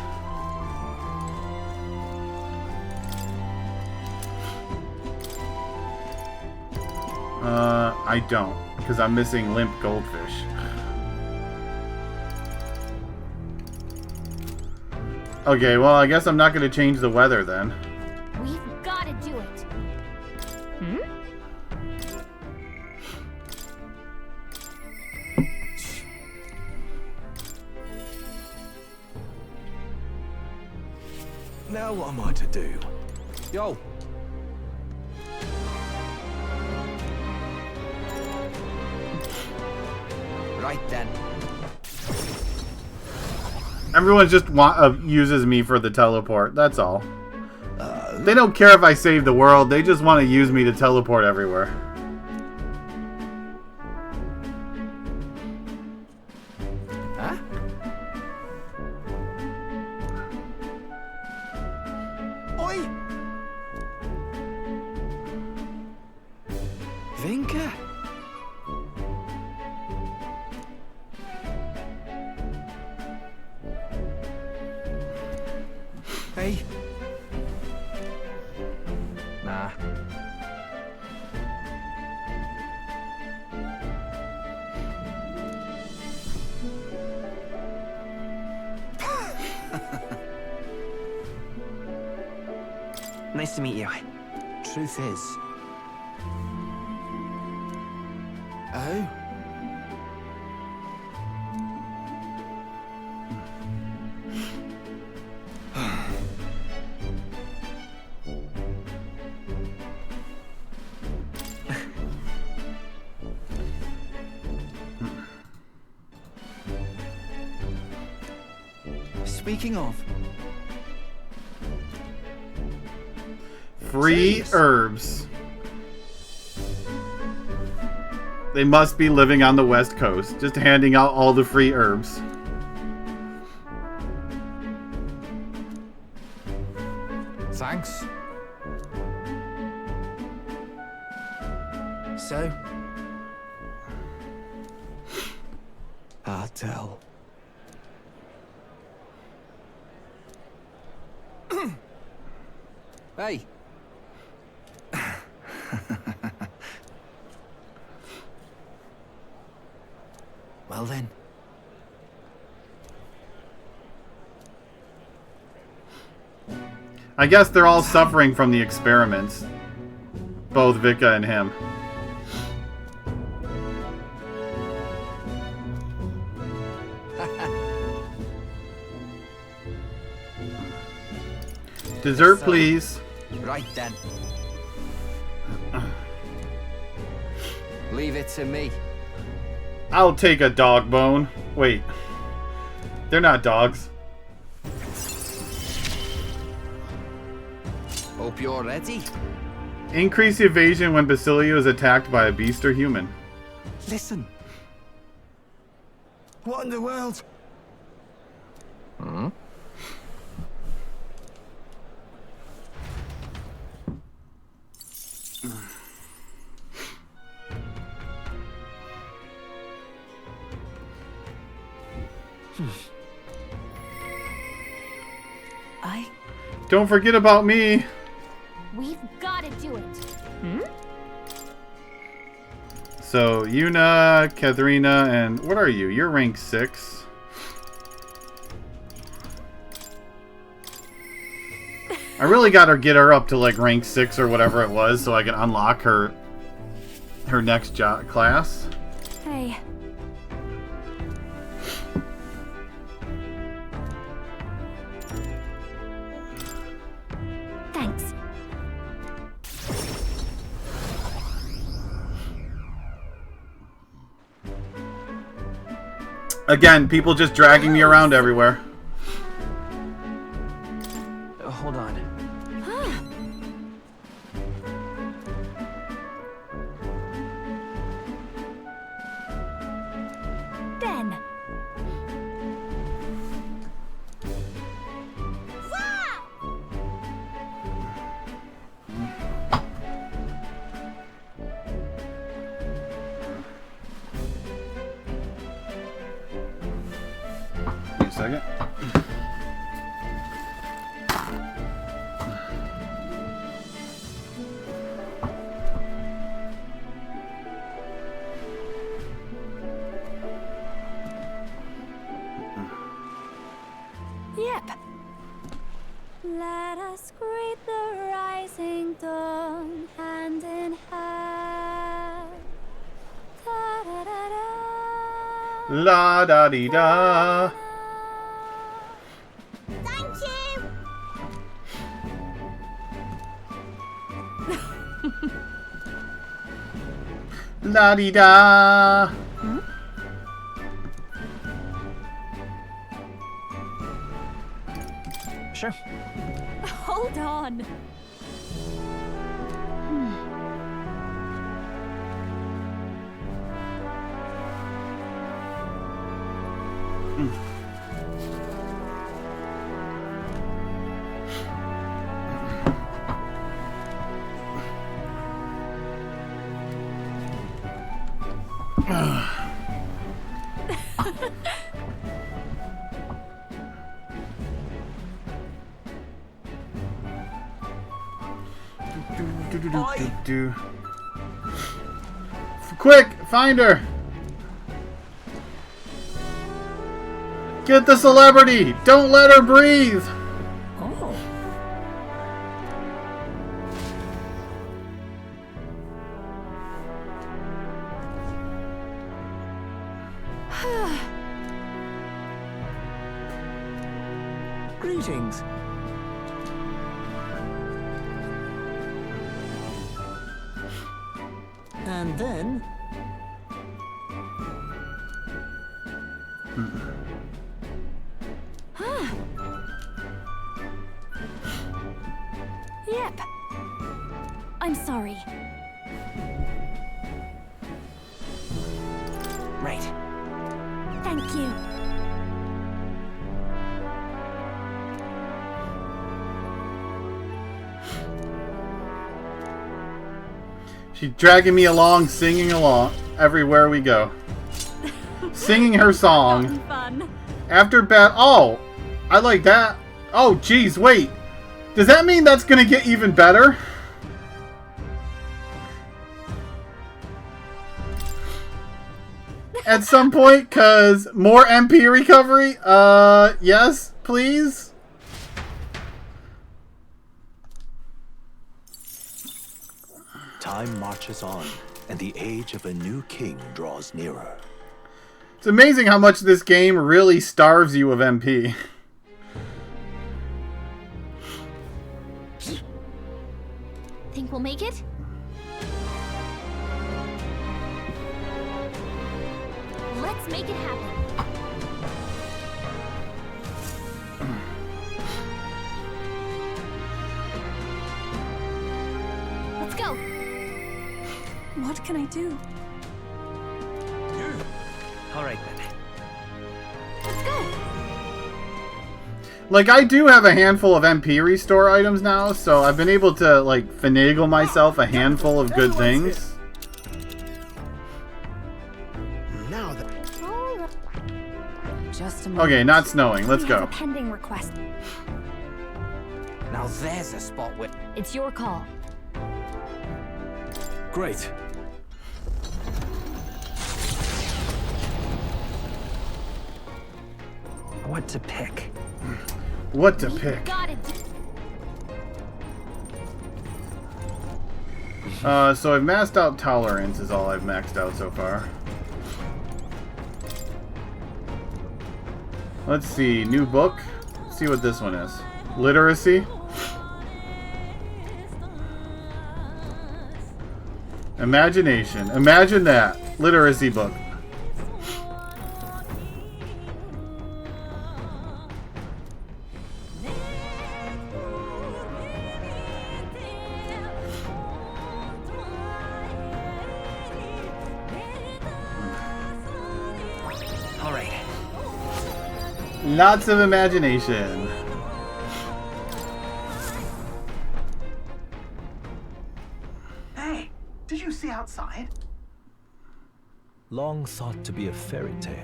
I don't, because I'm missing limp goldfish. Okay, well, I guess I'm not going to change the weather then. We've got to do it. Now what am I to do? Yo. Right then. Everyone just uses me for the teleport. That's all. They don't care if I save the world. They just want to use me to teleport everywhere. Huh? Oi! Vinka? Hey. Nah. Nice to meet you. Truth is... Oh? Speaking of... Free herbs. They must be living on the West Coast, just handing out all the free herbs. Thanks. So? I'll tell. Hey. Well then. I guess they're all suffering from the experiments. Both Vika and him. Dessert, So, please. Right then. Leave it to me. I'll take a dog bone. Wait. They're not dogs. Hope you're ready. Increase evasion when Basilio is attacked by a beast or human. Listen. What in the world? Hmm? Don't forget about me. We've got to do it. Hmm? So, Yuna, Katharina, and what are you? You're rank 6. I really gotta get her up to like rank 6 or whatever it was so I can unlock her next class. Hey. Thanks. Again, people just dragging me around everywhere. Hold on. Ben. Wait a second. Yep. Let us greet the rising dawn hand in hand. Da da da da. La da dee da. Thank you. La dee da. Sure. Hold on. Quick, find her. Get the celebrity. Don't let her breathe. Oh. Greetings. And then... right. Thank you. She's dragging me along, singing along everywhere we go. Singing her song. Fun. After bat. Oh, I like that. Oh, geez, wait. Does that mean that's gonna get even better? At some point, cause more MP recovery? Yes, please? Time marches on, and the age of a new king draws nearer. It's amazing how much this game really starves you of MP. Think we'll make it? Let's make it happen. Let's go. What can I do? All right then. Let's go. Like, I do have a handful of MP restore items now, so I've been able to, like, finagle myself a handful of good things. Now that. Just a moment. Okay, not snowing. Let's We have go. a pending request. Now there's a spot where... It's your call. Great. What to pick? What to pick? Got it. So I've maxed out tolerance is all I've maxed out so far. Let's see, new book. Let's see what this one is. Literacy. Imagination. Imagine that. Literacy book. All right. Lots of imagination. Hey, did you see outside? Long thought to be a fairy tale,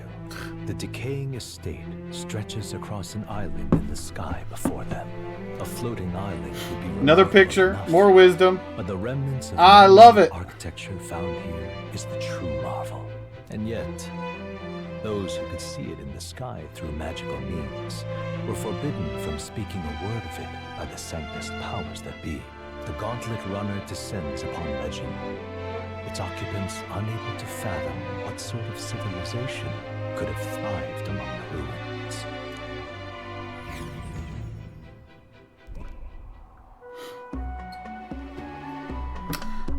the decaying estate stretches across an island in the sky before them. A floating island would be Another picture, enough, more wisdom. but the remnants of I love it. architecture found here is the true marvel. And yet, those who could see it in the sky through magical means were forbidden from speaking a word of it by the sanctest powers that be. The Gauntlet Runner descends upon legend, its occupants unable to fathom what sort of civilization could have thrived among the ruins.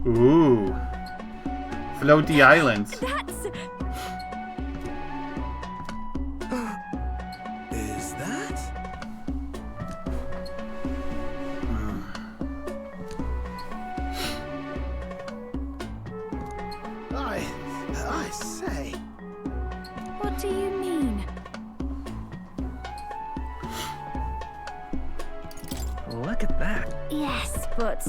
Ooh. Floaty islands. That's... Is that? I say. What do you mean? Look at that. Yes, but...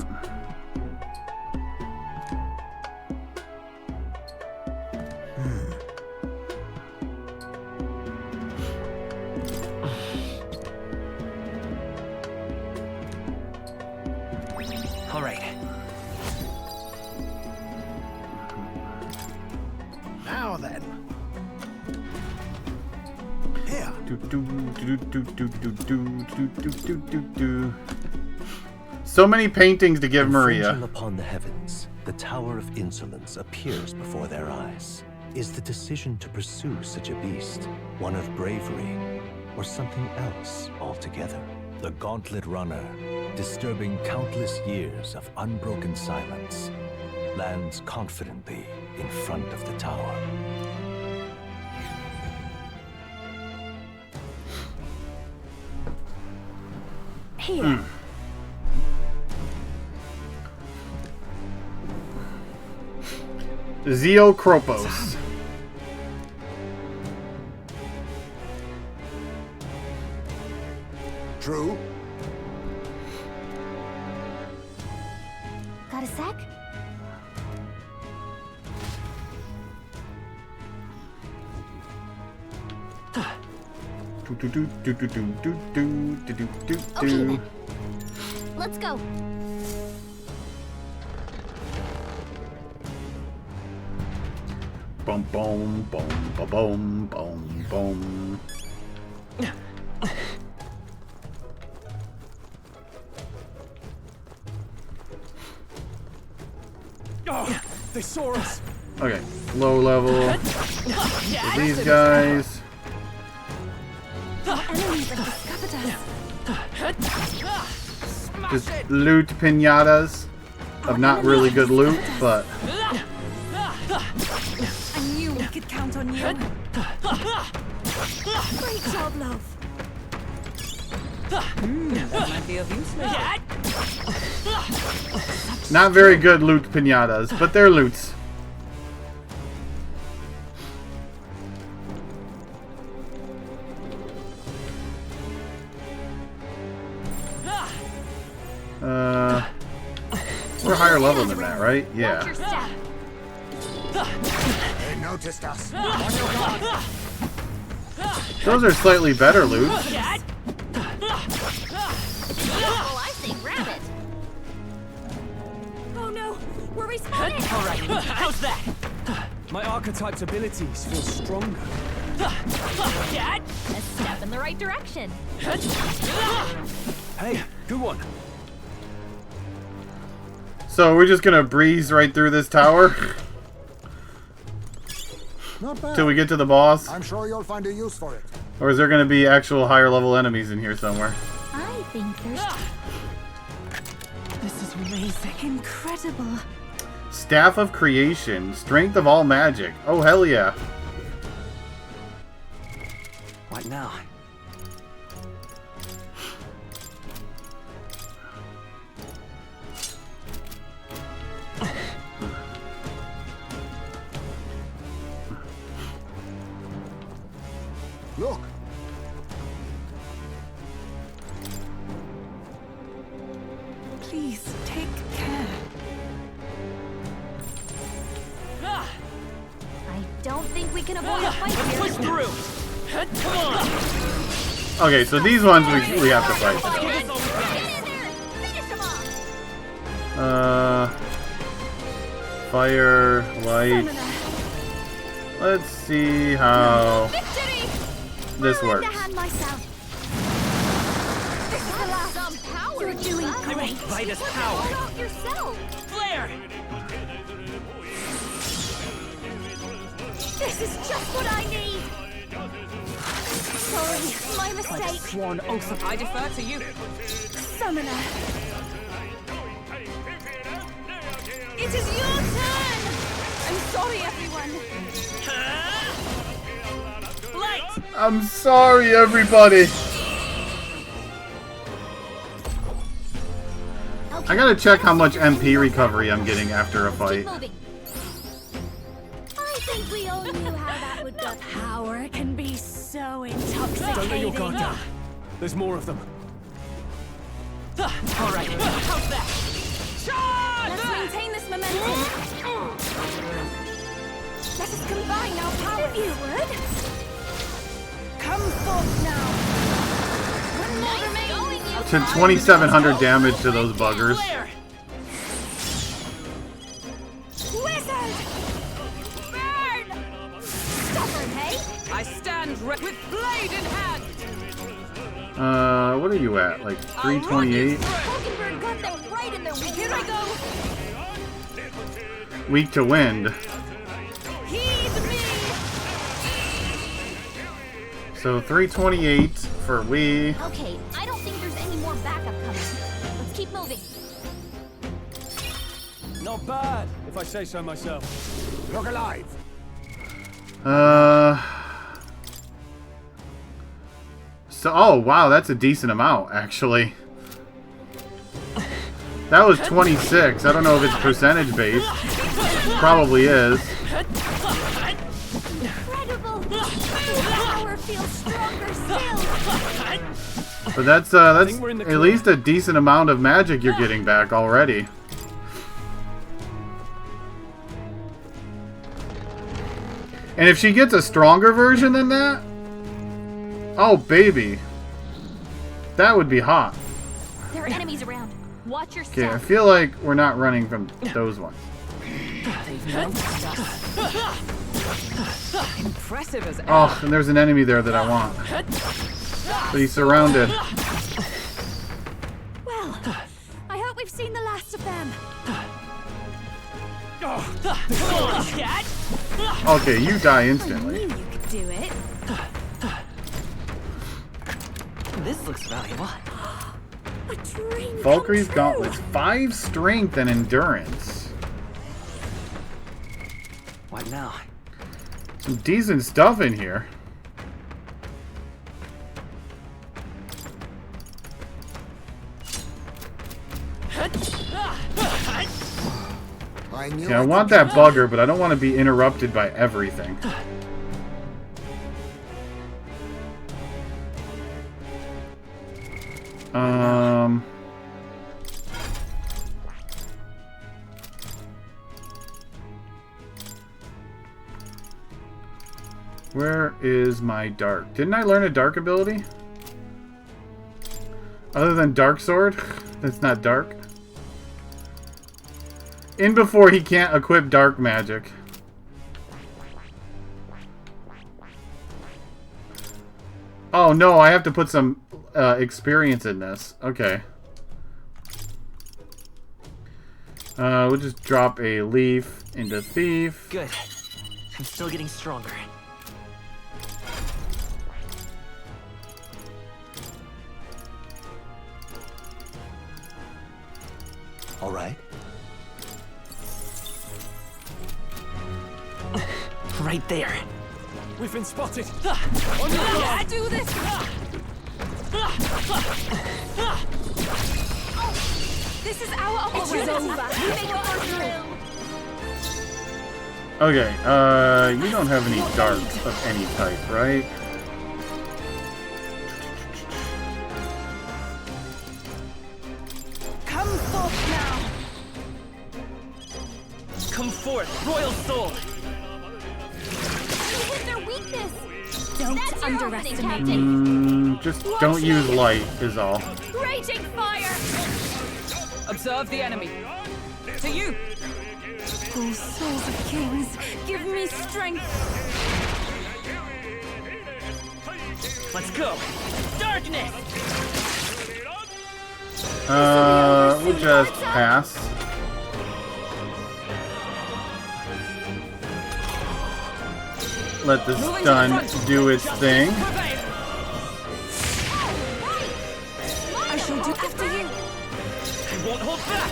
All right. Now then. Here. So many paintings to give Maria. Infringing upon the heavens, the Tower of Insolence appears before their eyes. Is the decision to pursue such a beast one of bravery, or something else altogether? The Gauntlet Runner, disturbing countless years of unbroken silence, lands confidently in front of the tower. Here. Zeokropos. True. Got a sec? Okay then. Let's go. Boom, boom, boom, boom, boom, boom. Oh, they saw us. Okay, low level. For these guys. Enemies have discovered us. Just loot pinatas of not really good loot, but I knew we could count on you. Great job, love. That might be of use later. not very good loot pinatas, but they're loots. We're higher level than that, right? Yeah. They noticed us. Those are slightly better loot. Well, I say grab it. Oh no, we're respawning. Alright, how's that? My archetype's abilities feel stronger. A step in the right direction. Hey, good one. So we're just gonna breeze right through this tower Not bad. till we get to the boss? I'm sure you'll find a use for it. Or is there gonna be actual higher level enemies in here somewhere? I think there's... This is amazing. Incredible. Staff of Creation. Strength of all magic. Oh, hell yeah. What now? Look. Please take care. I don't think we can avoid a fight here. Push through. Come on. Okay, so these ones we have to fight. Fire, light. Let's see how this works. You're doing great. Fight us power. Hold out yourself. Flare. This is just what I need. Sorry, my mistake. Sworn oath. I defer to you. Summoner. It is your turn. I'm sorry, everyone. Light. I'm sorry, everybody. I gotta check how much MP recovery I'm getting after a fight. I think we all knew how that would go. Power can be so Don't let your guard intoxicating. down. There's more of them. Alright, how's that? Let's maintain this momentum. Let us combine our powers. If you would. Come forth now. One more remains. To 2,700 damage to those buggers. Wizard! Burn! Stubborn, hey? I stand with blade in hand. What are you at? Like 328? Hulkenberg got them right in their weak. Here I go. Weak to wind. Heed me. So 328 for we. Okay, I don't think there's any more backup coming. Let's keep moving. Not bad, if I say so myself. Look alive. So, oh wow, that's a decent amount actually. That was 26. I don't know if it's percentage based. Probably is. Incredible! The power feels stronger still! But that's at least a decent amount of magic you're getting back already. And if she gets a stronger version than that, oh baby, that would be hot. There are enemies around. Watch your Okay, I step. feel like we're not running from those ones. Impressive as Oh, and there's an enemy there that I want. But he's surrounded. Well, I hope we've seen the last of them. Okay, you die I knew instantly. you could do it. This looks valuable. A dream Valkyrie's come true. Gauntlets. 5 strength and endurance. What now? Some decent stuff in here. Yeah, I want that bugger, but I don't want to be interrupted by everything. Where is my dark? Didn't I learn a dark ability? Other than Dark Sword? That's not dark. In before he can't equip dark magic. Oh no, I have to put some experience in this. Okay. We'll just drop a leaf into Thief. Good. I'm still getting stronger. All right. Right there. We've been spotted. Let's do this. This is our opportunity. Make it through. Okay, you don't have any dark of any type, right? Come forth now. Come forth, Royal Soul. You hit their weakness. Don't That's underestimate it. Just don't use light is all. Raging fire. Observe the enemy. To you. Oh, souls of kings, give me strength. Let's go. Darkness. We'll just pass. Let the stun do its thing. I shall do after you. I won't hold back.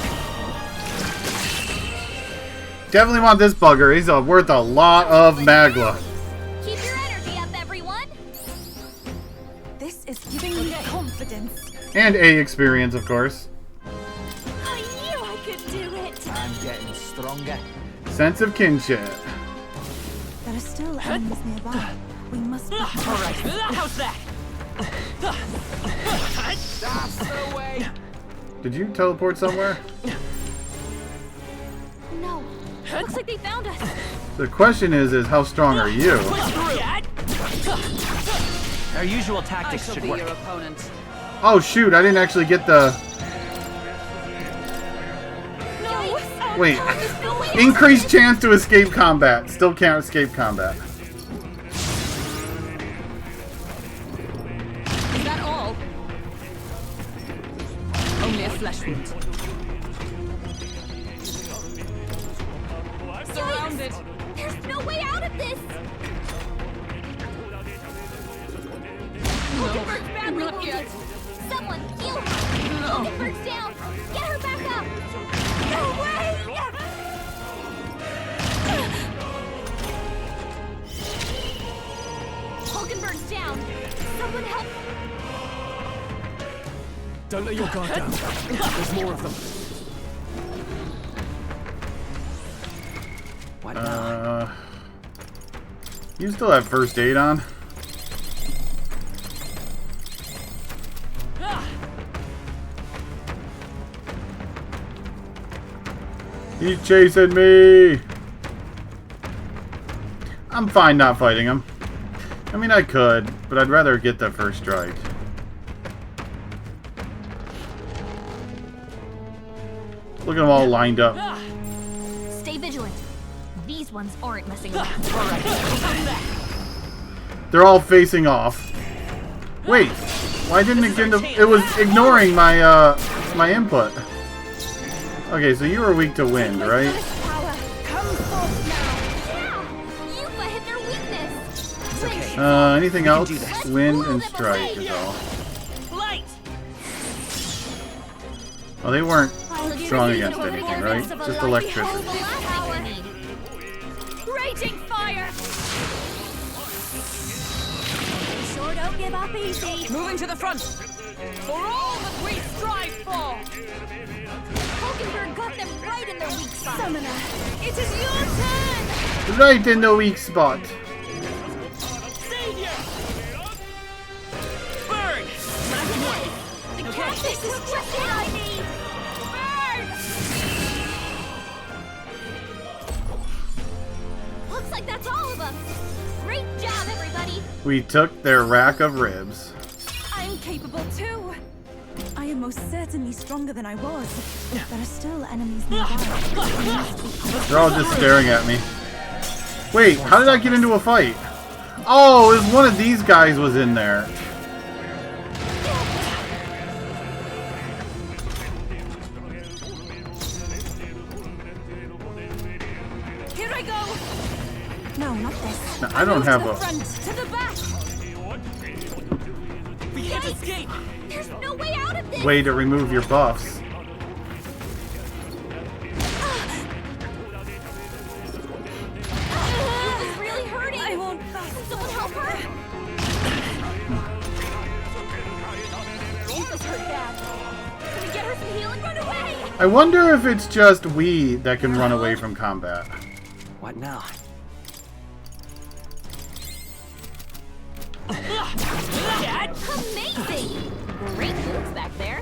Definitely want this bugger. He's worth a lot of Magla. Keep your energy up, everyone. This is giving me confidence. And A experience, of course. I knew I could do it. I'm getting stronger. Sense of kinship. There are still enemies nearby. We must be All right. How's that? That's the way. Did you teleport somewhere? No. Looks like they found us. The question is how strong are you? Our usual I tactics shall should be work. your opponent. Oh shoot, I didn't actually get the... Wait. Increased chance to escape combat. Still can't escape combat. Is that all? Only a flesh wound. Surrounded. There's no way out of this. Hulkenberg's badly not wounded. yet. Someone heal her. Hulkenberg's down. Get her back up. No way. Hulkenberg's down. Someone help. Don't let your guard down. There's more of them. What now? You still have first aid on? He's chasing me! I'm fine not fighting him. I mean, I could, but I'd rather get the first strike. Look at them all lined up. Stay vigilant. These ones aren't messing around. All right. They're all facing off. Wait, why didn't it get into... It was ignoring my, my input. Okay, so you were weak to wind, right? Anything else? Wind and strike is all. Oh, they weren't strong against anything, right? Just electricity. Raging fire! Sure don't give up easy. Moving to the front. For all that we strive for! Hulkenberg got them right in their weak spot. Summoner, it is your turn! Right in the weak spot. Savior! Burn! This is just what I need! Burn! Looks like that's all of them. Great job, everybody! We took their rack of ribs. I'm capable too. I am most certainly stronger than I was. There are still enemies nearby. They're all just staring at me. Wait, how did I get into a fight? Oh, it was one of these guys was in there. Here I go. No, not this. No, I don't have to the a front, to the back. We can't escape! There's no way out of this! way to remove your buffs. It's really hurting! I won't. Can someone help her? This hurt bad. Can we get her some healing? Run away! I wonder if it's just we that can run away from combat. What now? Amazing! Great moves back there.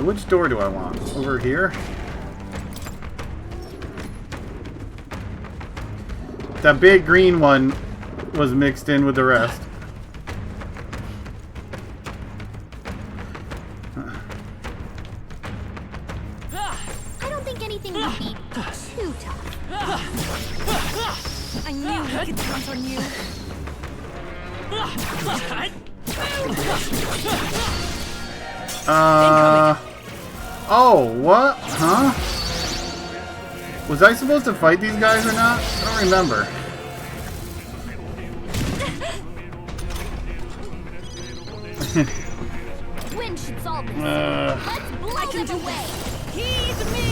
Which door do I want? Over here? That big green one was mixed in with the rest. I don't think anything would be too tough. I knew we could count on you. Oh, what? Huh? Was I supposed to fight these guys or not? I don't remember. Wind should solve this. Let's blow them away. Heed me.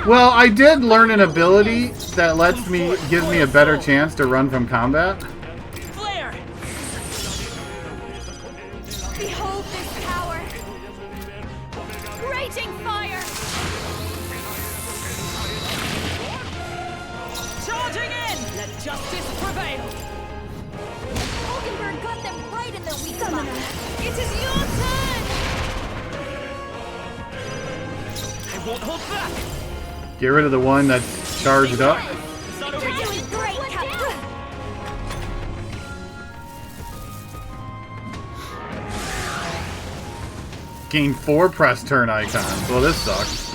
Well, I did learn an ability that gives me a better chance to run from combat. Flare. Behold this power. Raging fire. Charging in! Let justice prevail! Hulkenberg got them right in their weak spot. It is your turn! I won't hold back! Get rid of the one that's charged up. You're doing great, Captain! Gain 4 press turn icons. Well, this sucks.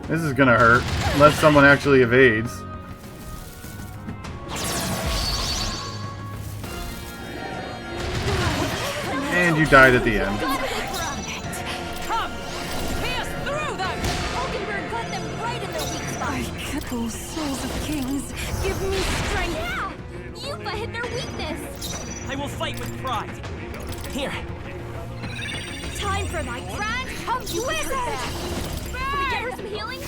This is gonna hurt, unless someone actually evades. And you died at the end. Come! Pierce through them! Hulkenberg got them right in their weak spot. Oh, souls of kings, give me strength. Yeah! Yuffie hit their weakness. I will fight with pride. Here. Time for my grand wizard! Can we get her some healing?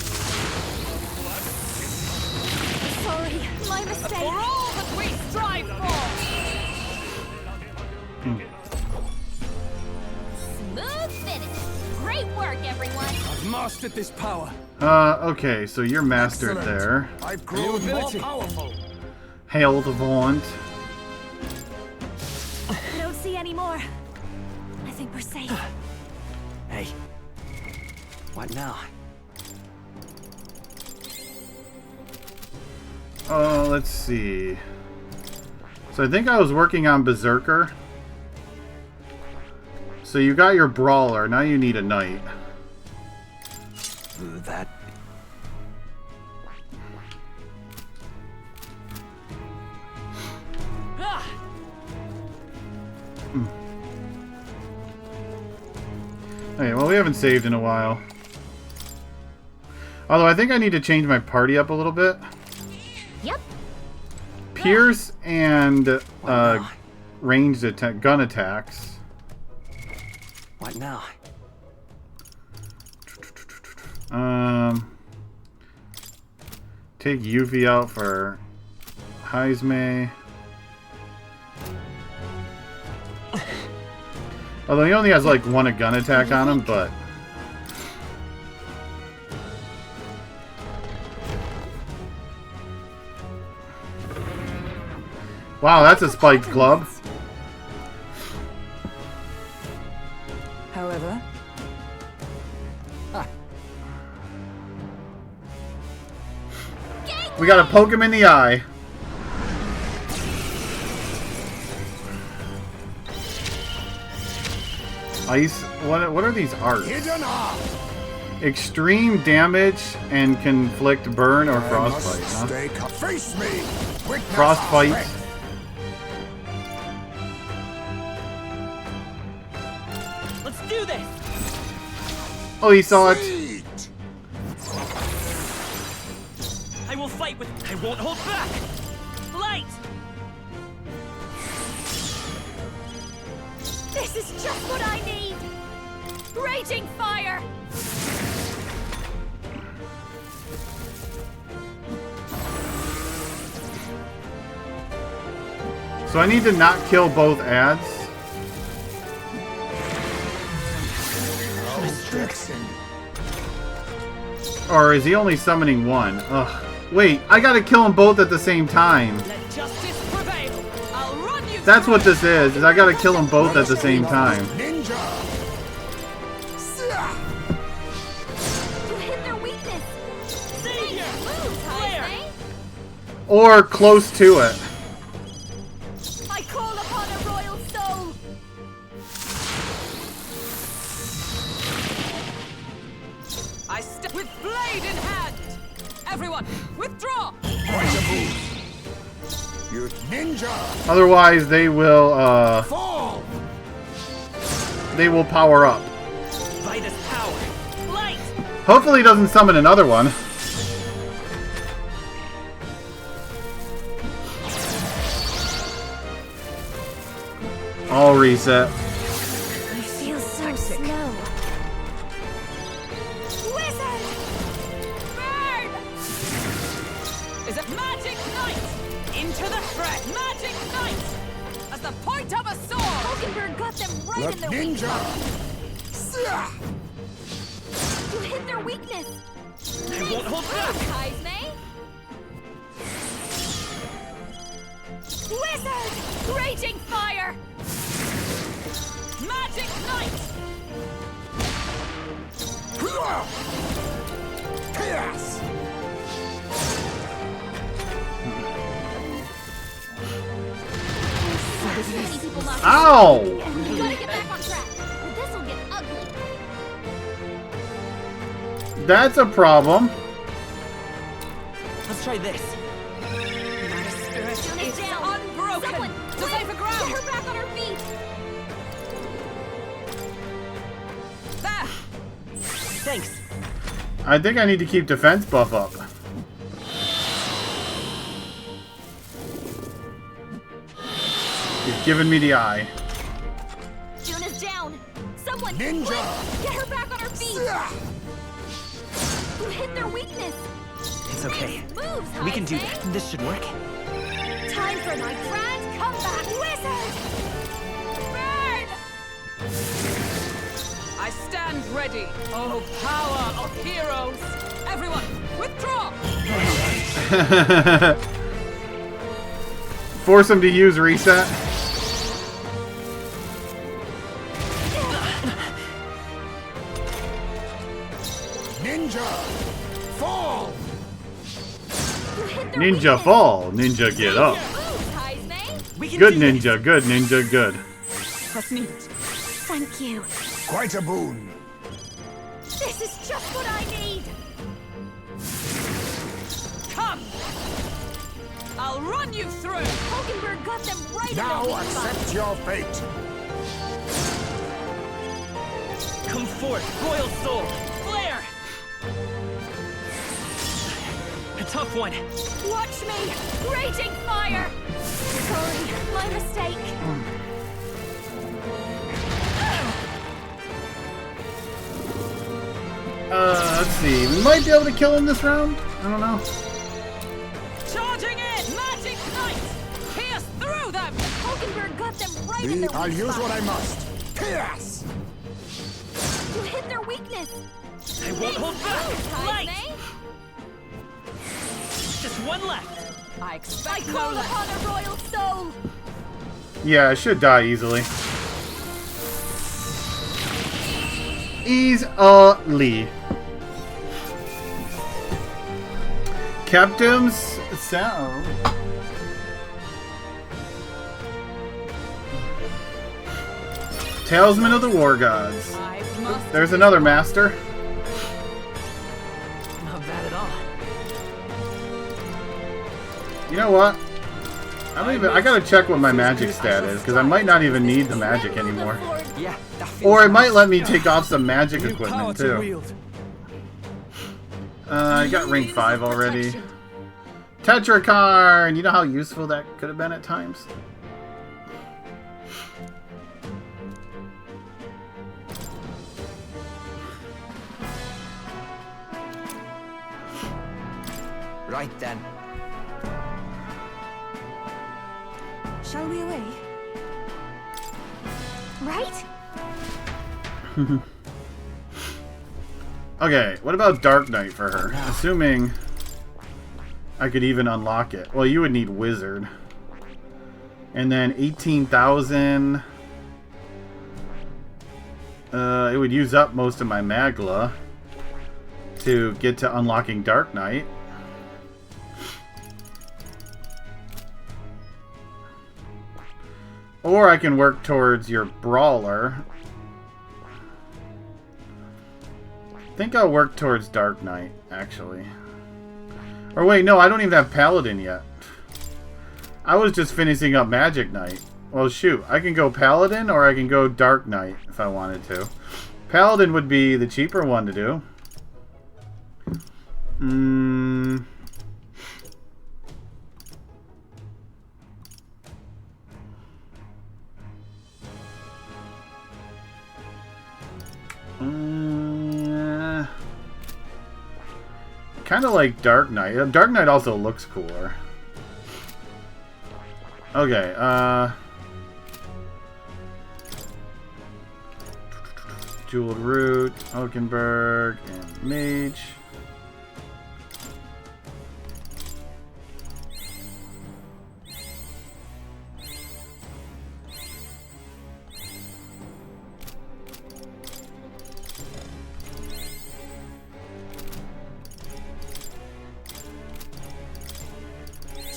Sorry, my mistake. For all that we strive for! everyone. I've mastered this power. Okay, so you're mastered there. I've grown more powerful. Hail the Vaunt. I don't see any more. I think we're safe. Hey. What now? Let's see. So I think I was working on Berserker. So you got your Brawler, now you need a Knight. That... Okay, well, we haven't saved in a while. Although I think I need to change my party up a little bit. Yep. Pierce and ranged gun attacks. What now? Take Yuffie out for Heismay. Although he only has like one gun attack on him, but wow, that's a spiked club. However, we gotta poke him in the eye. Ice. What are these arts? Extreme damage and conflict burn or frostbite. Huh? Face me. Frostbite. Let's do this. Oh, he saw it. I will fight with. I won't hold back. Light. This is just what I need. Raging fire. So I need to not kill both ads. Or is he only summoning one? Ugh. Wait, I gotta kill them both at the same time. Let justice prevail. I'll run you. That's what this is I gotta kill them both at the same time. You hit their weakness. Savior. Move, Heismay. Or close to it. I call upon a royal soul. I step with blade in hand. Everyone, withdraw. You ninja. Otherwise they will Fall. they will power up. Vitus power. Light. Hopefully he doesn't summon another one. I'll reset. I feel so slow. Wizard! Burn! Is it Magic Knight? Into the threat. Magic Knight! As the point of a sword! Hulkenberg got them right in their weak spot. You hit their weakness. I won't hold back. Heismay. Wizard! Raging fire! Magic Knight! Chaos. So many people lost. Ow! You gotta get back on track. Or this'll get ugly. That's a problem. Let's try this. My spirit is down. unbroken. Someone, To quick, safer ground. Get her back on her feet. There. Thanks. I think I need to keep defense buff up. He's giving me the eye. Juna's down. Someone, Ninja. quick, get her back on her feet. You hit their weakness. It's okay. Moves, We can do Heismay. that. This should work. Time for my grand comeback, wizard! Burn! I stand ready. ready. Oh, power of heroes! Everyone, withdraw! Force him to use reset. Ninja, fall! Ninja fall. Ninja get up. Good ninja, good ninja, good. That's neat. Thank you. Quite a boon. This is just what I need. Come! I'll run you through! Hulkenberg got them right Now in the weak accept spot. your fate. Come forth, Royal Soul! Flare! A tough one. Watch me! Raging fire! Sorry, my mistake. Let's see. We might be able to kill him this round. I don't know. Charging in! Magic Knight! Pierce through them! Hulkenberg got them right in their weak I'll use spot. what I must. Pierce! You hit their weakness. I won't hold back! Light! May? Just one left. I expect I no call less. upon a royal soul. Yeah, I should die easily. Easily. Captain's sound. Talisman of the War Gods. There's another master. Not bad at all. You know what? I gotta check what my magic stat is, because I might not even need the magic anymore. Yeah, Or it might let me take off some magic equipment too. I got rank 5 already. Tetrakarn! You know how useful that could have been at times? Right then. Shall we away? Right? Okay, what about Dark Knight for her? Assuming I could even unlock it. Well, you would need Wizard. And then 18,000. It would use up most of my Magla to get to unlocking Dark Knight. Or I can work towards your Brawler. I think I'll work towards Dark Knight, actually. Or wait, no, I don't even have Paladin yet. I was just finishing up Magic Knight. Well, shoot, I can go Paladin or I can go Dark Knight if I wanted to. Paladin would be the cheaper one to do. Kind of like Dark Knight. Dark Knight also looks cooler. Okay, Jeweled Root, Hulkenberg, and Mage.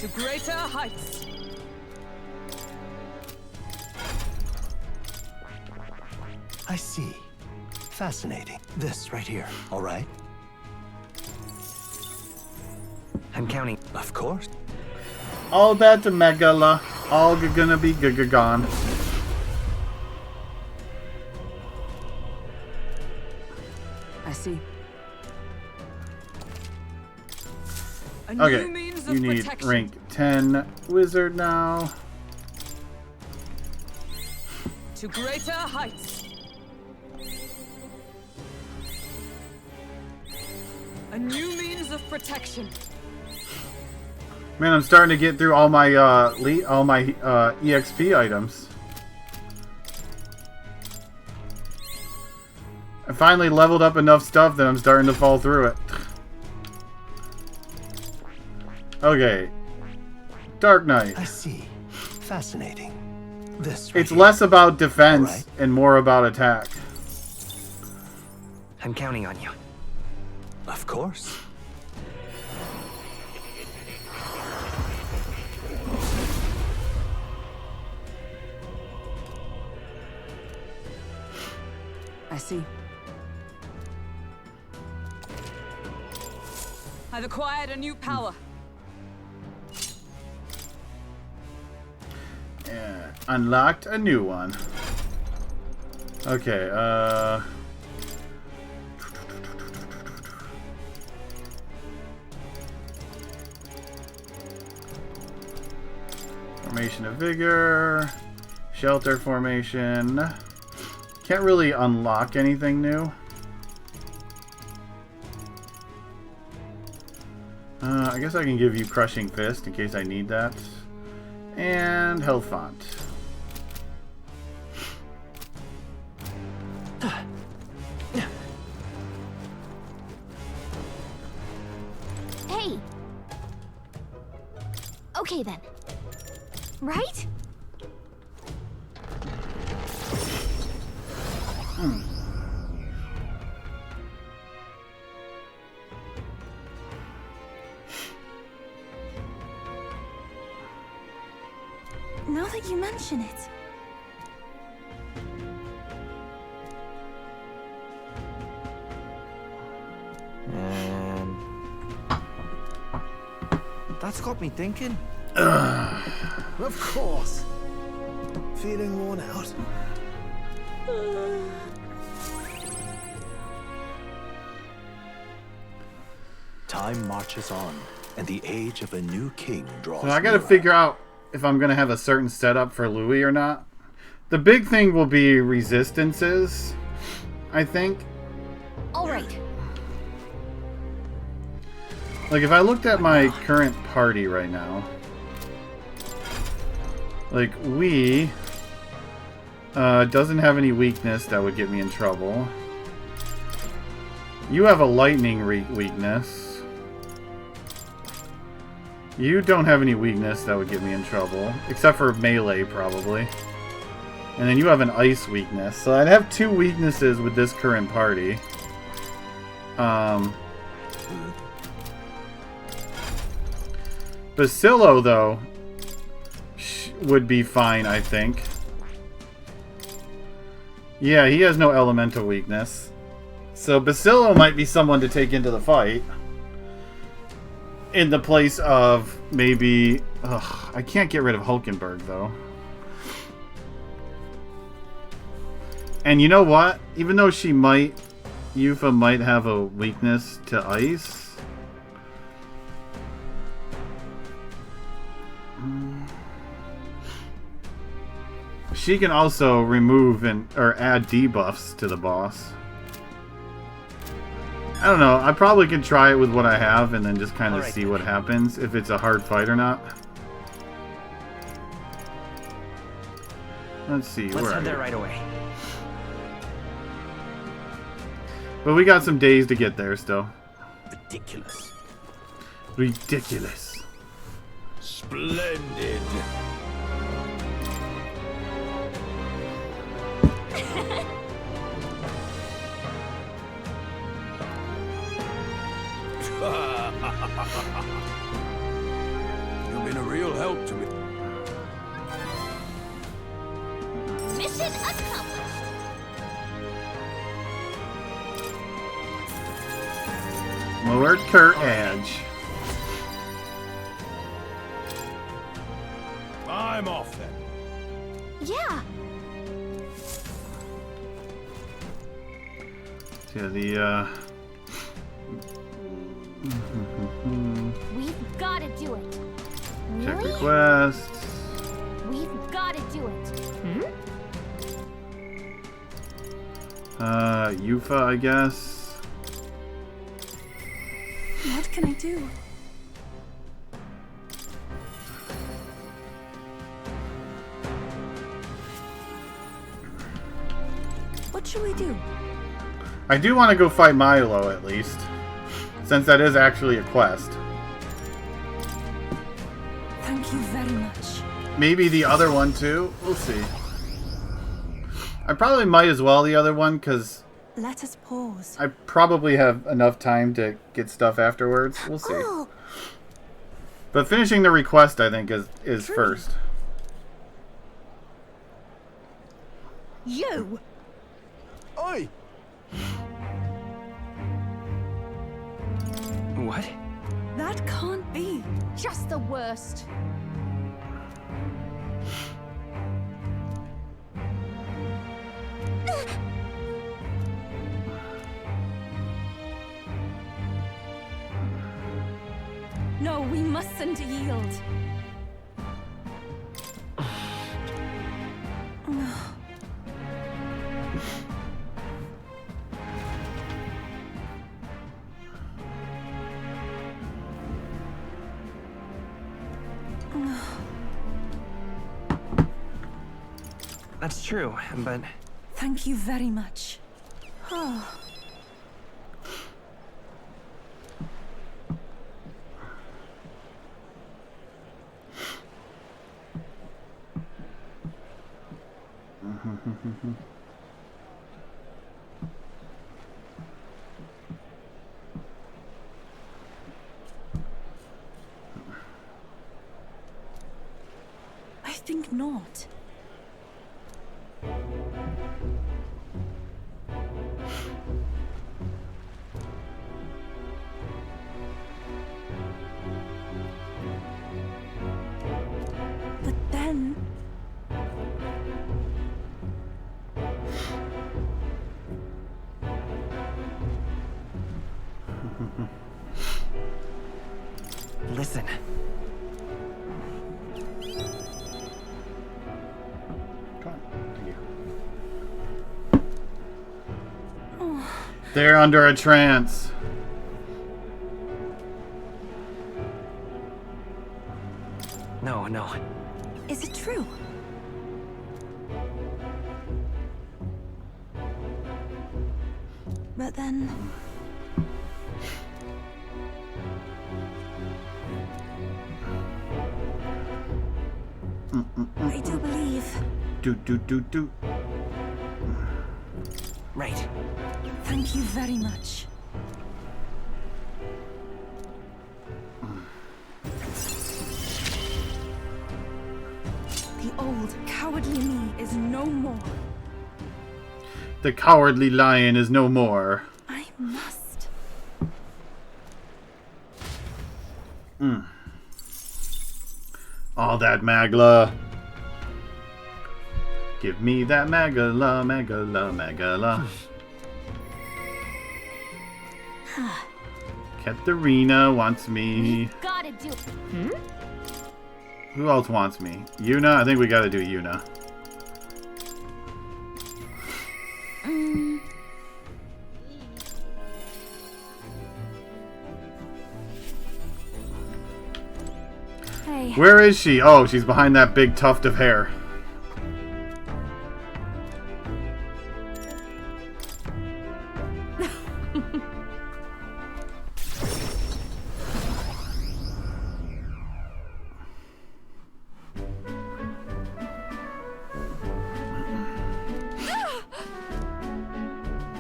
To greater heights. I see. Fascinating. This right here, all right? I'm counting. Of course. All that Megala, all gonna be gone. I see. A Okay, new means you of need protection. rank 10 wizard now. To greater heights. A new means of protection. Man, I'm starting to get through all my EXP items. I finally leveled up enough stuff that I'm starting to fall through it. Okay. Dark Knight. I see. Fascinating. This It's less about defense and more about attack. I'm counting on you. Of course. I see. I've acquired a new power. Yeah, unlocked a new one. Okay, Formation of Vigor. Shelter formation. Can't really unlock anything new. I guess I can give you Crushing Fist in case I need that. And Health Font. Hey! Okay then. Right? Now that you mention it. That's got me thinking. Of course. Feeling worn out? Time marches on, and the age of a new king draws So I gotta nearer. figure out if I'm gonna have a certain setup for Louis or not. The big thing will be resistances, I think. All right. Like, if I looked at my current party right now, like, we doesn't have any weakness that would get me in trouble. You have a lightning weakness. You don't have any weakness that would get me in trouble, except for melee, probably. And then you have an ice weakness. So I'd have 2 weaknesses with this current party. Basillo, though, would be fine, I think. Yeah, he has no elemental weakness. So Basillo might be someone to take into the fight. In the place of maybe... Ugh, I can't get rid of Hulkenberg, though. And you know what? Even though she might... Yufa might have a weakness to ice... She can also remove or add debuffs to the boss. I don't know. I probably could try it with what I have and then just kind of see what happens, if it's a hard fight or not. Let's see. Let's head there right away. But we got some days to get there still. Ridiculous. Ridiculous. Splendid. You've been a real help to me. Mission accomplished. Lord Kurt Edge. I'm off then. Yeah. To the, We've got to do it. check Really? requests. We've got to do it. Yufa, I guess. What can I do? What should we do? I do want to go fight Milo at least, since that is actually a quest. Thank you very much. Maybe the other one too. We'll see. I probably might as well the other one because Let us pause. I probably have enough time to get stuff afterwards. We'll see. Oh. But finishing the request, I think, is first. You! Oi! What? That can't be. Just the worst. No, we mustn't yield. That's true, but... Thank you very much. Oh. I think not. But then... Listen. They're under a trance. No, no. Is it true? But then... I do believe... Do. Right. Thank you very much. The old, cowardly me is no more. The cowardly lion is no more. I must. All that Magla. Give me that Magala. Katarina wants me. Gotta do it. Who else wants me? Yuna? I think we gotta do Yuna. Hey. Where is she? Oh, she's behind that big tuft of hair.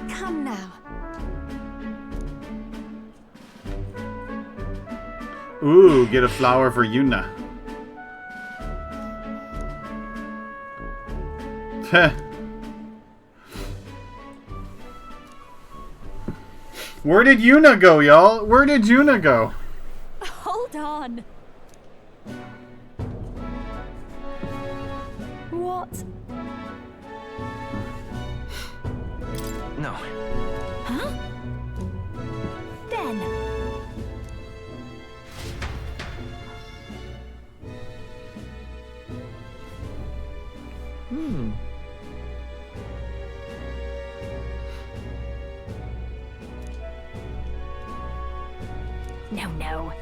Come now. Ooh, get a flower for Yuna. Heh. Where did Yuna go, y'all? Where did Yuna go? Hold on. What? No. Huh? Then. No.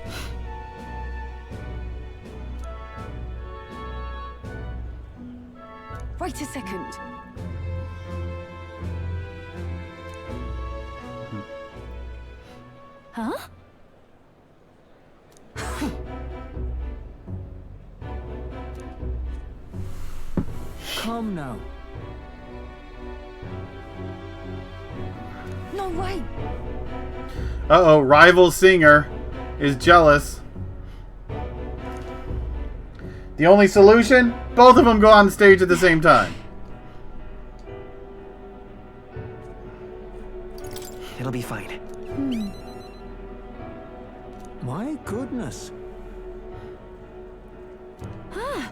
Wait a second. Huh? Come now. No way. Uh-oh, rival singer is jealous. The only solution? Both of them go on stage at the same time. It'll be fine. My goodness. Huh.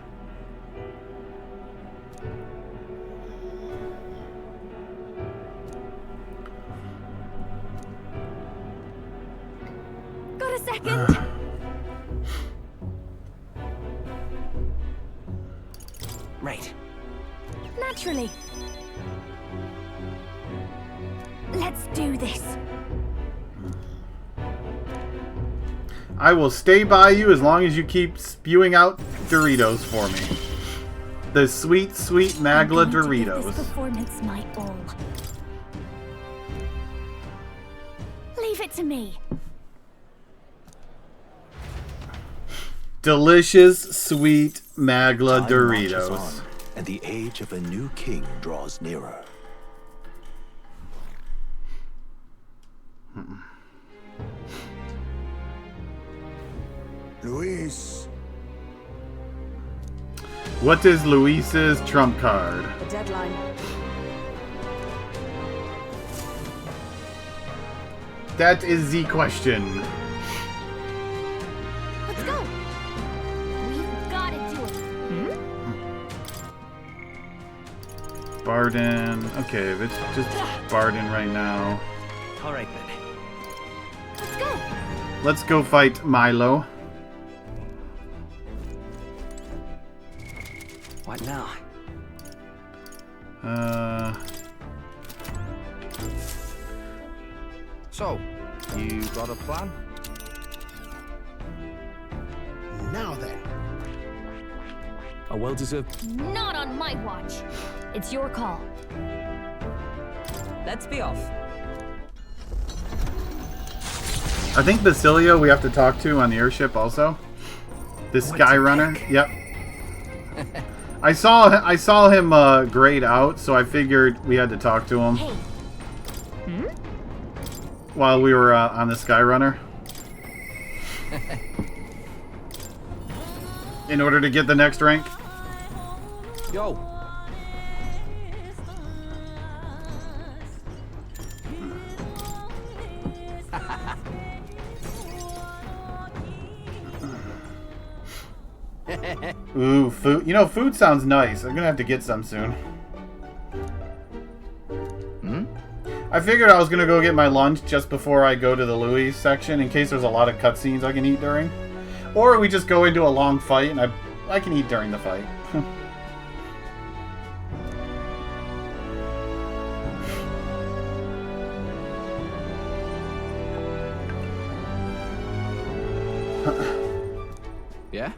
Got a second? Right. Naturally. Let's do this. I will stay by you as long as you keep spewing out Doritos for me. The sweet, sweet Magla Doritos. This performance my all. Leave it to me. Delicious, sweet Magla Time Doritos. marches on, and the age of a new king draws nearer. Luis. What is Luis's trump card? The deadline. That is the question. Let's go. We've got to do it. Barden. Okay, if it's just Barden right now. All right then. Let's go. Let's go fight Milo. What now? So, you got a plan? Now then. A well-deserved... Not on my watch. It's your call. Let's be off. I think Basilio we have to talk to on the airship also. This Sky Runner. Yep. I saw him grayed out, so I figured we had to talk to him while we were on the Sky Runner in order to get the next rank. Yo. Ooh, food. You know, food sounds nice. I'm gonna have to get some soon. I figured I was gonna go get my lunch just before I go to the Louis section in case there's a lot of cutscenes I can eat during. Or we just go into a long fight and I can eat during the fight. Yeah?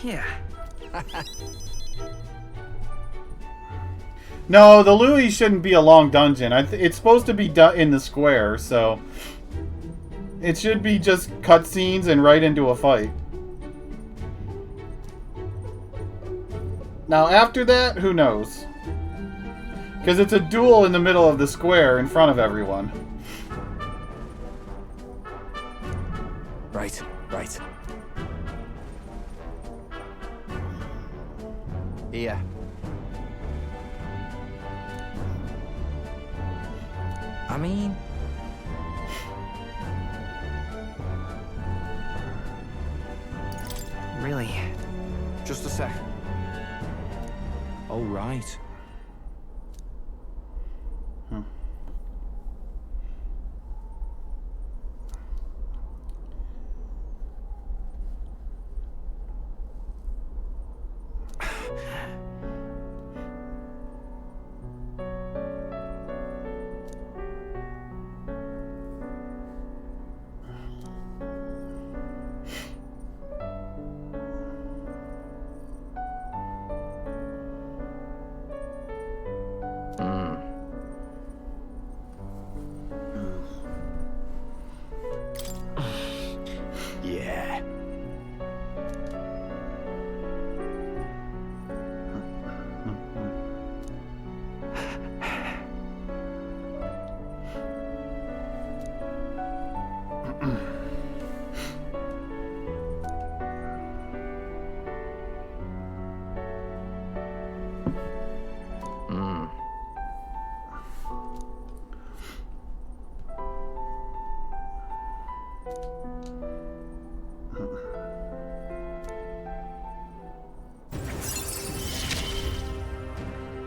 Yeah. No, the Louis shouldn't be a long dungeon. It's supposed to be in the square, so it should be just cutscenes and right into a fight. Now, after that, who knows? Because it's a duel in the middle of the square in front of everyone. Right, right. Here. I mean... Really? Just a sec. Oh, right.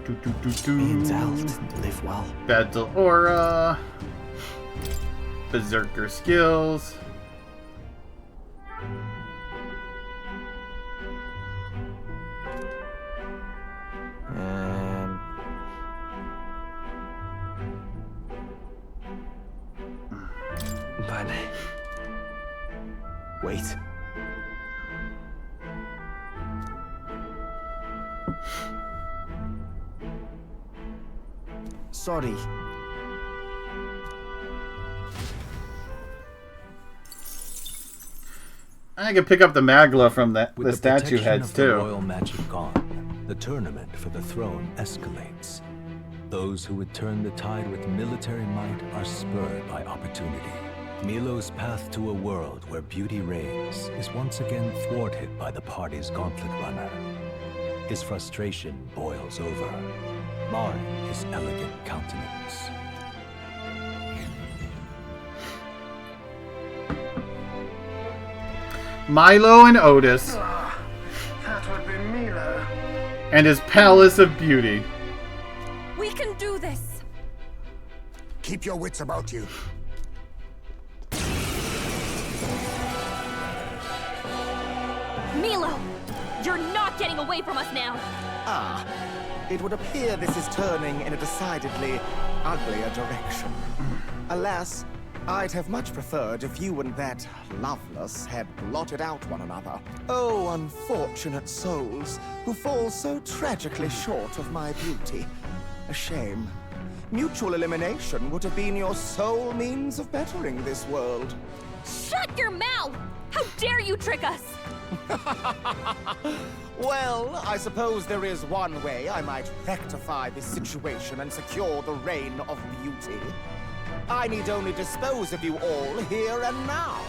Intel didn't live well. Battle aura. Berserker skills. But... wait. Sorry. I can pick up the Magla from the With statue protection heads of the too. royal magic gone, the tournament for the throne escalates. Those who would turn the tide with military might are spurred by opportunity. Milo's path to a world where beauty reigns is once again thwarted by the party's gauntlet runner. His frustration boils over, marring his elegant countenance. Milo and Otis. That would be Milo. And his Palace of Beauty. We can do this. Keep your wits about you. Milo! You're not getting away from us now! Ah, it would appear this is turning in a decidedly uglier direction. Alas, I'd have much preferred if you and that Loveless had blotted out one another. Oh, unfortunate souls who fall so tragically short of my beauty. A shame. Mutual elimination would have been your sole means of bettering this world. Shut your mouth! How dare you trick us! Well, I suppose there is one way I might rectify this situation and secure the reign of beauty. I need only dispose of you all here and now.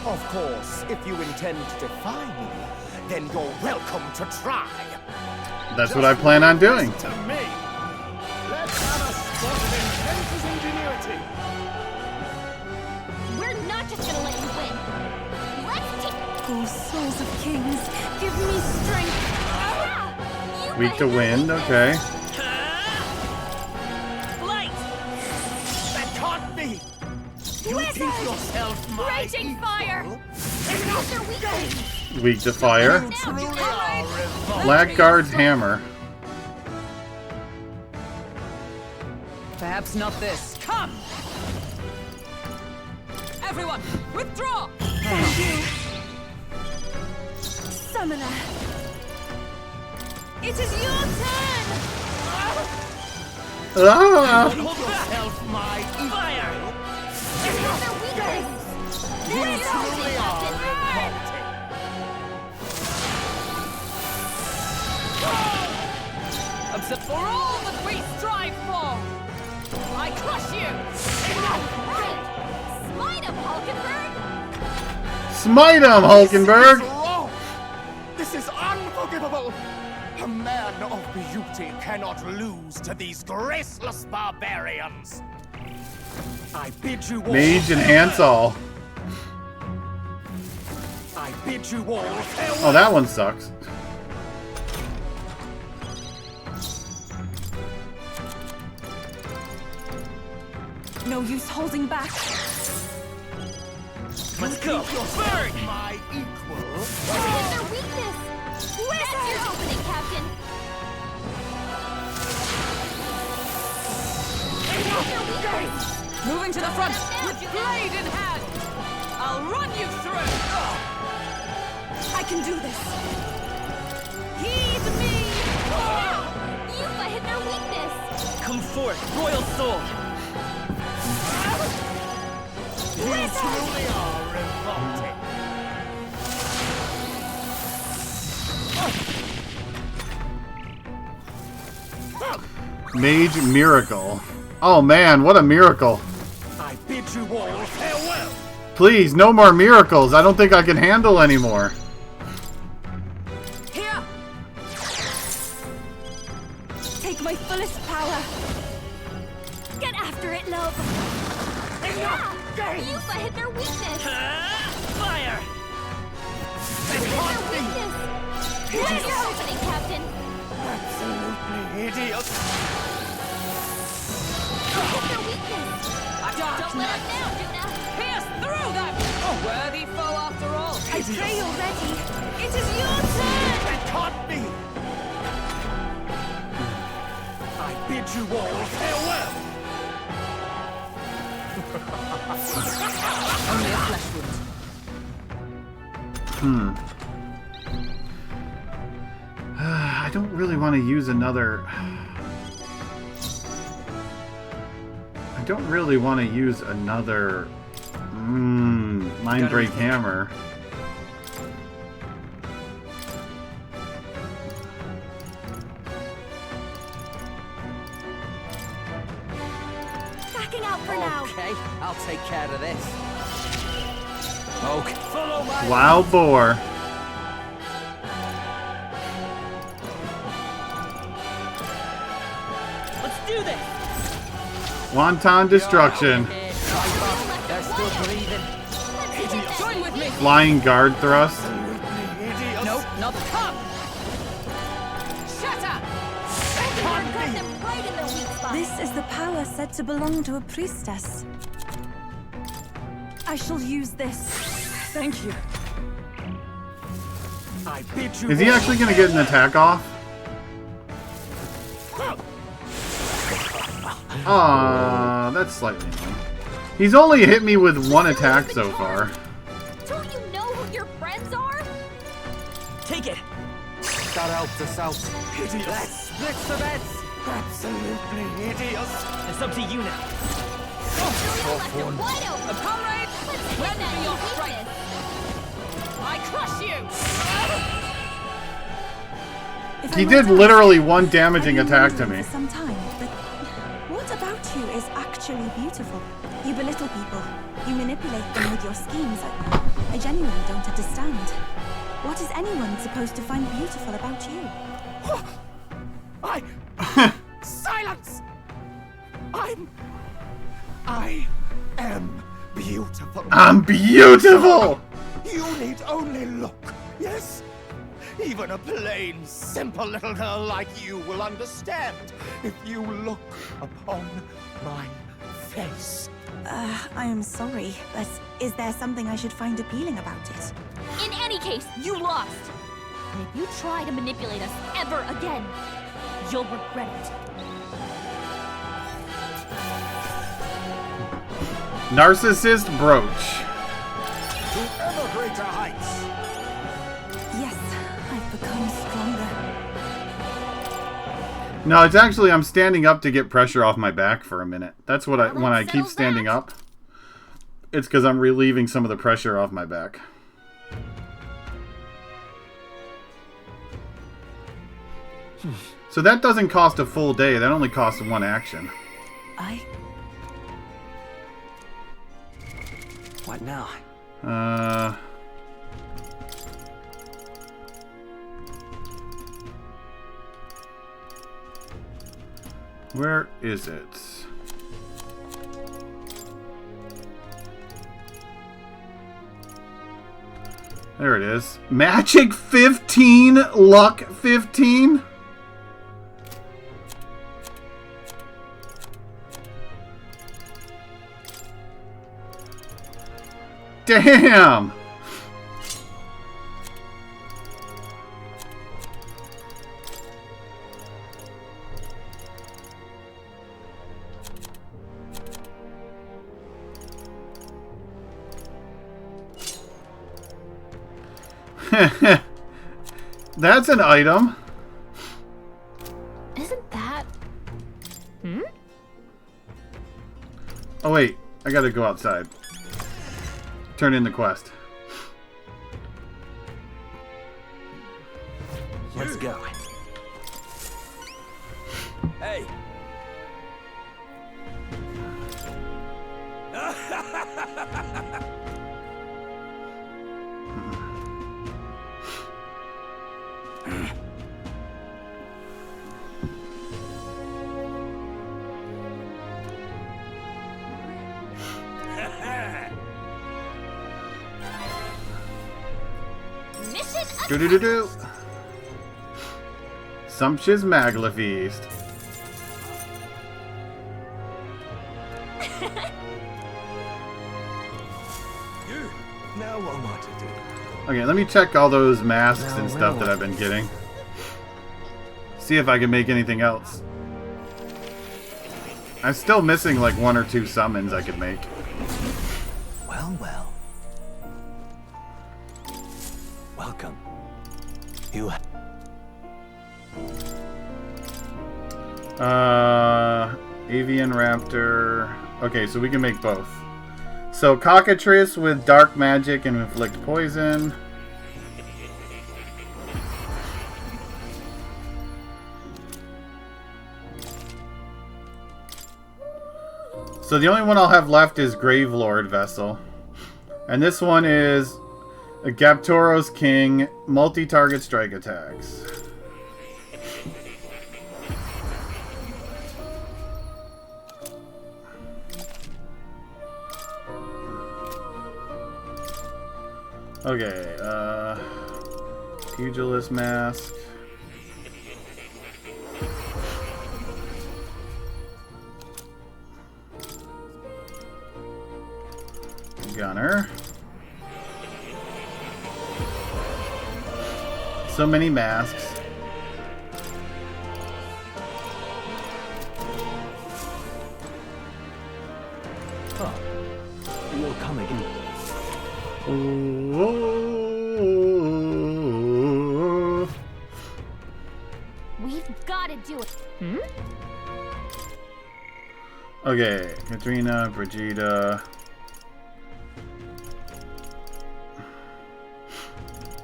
Of course, if you intend to defy me, then you're welcome to try. That's what I plan on doing. To me. Let's have a spot of Intense's ingenuity. We're not just gonna let you win. Let's take... Oh, souls of kings, give me strength. Weak to wind, okay. Light! That can't be! You think yourself my Raging fire! Weak to fire. Blackguard's hammer. Perhaps not this. Come! Everyone, withdraw! Thank you. Summoner. It is your turn! Ah! Hold yourself, my fire! You truly are revolting! Except for all that we strive for! I crush you! Smite him, Hulkenberg! Smite him, Hulkenberg! This is wrong! This is unforgivable! A man of beauty cannot lose to these graceless barbarians! I bid you all Mage enhance all. I bid you all farewell! Oh, that one sucks. No use holding back. Let's go! Burn! My equal! Hit their weakness! That's your opening, Captain! Moving to the front, with blade in hand! I'll run you through! I can do this. Heed me! Yufa hit their weakness! Come forth, Royal Soul! You truly are revolting! Mage miracle. Oh man, what a miracle. I bid you all farewell! Please, no more miracles. I don't think I can handle anymore. Here! Take my fullest power. Get after it, love. Yufa hit their weakness! Fire! Hit their weakness! That's your opening, Captain! Absolutely Pierce through them! A worthy foe after all. I pray you're ready. It is your turn! It can't be! I bid you all farewell! Only a flesh wound. I don't really want to use another... I don't really want to use another... Mind Break Hammer. Backing out for now. Okay, I'll take care of this. Okay. Follow my... Wild Boar. Let's do this! Wonton Destruction. They're still breathing. Join with me! Flying Guard Thrust. Nope, not the cup! Shatter! This is the power said to belong to a priestess. I shall use this. Thank you. I bid you Is he actually going to get an attack off? Aw, that's slightly annoying. He's only hit me with one attack so far. Don't you know who your friends are? Take it! That helped us out. Hideous. Let's split the beds. Absolutely hideous. It's up to you now. Tough one. Wide open. Comrades, lend me your strength. I crush you! If He I did might literally ask, one damaging I've been attack to wondering me. for some time, but what about you is actually beautiful? You belittle people. You manipulate them with your schemes. I genuinely don't understand. What is anyone supposed to find beautiful about you? Silence! I am beautiful. I'm beautiful! You need only look, yes? Even a plain, simple little girl like you will understand if you look upon my face. I am sorry, but is there something I should find appealing about it? In any case, you lost. And if you try to manipulate us ever again, you'll regret it. Narcissist Brooch. To ever greater heights. Yes, I've become stronger. No, it's actually I'm standing up to get pressure off my back for a minute. That's what when I keep standing up. It's because I'm relieving some of the pressure off my back. So that doesn't cost a full day. That only costs one action. What now? Where is it? There it is. Magic 15, luck 15. Damn! That's an item. Isn't that... Oh wait, I gotta go outside. Turn in the quest. Let's go. Hey. Do-do-do-do. Sumptuous Magla Feast. Now what am I to do? Okay, let me check all those masks and stuff that I've been getting. See if I can make anything else. I'm still missing like 1 or 2 summons I could make. Well, well. Welcome. You. Avian Raptor. Okay, so we can make both. So Cockatrice with dark magic and inflict poison. So the only one I'll have left is Gravelord Vessel. And this one is a Gaptoros King, multi-target strike attacks. Okay, Pugilist Mask. Gunner. So many masks. Oh, you'll come again. We've got to do it. Hmm? Okay, Katrina, Brigida.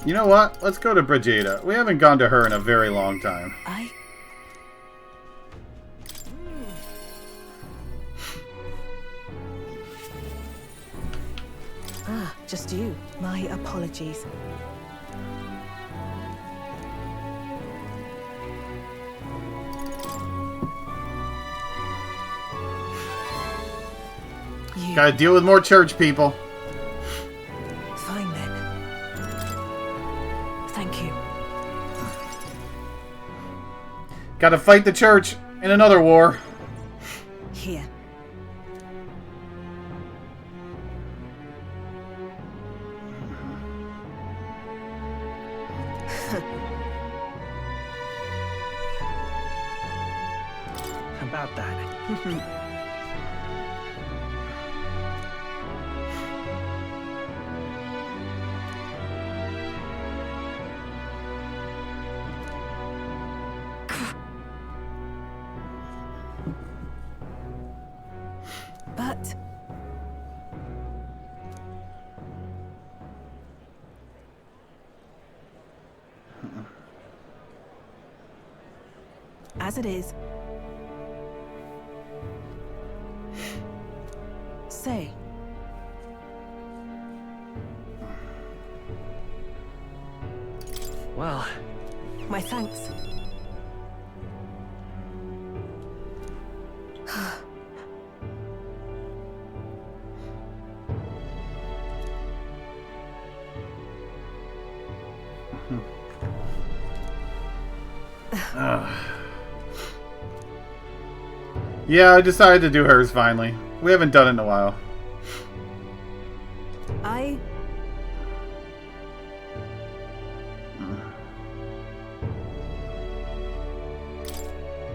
You know what? Let's go to Brigida. We haven't gone to her in a very long time. Ah, just you. My apologies. Gotta deal with more church people. Fine then. Thank you. Gotta fight the church in another war. Here. About that. But as it is, say. Well, My thanks. Yeah, I decided to do hers finally. We haven't done it in a while.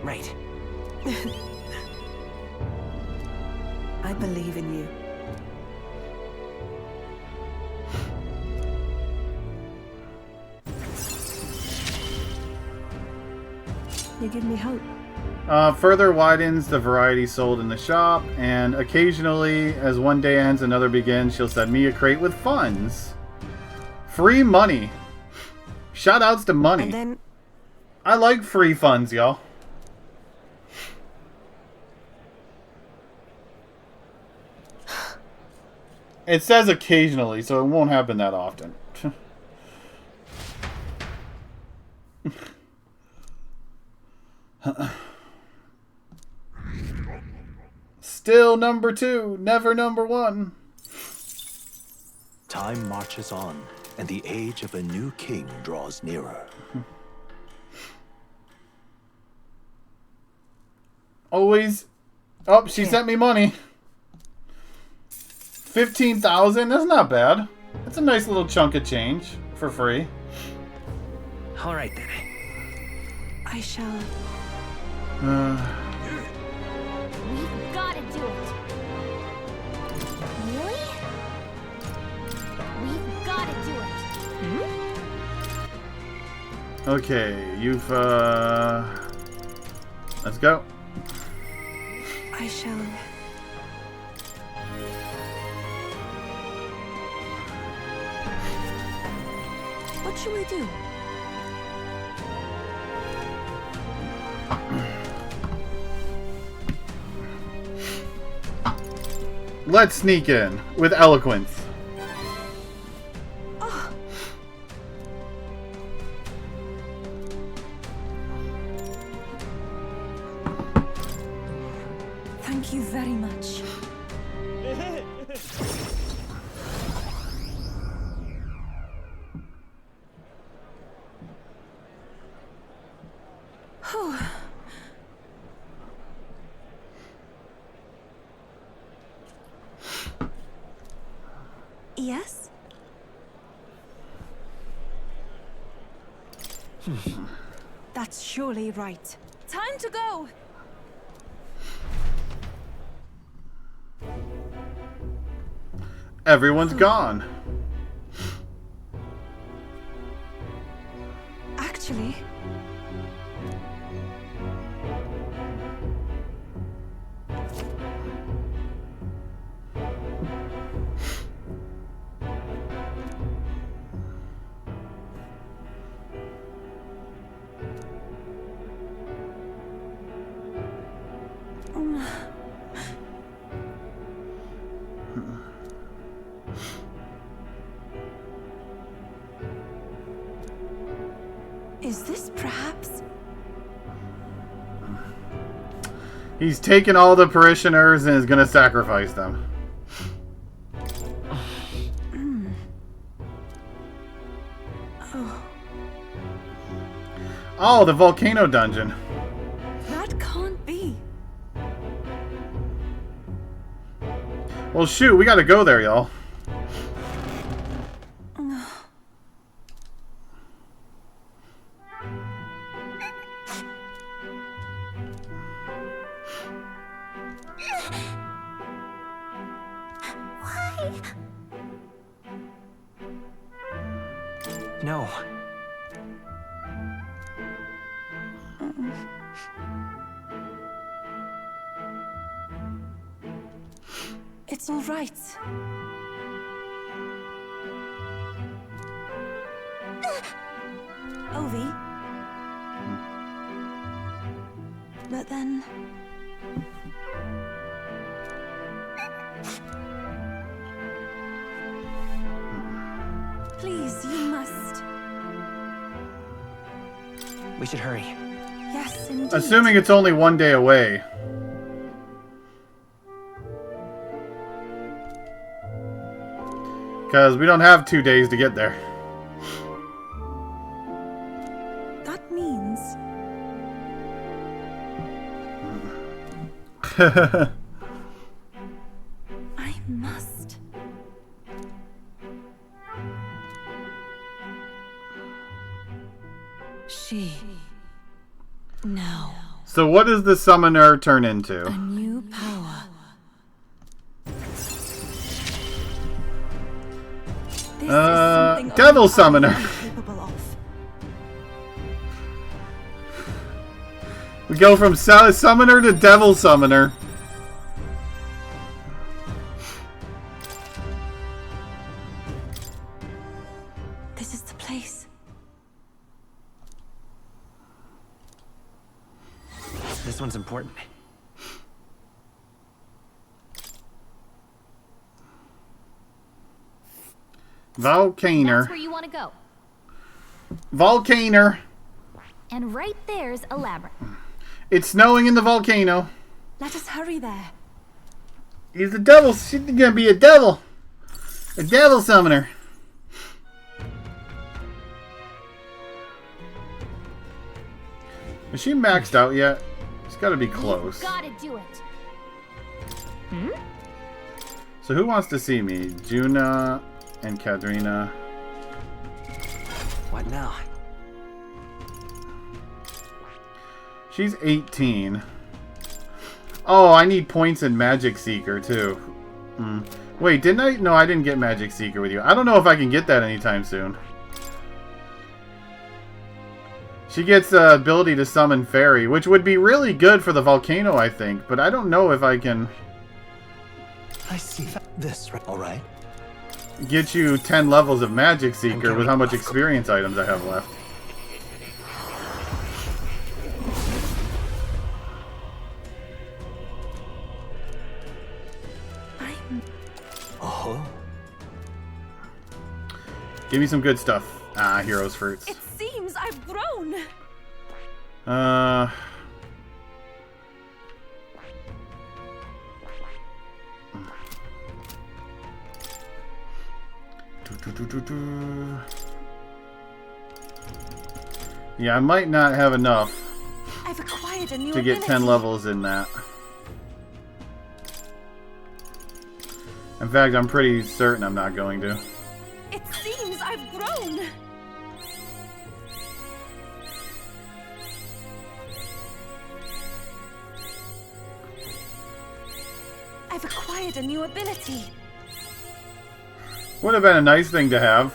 Right. I believe in you. You give me hope. Further widens the variety sold in the shop, and occasionally, as one day ends, another begins, she'll send me a crate with funds. Free money. Shoutouts to money. And then I like free funds, y'all. It says occasionally, so it won't happen that often. Still number 2, never number 1. Time marches on, and the age of a new king draws nearer. Always. Oh, she sent me money. 15,000? That's not bad. That's a nice little chunk of change for free. All right then. I shall. We've got to do it. Really? We've got to do it. Okay, you've let's go. I shall. What shall we do? Let's sneak in with eloquence. Oh. Thank you very much. Whew. Yes? That's surely right. Time to go! Everyone's gone. Actually... Is this perhaps... He's taken all the parishioners and is going to sacrifice them. Oh, Oh, the volcano dungeon. that can't be. Well, shoot, we got to go there, y'all. No. It's all right. Ovi. But then... Please, you must. We should hurry. Yes, indeed. Assuming it's only one day away. Because we don't have 2 days to get there. That means... I must. She... Now. So what does the summoner turn into? A new power. This is something Devil only Summoner. I am capable of. We go from summoner to devil summoner. This is the place. This one's important. Volcaner. That's where you want to go. Volcaner. And right there's a labyrinth. It's snowing in the volcano. Let us hurry there. He's a devil. She's gonna be a devil. A devil summoner. Is she maxed out yet? It's gotta be close. Gotta do it. So who wants to see me? Juna, and Kadrina. What now? She's 18. Oh, I need points in Magic Seeker, too. Wait, didn't I? No, I didn't get Magic Seeker with you. I don't know if I can get that anytime soon. She gets the ability to summon Fairy, which would be really good for the volcano, I think. But I don't know if I can... I see this, all right? Get you 10 levels of Magic Seeker with how much experience items I have left. Oh. Give me some good stuff. Ah, Heroes Fruits. It seems I've grown. Yeah, I might not have enough I've acquired a new to get 10 ability. levels in that. In fact, I'm pretty certain I'm not going to. It seems I've grown. I've acquired a new ability. Would have been a nice thing to have.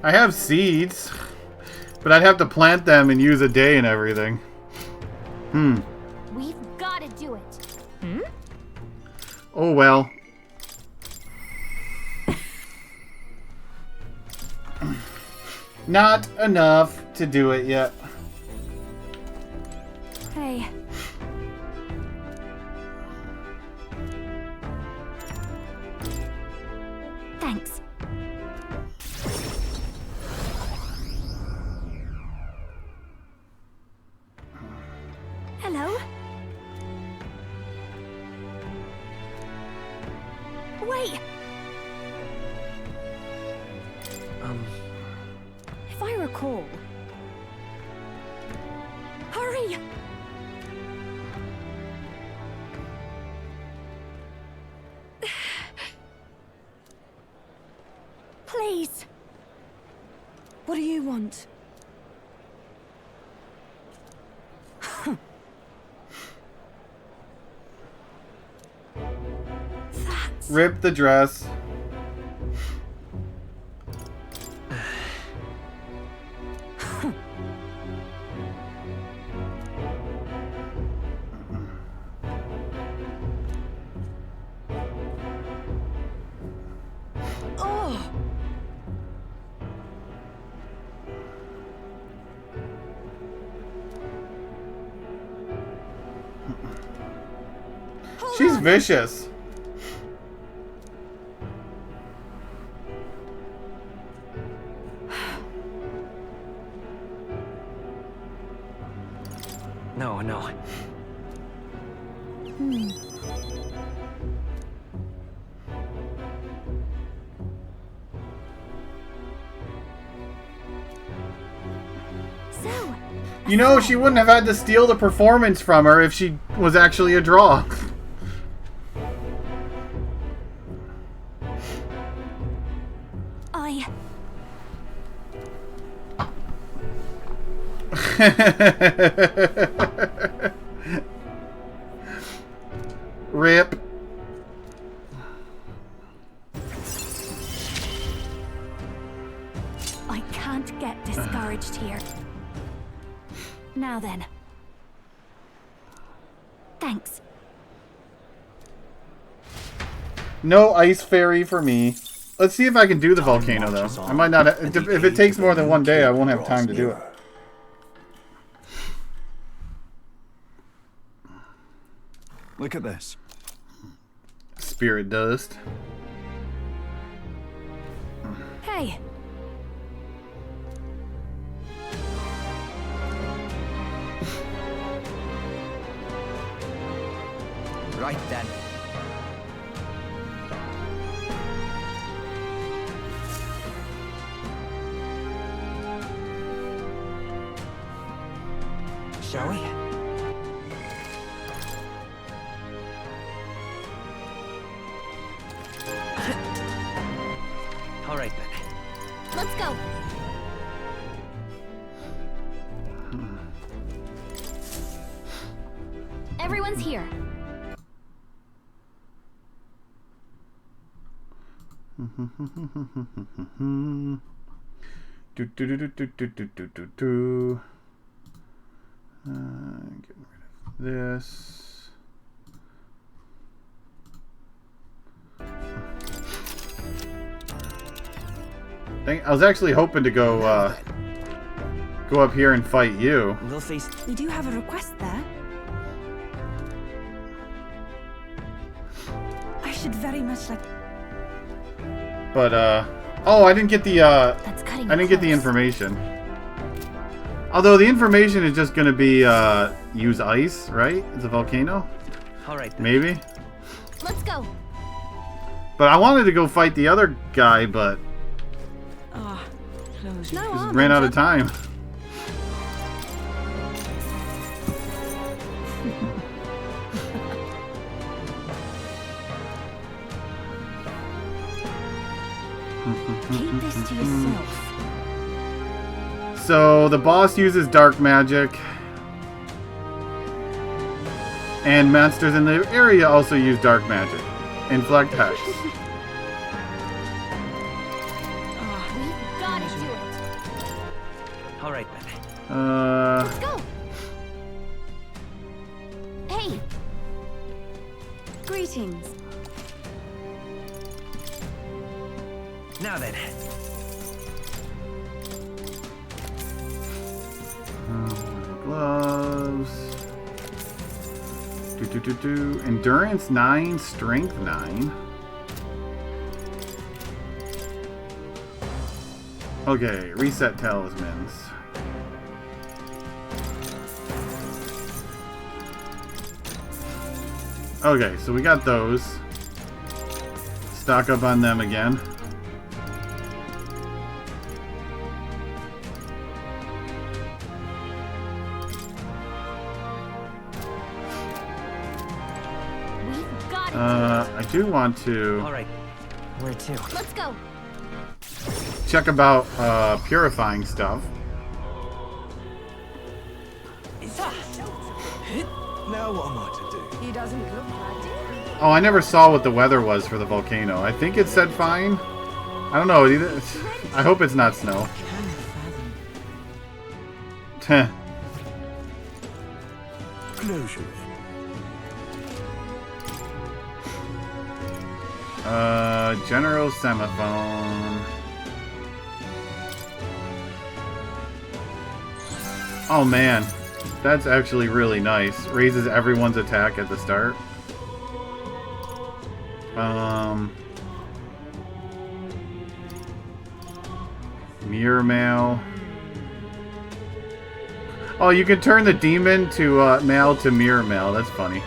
I have seeds, but I'd have to plant them and use a day and everything. We've got to do it. Oh well. Not enough to do it yet. Hey. Thanks. Hello? Wait! If I recall... Hurry! Please! What do you want? Rip the dress. Oh! She's vicious. No, no. So, You know, she wouldn't have had to steal the performance from her if she was actually a draw. Rip. I can't get discouraged here. Now then. Thanks. No ice fairy for me. Let's see if I can do the volcano, though. I might not... If it takes more than one day, I won't have time to do it. Look at this. Spirit dust. Hey. Right then. go. Everyone's here. Getting rid of this. I was actually hoping to go up here and fight you. We do have a request there. I should very much like. But oh, I didn't get the I didn't get the information. Although the information is just gonna be use ice, right? It's a volcano. All right. Maybe. Let's go. But I wanted to go fight the other guy, but Close. just ran out of time. Keep this to yourself. So the boss uses dark magic, and monsters in the area also use dark magic. Inflict hex. All right, then. Let's go. Hey. Greetings. Now then. Gloves. Endurance 9, strength 9. Okay, reset talismans. Okay, so we got those. Stock up on them again. I do want to. All right. Where to? Let's go. Check about purifying stuff. Now what am I to do? He doesn't look like it. Oh, I never saw what the weather was for the volcano. I think it said fine. I don't know. I hope it's not snow. Closure. General Semaphone. Oh man, that's actually really nice. Raises everyone's attack at the start. Mirror Mail. Oh, you can turn the demon to mail to mirror mail. That's funny.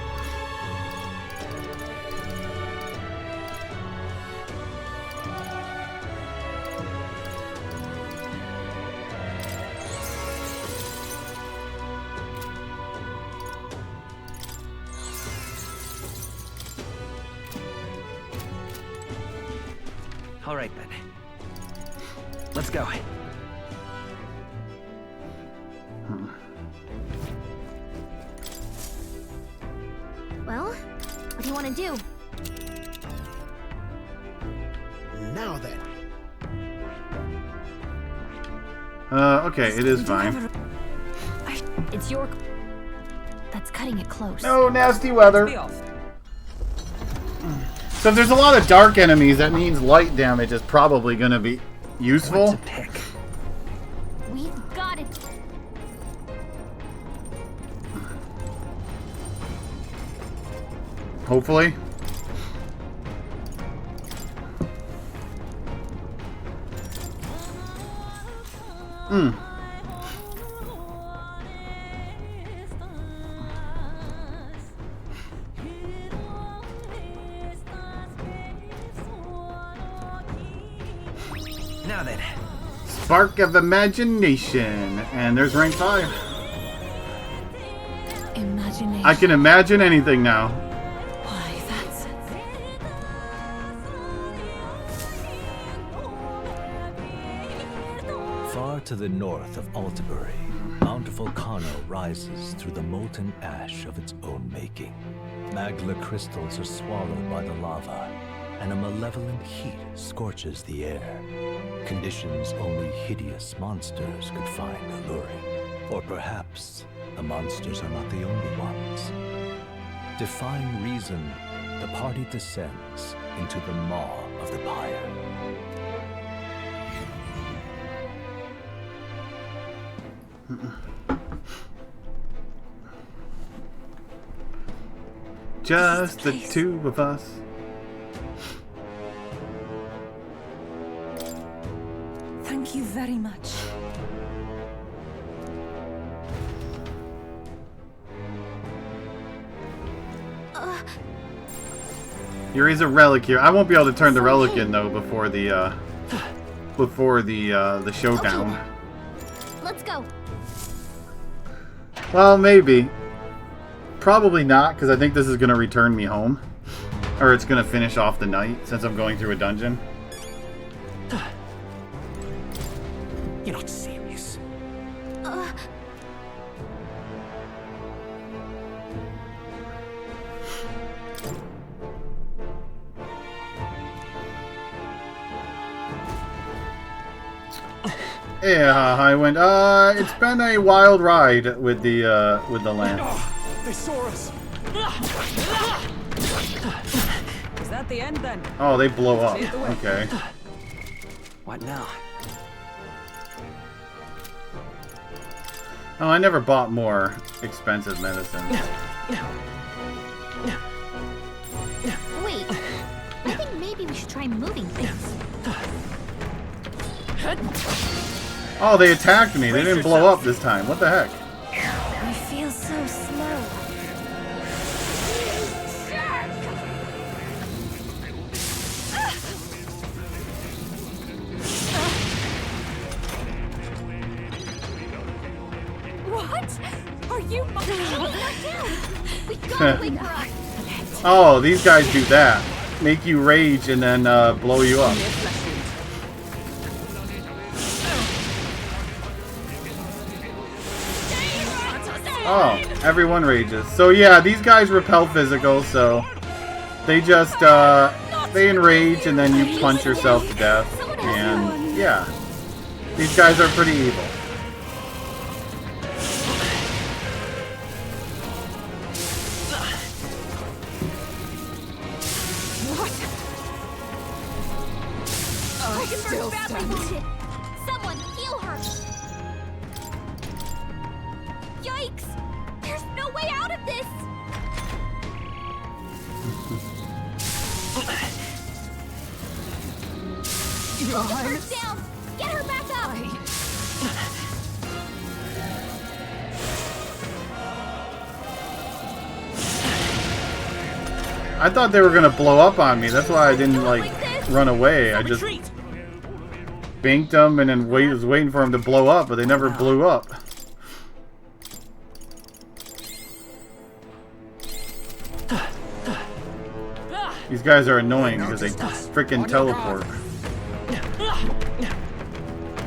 All right, then. Let's go. Well, what do you want to do? Now then. Okay, it is fine. It's your. That's cutting it close. No nasty weather. So if there's a lot of dark enemies, that means light damage is probably going to be useful. We've got it. Hopefully. Now then. Spark of Imagination. And there's rank 5. Imagination. I can imagine anything now. Why, that's... to the north of Altabury, Mount Volcano rises through the molten ash of its own making. Magla crystals are swallowed by the lava, and a malevolent heat scorches the air. Conditions only hideous monsters could find alluring. Or perhaps the monsters are not the only ones. Defying reason, the party descends into the maw of the pyre. Just the two of us. Thank you very much. There is a relic here. I won't be able to turn the relic in though before the showdown. Let's go. Well, maybe. Probably not, because I think this is going to return me home. Or it's going to finish off the night, since I'm going through a dungeon. You're not serious. Yeah, I went. It's been a wild ride with the lance. They saw us. Is that the end then? Oh, they blow up. Okay. What now? Oh, I never bought more expensive medicine. Wait, I think maybe we should try moving things. Oh, they attacked me. They didn't blow up this time. What the heck? I feel so slow. What? Are you we gotta wake her up. Oh, these guys do that. Make you rage and then blow you up. Oh, everyone rages. So yeah, these guys repel physical, so they just they enrage and then you punch yourself to death. And yeah, these guys are pretty evil. Still wounded. Someone heal her. Yikes! There's no way out of this. Get her down. Get her back up. I thought they were gonna blow up on me. That's why I didn't like run away. I just banked them and then was waiting for them to blow up, but they never blew up. These guys are annoying because they freaking teleport.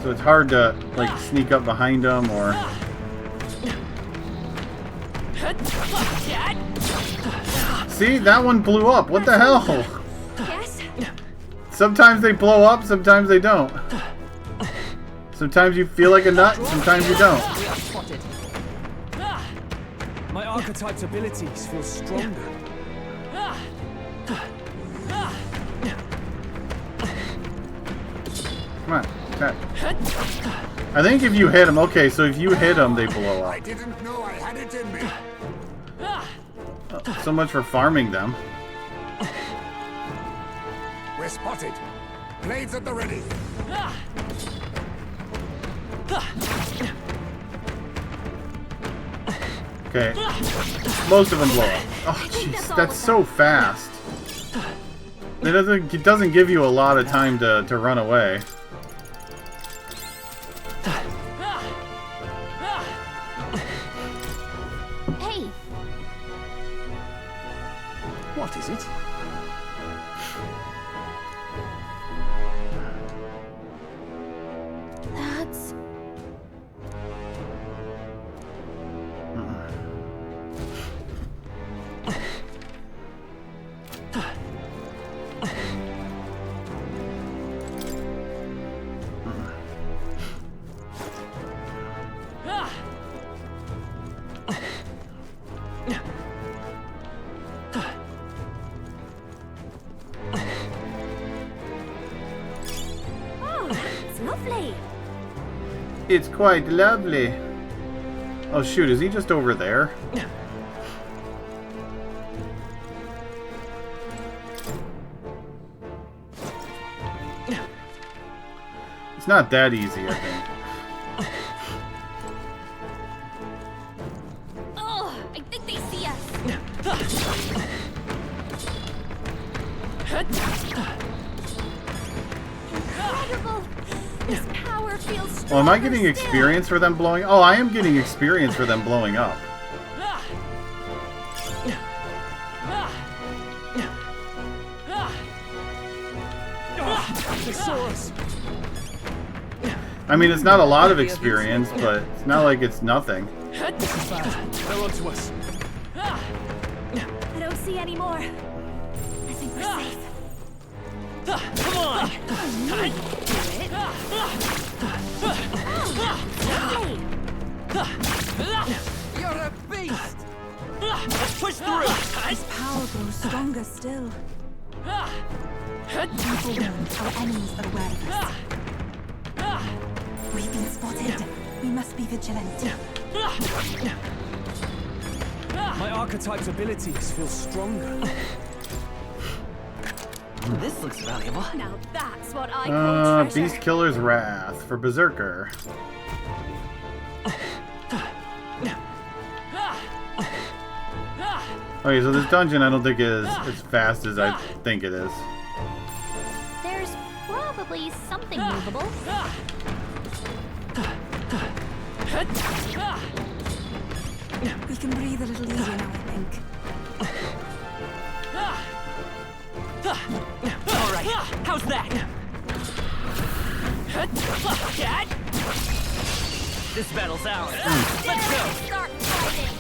So it's hard to like sneak up behind them or. See, that one blew up. What the hell? Sometimes they blow up, sometimes they don't. Sometimes you feel like a nut, sometimes you don't. My archetype's abilities feel stronger. Come on, attack. I think if you hit them, okay, so if you hit them, they blow up. I didn't know I had it in me. So much for farming them. We're spotted. Blades at the ready. Okay. Most of them blow up. Oh, jeez, that's so fast. It doesn't give you a lot of time to run away. Hey. What is it? That's Oh, it's lovely. It's quite lovely. Oh shoot, is he just over there? It's not that easy, I think. Oh, I think they see us. Incredible. This power feels strong. Well, am I getting experience for them blowing? Oh, I am getting experience for them blowing up. They saw us. I mean, it's not a lot of experience, but it's not like it's nothing. This is bad. They're onto us. I don't see any more. I think we're safe. Come on! You're a beast! Let's push through! His power grows stronger still. People warned, our enemies are aware of us. We've been spotted. We must be vigilant. My archetype's abilities feel stronger. This looks valuable. Now that's what I call treasure. Beast Killer's Wrath for Berserker. Okay, so this dungeon I don't think is as fast as I think it is. There's probably something movable. We can breathe a little easier now, I think. Alright, how's that? Dad? This battle's ours. Let's go! Start fighting.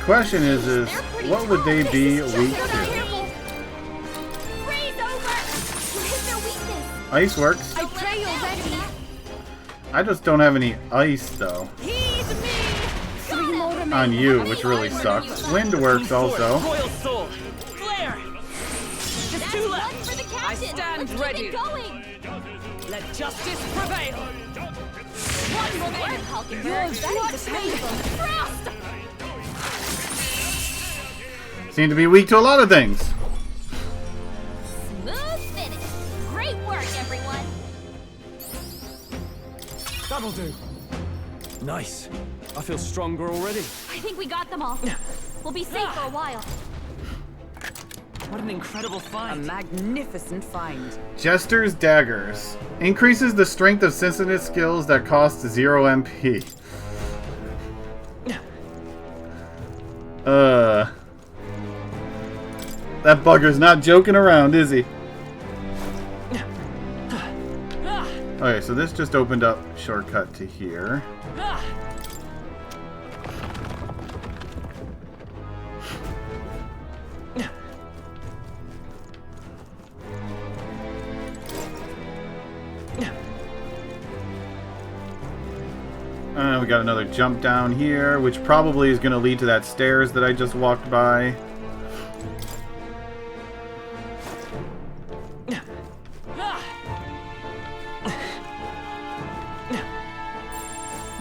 Question is what would they be weak to? Freeze over! You hit their weakness. Ice works. I pray you're ready. I just don't have any ice though. Heed me. Three more remain. On you, which really sucks. Wind works also. Royal Soul! Flare! Just two left! For the captain. I stand Let's ready! Keep it going. Let justice prevail! One remaining. You're very dependable. Frost! Seem to be weak to a lot of things. Smooth finish. Great work, everyone. That'll do. Nice. I feel stronger already. I think we got them all. We'll be safe for a while. What an incredible A find. magnificent find. Jester's Daggers. Increases the strength of sensitive skills that cost 0 MP. That bugger's not joking around, is he? Okay, so this just opened up shortcut to here. We got another jump down here, which probably is going to lead to that stairs that I just walked by.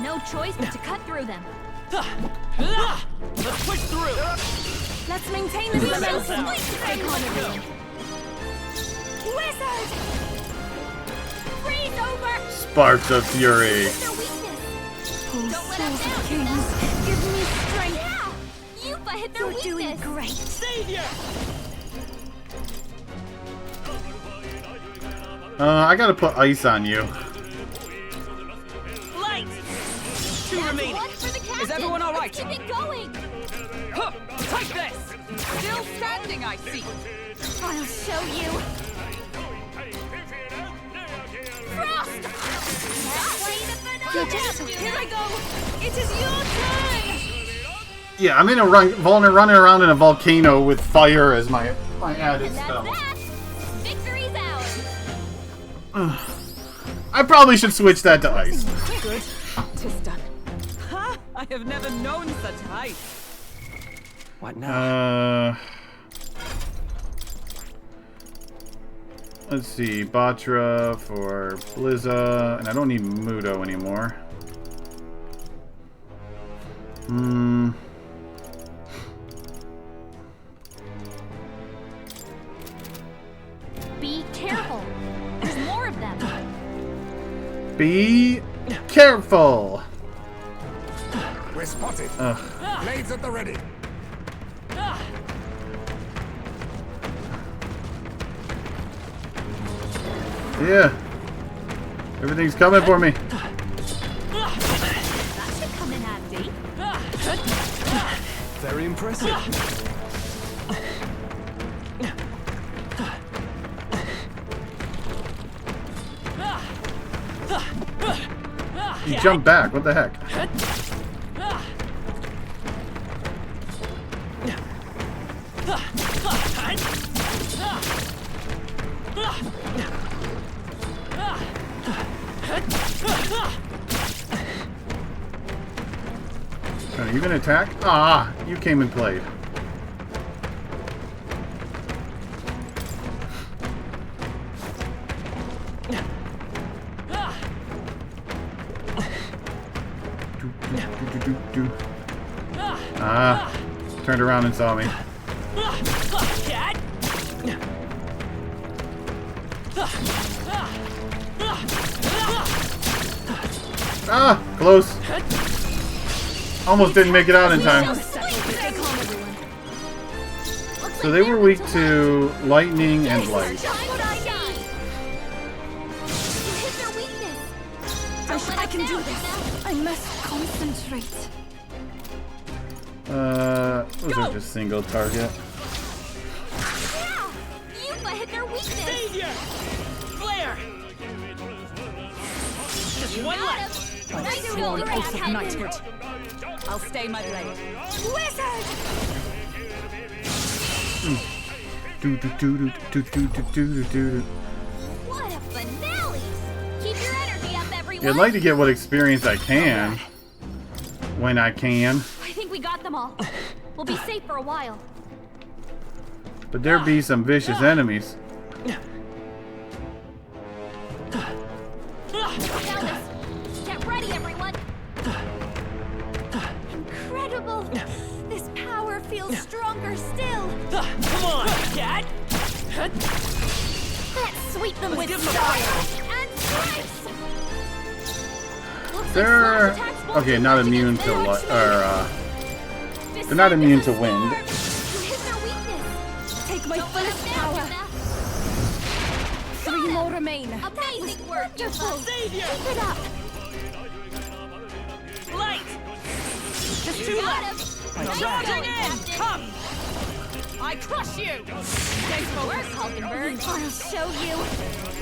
No choice but to cut through them. Let's push through! Let's maintain this momentum. Take on everyone. Wizard! Freeze over! Sparks of Fury. Their weakness. Oh, Don't let them souls down, of kings, give me strength. Yeah! Yupa hit their You're weakness. doing great. Savior! I gotta put ice on you. Light! Two remaining. One for the captain. Is everyone all right? Let's keep it going. Huh, take this! Still standing, I see. I'll show you. Frost! Here I go. It is your turn. Yeah, I'm in a running around in a volcano with fire as my added And that's spell. that. Victory's ours. I probably should switch that to ice. Good. 'Tis done. I have never known such height. What now? Let's see, Batra for Blizza, and I don't need Mudo anymore. Be careful. There's more of them. Be careful. We're spotted. Blades at the ready. Yeah. Everything's coming for me. That should come in handy. Very impressive. You jumped back. What the heck? Are you gonna attack? Ah, you came and played. Ah, turned around and saw me. Ah, close. Almost didn't make it out in time. So they were weak to lightning and light. I can do this. I must concentrate. Those are just single target. Yupa hit their weakness. Savior! Flare! Just one left. I've sworn oath of knighthood. I'll stay my blade. Wizard! What a finale! Keep your energy up, everyone. Yeah, I'd like to get what experience I can. When I can. I think we got them all. We'll be safe for a while. But there be some vicious enemies. Get ready, everyone. Incredible. This power feels stronger still. Come on, Cat! Let's sweep them with style and grace. They're okay, not immune to light, they're not immune to wind. Take my fullest power. 3 more remain. Amazing work, Wonderful. Savior! Keep it up. Light! Just 2 left! Charging in! Come! I crush you! Thanks for work, Hulkenberg. I'll show you.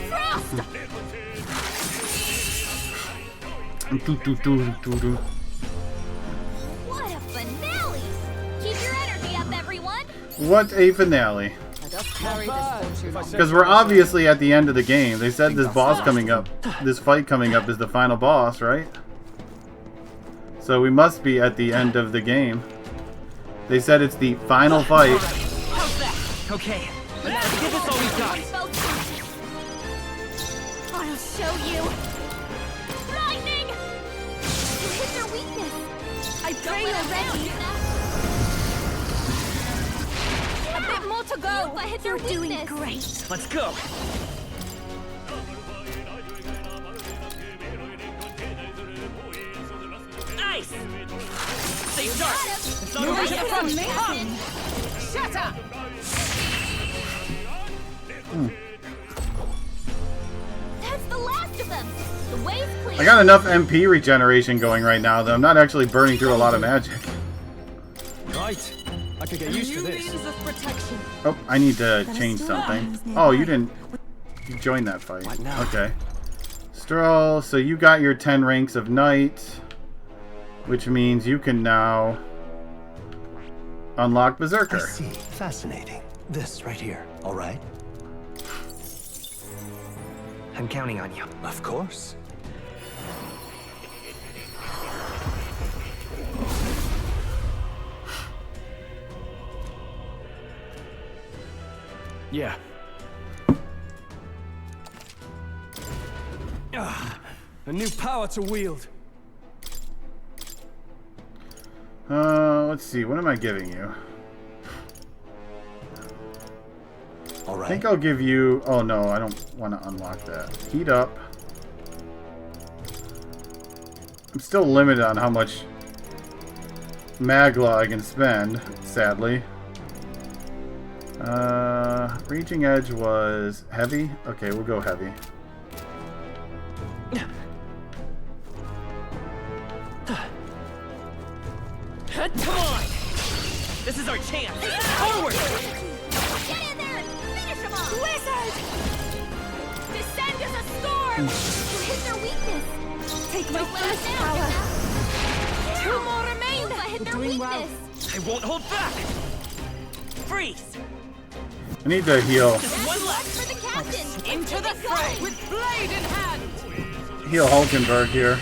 Frost! What a finale! Keep your energy up, everyone. What a finale. I just carry this fortune. Because we're obviously at the end of the game. They said this boss coming up, this fight coming up is the final boss, right? So we must be at the end of the game. They said it's the final fight. How's that? Okay, let's give this all we got. I'll show you. Lightning! You hit their weakness. I pray you're ready. A bit more to go. I hit their You're weakness. doing great. Let's go. Nice! Stay sharp! It's on You're the right front! from me. Come! Shut up! That's the last of them. The way's clear. I got enough MP regeneration going right now that I'm not actually burning through a lot of magic. Right. I could get used to New this. means of protection. Oh, I need to change something. Oh, you didn't. You joined that fight. What now? Okay. Stroll, so you got your 10 ranks of knight, which means you can now unlock Berserker. I see. Fascinating. This right here. All right? I'm counting on you. Of course. Yeah. A new power to wield. Let's see. What am I giving you? All right. I think I'll give you... Oh, no. I don't want to unlock that. Heat up. I'm still limited on how much Magla I can spend, sadly. Reaching Edge was heavy. Okay, we'll go heavy. Come on! This is our chance! Forward! Get in there and finish him off! Wizard! Descend as a storm! You hit their weakness! Take my first power! Two more remain! I hit their weakness! I won't hold back! Freeze! I need to heal. Just one left! For the captain! Into the fray with blade in hand! Heal Hulkenberg here.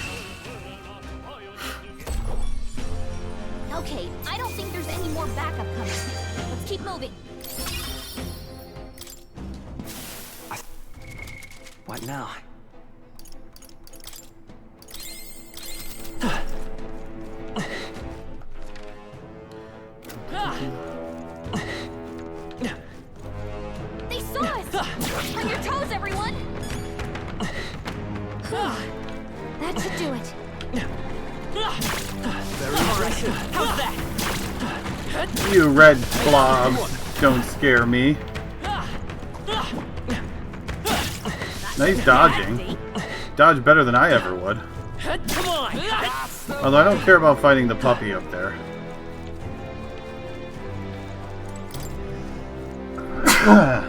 Okay, I don't think there's any more backup coming. Let's keep moving. What now? They saw us! On your toes, everyone! That should do it. Very impressive. How's that? You red blobs don't scare me. Nice dodging. Dodge better than I ever would. Come on! Although I don't care about fighting the puppy up there. A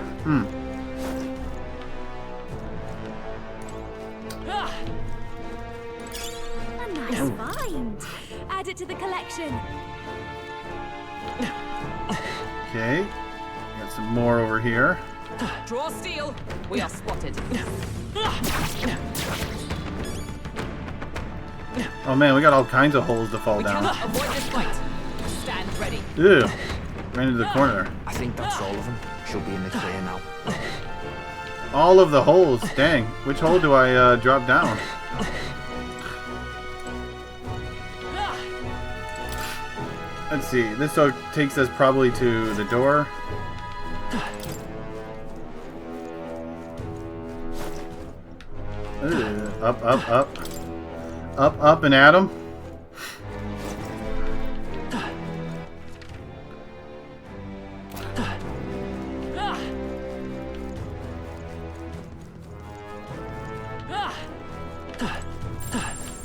nice find. Add it to the collection. Okay. Got some more over here. Draw steel. We are spotted. Oh man, we got all kinds of holes to fall We down. cannot avoid this fight. Stand ready. Ew. Ran into the corner. I think that's all of them. She'll be in the clear now. All of the holes. Dang. Which hole do I drop down? Let's see. This takes us probably to the door. Ugh. Up, up, up. Up, up, and at 'em.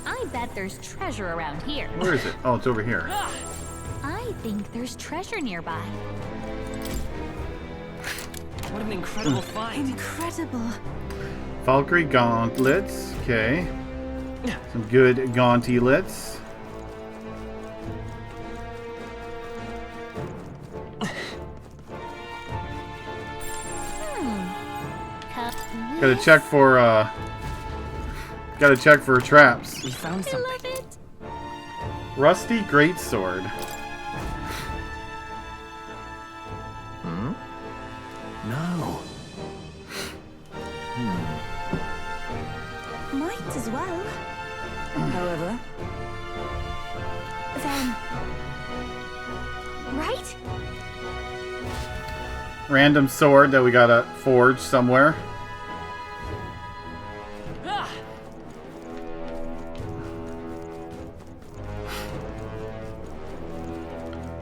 I bet there's treasure around here. Where is it? Oh, it's over here. I think there's treasure nearby. What an incredible find. Incredible. Valkyrie gauntlets. Okay. Some good gauntlets. Gotta check for traps. We found something. Rusty greatsword. No. Might as well. However. Then. Right? Random sword that we gotta forge somewhere.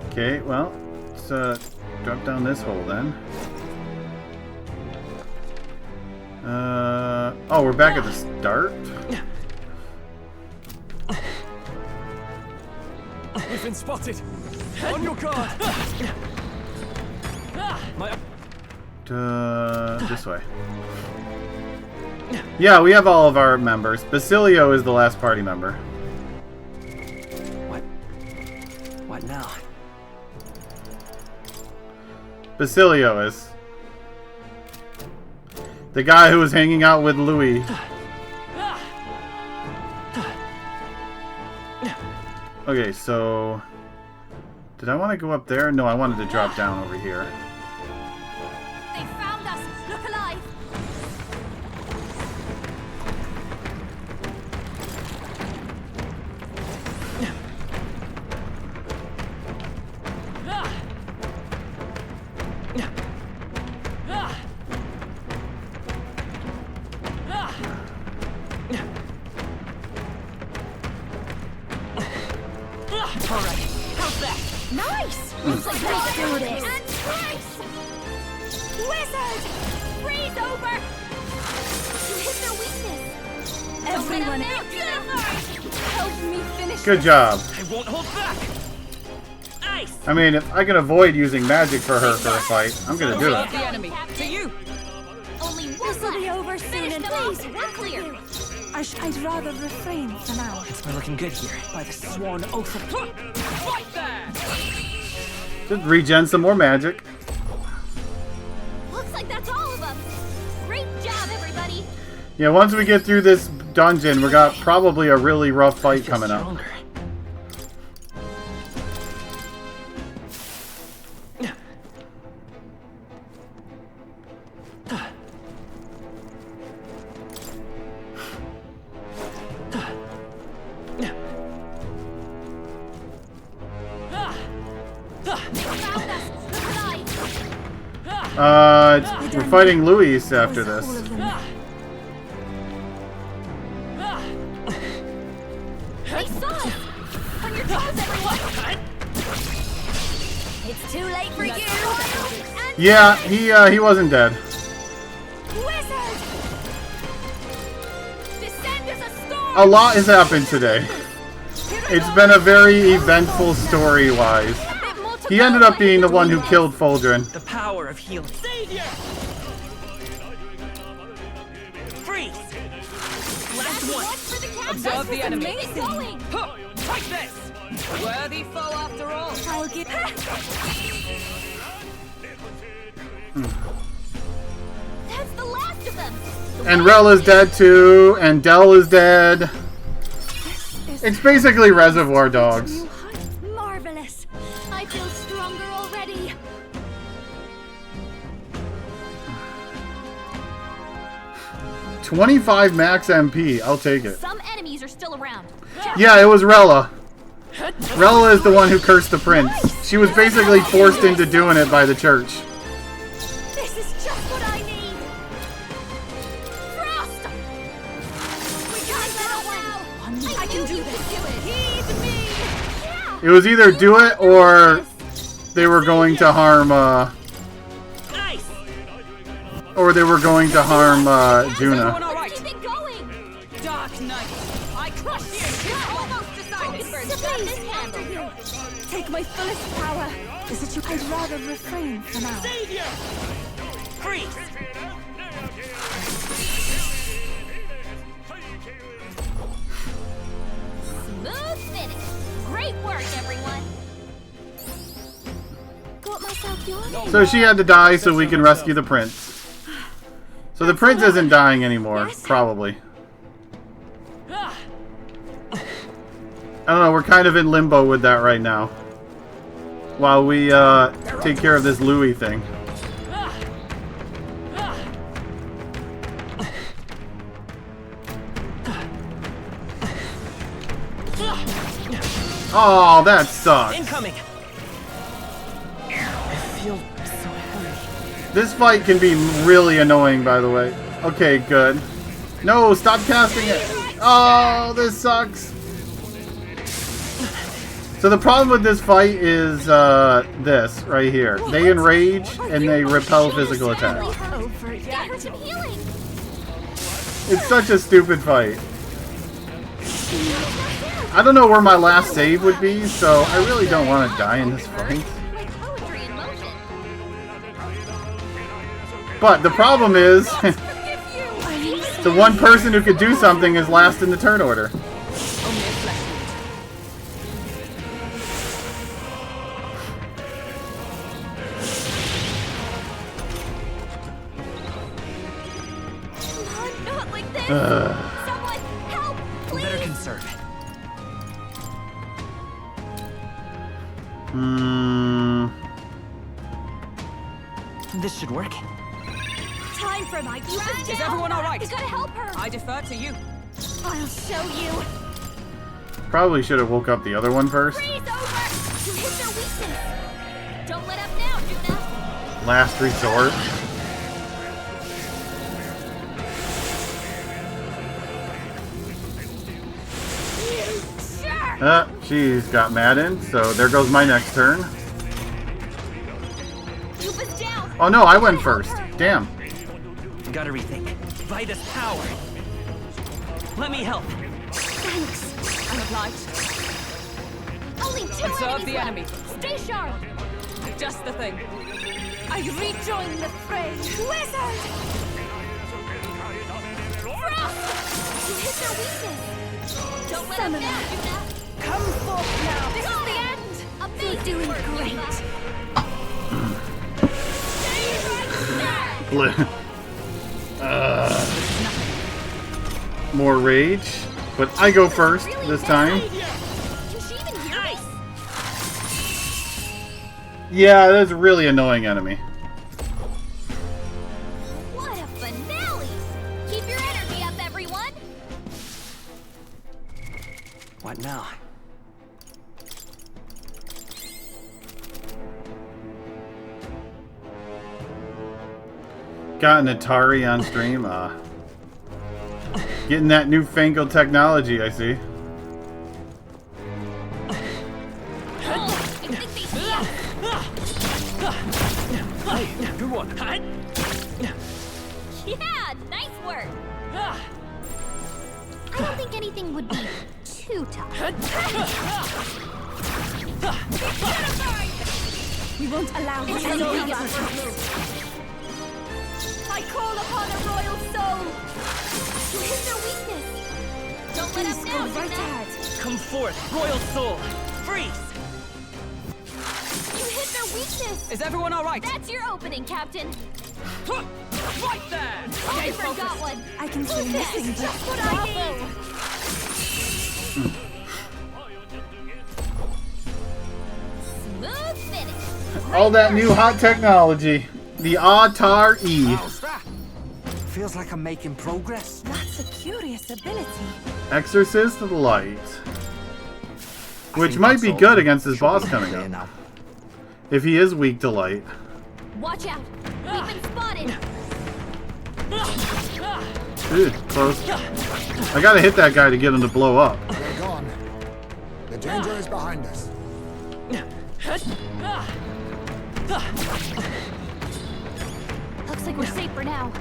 Okay, well, let's drop down this hole then. Oh, we're back at the start? We've been spotted. On your guard. This way. Yeah, we have all of our members. Basilio is the last party member. What now? Basilio is. The guy who was hanging out with Louis. Okay, so... Did I want to go up there? No, I wanted to drop down over here. They found Alright, how's that? Nice! Looks like we can do this! And twice! Wizard! Freeze over! You hit their weakness! Everyone, help me finish Good job. I won't hold back! Ice! I mean, if I can avoid using magic for her for a fight, I'm gonna do it. The enemy. To you. Only this will be over soon, and please, we're clear. I'd rather refrain for now. We're looking good here, by the sworn oath of... Fight there! Just regen some more magic. Looks like that's all of them. Great job, everybody. Yeah, once we get through this dungeon, we got probably a really rough fight coming up. We're fighting Luis after this. They saw us! On your toes, everyone! It's too late for you! And Yeah, he wasn't dead. Wizard! Descend as a storm! A lot has happened today. It's been a very eventful story-wise. He ended up being the one who killed Foldrin. The power of healing. Savior! Freeze! Last one! Observe the enemy. Going. Take this! Worthy foe after all. I'll get... That's the last of them! And Rel is dead too, and Del is dead. It's basically Reservoir Dogs. Marvelous! I feel stronger already! 25 max MP. I'll take it. Some enemies are still around. Yeah, it was Rella. Rella is the one who cursed the prince. She was basically forced into doing it by the church. This is just what I need! Frost! We can't let now! I can do this! Heed me! Yeah. It was either do it or they were going to harm, or they were going to harm, Juna. Keep it going! Dark Knight, I crush you! You're almost decided for Please handle you! Take my fullest power! Is it you? I'd rather refrain for now. Savior! Freeze! Smooth finish! Great work, everyone! Got myself yawned. So she had to die so we can rescue the prince. So the prince isn't dying anymore, probably. I don't know, we're kind of in limbo with that right now. While we take care of this Louis thing. Oh, that sucks. Incoming. I feel so heavy. This fight can be really annoying, by the way. Okay, good. No, stop casting it. Oh, this sucks. So the problem with this fight is this right here. They enrage and they repel physical attack. It's such a stupid fight. I don't know where my last save would be, so I really don't want to die in this fight. But the problem is, the one person who could do something is last in the turn order. Not like this! Someone help, please! Better conserve. This should work. Time for my tragedy! Is everyone alright? You gotta help her! I defer to you. I'll show you! Probably should have woke up the other one first. Freeze over! You hit their weakness! Don't let up now, Juna! Last resort. She's got Madden, so there goes my next turn. Oh no, I went first. Damn. Gotta rethink. Vitus power. Let me help. Thanks. I'm obliged. Only 2 Observe the enemies enemy. left. Stay sharp. Just the thing. I rejoin the fray. Wizard! Frost! You hit their weakness. Don't let them down, Yuna. Come forth now. This is the end. You're doing great. Stay right there. More rage, but I go first this time. Can she even hear us? Yeah, that's a really annoying enemy. What a finale! Keep your energy up, everyone. What now? Got an Atari on stream. Getting that newfangled technology, I see. Hey, good one. Yeah, nice work. I don't think anything would be too tough. We won't allow this to be I call upon a royal soul. You hit their weakness. Don't let us down, right ahead. Come forth, royal soul. Freeze. You hit their weakness. Is everyone all right? That's your opening, Captain. Right there. Oh, I forgot one. I can see missing just what I need. Smooth finish. All that new hot technology. The Atari. How's that? Feels like I'm making progress. That's a curious ability. Exorcist of the Light. Which might be good against his boss coming up. If he is weak to light. Watch out. We've been spotted. Dude, close. I gotta hit that guy to get him to blow up. They're gone. The danger is behind us. Looks like we're safe for now.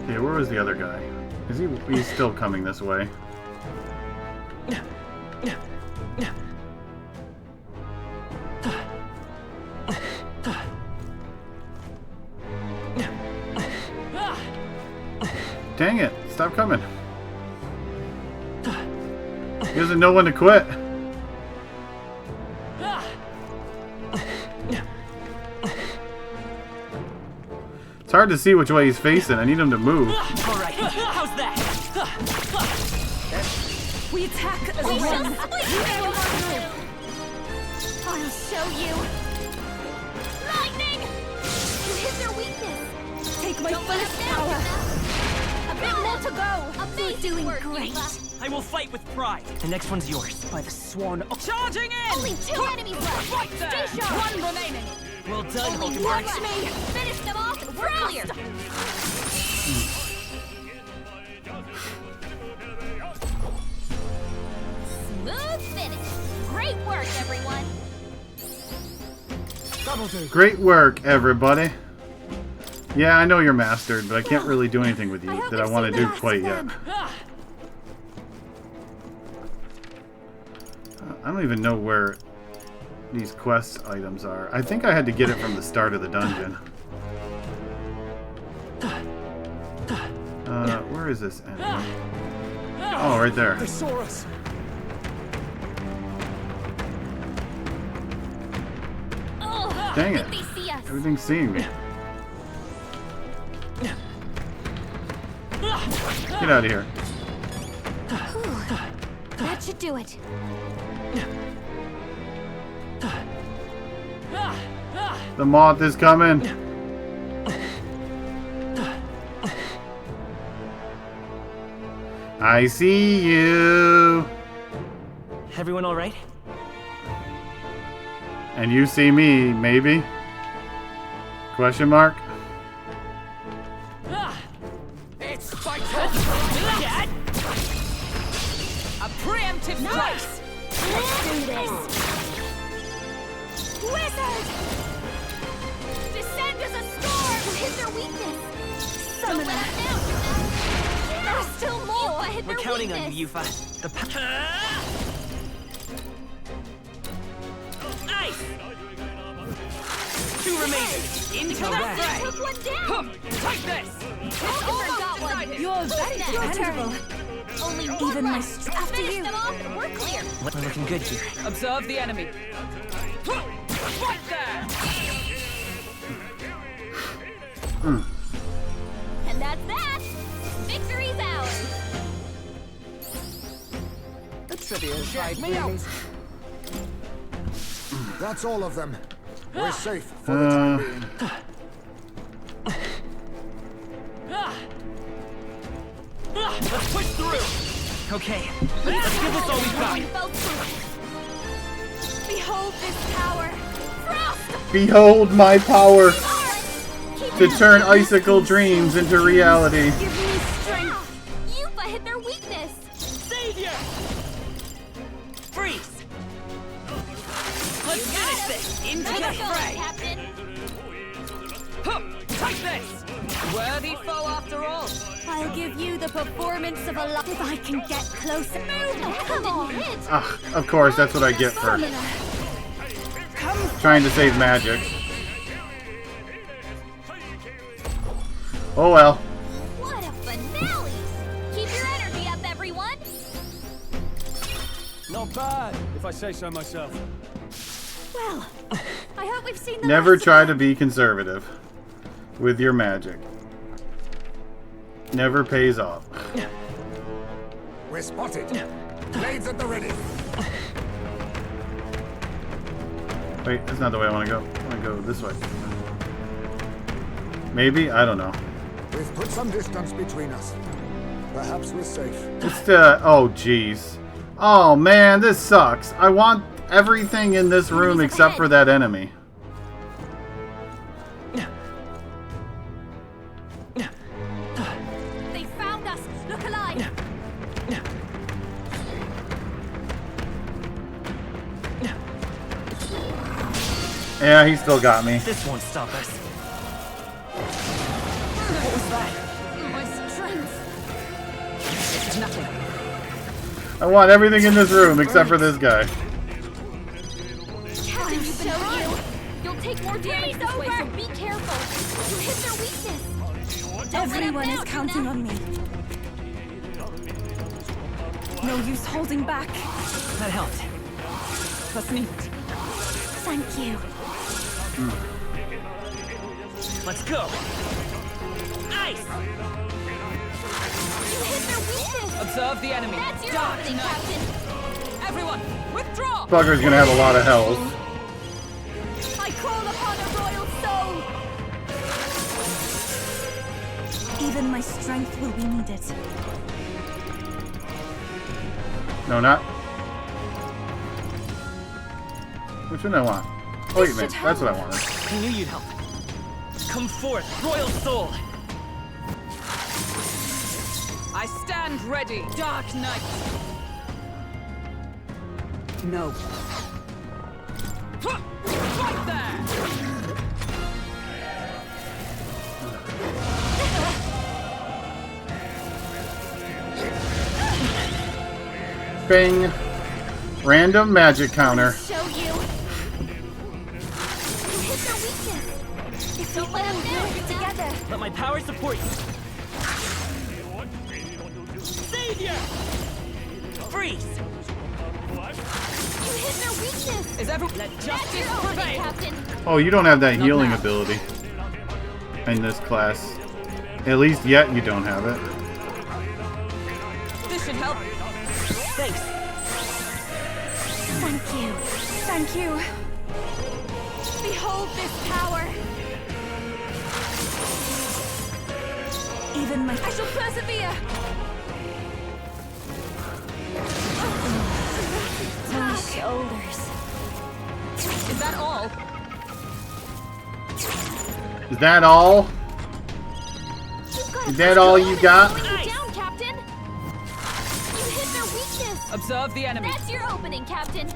Okay, where was the other guy? Is he? He's still coming this way. Dang it! Stop coming. He doesn't know when to quit. It's hard to see which way he's facing. I need him to move. All right, how's that? We attack as one. I'll show you. Lightning! You hit their weakness. Take my fullest power. A bit more to go. You're doing great. I will fight with pride. The next one's yours. By the sworn. Charging in! Only 2 enemies left. Right there. Stay sharp. 1 remaining. Well done, Only Hulkenberg. watch me. Finish them off. We're clear. Smooth finish. Great work, everyone. That'll do. Great work, everybody. Yeah, I know you're mastered, but I can't really do anything with you that I want to do quite yet. I don't even know where these quest items are. I think I had to get it from the start of the dungeon. Where is this enemy? Oh, right there. They saw us. Dang it. They see us. Everything's seeing me. Get out of here. That should do it. The moth is coming. I see you. Everyone all right? And you see me, maybe? Question mark? It's vital. Get a preemptive strike. Let's do this. Wizard! Descend as a storm! Hit their weakness! Summon them! There's still more! Hit We're their counting weakness. on you, Yufa. The Nice! Two remaining. Into the fray. Took one down! Take this! Almost got one! You're very dependable. Only one Even my left. After you. Them off and we're clear. We're looking good here. Observe the enemy. Right there! And that's that! Victory's ours! The trivia is right, really. That's all of them. We're safe for the time being. Let's push through! Okay, let's give this all we've got! Behold this power! Frost! Behold my power to turn icicle dreams into reality. Give me strength! Yufa hit their weakness! Savior! Freeze! Let's finish this! Into the fray! Captain! Take this! Worthy foe after all! I'll give you the performance of a life if I can get closer. Move! Come on! Ah, of course, that's what I get for trying to save magic. Oh well. What a finale! Keep your energy up, everyone! Not bad, if I say so myself. Well, I hope we've seen the Never last of try to be conservative with your magic. Never pays off. We're spotted. Blades at the ready. Wait, that's not the way I want to go. I want to go this way. Maybe? I don't know. We've put some distance between us. Perhaps we're safe. It's the... Oh, jeez. Oh, man, this sucks. I want everything in this room except for that enemy. They found us! Look alive! Yeah, he still got me. This won't stop us. What was that? My strength! It's nothing. I want everything in this room except for this guy. Captain, you show you! You'll take more damage this way, so be careful! You hit their weakness! Everyone is counting on me. No use holding back. That helped. That's neat. Thank you. Let's go. Nice! You hit their weakness! Observe the enemy. That's your Dark opening, Knight. Captain! Everyone, withdraw! Bugger's gonna have a lot of health. I call upon a royal soul! Even my strength will be needed. No, not. Which one do I want? Oh, wait a minute. That's what I wanted. I knew you'd help. Come forth, royal soul! I stand ready, Dark Knight! No. Right there! Bing. Random magic counter. Show you! You hit their weakness! If we all work together! Let my power support you! Savior! Freeze! You hit their weakness! Is everyone... Let justice prevail! Captain! Oh, you don't have that Not healing now. ability in this class. At least yet you don't have it. This should help. Thanks. Thank you. Thank you. Behold this power! Even my... I shall persevere! My shoulders. Is that all? Is that all? Is that all you got? Down, Captain. You hit their weakness. Observe the enemy. That's your opening, Captain.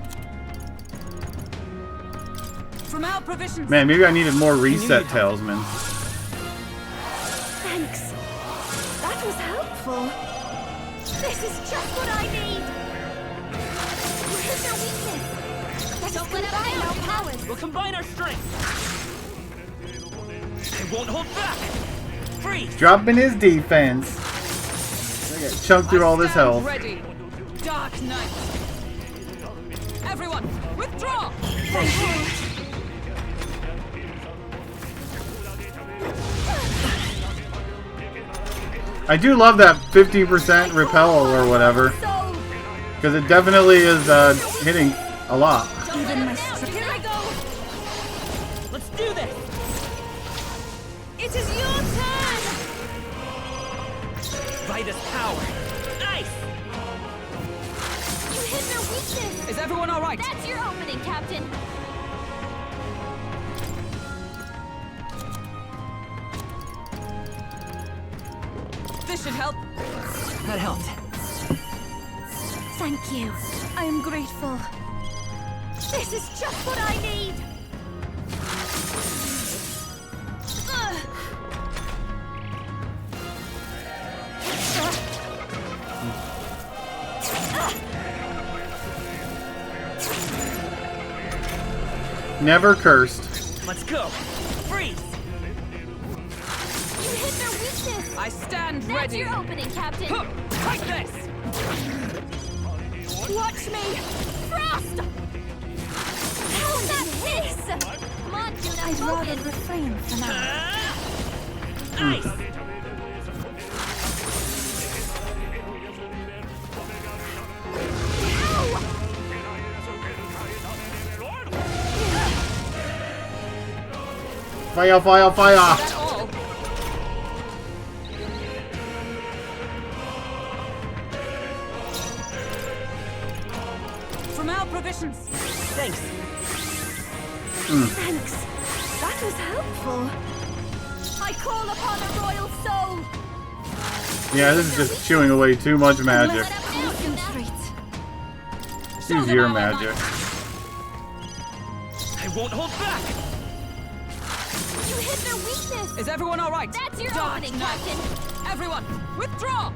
From our provisions. Man, maybe I needed more reset talisman. Thanks. That was helpful. This is just what I need. You hit their weakness. Let us combine our powers. We'll combine our strength. I won't hold back. Freeze. Dropping his defense. I got chunked through all this health. Ready. Dark Knight. Everyone, withdraw. Thank you. I do love that 50% repel or whatever. Because it definitely is hitting a lot. Even my here I go. Let's do this. It is your turn. Vitus power. Nice. You hit their weakness. Is everyone all right? That's your opening, Captain. This should help. That helped. Thank you. I am grateful. This is just what I need. Never cursed. Let's go. Freeze. You hit their weakness. I stand That's ready. your opening, Captain. Take this. Watch me. Frost. How's that this? Come on, Juna. I'd rather refrain for now. Nice. Fire, fire, fire! From our provisions. Thanks. Thanks. That was helpful. I call upon a royal soul. Yeah, this is just chewing away too much magic. Concentrate. Use your magic. I won't hold back. You hit their weakness. Is everyone all right? That's your Dark opening, Knight. Captain. Everyone, withdraw.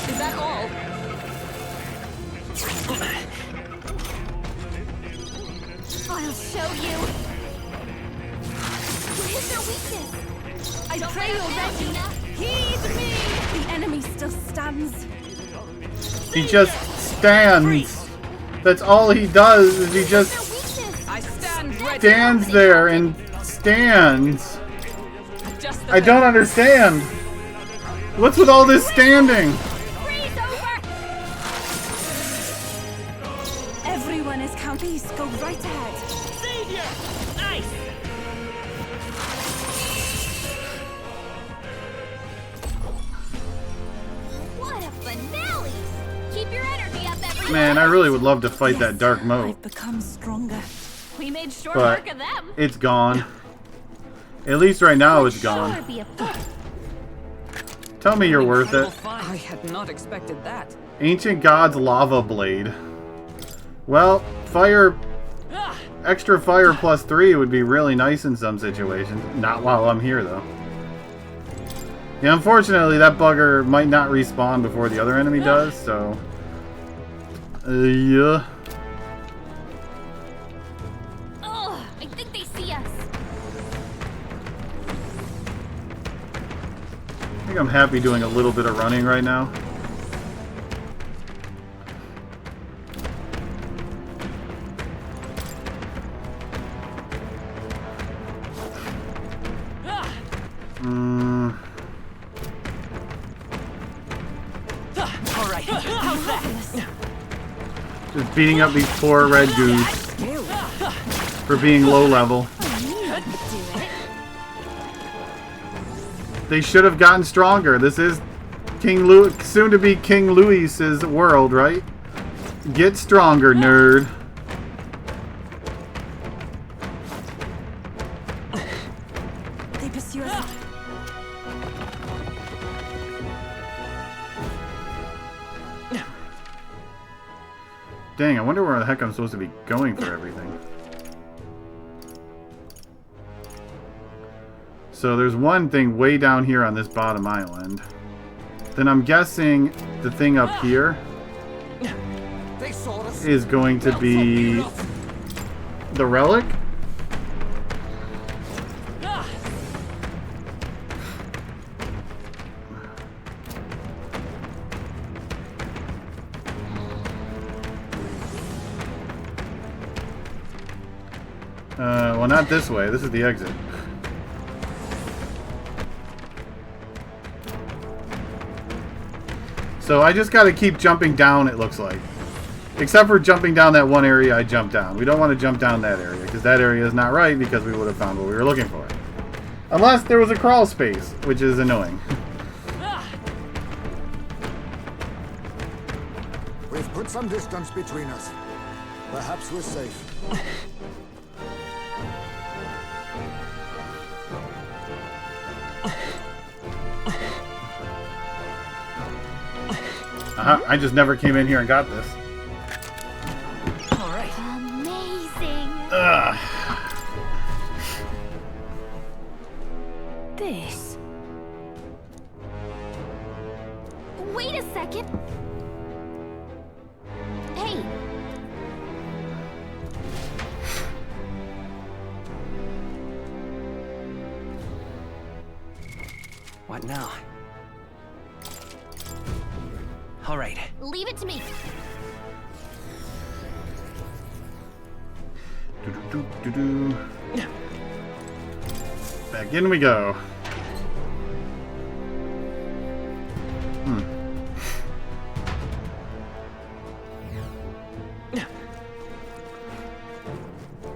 Is that all? I'll show you. You hit their weakness. I pray you're ready. Heed me. The enemy still stands. He just stands. That's all he does, is he just I stand ready. stands there and stands. I don't understand. What's with all this standing? Everyone is Count East. Go right ahead. Savior. Nice. What a finale! Keep your energy up, everyone. Man, I really would love to fight that dark moat, Become stronger. We made short but work of them. it's gone. At least right now it's Sure gone. be a Tell me you're worth it. I had not expected that. Ancient God's Lava Blade. Well, fire... Extra fire plus 3 would be really nice in some situations. Not while I'm here, though. Yeah, unfortunately, that bugger might not respawn before the other enemy does, so... yeah. Ugh, I think they see us. I think I'm happy doing a little bit of running right now. All right. How's that? Just beating up these poor red dudes for being low level. They should have gotten stronger. This is soon to be King Louis's world, right? Get stronger, nerd. They pursue us. Dang, I wonder where the heck I'm supposed to be going for everything. So there's one thing way down here on this bottom island. Then I'm guessing the thing up here is going to be the relic. Well, not this way. This is the exit. So I just got to keep jumping down, it looks like. Except for jumping down that one area I jumped down. We don't want to jump down that area, because that area is not right, because we would have found what we were looking for. Unless there was a crawl space, which is annoying. We've put some distance between us. Perhaps we're safe. I just never came in here and got this. All right. Amazing. This. Wait a second. Hey. What now? All right. Leave it to me. Back in we go.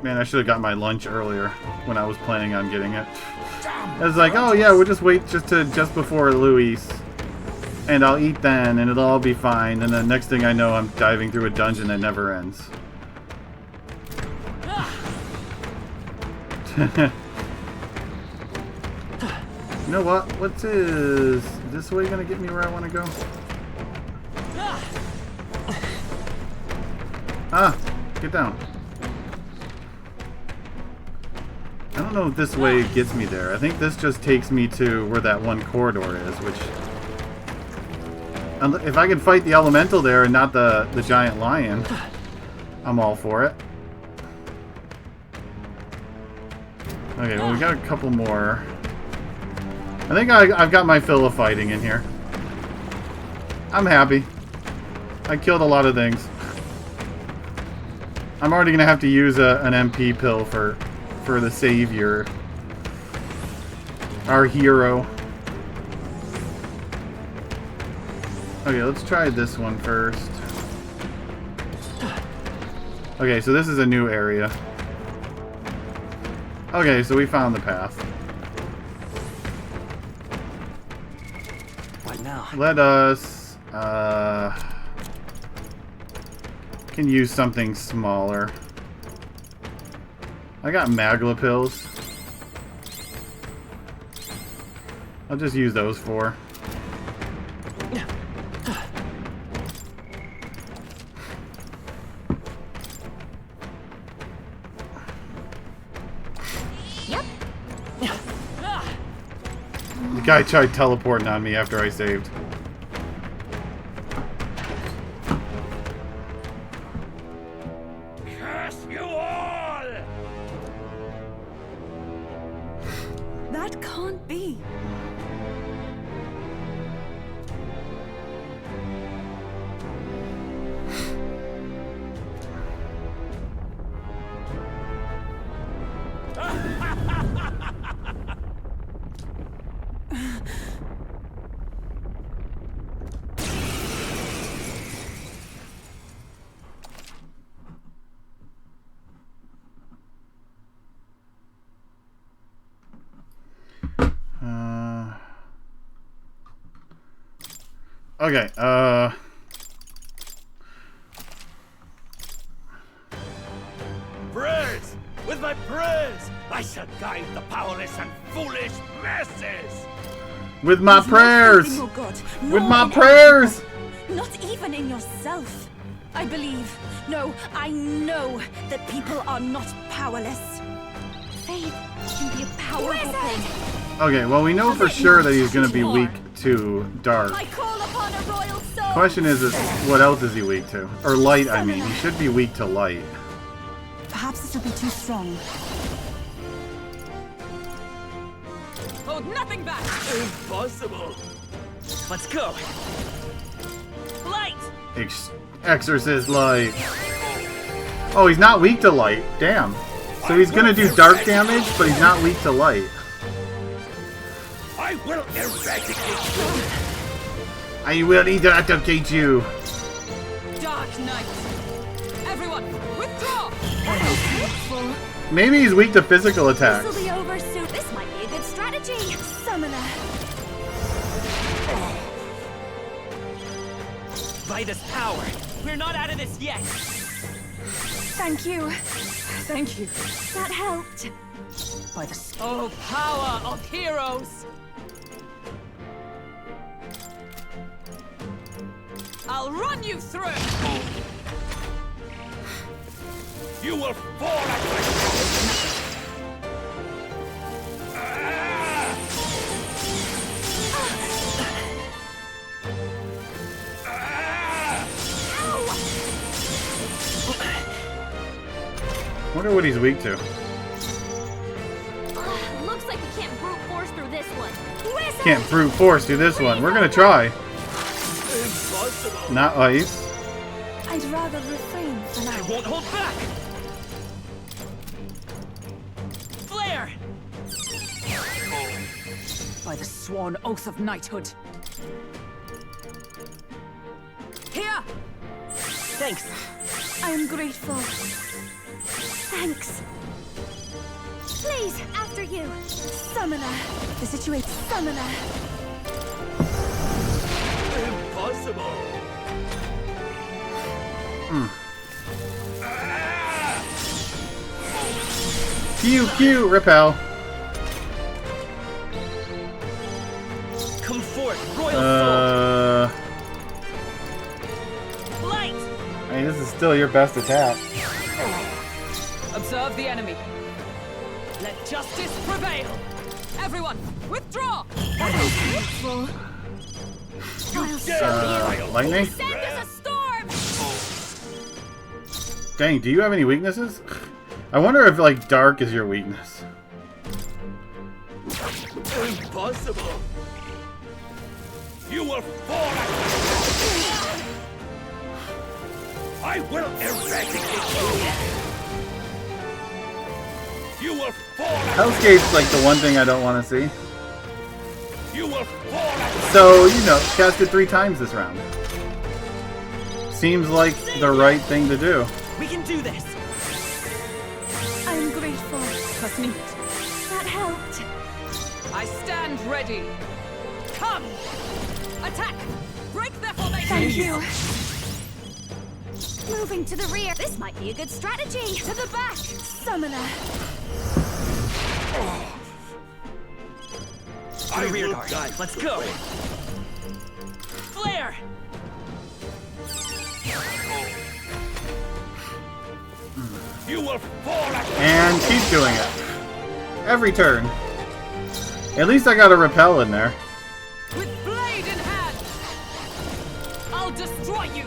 Man, I should have got my lunch earlier when I was planning on getting it. I was like, oh yeah, we'll just wait just before Luis, and I'll eat then, and it'll all be fine. And then next thing I know, I'm diving through a dungeon that never ends. You know what? What is this way gonna get me where I want to go? Ah, get down. I don't know if this way gets me there. I think this just takes me to where that one corridor is, which... If I can fight the elemental there and not the giant lion, I'm all for it. Okay, well we got a couple more. I think I've got my fill of fighting in here. I'm happy. I killed a lot of things. I'm already gonna have to use an MP pill for the savior. Our hero. Okay, let's try this one first. Okay, so this is a new area. Okay, so we found the path. What now? Let us can use something smaller. I got Magla pills. I'll just use those for. Yep. The guy tried teleporting on me after I saved. Curse you all! That can't be. Okay, I shall guide the powerless and foolish masses! With my You've prayers! no faith in your good, With nor my in prayers! anyone. Not even in yourself. I believe, no, I know that people are not powerless. Faith can be a powerful thing. Okay, well we know for sure that he's gonna be weak to dark. I call upon a royal soul. Question is what else is he weak to? Or light, I mean. He should be weak to light. Perhaps this will be too strong. Hold nothing back! Impossible! Let's go! Light! Exorcist light. Oh, he's not weak to light. Damn. So he's gonna do dark damage, but he's not weak to light. I will eradicate you! I will eradicate you. Dark Knight! Everyone, withdraw! Maybe he's weak to physical attacks. This'll be over soon. This might be a good strategy. Summoner. By this power, we're not out of this yet! Thank you. Thank you. That helped. By the power of heroes! I'll run you through! You will fall at my feet! Wonder what he's weak to. Looks like we can't brute force through this one. Wizard! Can't brute force through this one. We're gonna try. Impossible! Not ice. I'd rather refrain for now. I won't hold back! Flare! By the sworn oath of knighthood. Here! Thanks! I am grateful. Thanks. Please, after you. Summoner. The situation. Summoner. Impossible! Pew pew, repel. Come forth, royal soul! Light! I mean, this is still your best attack. Observe the enemy. Let justice prevail. Everyone, withdraw! Lightning? Send us a storm! Dang, do you have any weaknesses? I wonder if, like, dark is your weakness. Impossible! You will fall at my feet! I will eradicate you! You will fall at Hellscape's, like, the one thing I don't want to see. You will fall at So, you know, cast it 3 times this round. Seems like the right thing to do. We can do this! I am grateful. Kasneet, That helped. I stand ready. Come! Attack! Break their formation! Thank you. Moving to the rear. This might be a good strategy. To the back. Summoner. To the rear guard. Let's go! Flare! You will fall at And keep doing it. Every turn. At least I got a repel in there. With blade in hand! I'll destroy you!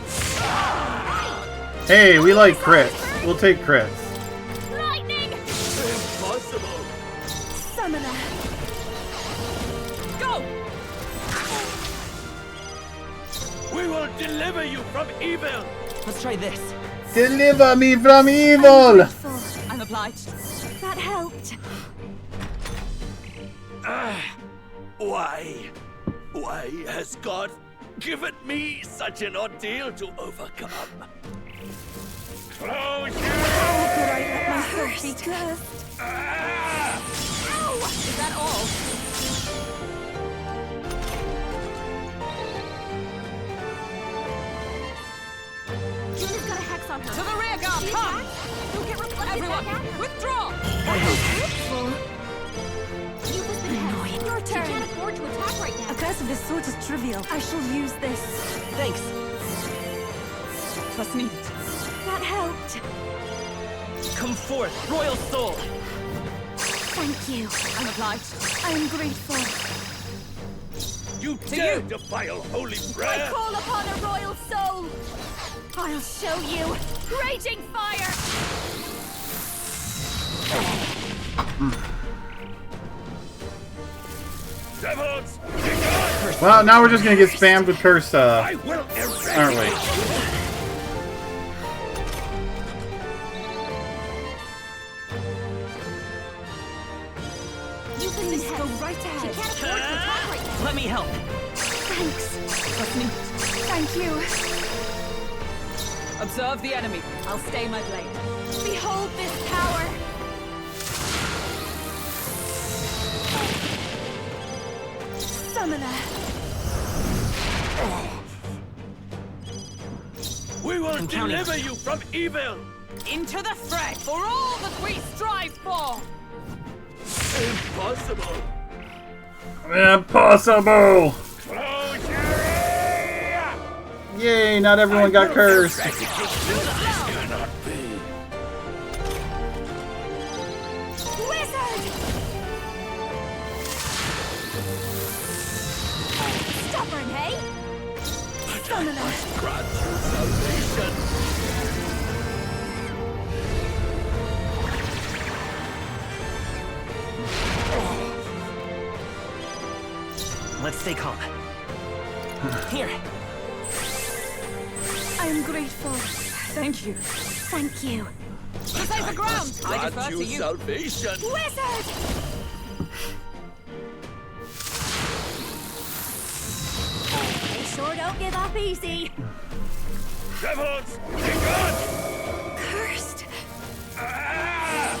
Hey, we like crits. We'll take crits. Lightning! Impossible! Summoner. Go! We will deliver you from evil! Let's try this. Deliver me from evil! I'm obliged. That helped. Why? Why has God given me such an ordeal to overcome? Close your My heart be cursed. Is that all? Juna's got a hex To the rear guard, come! Don't get reflected Everyone, back at her. withdraw! Annoying. Your turn. You can't afford to attack right now. A curse of this sort is trivial. I shall use this. Thanks. Was neat. That helped. Come forth, royal soul! Thank you. I'm obliged. I am grateful. You dare defile holy I prayer! call upon a royal soul. I'll show you. Raging fire! Devils! Well, now we're just gonna get spammed with curse, I will aren't we? You can just go right ahead. She can't afford to attack right now. Let me help. Thanks. Was neat. Thank you. Observe the enemy. I'll stay my blade. Behold this power. Summoner. We will I'm counting. deliver you from evil! Into the fray for all that we strive for! Impossible! Impossible! Close your ear! Yay, not everyone got cursed. Cannot be. Wizard! Stubborn, hey? Summoner. Grant you salvation! Let's stay calm. Here. I am grateful. Thank you. Thank you. To save the ground! I defer Grant to you you. salvation! Wizard! They sure don't give up easy. Devils! Be gone! Cursed. Ah!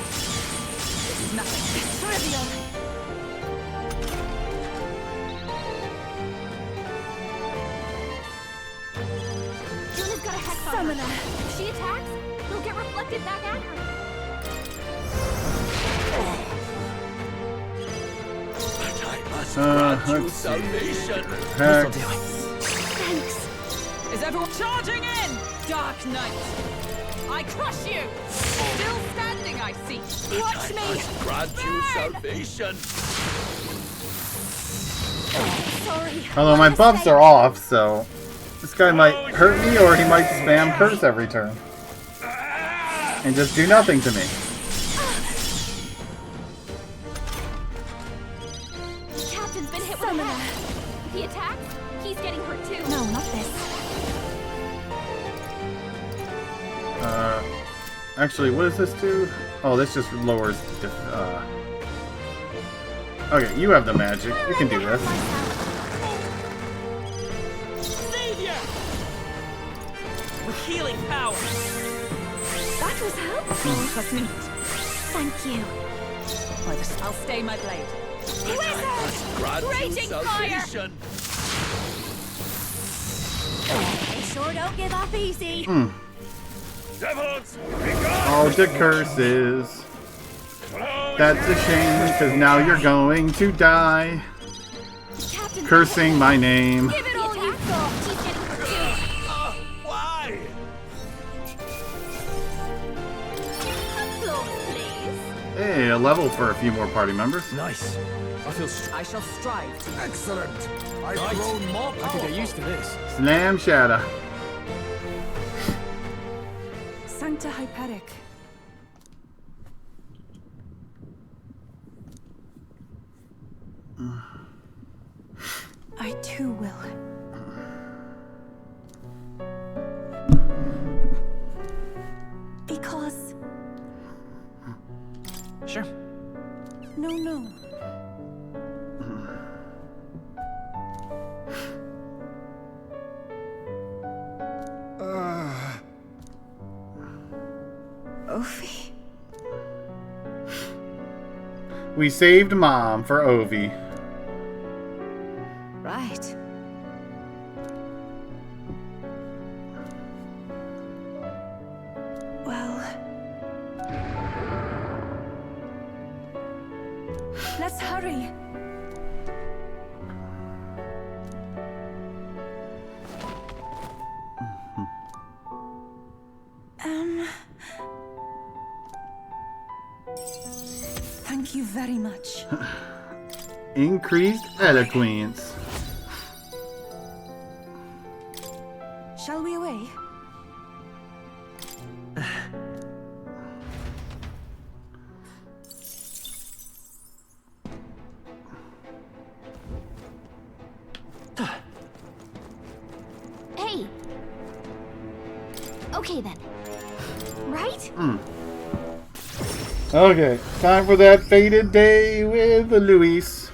Nothing. Trivial. Juna's got a hex summoner. If she attacks, they'll get reflected back at her. But I must grant you let's see. salvation! Hex. Thanks. Is everyone charging in? Dark Knight! I crush you! Still standing, I see. Watch me. Must grant you salvation! Sorry. Although my buffs are off, so this guy might hurt me or he might spam curse every turn. And just do nothing to me. Captain's been hit with a hex. If he attacks, he's getting hurt too. No, not this. Actually, what does this do? Oh, this just lowers okay, you have the magic. You can do this. Savior! With healing power. That was helpful. Was neat. Thank you. I'll stay my blade. Wizard! Grant you Raging fire! salvation! They sure don't give up easy. Devils! Be gone! Oh, the curses. That's a shame, because now you're going to die. Captain's Cursing my name. Give it all you've got. He's getting hurt too. Why? Applause, please. Hey, a level for a few more party members. Nice. I feel I shall strive to. Excellent. I've right. grown more I powerful. can get used to this. Slam Shatter. Sancta Hyperic. I too will. Because... Sure. No. Ophi. We saved Mom for Ovi. Right. Well... let's hurry. Thank you very much. Increased eloquence. Shall we away? Hey! Okay then. Right? Okay, time for that fated day with Luis.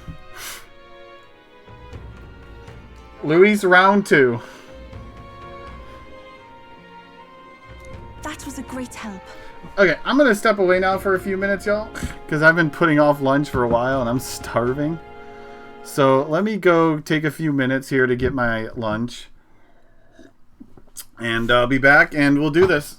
Luis round 2. That was a great help. Okay, I'm gonna step away now for a few minutes, y'all, because I've been putting off lunch for a while and I'm starving. So let me go take a few minutes here to get my lunch. And I'll be back and we'll do this.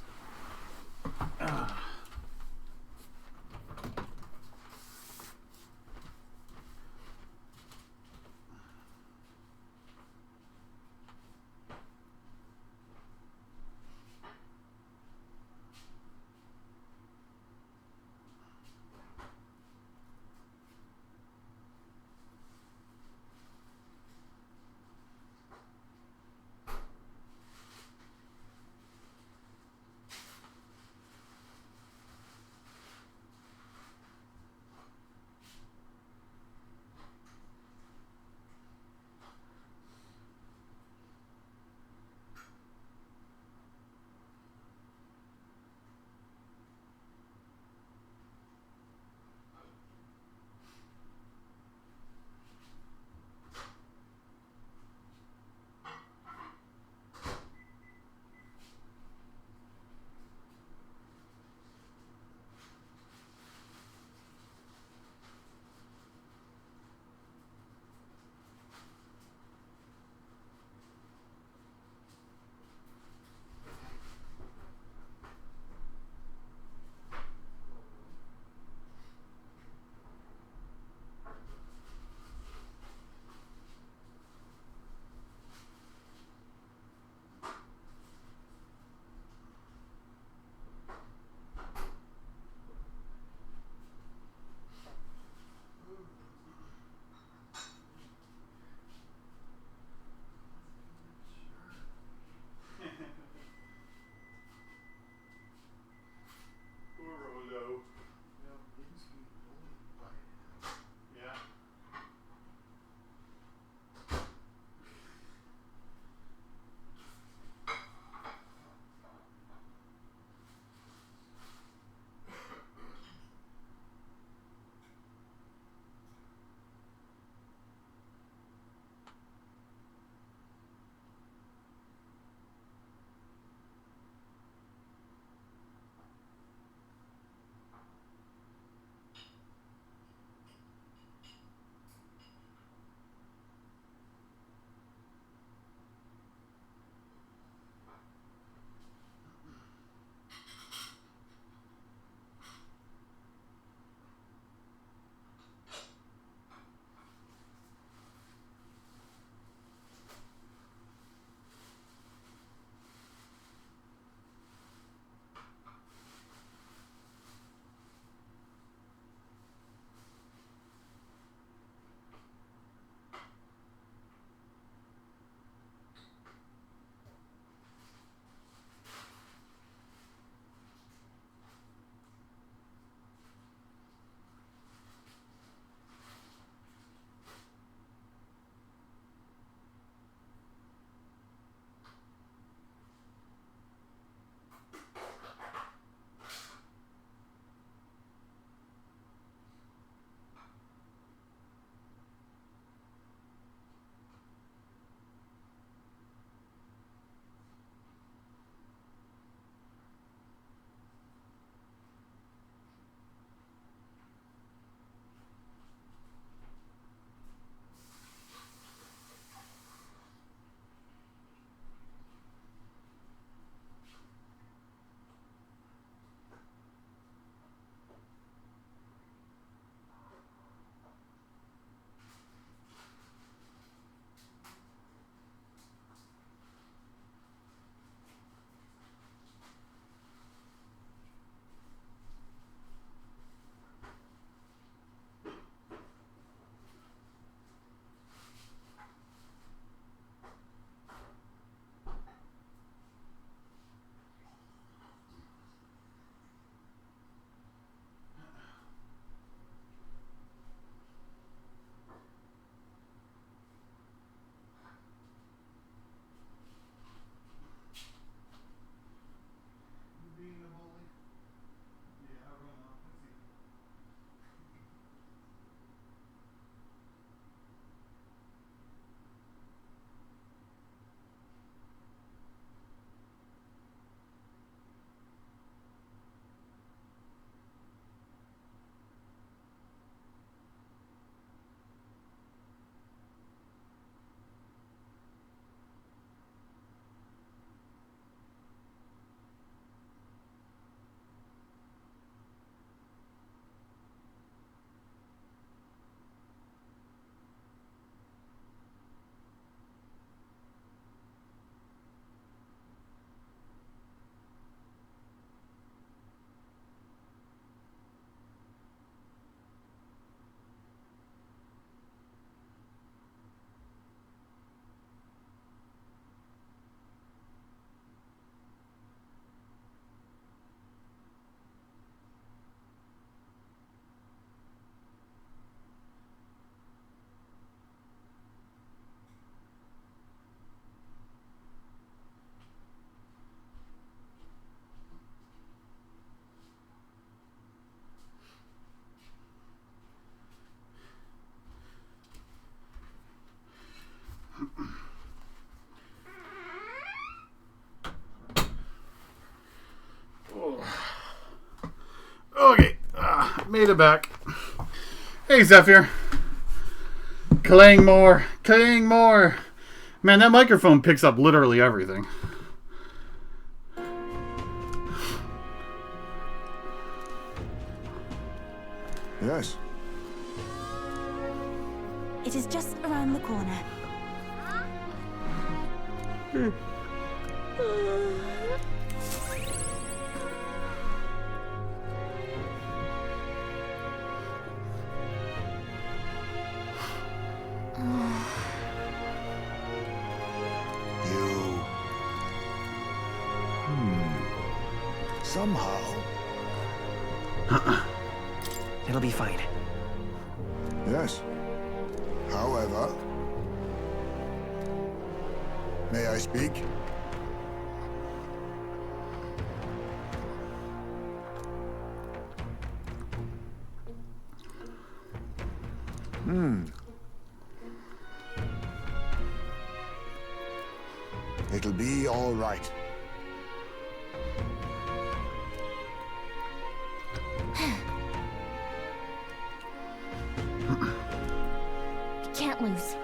Okay, made it back. Hey, Zephyr. Clang more. Clang more. Man, that microphone picks up literally everything. Yes. It is just around the corner. Somehow. It'll be fine. Yes. However... May I speak? It'll be all right. Can't lose.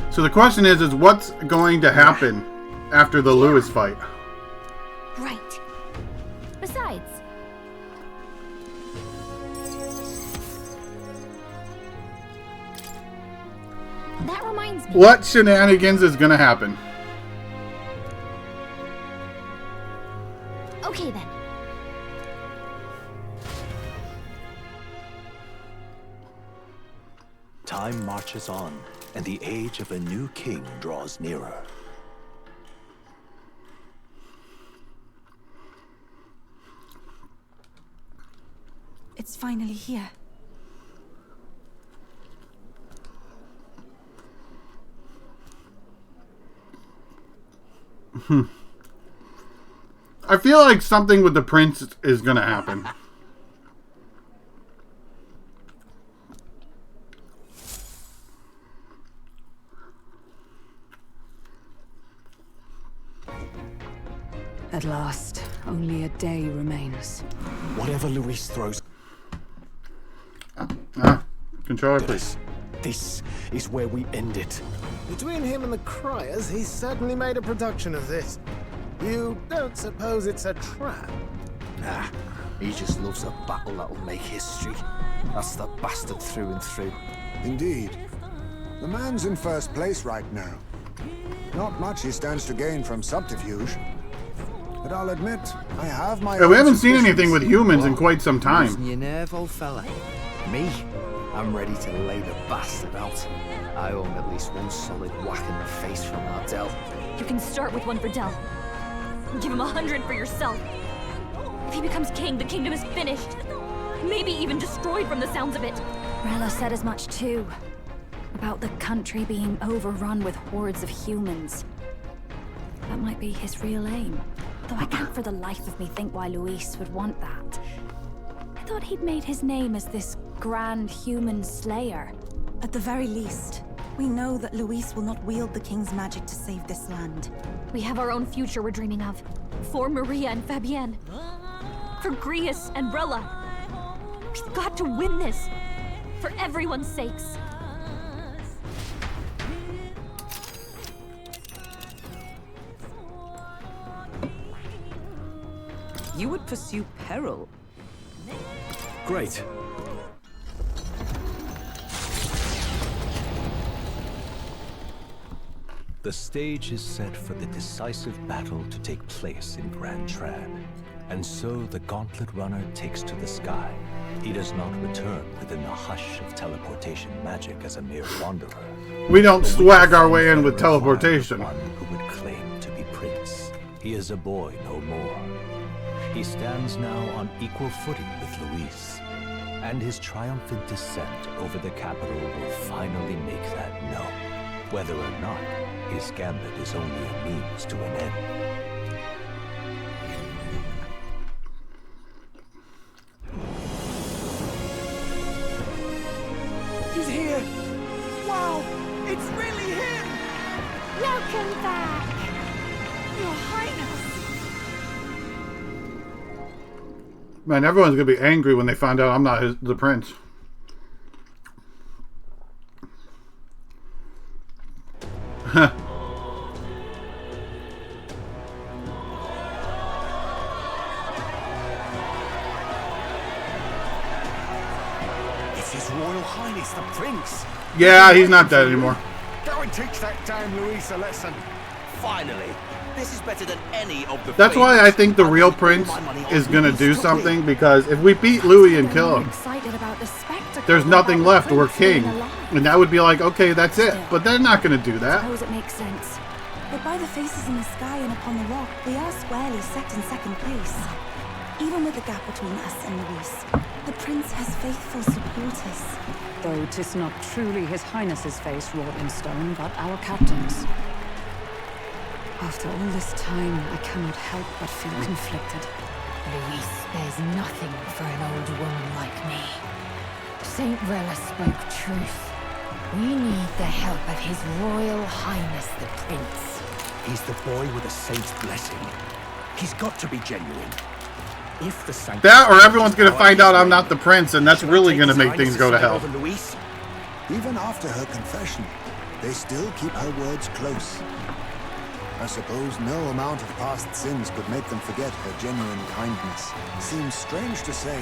So the question is what's going to happen after the Lewis fight? Right. Besides, that reminds me. What shenanigans is going to happen? Okay then. Time marches on, and the age of a new king draws nearer. It's finally here. I feel like something with the prince is going to happen. At last, only a day remains. Whatever Luis throws... Controller, please. This is where we end it. Between him and the Criers, he's certainly made a production of this. You don't suppose it's a trap? Nah, he just loves a battle that'll make history. That's the bastard through and through. Indeed. The man's in first place right now. Not much he stands to gain from subterfuge. But I'll admit, I have my... Yeah, we haven't seen anything with humans in quite some time. Losing your nerve, old fella. Me? I'm ready to lay the bastard out. I owe him at least one solid whack in the face from Ardell. You can start with one for Del. Give him 100 for yourself. If he becomes king, the kingdom is finished. Maybe even destroyed from the sounds of it. Rella said as much too. About the country being overrun with hordes of humans. That might be his real aim. Though I can't for the life of me think why Luis would want that. I thought he'd made his name as this grand human slayer. At the very least, we know that Luis will not wield the king's magic to save this land. We have our own future we're dreaming of. For Maria and Fabienne. For Grius and Rella. We've got to win this. For everyone's sakes. You would pursue peril. Great. The stage is set for the decisive battle to take place in Grand Trad. And so the Gauntlet Runner takes to the sky. He does not return within the hush of teleportation magic as a mere wanderer. We don't swag our way in with teleportation. One who would claim to be prince. He is a boy no more. He stands now on equal footing with Luis. And his triumphant descent over the capital will finally make that known. Whether or not his gambit is only a means to an end. He's here! Wow! It's really him! Welcome back! Your Highness! Man, everyone's gonna be angry when they find out I'm not the prince. It's His Royal Highness the Prince. Yeah, he's not dead anymore. Go and teach that damn Luis a lesson. Finally. This is better than any of the That's why I think the real prince is gonna do something, because if we beat Louis and kill him, there's nothing left. We're king. And that would be like, okay, that's it. But they're not gonna do that. Suppose it makes sense. But by the faces in the sky and upon the rock, we are squarely set in second place. Even with the gap between us and Luis, the prince has faithful supporters. Though 'tis not truly His Highness's face wrought in stone, but our captain's. After all this time, I cannot help but feel conflicted. Luis spares nothing for an old woman like me. Saint Rella spoke truth. We need the help of His Royal Highness the Prince. He's the boy with a saint's blessing. He's got to be genuine. If the saint That, or everyone's gonna find out I'm not the prince, and that's really gonna make things go to hell. Even after her confession, they still keep her words close. I suppose no amount of past sins could make them forget her genuine kindness. Seems strange to say,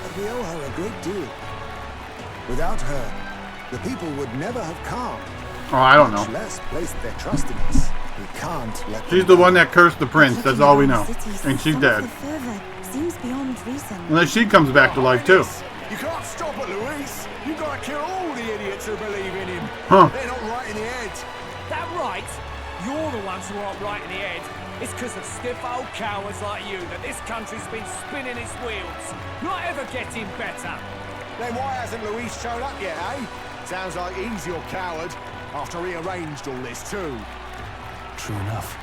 but we owe her a great deal. Without her, the people would never have come. Oh, I don't know. Much less placed their trust in us. We can't let She's the one that cursed the prince, that's all we know. And she's dead. Seems beyond reason. Unless she comes back to life too. You can't stop it, Luis. You gotta kill all the idiots who believe in him. Huh. They're not right in the head. That right? You're the ones who aren't right in the head. It's because of stiff old cowards like you that this country's been spinning its wheels. Not ever getting better. Then why hasn't Luis shown up yet, eh? Sounds like he's your coward, after he arranged all this too. True enough.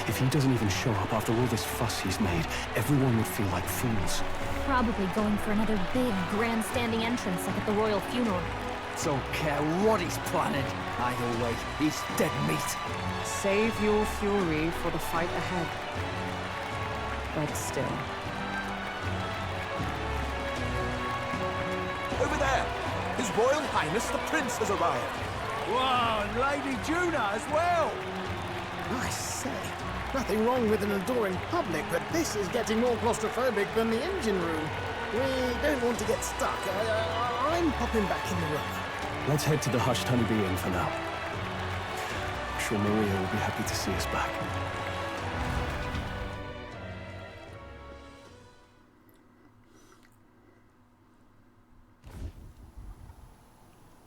If he doesn't even show up after all this fuss he's made, everyone would feel like fools. Probably going for another big, grandstanding entrance like at the royal funeral. Don't care what he's planning. Either way, he's dead meat. Save your fury for the fight ahead. But still. Over there! His Royal Highness the Prince has arrived. Wow, and Lady Juna as well! I say, nothing wrong with an adoring public, but this is getting more claustrophobic than the engine room. We don't want to get stuck. I'm popping back in the room. Let's head to the Hushed Honeybee Inn for now. I'm sure Maria will be happy to see us back.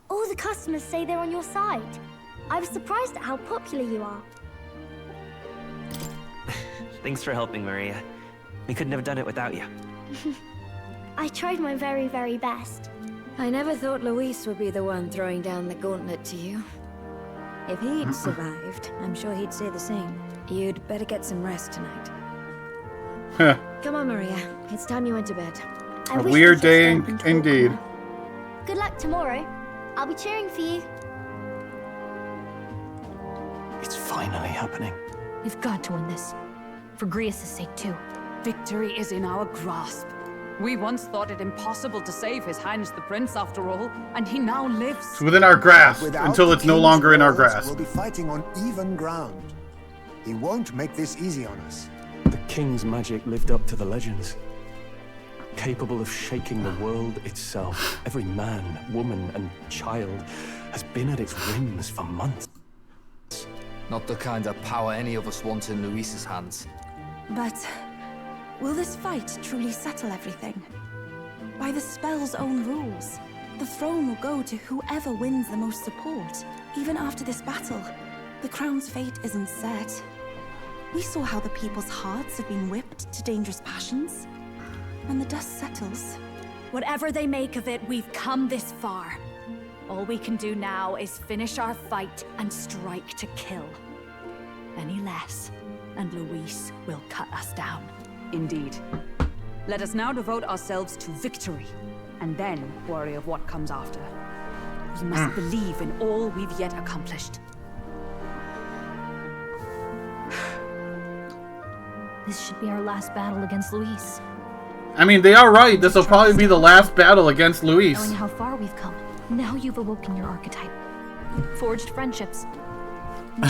All the customers say they're on your side. I was surprised at how popular you are. Thanks for helping, Maria. We couldn't have done it without you. I tried my very, very best. I never thought Luis would be the one throwing down the gauntlet to you. If he'd survived, I'm sure he'd say the same. You'd better get some rest tonight. Come on, Maria. It's time you went to bed. A weird day indeed. Good luck tomorrow. I'll be cheering for you. It's finally happening. We've got to win this. For Grius' sake, too. Victory is in our grasp. We once thought it impossible to save His Highness the Prince, after all, and he now lives. It's within our grasp Without until it's no King's longer in our words, grasp. We'll be fighting on even ground. He won't make this easy on us. The King's magic lived up to the legends. Capable of shaking the world itself. Every man, woman, and child has been at its whims for months. Not the kind of power any of us want in Luis's hands. But will this fight truly settle everything? By the spell's own rules, the throne will go to whoever wins the most support. Even after this battle, the crown's fate isn't set. We saw how the people's hearts have been whipped to dangerous passions. When the dust settles... Whatever they make of it, we've come this far. All we can do now is finish our fight and strike to kill. Any less, and Luis will cut us down. Indeed. Let us now devote ourselves to victory, and then worry of what comes after. We must believe in all we've yet accomplished. This should be our last battle against Luis. I mean, they are right. This will probably be the last battle against Luis. Knowing how far we've come, now you've awoken your archetype. Forged friendships.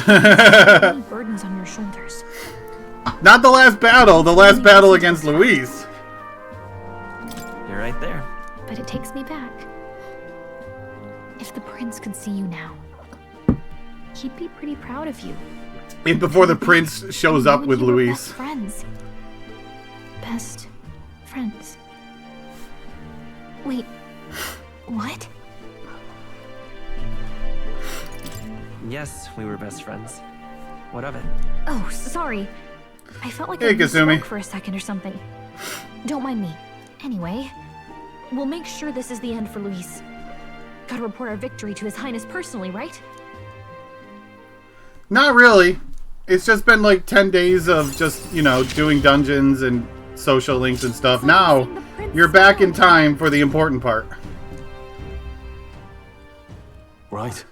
Many burdens on your shoulders. Not the last battle. The last battle against Luis. You're right there. But it takes me back. If the prince could see you now, he'd be pretty proud of you. And before the prince shows up with Luis. Best friends. Best friends. Wait, what? Yes, we were best friends. What of it? Oh, sorry. I felt like Hey, I Kasumi. spoke for a second or something. Don't mind me. Anyway, we'll make sure this is the end for Luis. Gotta report our victory to His Highness personally, right? Not really. It's just been like 10 days of just, you know, doing dungeons and social links and stuff. Now, you're back in time for the important part. Right.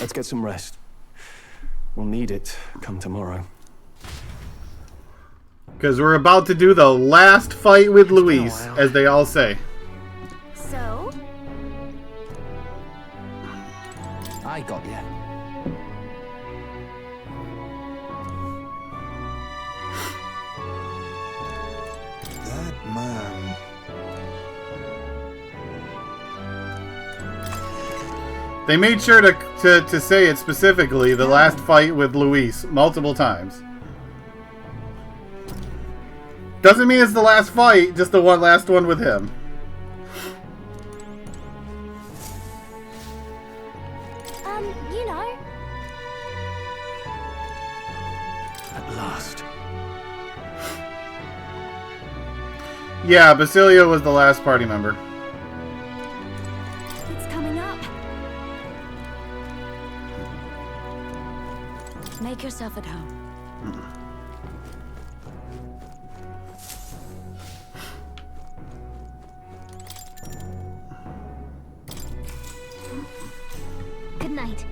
Let's get some rest. We'll need it come tomorrow. Because we're about to do the last fight with Luis, as they all say. So? I got you. That man. They made sure to say it specifically, the last fight with Luis, multiple times. Doesn't mean it's the last fight, just the last one with him. You know. At last. Yeah, Basilio was the last party member. It's coming up. Make yourself at home. Good night.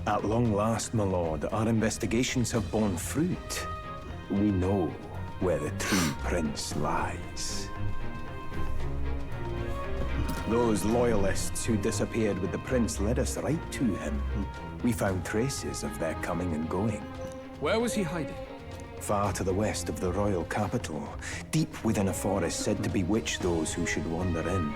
At long last, my lord, our investigations have borne fruit. We know where the true prince lies. Those loyalists who disappeared with the prince led us right to him. We found traces of their coming and going. Where was he hiding? Far to the west of the royal capital, deep within a forest said to bewitch those who should wander in.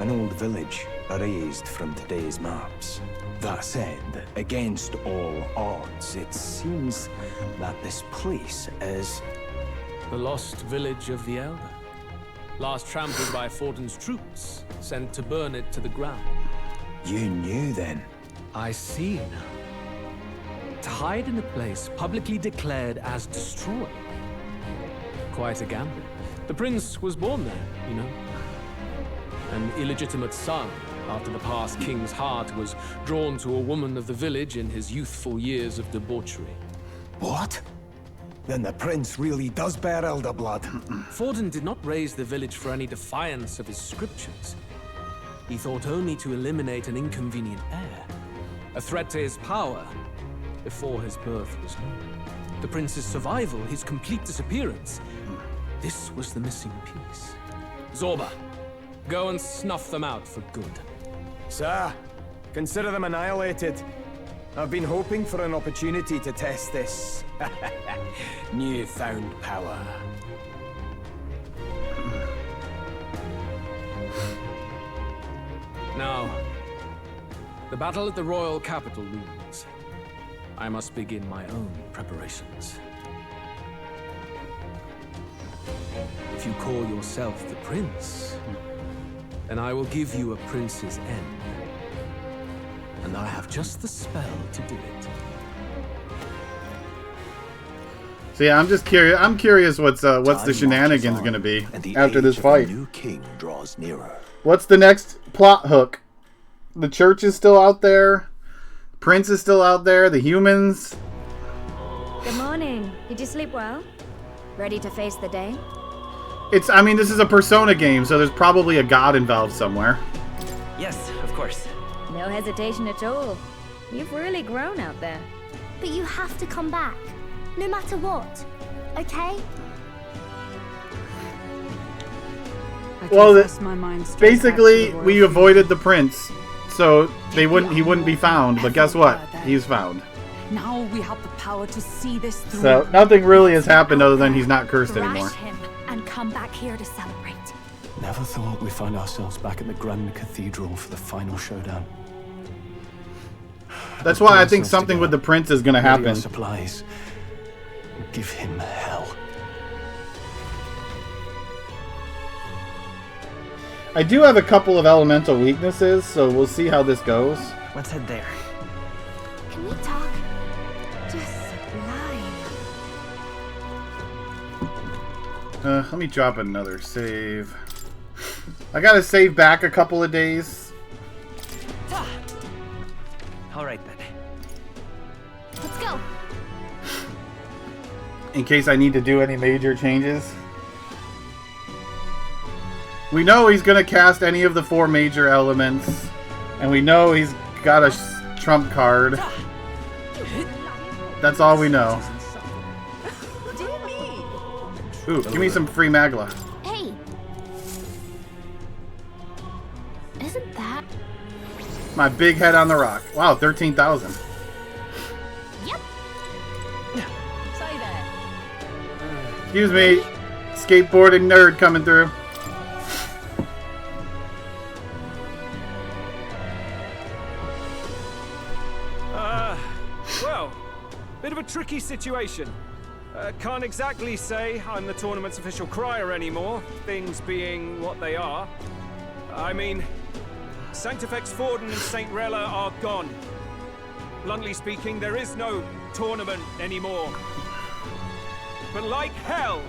An old village, erased from today's maps. That said, against all odds, it seems that this place is... The lost village of the Elder. Last trampled by Fortin's troops, sent to burn it to the ground. You knew then? I see now. To hide in a place publicly declared as destroyed. Quite a gamble. The prince was born there, you know. An illegitimate son, after the past king's heart was drawn to a woman of the village in his youthful years of debauchery. What? Then the prince really does bear elder blood. Fortin did not raise the village for any defiance of his scriptures. He thought only to eliminate an inconvenient heir. A threat to his power before his birth was known. The prince's survival, his complete disappearance. This was the missing piece. Zorba, go and snuff them out for good. Sir, consider them annihilated. I've been hoping for an opportunity to test this newfound power. Now, the battle at the royal capital looms. I must begin my own preparations. If you call yourself the prince, then I will give you a prince's end. And I have just the spell to do it. So yeah, I'm just curious. I'm curious what's the shenanigans gonna be after this fight. New king draws nearer. What's the next plot hook? The church is still out there. Prince is still out there. The humans. Good morning. Did you sleep well? Ready to face the day? It's, I mean, this is a Persona game, so there's probably a god involved somewhere. Yes, of course. No hesitation at all. You've really grown out there. But you have to come back, no matter what. Okay? Well, my mind straight basically, back to the we royal avoided the prince, so he wouldn't be found. But guess what? He's found. Now we have the power to see this through. So nothing really has happened other than he's not cursed anymore. Thrash him and come back here to celebrate. Never thought we'd find ourselves back at the Grand Cathedral for the final showdown. That's why I think something with the prince is going to happen. Supplies. Give him hell. I do have a couple of elemental weaknesses, so we'll see how this goes. Let's head there. Can we talk? Just sublime. Let me drop another save. I gotta save back a couple of days. All right then. Let's go. In case I need to do any major changes. We know he's gonna cast any of the 4 major elements, and we know he's got a trump card. That's all we know. Ooh, give me some free Magla. Hey. Isn't that? My big head on the rock. Wow, 13,000. Yep. Say that. Excuse me, skateboarding nerd coming through. Well, bit of a tricky situation. Can't exactly say I'm the tournament's official crier anymore, things being what they are. I mean, Sanctifex Forden and St. Rella are gone. Bluntly speaking, there is no tournament anymore. But like hell,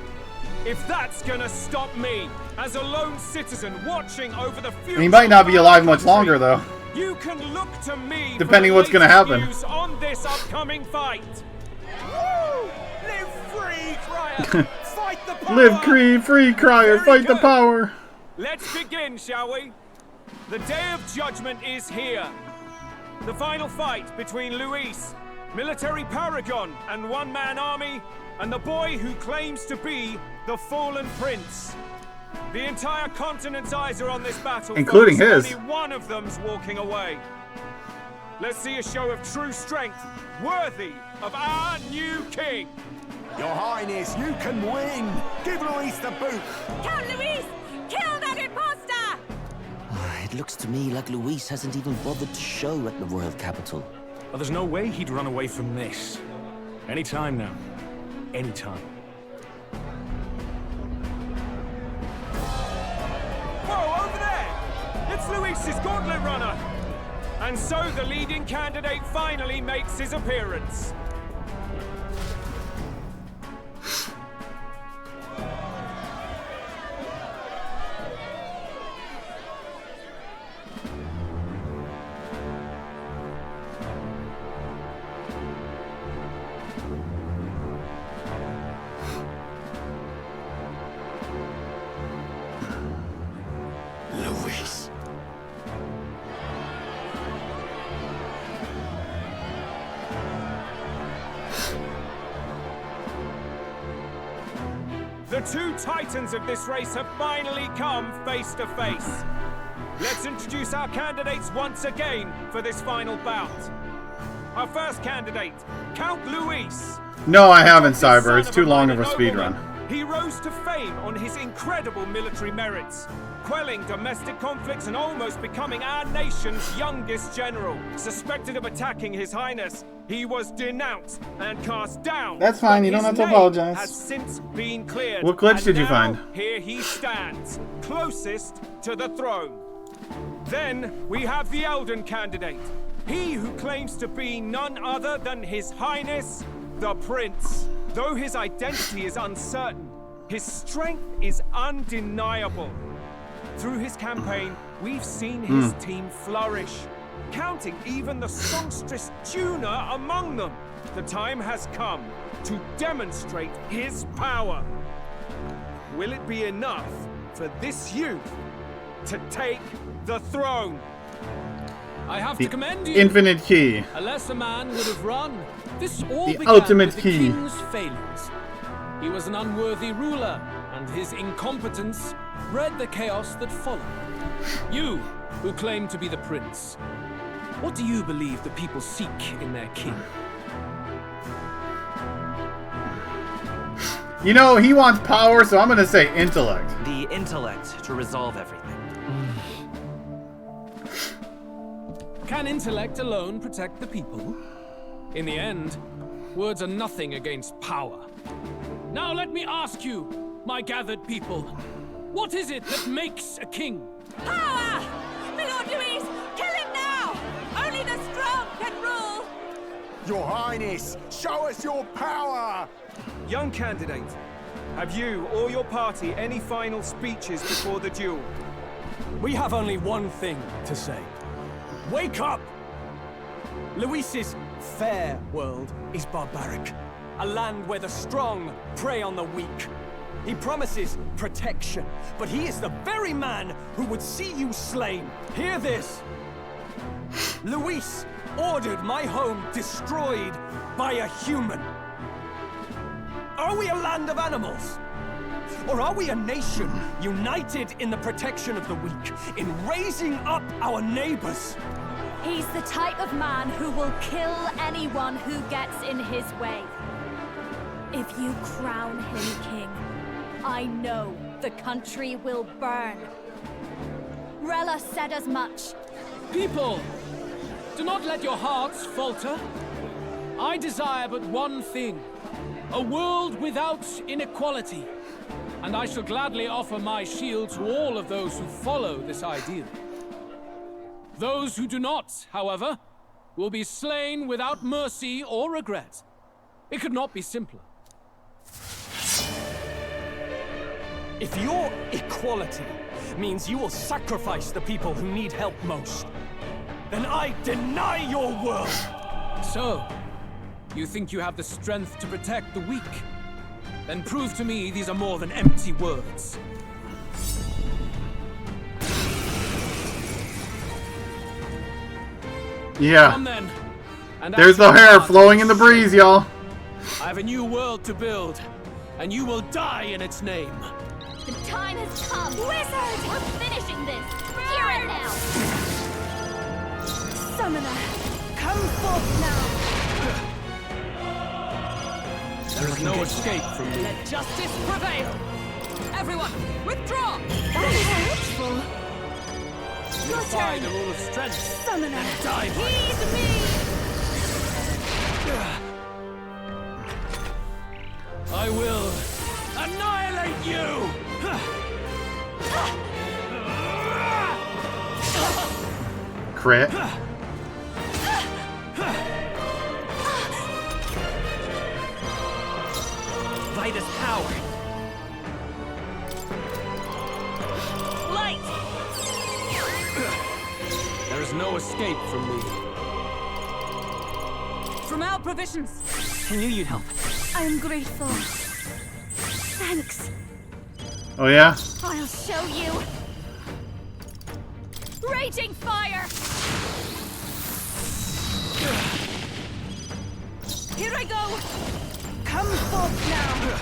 if that's gonna stop me as a lone citizen watching over the future, He might not be alive much longer, though. you can look to me depending for what's gonna latest happen. news on this upcoming fight. Woo! Live free, crier! Fight the power! Live free crier, Very fight the good. power! Let's begin, shall we? The day of judgment is here. The final fight between Luis, military paragon and one-man army, and the boy who claims to be the fallen prince. The entire continent's eyes are on this battle, including folks. his. Only one of them's walking away. Let's see a show of true strength, worthy of our new king. Your Highness, you can win! Give Luis the boot! Count Luis! Kill that imposter! It looks to me like Luis hasn't even bothered to show at the royal capital. Well, there's no way he'd run away from this. Anytime now. Anytime. Whoa, over there! It's Luis's gauntlet runner! And so the leading candidate finally makes his appearance. Luis. The two titans of this race have finally come face to face. Let's introduce our candidates once again for this final bout. Our first candidate, Count Luis. No, I haven't, Cyber. It's too long of a speedrun. He rose to fame on his incredible military merits, quelling domestic conflicts and almost becoming our nation's youngest general. Suspected of attacking His Highness, he was denounced and cast down. That's fine, you don't His have to name apologize. Has since been cleared. What glitch and did you now find? Here he stands, closest to the throne. Then we have the Elden candidate, he who claims to be none other than His Highness, the Prince. Though his identity is uncertain, his strength is undeniable. Through his campaign, we've seen his team flourish, counting even the songstress Juna among them. The time has come to demonstrate his power. will it be enough for this youth to take the throne? I have The to commend you. infinite key. A lesser man would have run. This all The began ultimate with the key. king's failures. He was an unworthy ruler, and his incompetence bred the chaos that followed. You, who claim to be the prince, what do you believe the people seek in their king? You know, he wants power, so I'm gonna say intellect. The intellect to resolve everything. Can intellect alone protect the people? In the end, words are nothing against power. Now let me ask you, my gathered people, what is it that makes a king? Power! My Lord Louise, kill him now! Only the strong can rule! Your Highness, show us your power! Young candidate, have you or your party any final speeches before the duel? We have only one thing to say. Wake up! Luis's fair world is barbaric. A land where the strong prey on the weak. He promises protection, but he is the very man who would see you slain. Hear this! Luis ordered my home destroyed by a human. Are we a land of animals? Or are we a nation united in the protection of the weak, in raising up our neighbors? He's the type of man who will kill anyone who gets in his way. If you crown him king, I know the country will burn. Rella said as much. People, do not let your hearts falter. I desire but one thing, a world without inequality. And I shall gladly offer my shield to all of those who follow this ideal. Those who do not, however, will be slain without mercy or regret. It could not be simpler. If your equality means you will sacrifice the people who need help most, then I deny your world! So, you think you have the strength to protect the weak? Then prove to me these are more than empty words. Yeah. Come then, and There's the hair flowing in the breeze, y'all. I have a new world to build, and you will die in its name. The time has come. Wizard! We're finishing this. Here and now. Summoner, come forth now. There is no escape from me. Let justice prevail! Everyone, withdraw! That is hurtful. Your Defy turn. the rule of strength. Summoner, and die. heed me. I will annihilate you! Crit. Light is power. Light! There is no escape from me. From our provisions! I knew you'd help. I'm grateful. Thanks. Oh yeah? I'll show you. Raging fire! Here I go! Come forth now.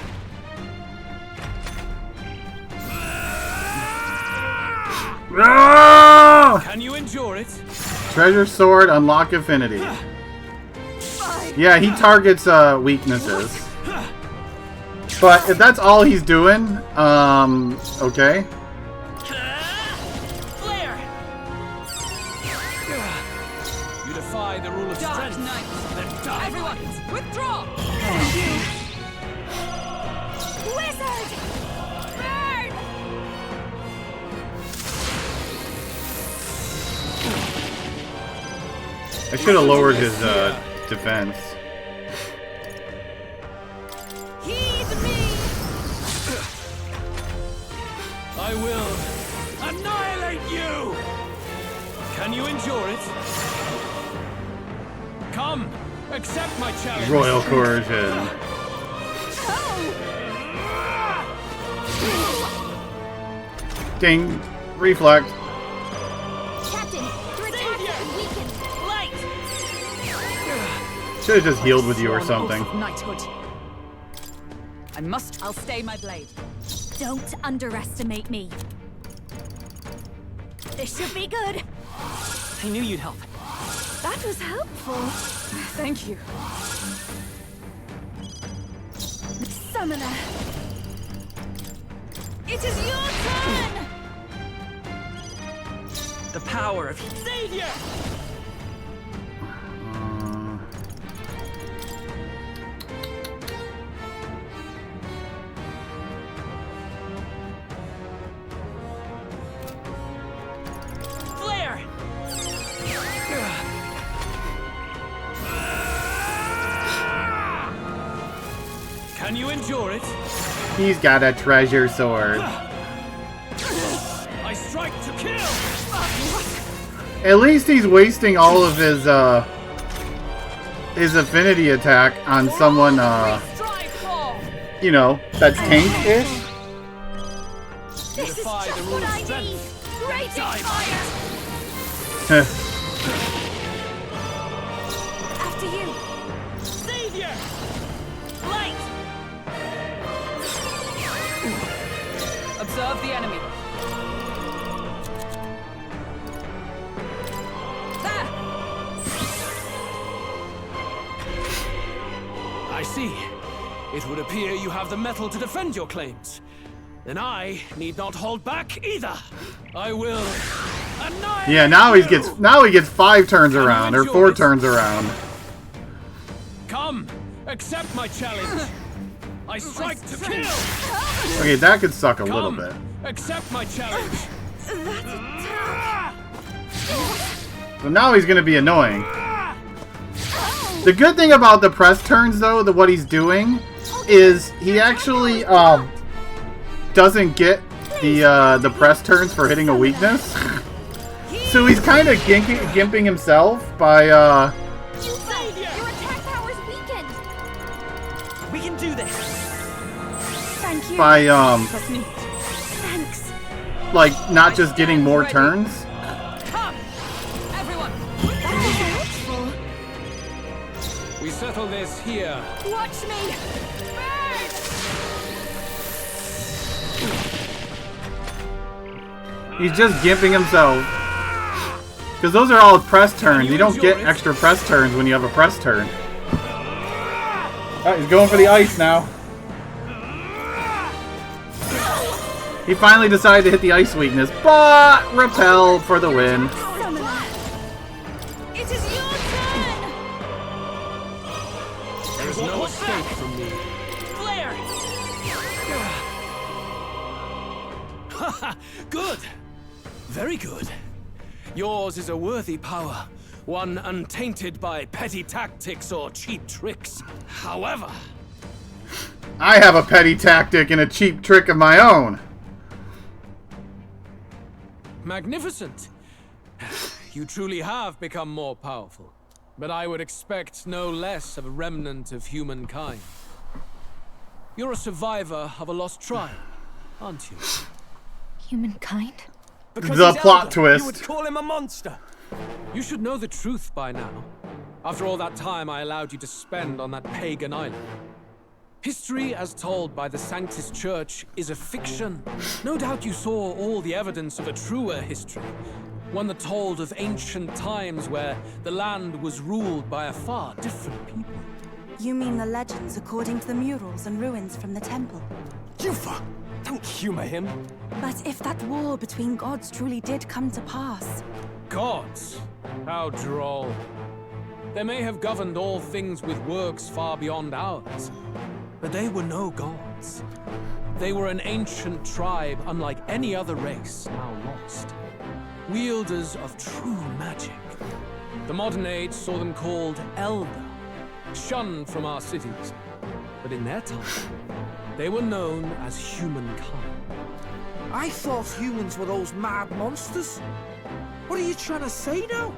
Ah! Can you endure it? Treasure sword, unlock affinity. Yeah, he targets weaknesses. But if that's all he's doing, okay. Flare! You defy the rule of Dark strength. Knight! Then die. Everyone, withdraw! Wizard! Burn! I should have lowered his defense. Heed me! I will annihilate you! Can you endure it? Come, accept my challenge. Royal coercion. Ding. Reflect. Captain, your attack has been weakened. Light! Should have just healed with you or something. Knighthood. I'll stay my blade. Don't underestimate me. This should be good. I knew you'd help. That was helpful. Thank you. Summoner. It is your turn! The power of Savior! flare! Can you endure it? He's got a treasure sword. I strike to kill! At least he's wasting all of his affinity attack on someone, you know, that's tank-ish. This is just what I need! Raging fire! After you! Savior! Light! Observe the enemy. I see. It would appear you have the metal to defend your claims. Then I need not hold back either. I will annihilate Yeah, now you. he gets 5 turns around or 4 turns around. Come, accept my challenge. I strike to kill. Okay, that could suck a little bit. Accept my challenge. So now he's gonna be annoying. The good thing about the press turns, though, what he's doing, is he actually doesn't get the press turns for hitting a weakness. So he's kind of gimping himself by Your attack power is weakened! We can do this! Thank you! by Thanks! like not just getting more turns. Come, everyone. That was helpful! We settle this here. Watch me! He's just gimping himself. Because those are all press turns. You don't get extra press turns when you have a press turn. Alright, he's going for the ice now. He finally decided to hit the ice weakness, but repel for the win. It is your turn! There is no escape from me. Flare! Haha, good. Very good. Yours is a worthy power, one untainted by petty tactics or cheap tricks. However, I have a petty tactic and a cheap trick of my own. magnificent. You truly have become more powerful, but I would expect no less of a remnant of humankind. You're a survivor of a lost tribe, aren't you? Humankind? Because The he's plot elder, twist. You would call him a monster. You should know the truth by now. After all that time I allowed you to spend on that pagan island. History, as told by the Sanctus Church, is a fiction. No doubt you saw all the evidence of a truer history. One that told of ancient times where the land was ruled by a far different people. You mean the legends according to the murals and ruins from the temple? Yufa! Don't humor him. But if that war between gods truly did come to pass... Gods? How droll. They may have governed all things with works far beyond ours, but they were no gods. They were an ancient tribe unlike any other race now lost. Wielders of true magic. The modern age saw them called Elder, shunned from our cities. But in their time, they were known as humankind. I thought humans were those mad monsters. What are you trying to say now?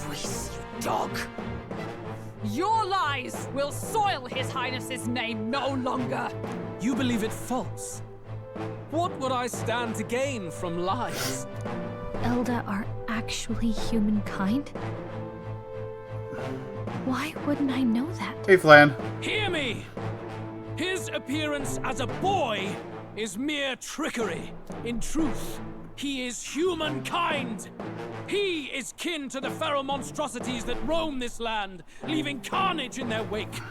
Luis, you dog. Your lies will soil His Highness's name no longer. You believe it false. What would I stand to gain from lies? Elda are actually humankind? Why wouldn't I know that? Hey, Flan. Hear me! His appearance as a boy is mere trickery. In truth, he is humankind. He is kin to the feral monstrosities that roam this land, leaving carnage in their wake.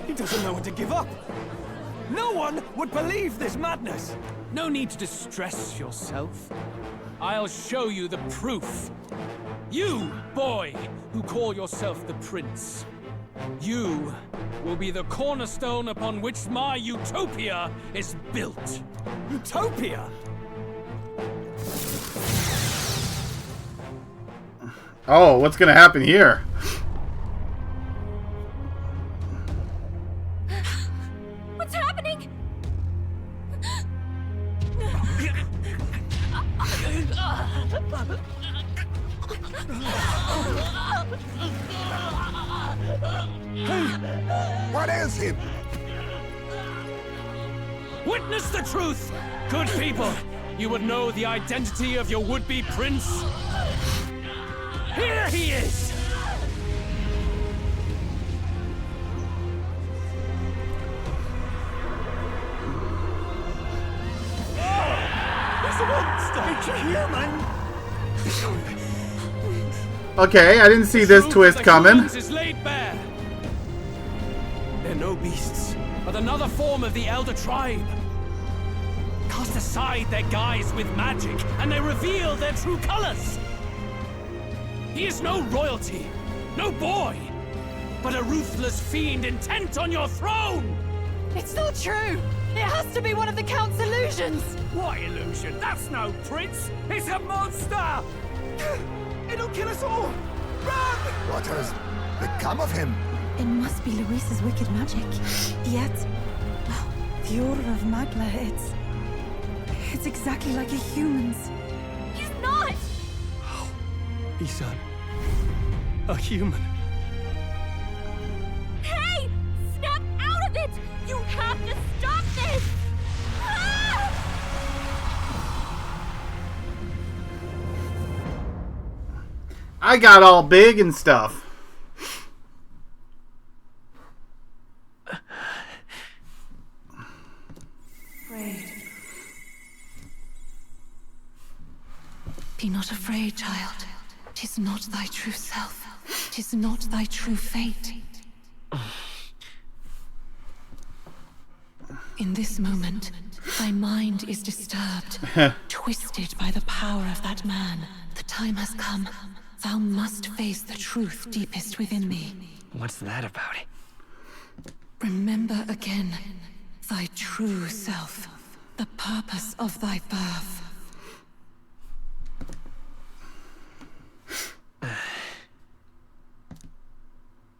He doesn't know when to give up. No one would believe this madness. No need to distress yourself. I'll show you the proof. You, boy, who call yourself the prince. You will be the cornerstone upon which my utopia is built. Utopia? Oh, what's gonna happen here? What's happening? What is him? Witness the truth, good people. You would know the identity of your would-be prince. Here he is! He's a monster! It's a human! Okay, I didn't see this twist coming. Is laid bare. They're no beasts, but another form of the Elder Tribe. Cast aside their guise with magic, and they reveal their true colors. He is no royalty, no boy, but a ruthless fiend intent on your throne! It's not true! It has to be one of the Count's illusions! What illusion? That's no prince! It's a monster! It'll kill us all! Run! What has become of him? It must be Luis's wicked magic. Yet, the aura of Magla, it's exactly like a human's. He's not! He's a human. Hey! Snap out of it! You have to stop this! Ah! I got all big and stuff. Be not afraid, child. 'Tis not thy true self. 'Tis not thy true fate. In this moment, thy mind is disturbed, twisted by the power of that man. The time has come. Thou must face the truth deepest within thee. What's that about? Remember again thy true self, the purpose of thy birth.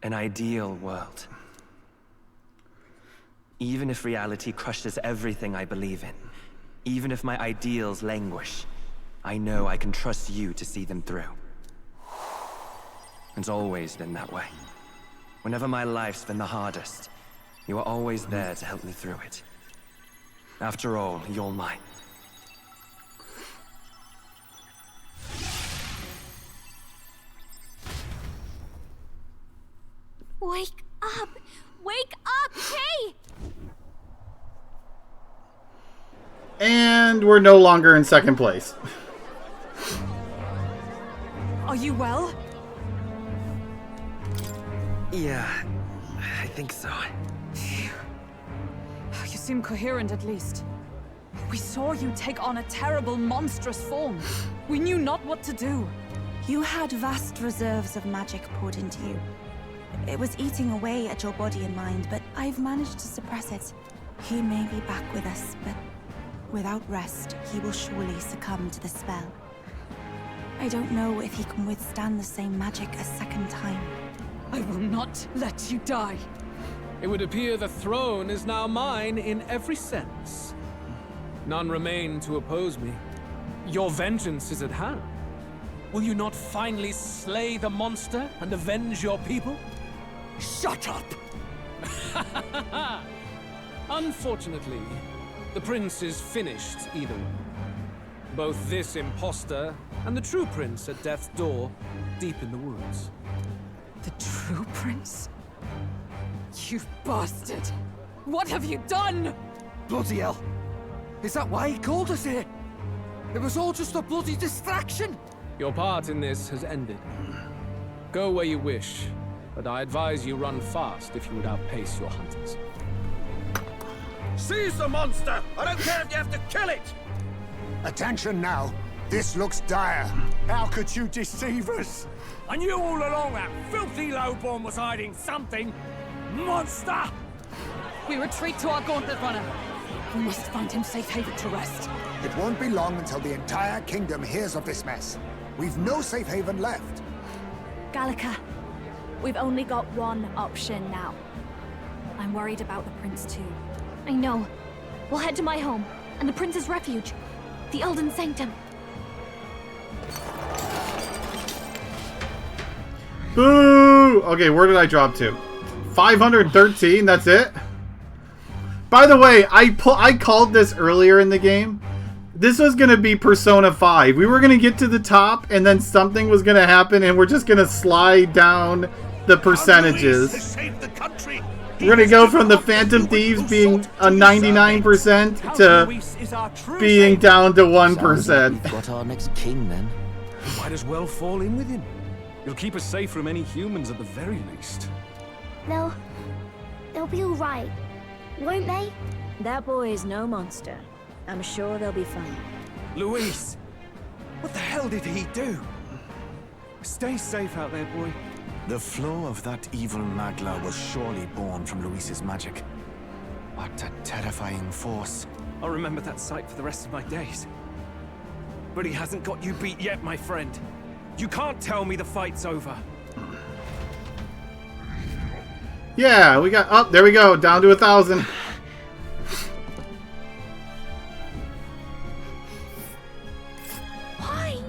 An ideal world. Even if reality crushes everything I believe in, even if my ideals languish, I know I can trust you to see them through. It's always been that way. Whenever my life's been the hardest, you are always there to help me through it. After all, you're mine. Wake up! Wake up! Hey! And we're no longer in second place. Are you well? Yeah, I think so. You seem coherent at least. We saw you take on a terrible, monstrous form. We knew not what to do. You had vast reserves of magic poured into you. It was eating away at your body and mind, but I've managed to suppress it. He may be back with us, but without rest, he will surely succumb to the spell. I don't know if he can withstand the same magic a second time. I will not let you die. It would appear the throne is now mine in every sense. None remain to oppose me. Your vengeance is at hand. Will you not finally slay the monster and avenge your people? Shut up! Unfortunately, The prince is finished, either way. Both this imposter and the true prince at death's door, deep in the woods. The true prince? You bastard! What have you done? Bloody hell! Is that why he called us here? It was all just a bloody distraction! Your part in this has ended. Go where you wish, but I advise you run fast if you would outpace your hunters. Seize the monster! I don't care if you have to kill it! Attention now. This looks dire. How could you deceive us? I knew all along that filthy lowborn was hiding something. Monster! We retreat to our gauntlet runner. We must find him safe haven to rest. It won't be long until the entire kingdom hears of this mess. We've no safe haven left. Gallica, we've only got one option now. I'm worried about the prince too. I know. We'll head to my home, and the prince's refuge. The Elden Sanctum. Boo! Okay, where did I drop to? 513, that's it? By the way, I called this earlier in the game. This was going to be Persona 5. We were going to get to the top, and then something was going to happen, and we're just going to slide down the percentages. We're going to go from the Phantom Thieves being a 99% to being down to 1%. We've got our next king, then. We might as well fall in with him. He'll keep us safe from any humans at the very least. They'll be all right, won't they? That boy is no monster. I'm sure they'll be fine. Luis! What the hell did he do? Stay safe out there, boy. The flow of that evil Magla was surely born from Luis's magic. What a terrifying force. I'll remember that sight for the rest of my days. But he hasn't got you beat yet, my friend. You can't tell me the fight's over. Yeah, we got... Oh, there we go. Down to 1,000. Why?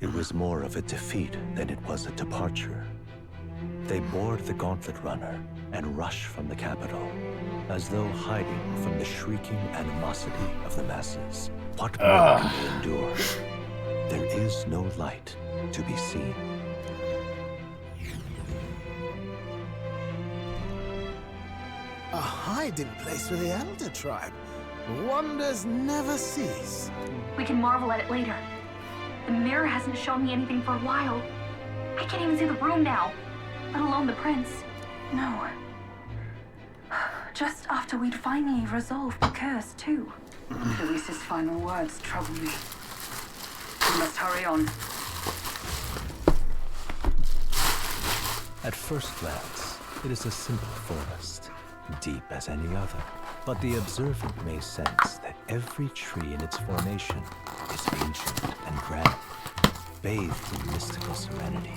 It was more of a defeat than it was a departure. They board the gauntlet runner and rush from the capital, as though hiding from the shrieking animosity of the masses. What more can they endure? There is no light to be seen. A hiding place for the Elder Tribe. Wonders never cease. We can marvel at it later. The mirror hasn't shown me anything for a while. I can't even see the room now, let alone the prince. No. Just after we'd finally resolved the curse, too. Luis's final words trouble me. We must hurry on. At first glance, it is a simple forest, deep as any other. But the observant may sense that every tree in its formation is ancient and grand, bathed in mystical serenity.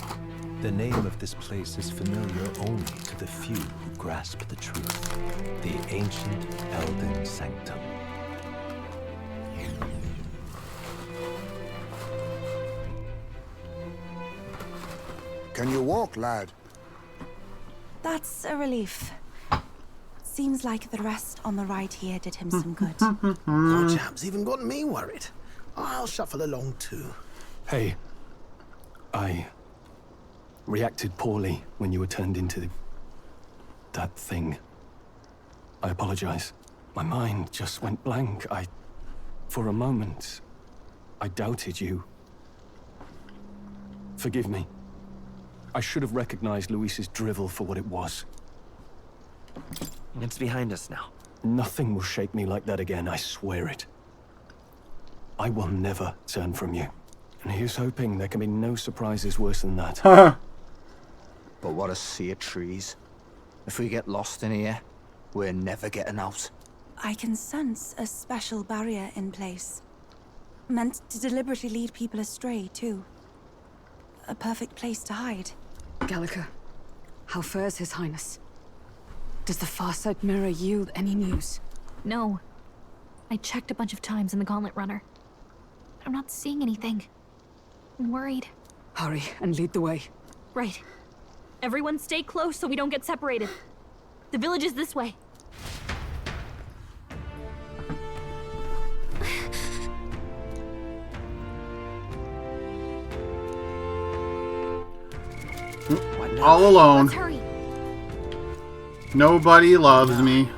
The name of this place is familiar only to the few who grasp the truth. The ancient Elden Sanctum. Can you walk, lad? That's a relief. Seems like the rest on the right here did him some good. Your chap's even got me worried. I'll shuffle along too. Hey, I reacted poorly when you were turned into that thing. I apologize. My mind just went blank. For a moment, I doubted you. Forgive me. I should have recognized Luis's drivel for what it was. It's behind us now. Nothing will shake me like that again, I swear it. I will never turn from you. And here's hoping there can be no surprises worse than that. But what a sea of trees. If we get lost in here, we're never getting out. I can sense a special barrier in place. Meant to deliberately lead people astray, too. A perfect place to hide. Gallica, how fares His Highness? Does the Farsight mirror yield any news? No. I checked a bunch of times in the Gauntlet Runner. I'm not seeing anything. I'm worried. Hurry and lead the way. Right. Everyone stay close so we don't get separated. The village is this way. All alone. Let's hurry. Nobody loves me.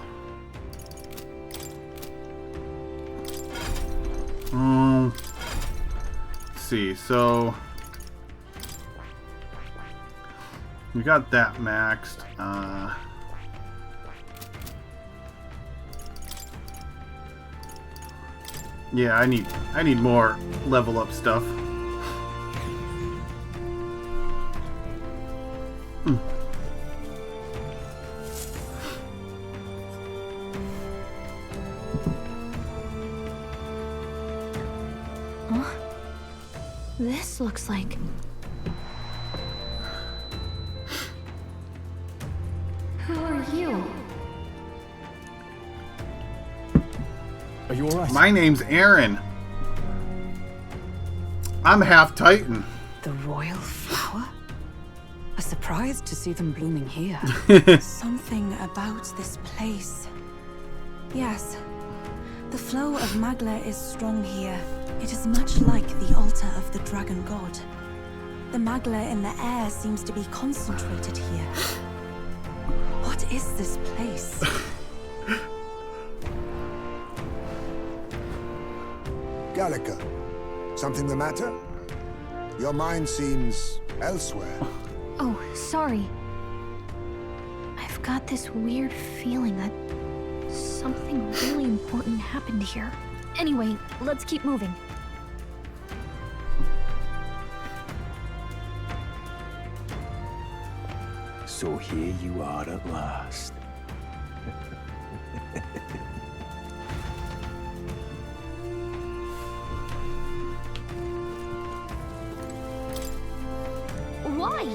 Let's see, so we got that maxed. Yeah, I need more level up stuff. Huh? This looks like... Who are you? Are you alright? My name's Aaron. I'm half Titan. The royal flower? A surprise to see them blooming here. Something about this place. Yes. The flow of Magla is strong here. It is much like the altar of the dragon god. The Magla in the air seems to be concentrated here. What is this place? Gallica, something the matter? Your mind seems elsewhere. Oh, sorry. I've got this weird feeling that something really important happened here. Anyway, let's keep moving. So here you are at last. Why?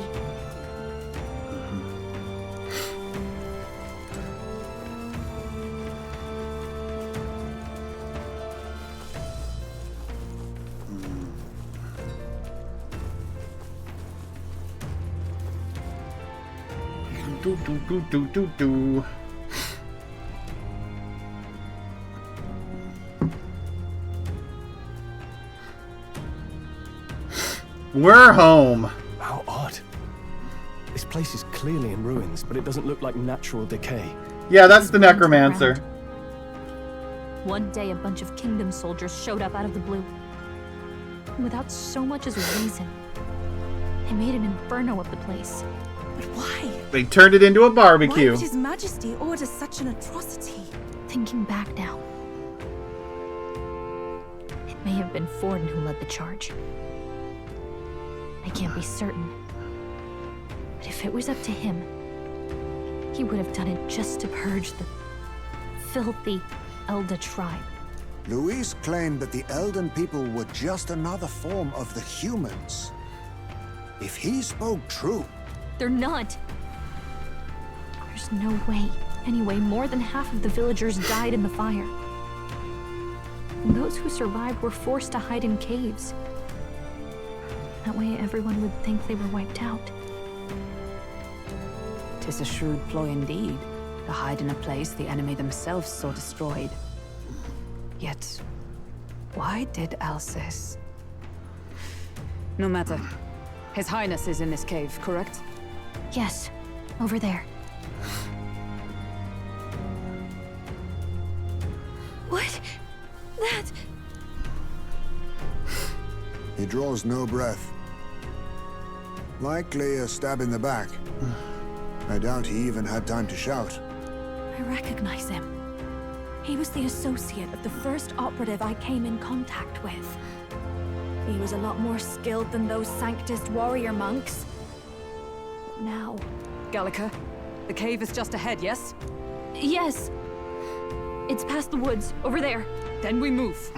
Do. We're home. How odd. This place is clearly in ruins, but it doesn't look like natural decay. Yeah, that's the necromancer. One day, a bunch of kingdom soldiers showed up out of the blue. Without so much as a reason. They made an inferno of the place. But why? They turned it into a barbecue. Why would His Majesty order such an atrocity? Thinking back now, it may have been Forden who led the charge. I can't be certain. But if it was up to him, he would have done it just to purge the filthy Elda tribe. Luis claimed that the Elden people were just another form of the humans. If he spoke true... They're not. There's no way. Anyway, more than half of the villagers died in the fire. And those who survived were forced to hide in caves. That way everyone would think they were wiped out. 'Tis a shrewd ploy indeed, to hide in a place the enemy themselves saw destroyed. Yet, why did Alcest? No matter. His Highness is in this cave, correct? Yes, over there. What? That... He draws no breath. Likely a stab in the back. I doubt he even had time to shout. I recognize him. He was the associate of the first operative I came in contact with. He was a lot more skilled than those Sanctist warrior monks. Now... Gallica, the cave is just ahead, yes? Yes. It's past the woods, over there. Then we move.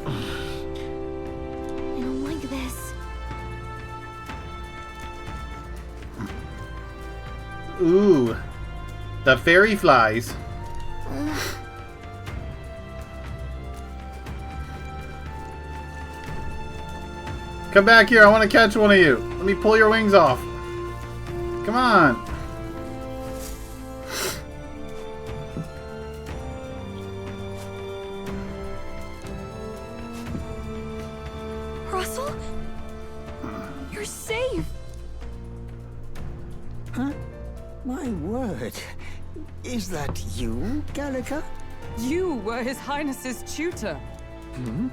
I don't like this. Ooh. The fairy flies. Come back here. I want to catch one of you. Let me pull your wings off. Come on. Russell? You're safe. Huh? My word. Is that you, Gallica? You were His Highness's tutor. Hmm?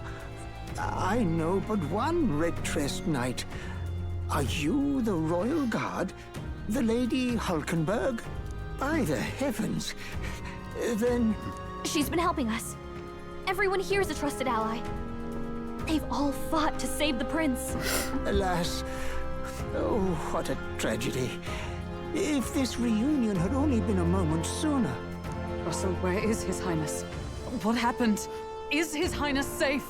I know but one red-dressed knight. Are you the royal guard? The Lady Hulkenberg? By the heavens. Then... She's been helping us. Everyone here is a trusted ally. They've all fought to save the prince. Alas. Oh, what a tragedy. If this reunion had only been a moment sooner. Russell, where is His Highness? What happened? Is His Highness safe?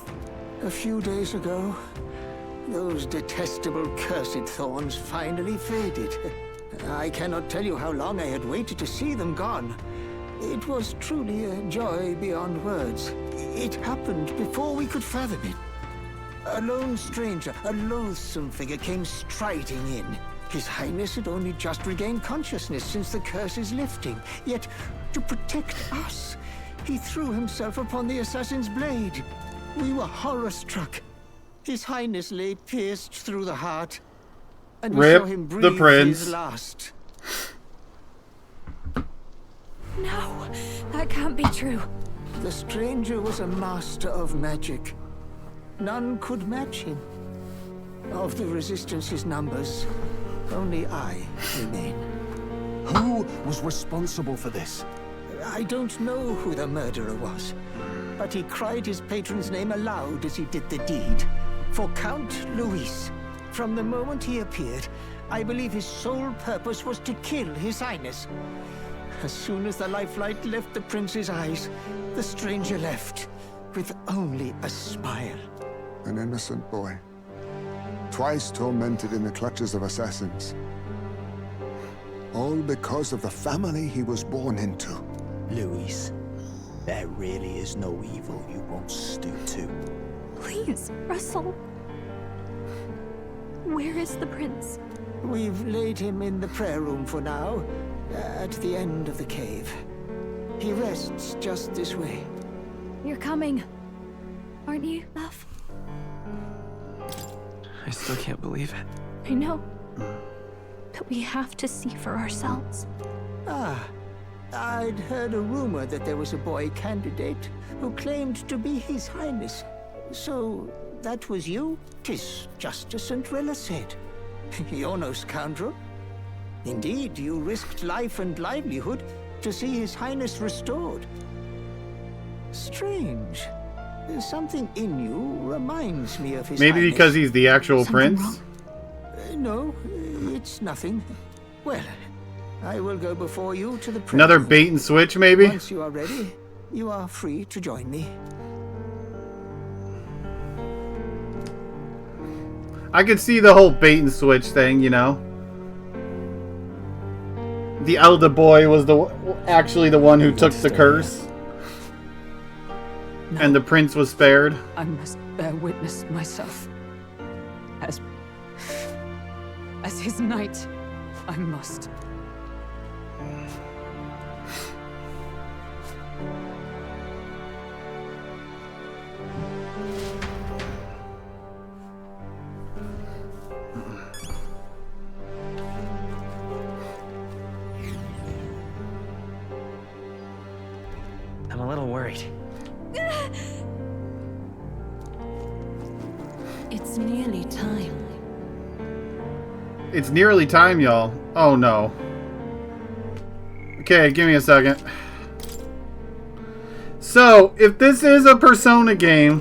A few days ago, those detestable cursed thorns finally faded. I cannot tell you how long I had waited to see them gone. It was truly a joy beyond words. It happened before we could fathom it. A lone stranger, a loathsome figure came striding in. His Highness had only just regained consciousness since the curse's lifting. Yet, to protect us, he threw himself upon the assassin's blade. We were horror-struck. His Highness lay pierced through the heart, and we Rip saw him breathe the prince. his last. No, that can't be true. The stranger was a master of magic. None could match him. Of the Resistance's numbers, only I remain. Who was responsible for this? I don't know who the murderer was, but he cried his patron's name aloud as he did the deed. For Count Luis, from the moment he appeared, I believe his sole purpose was to kill His Highness. As soon as the lifelight left the prince's eyes, the stranger left, with only a smile. An innocent boy. Twice tormented in the clutches of assassins. All because of the family he was born into. Luis, there really is no evil you won't stoop to. Please, Russell. Where is the prince? We've laid him in the prayer room for now, at the end of the cave. He rests just this way. You're coming, aren't you, love? I still can't believe it. I know. But we have to see for ourselves. Ah, I'd heard a rumor that there was a boy candidate who claimed to be His Highness. So, that was you? 'Tis just as St. Rilla said. You're no scoundrel. Indeed, you risked life and livelihood to see His Highness restored. Strange. Something in you reminds me of His Maybe Highness. because he's the actual prince? No, it's nothing. Well, I will go before you to the prayer Another room. bait and switch, maybe? Once you are ready, you are free to join me. I could see the whole bait and switch thing, you know? The elder boy was actually the one who took the curse. No. And the prince was spared. I must bear witness myself. As his knight, I must. I'm a little worried. It's nearly time. It's nearly time, y'all. Oh, no. Okay, give me a second. So, if this is a Persona game,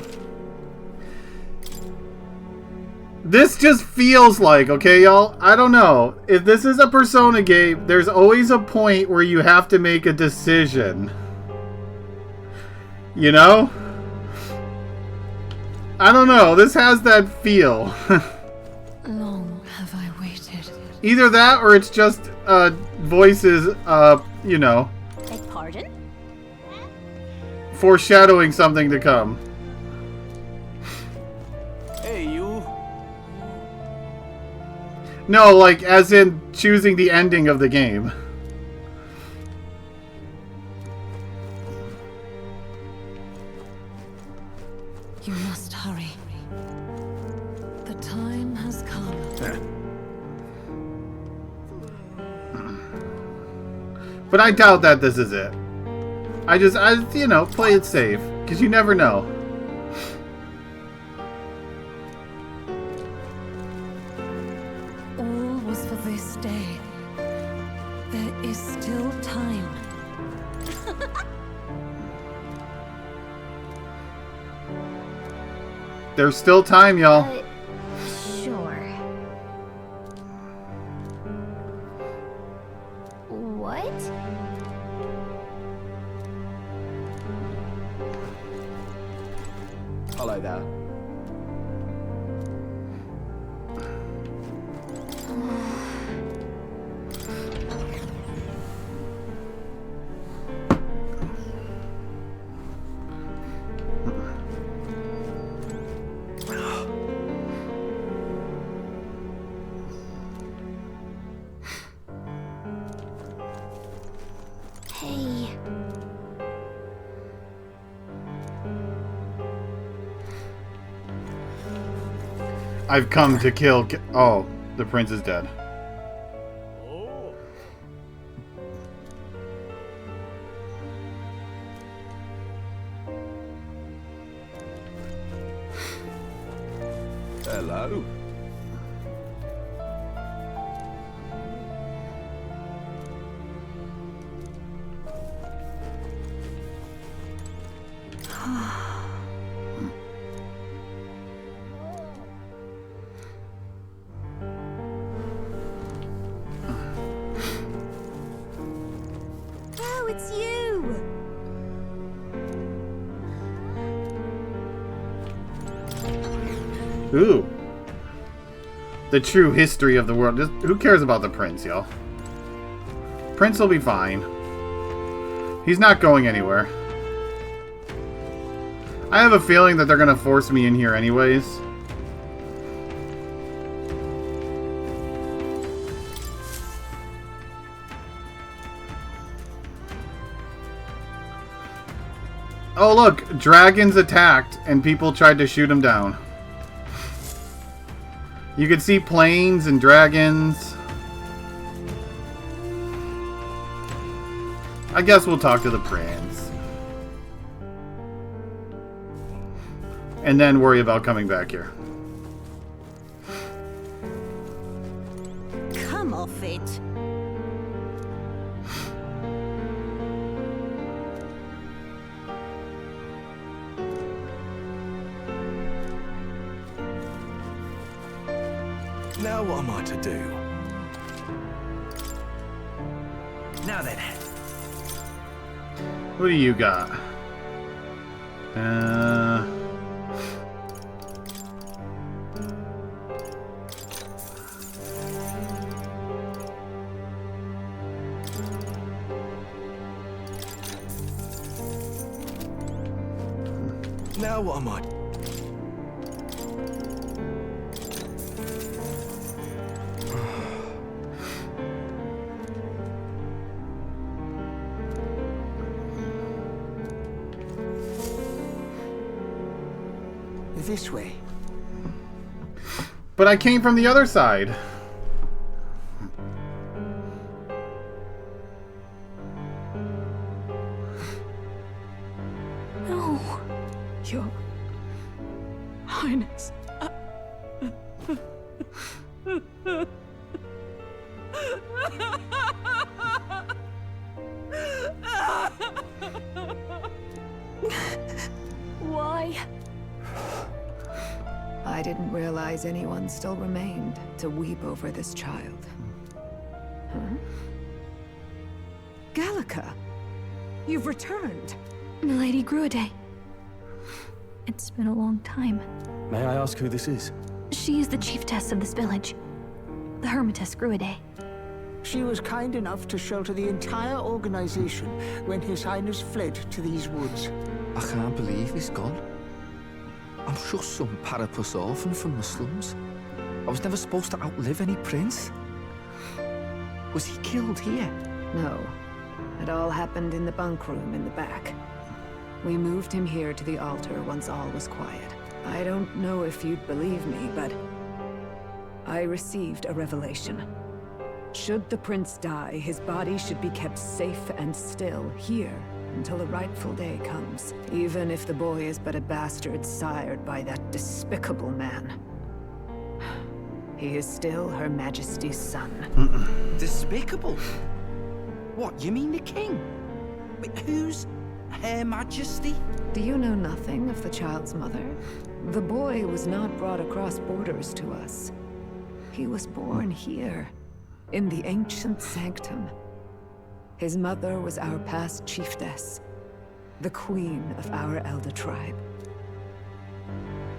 this just feels like, okay, y'all? I don't know. If this is a Persona game, there's always a point where you have to make a decision. You know? I don't know. This has that feel. Long have I waited. Either that or it's just voices, you know, Beg pardon? foreshadowing something to come. Hey, you. No, like, as in choosing the ending of the game. You must hurry. The time has come. But I doubt that this is it. I you know, play it safe, because you never know. All was for this day. There is still time. There's still time, y'all. Sure. What? Hello there. Hey. I've come to kill. Oh, the prince is dead. Hello. Oh, it's you! Ooh. The true history of the world. Just, who cares about the prince, y'all? Prince will be fine. He's not going anywhere. I have a feeling that they're gonna force me in here anyways. Oh look, dragons attacked and people tried to shoot them down. You could see planes and dragons. I guess we'll talk to the prince. And then worry about coming back here. Come off it. Now what am I to do? Now then. What do you got? Now what am I? This way. But I came from the other side. No. Your Highness. Why? I didn't realize anyone still remained to weep over this child. Huh? Gallica, you've returned. Milady Gruide. It's been a long time. May I ask who this is? She is the chiefess of this village. The Hermitess Gruide. She was kind enough to shelter the entire organization when His Highness fled to these woods. I can't believe he's gone. I'm just some parapus orphan from the slums. I was never supposed to outlive any prince. Was he killed here? No. It all happened in the bunk room in the back. We moved him here to the altar once all was quiet. I don't know if you'd believe me, but I received a revelation. Should the prince die, his body should be kept safe and still here until the rightful day comes, even if the boy is but a bastard sired by that despicable man. He is still Her Majesty's son. Despicable? What, you mean the king? Wait, who's Her Majesty? Do you know nothing of the child's mother? The boy was not brought across borders to us. He was born here, in the ancient sanctum. His mother was our past chiefess, the queen of our elder tribe.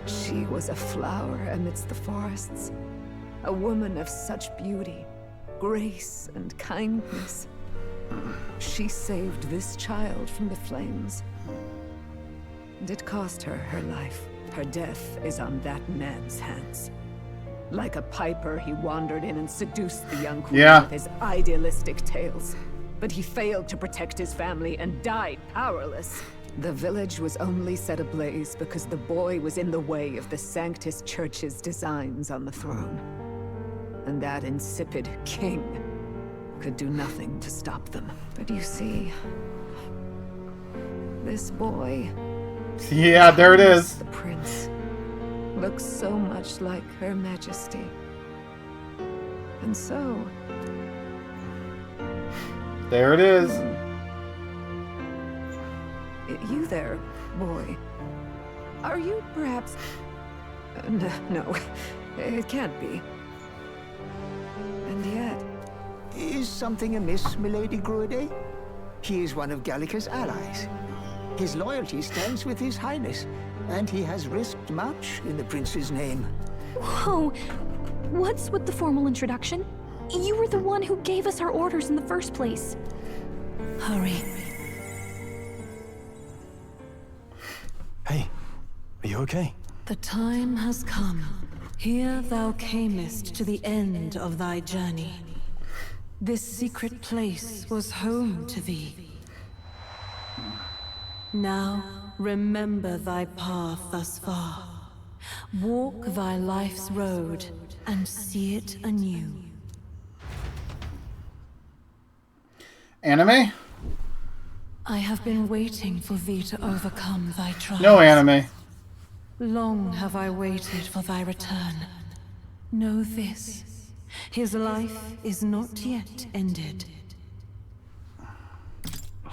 She was a flower amidst the forests, a woman of such beauty, grace, and kindness. She saved this child from the flames. And it cost her her life. Her death is on that man's hands. Like a piper, he wandered in and seduced the young queen with his idealistic tales. But he failed to protect his family and died powerless. The village was only set ablaze because the boy was in the way of the Sanctus Church's designs on the throne. And that insipid king could do nothing to stop them. But you see, this boy... Yeah, there it is. The prince looks so much like Her Majesty. And so... There it is. You there, boy. Are you perhaps... No, it can't be. And yet... Is something amiss, Milady Gruede? He is one of Gallica's allies. His loyalty stands with His Highness, and he has risked much in the prince's name. Whoa! What's with the formal introduction? You were the one who gave us our orders in the first place. Hurry. Hey, are you okay? The time has come. Here thou camest to the end of thy journey. This secret place was home to thee. Now, remember thy path thus far. Walk thy life's road and see it anew. Anime? I have been waiting for thee to overcome thy trials. No anime. Long have I waited for thy return. Know this. His life is not yet ended.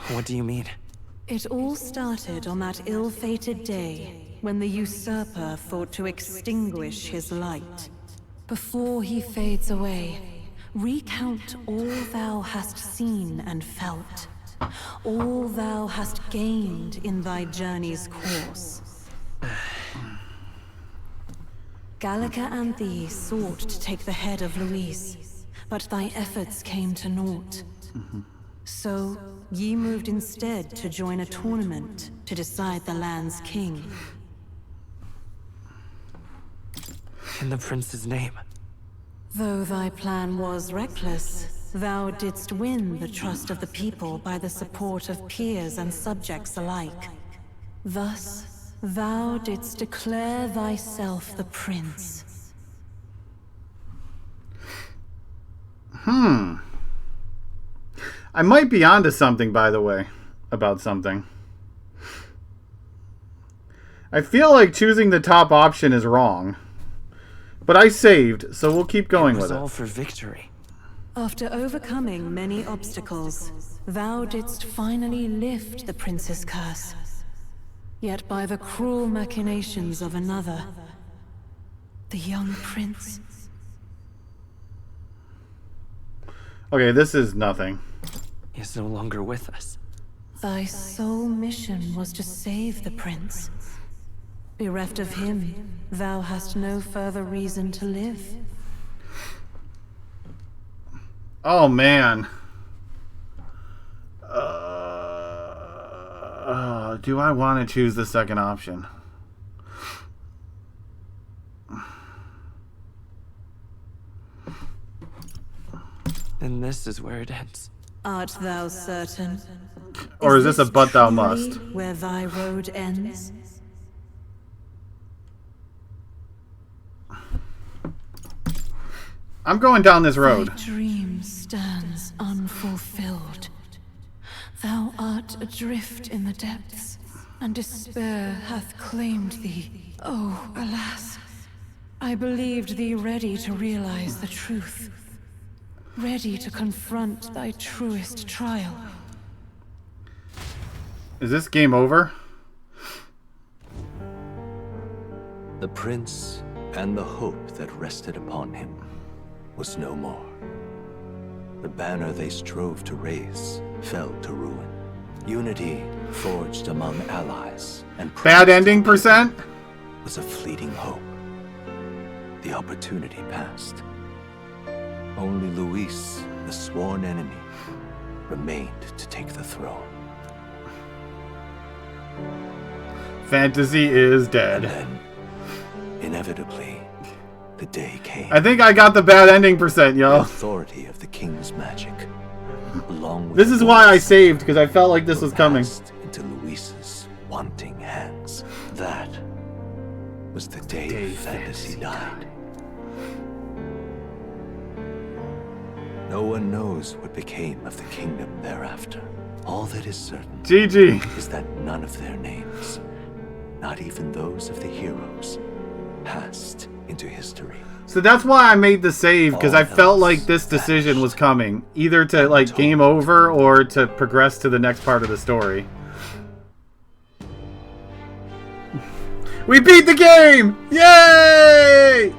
What do you mean? It all started on that ill-fated day when the usurper thought to extinguish his light. Before he fades away, recount all thou hast seen and felt, all thou hast gained in thy journey's course. Gallica and thee sought to take the head of Luis, but thy efforts came to naught. So, ye moved instead to join a tournament to decide the land's king. In the prince's name. Though thy plan was reckless, thou didst win the trust of the people by the support of peers and subjects alike. Thus, thou didst declare thyself the prince. I might be onto something, by the way, about something. I feel like choosing the top option is wrong. But I saved, so we'll keep going with it. All for victory. After overcoming many obstacles, thou didst finally lift the prince's curse. Yet by the cruel machinations of another, the young prince... Okay, this is nothing. He is no longer with us. Thy sole mission was to save the prince. Bereft of him, thou hast no further reason to live. Oh, man. Do I want to choose the second option? Then this is where it ends. Art thou certain? Or is this a but thou must? Where thy road ends? I'm going down this road. Thy dream stands unfulfilled. Thou art adrift in the depths, and despair hath claimed thee. Oh, alas. I believed thee ready to realize the truth. Ready to confront thy truest trial. Is this game over? The prince and the hope that rested upon him was no more. The banner they strove to raise fell to ruin. Unity forged among allies and bad ending percent was a fleeting hope. The opportunity passed. Only Luis, the sworn enemy, remained to take the throne. Fantasy is dead. And then, inevitably, the day came. I think I got the bad ending percent, The y'all. authority of the king's magic, along with This is why I saved, because I felt like this was coming. into Luis's wanting hands. That was the day fantasy died. No one knows what became of the kingdom thereafter. All that is certain GG. is that none of their names, not even those of the heroes, passed into history. So that's why I made the save, because I felt like this decision was coming. Either to, like, game over, or to progress to the next part of the story. We beat the game! Yay!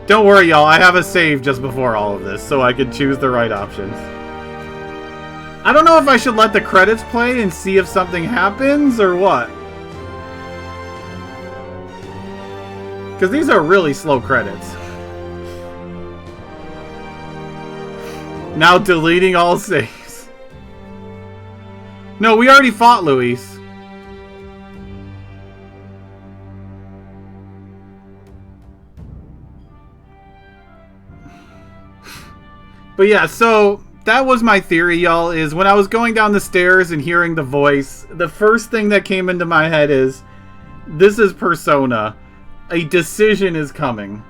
Don't worry, y'all. I have a save just before all of this, so I could choose the right options. I don't know if I should let the credits play and see if something happens, or what. Because these are really slow credits. Now deleting all saves. No, we already fought Luis. But yeah, so that was my theory, y'all, is when I was going down the stairs and hearing the voice, the first thing that came into my head is, this is Persona. A decision is coming.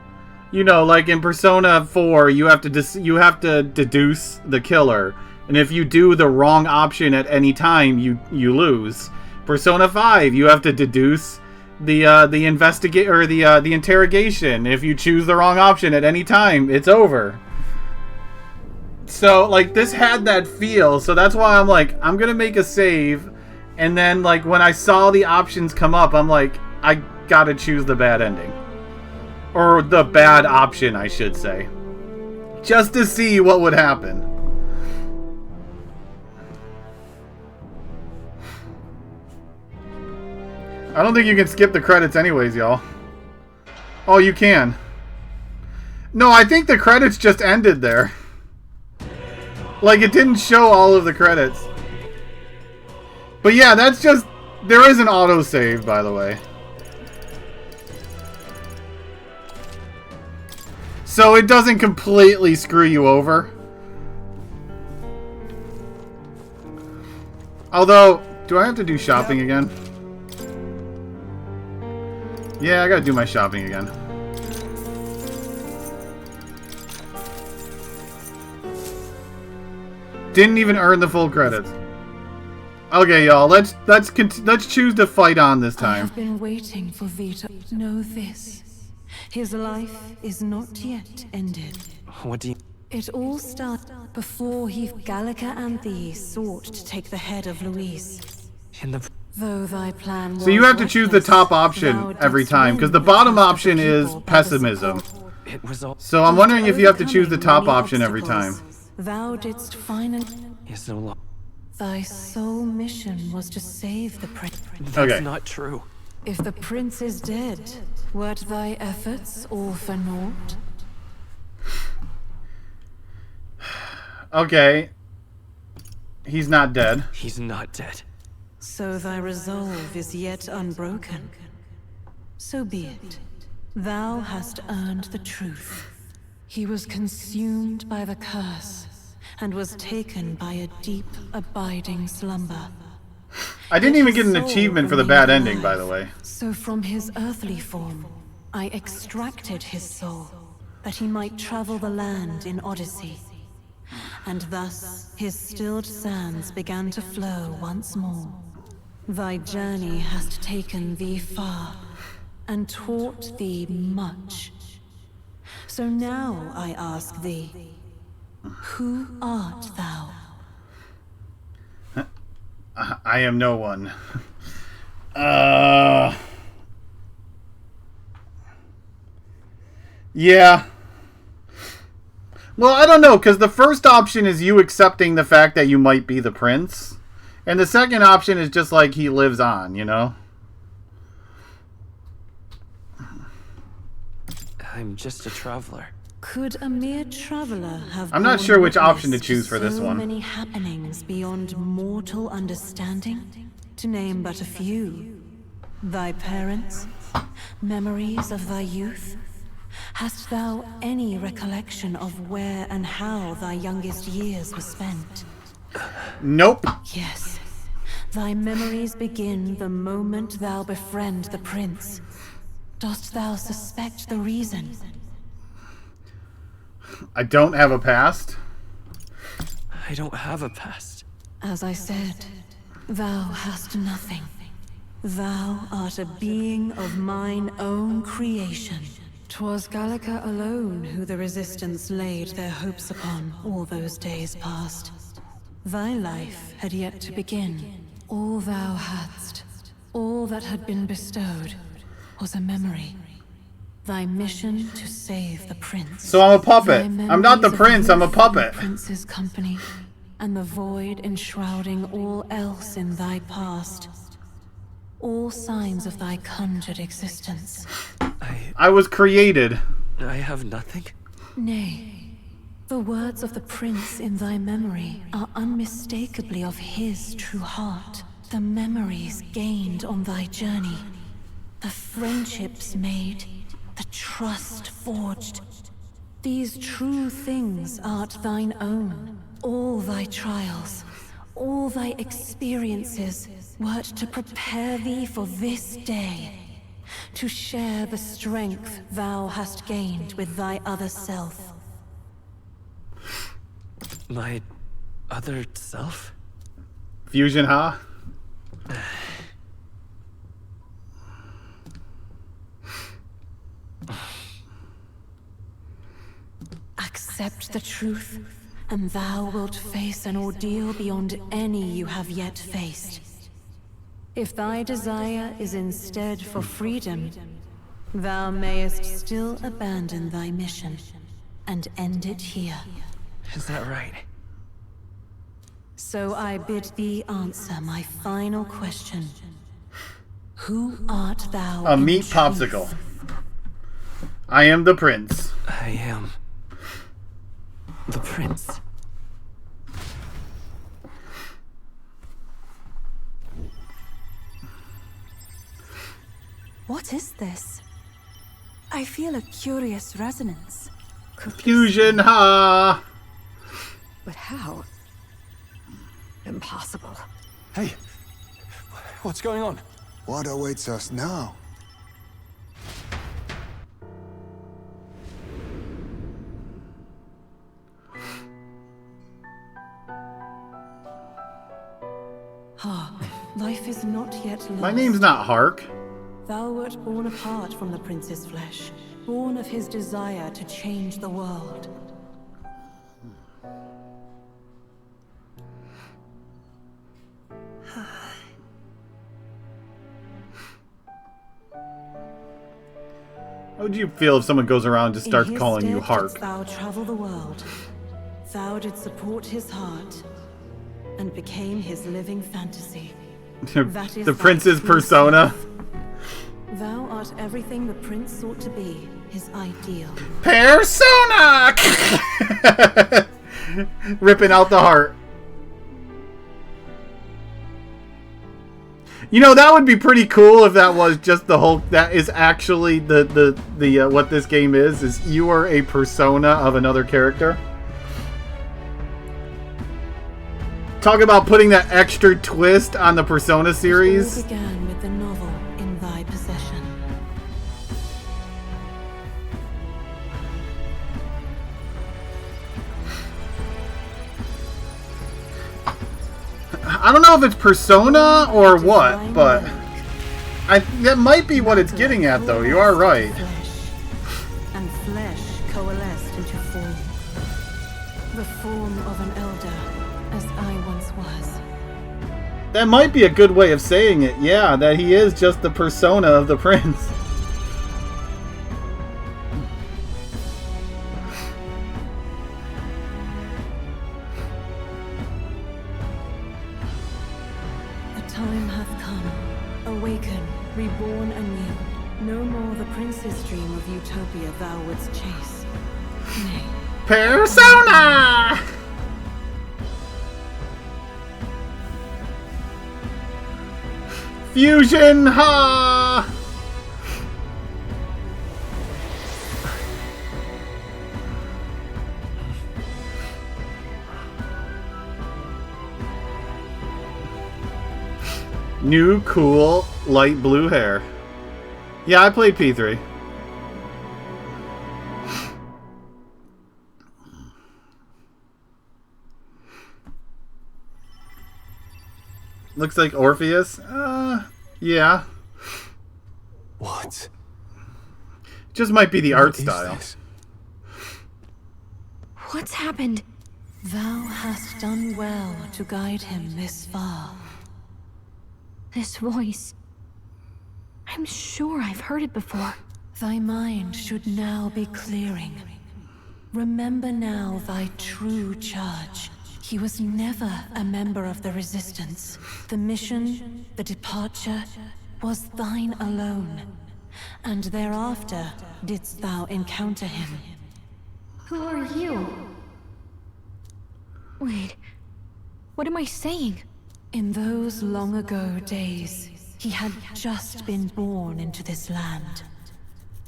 You know, like in Persona 4, you have to deduce the killer. And if you do the wrong option at any time, you lose. Persona 5, you have to deduce the interrogation. If you choose the wrong option at any time, it's over. So, like, this had that feel, so that's why I'm like, I'm gonna make a save, and then, like, when I saw the options come up, I'm like, I gotta choose the bad ending. Or the bad option, I should say. Just to see what would happen. I don't think you can skip the credits anyways, y'all. Oh, you can. No, I think the credits just ended there. Like, it didn't show all of the credits. But yeah, that's just... There is an autosave, by the way. So it doesn't completely screw you over. Although, do I have to do shopping again? Yeah, I gotta do my shopping again. Didn't even earn the full credits. Okay, y'all, let's choose to fight on this I time. have been waiting for Vito to know this. His life is not yet ended. What do you... It all started before Gallica and thee sought to take the head of Luis. In the... Though thy plan was So you have to choose the top option every time, because the bottom option is pessimism. It was all... So I'm wondering if you have to choose the top option every time. Thou didst find Is no law. thy sole mission was to save the prince. That's Okay. not true. If the prince is dead, wert thy efforts all for naught? Okay. He's not dead. He's not dead. So thy resolve is yet unbroken. So be it. Thou hast earned the truth. He was consumed by the curse, and was taken by a deep, abiding slumber. I didn't even get an achievement for the bad ending, by the way. So from his earthly form, I extracted his soul, that he might travel the land in Odyssey. And thus his stilled sands began to flow once more. Thy journey hast taken thee far, and taught thee much. So now I ask thee, who art thou? I am no one. Yeah. Well, I don't know, because the first option is you accepting the fact that you might be the prince. And the second option is just like he lives on, you know? I'm just a traveler. Could a mere traveler have I'm not borne sure which option to witness choose for this so one. many happenings beyond mortal understanding? To name but a few. Thy parents, memories of thy youth? Hast thou any recollection of where and how thy youngest years were spent? Nope. Yes. Thy memories begin the moment thou befriend the prince. Dost thou suspect the reason? I don't have a past. I don't have a past. As I said, thou hast nothing. Thou art a being of mine own creation. 'Twas Gallica alone who the Resistance laid their hopes upon all those days past. Thy life had yet to begin. All thou hadst, all that had been bestowed, was a memory. Thy mission to save the prince. So I'm a puppet. I'm not the prince, I'm a puppet. The prince's company, and the void enshrouding all else in thy past. All signs of thy conjured existence. I was created. I have nothing. Nay, the words of the prince in thy memory are unmistakably of his true heart. The memories gained on thy journey, the friendships made, the trust forged. These true things art thine own. All thy trials, all thy experiences wert to prepare thee for this day. To share the strength thou hast gained with thy other self. My other self? Fusion, huh? Accept the truth, and thou wilt face an ordeal beyond any you have yet faced. If thy desire is instead for freedom, thou mayest still abandon thy mission and end it here. Is that right? So I bid thee answer my final question. Who art thou? A meat popsicle. I am the prince. I am the prince. What is this? I feel a curious resonance. Fusion, ha! But how? Impossible. Hey, what's going on? What awaits us now? Hark, life is not yet lost. My name's not Hark. Thou wert born apart from the prince's flesh, born of his desire to change the world. How would you feel if someone goes around and just starts In his calling you stead Hark? didst thou travel the world. Thou did support his heart, and became his living fantasy. That is The thy prince's true persona. self. Thou art everything the prince sought to be, his ideal. Persona! Ripping out the heart. You know, that would be pretty cool if that was just the whole... That is actually the what this game is you are a persona of another character. Talk about putting that extra twist on the Persona series. It all began with the novel in thy possession. I don't know if it's Persona or what, but that might be what it's getting at, though. You are right. And flesh coalesced into form. The form of an elder, as I once was. That might be a good way of saying it, yeah, that he is just the persona of the prince. Time hath come. Awaken, reborn anew. No more the prince's dream of utopia thou wouldst chase. Nay. Persona! Fusion, ha! New, cool, light blue hair. Yeah, I played P3. Looks like Orpheus. Yeah. What? Just might be the art style. What's happened? Thou hast done well to guide him this far. This voice. I'm sure I've heard it before. Thy mind should now be clearing. Remember now thy true charge. He was never a member of the Resistance. The mission, the departure, was thine alone. And thereafter didst thou encounter him. Who are you? Wait. What am I saying? In those long ago days, he had just been born into this land.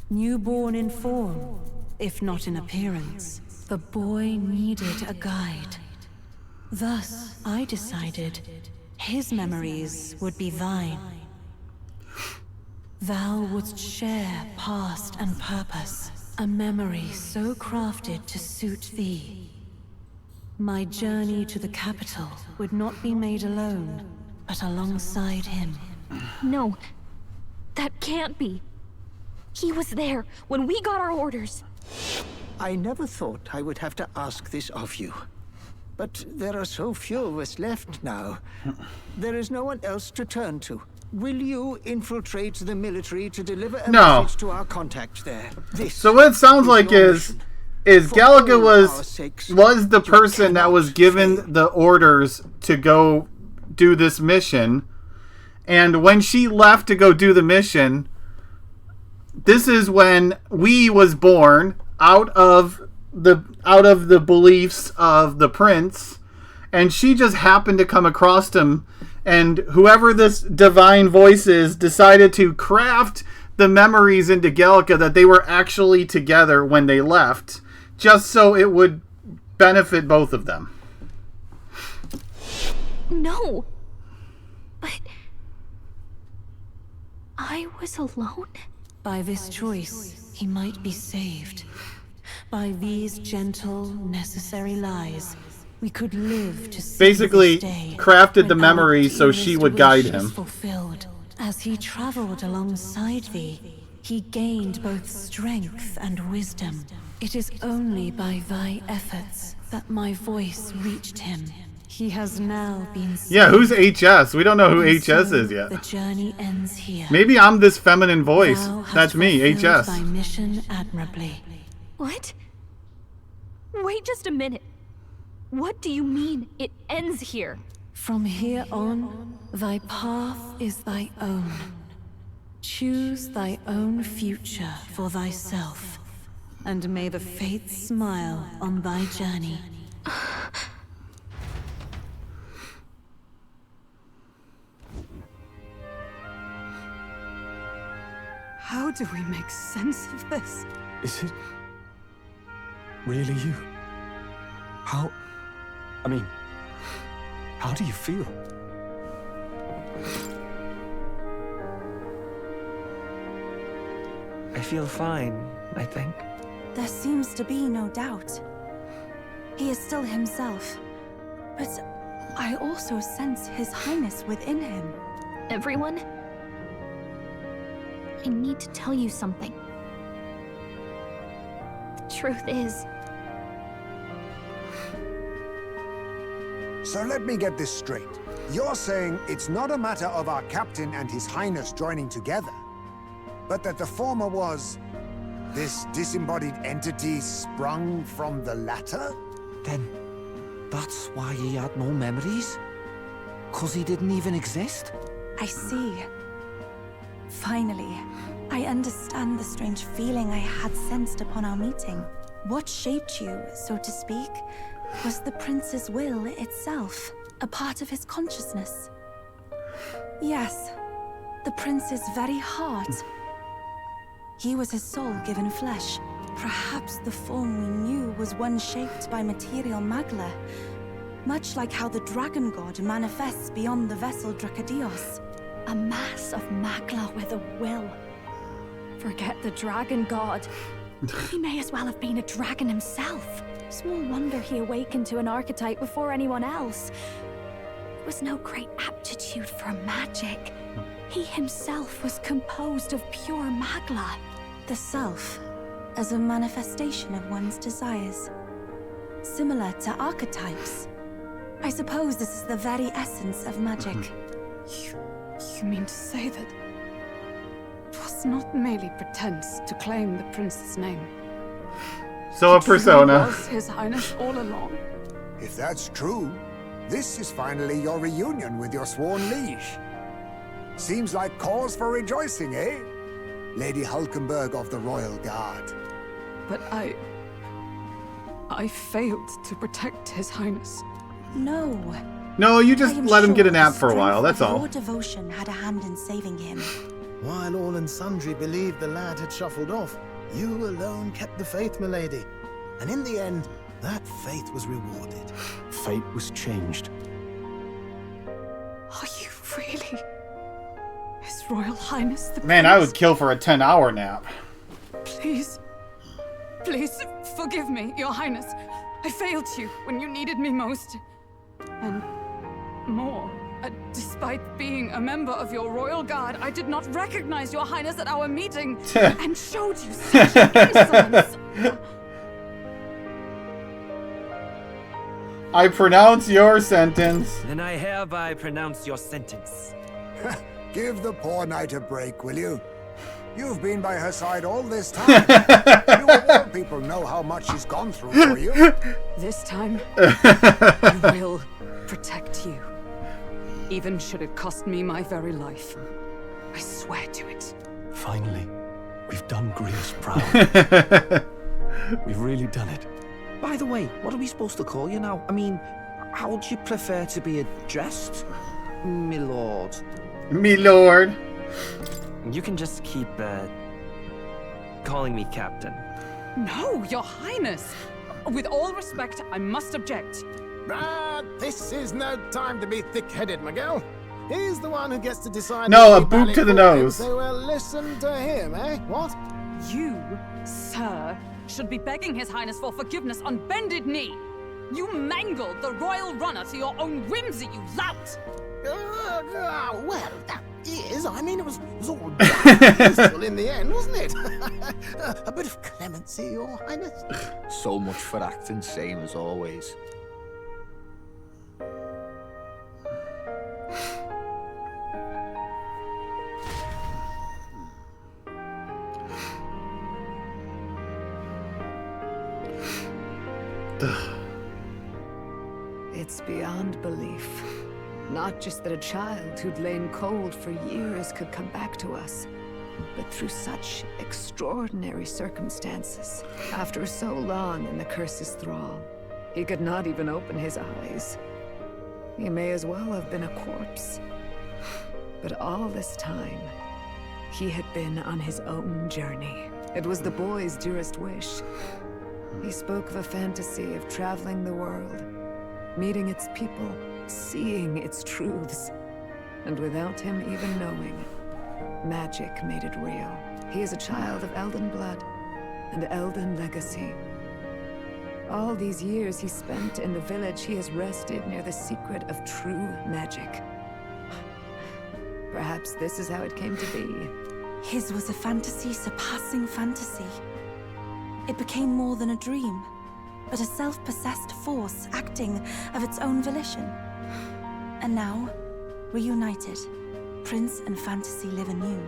Newborn in form, if not in appearance, the boy needed a guide. Thus, I decided his memories would be thine. Thou wouldst share past and purpose, a memory so crafted to suit thee. My journey to the capital would not be made alone, but alongside him. No, that can't be. He was there when we got our orders. I never thought I would have to ask this of you. But there are so few of us left now. There is no one else to turn to. Will you infiltrate the military to deliver a message to our contact there? So what it sounds like is Gallica was the person that was given the orders to go do this mission, and when she left to go do the mission, this is when we was born out of the beliefs of the prince, and she just happened to come across him, and whoever this divine voice is decided to craft the memories into Gallica that they were actually together when they left, just so it would benefit both of them. No. But I was alone? By this choice, he might be saved. By these gentle, necessary lies, we could live to see basically this day crafted the memory so she would guide him. Fulfilled. As he traveled alongside thee, he gained both strength and wisdom. It is only by thy efforts that my voice reached him. He has now been saved. Yeah, who's HS? We don't know who HS is yet. The journey ends here. Maybe I'm this feminine voice. That's me, fulfilled HS. Thy mission admirably. What? Wait just a minute. What do you mean it ends here? From here on, thy path is thy own. Choose thy own future for thyself, and may the fates smile on thy journey. How do we make sense of this? Is it really you? How do you feel? I feel fine, I think. There seems to be no doubt. He is still himself. But I also sense His Highness within him. Everyone? I need to tell you something. The truth is... So let me get this straight. You're saying it's not a matter of our captain and His Highness joining together, but that the former was this disembodied entity sprung from the latter? Then, that's why he had no memories? 'Cause he didn't even exist? I see. Finally, I understand the strange feeling I had sensed upon our meeting. What shaped you, so to speak, was the prince's will itself, a part of his consciousness. Yes, the prince's very heart. He was his soul given flesh. Perhaps the form we knew was one shaped by material magla, much like how the dragon god manifests beyond the vessel Dracadios. A mass of magla with a will. Forget the dragon god. He may as well have been a dragon himself. Small wonder he awakened to an archetype before anyone else. It was no great aptitude for magic. He himself was composed of pure magla. The self, as a manifestation of one's desires. Similar to archetypes. I suppose this is the very essence of magic. You mean to say that it was not merely pretense to claim the prince's name? So a persona. It was His Highness all along. If that's true, this is finally your reunion with your sworn liege. Seems like cause for rejoicing, eh? Lady Hulkenberg of the Royal Guard. But I failed to protect His Highness. No. No, you just let him get a nap for a while, that's all. Your devotion had a hand in saving him. While all and sundry believed the lad had shuffled off, you alone kept the faith, milady. And in the end, that faith was rewarded. Fate was changed. Are you really His Royal Highness the Man, Prince? I would kill for a 10-hour nap. Please. Please, forgive me, Your Highness. I failed you when you needed me most. And more. Despite being a member of your royal guard, I did not recognize Your Highness at our meeting and showed you such insolence. I pronounce your sentence. Then I hereby pronounce your sentence. Give the poor knight a break, will you? You've been by her side all this time. You of all people know how much she's gone through for you. This time, I will protect you. Even should it cost me my very life. I swear to it. Finally, we've done Greece proud. We've really done it. By the way, what are we supposed to call you now? I mean, how would you prefer to be addressed? My lord. Me lord. You can just keep, calling me Captain. No, Your Highness. With all respect, I must object. This is no time to be thick-headed, Miguel. He's the one who gets to decide. No, a boot to the nose. So we'll listen to him, eh? What? You, sir, should be begging His Highness for forgiveness on bended knee. You mangled the royal runner to your own whimsy, you lout! Well, that is. I mean, it was all useful in the end, wasn't it? A bit of clemency, Your Highness. So much for acting same as always. It's beyond belief. Not just that a child who'd lain cold for years could come back to us, but through such extraordinary circumstances. After so long in the curse's thrall, he could not even open his eyes. He may as well have been a corpse. But all this time, He had been on his own journey. It was the boy's dearest wish. He spoke of a fantasy of traveling the world, meeting its people, seeing its truths. And without him even knowing, magic made it real. He is a child of Elden blood and Elden legacy. All these years he spent in the village, he has rested near the secret of true magic. Perhaps this is how it came to be. His was a fantasy surpassing fantasy. It became more than a dream, but a self-possessed force acting of its own volition. And now, reunited, Prince and fantasy live anew.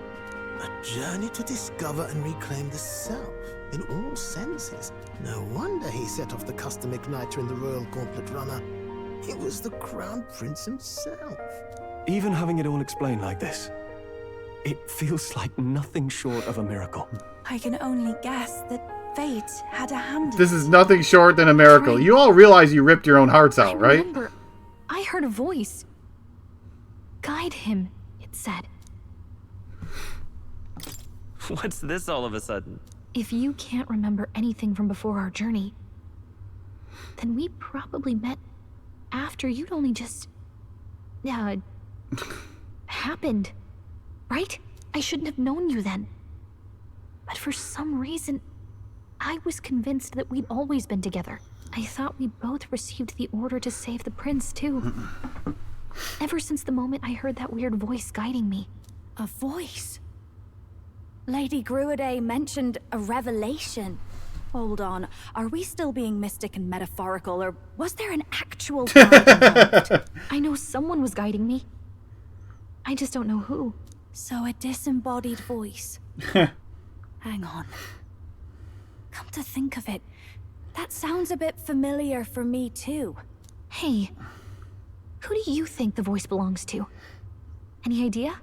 A journey to discover and reclaim the self, in all senses. No wonder he set off the custom igniter in the Royal Gauntlet Runner. It was the Crown Prince himself. Even having it all explained like this, it feels like nothing short of a miracle. I can only guess that fate had a hand in This is nothing short than a miracle. You all realize you ripped your own hearts out, right? Remember, I heard a voice. Guide him, it said. What's this all of a sudden? If you can't remember anything from before our journey, then we probably met after you'd only just... happened. Right? I shouldn't have known you then. But for some reason, I was convinced that we'd always been together. I thought we both received the order to save the prince, too. Ever since the moment I heard that weird voice guiding me. A voice? Lady Gruaday mentioned a revelation. Hold on, are we still being mystic and metaphorical, or was there an actual god involved? I know someone was guiding me. I just don't know who. So a disembodied voice. Hang on. Come to think of it, that sounds a bit familiar for me too. Hey, who do you think the voice belongs to? Any idea?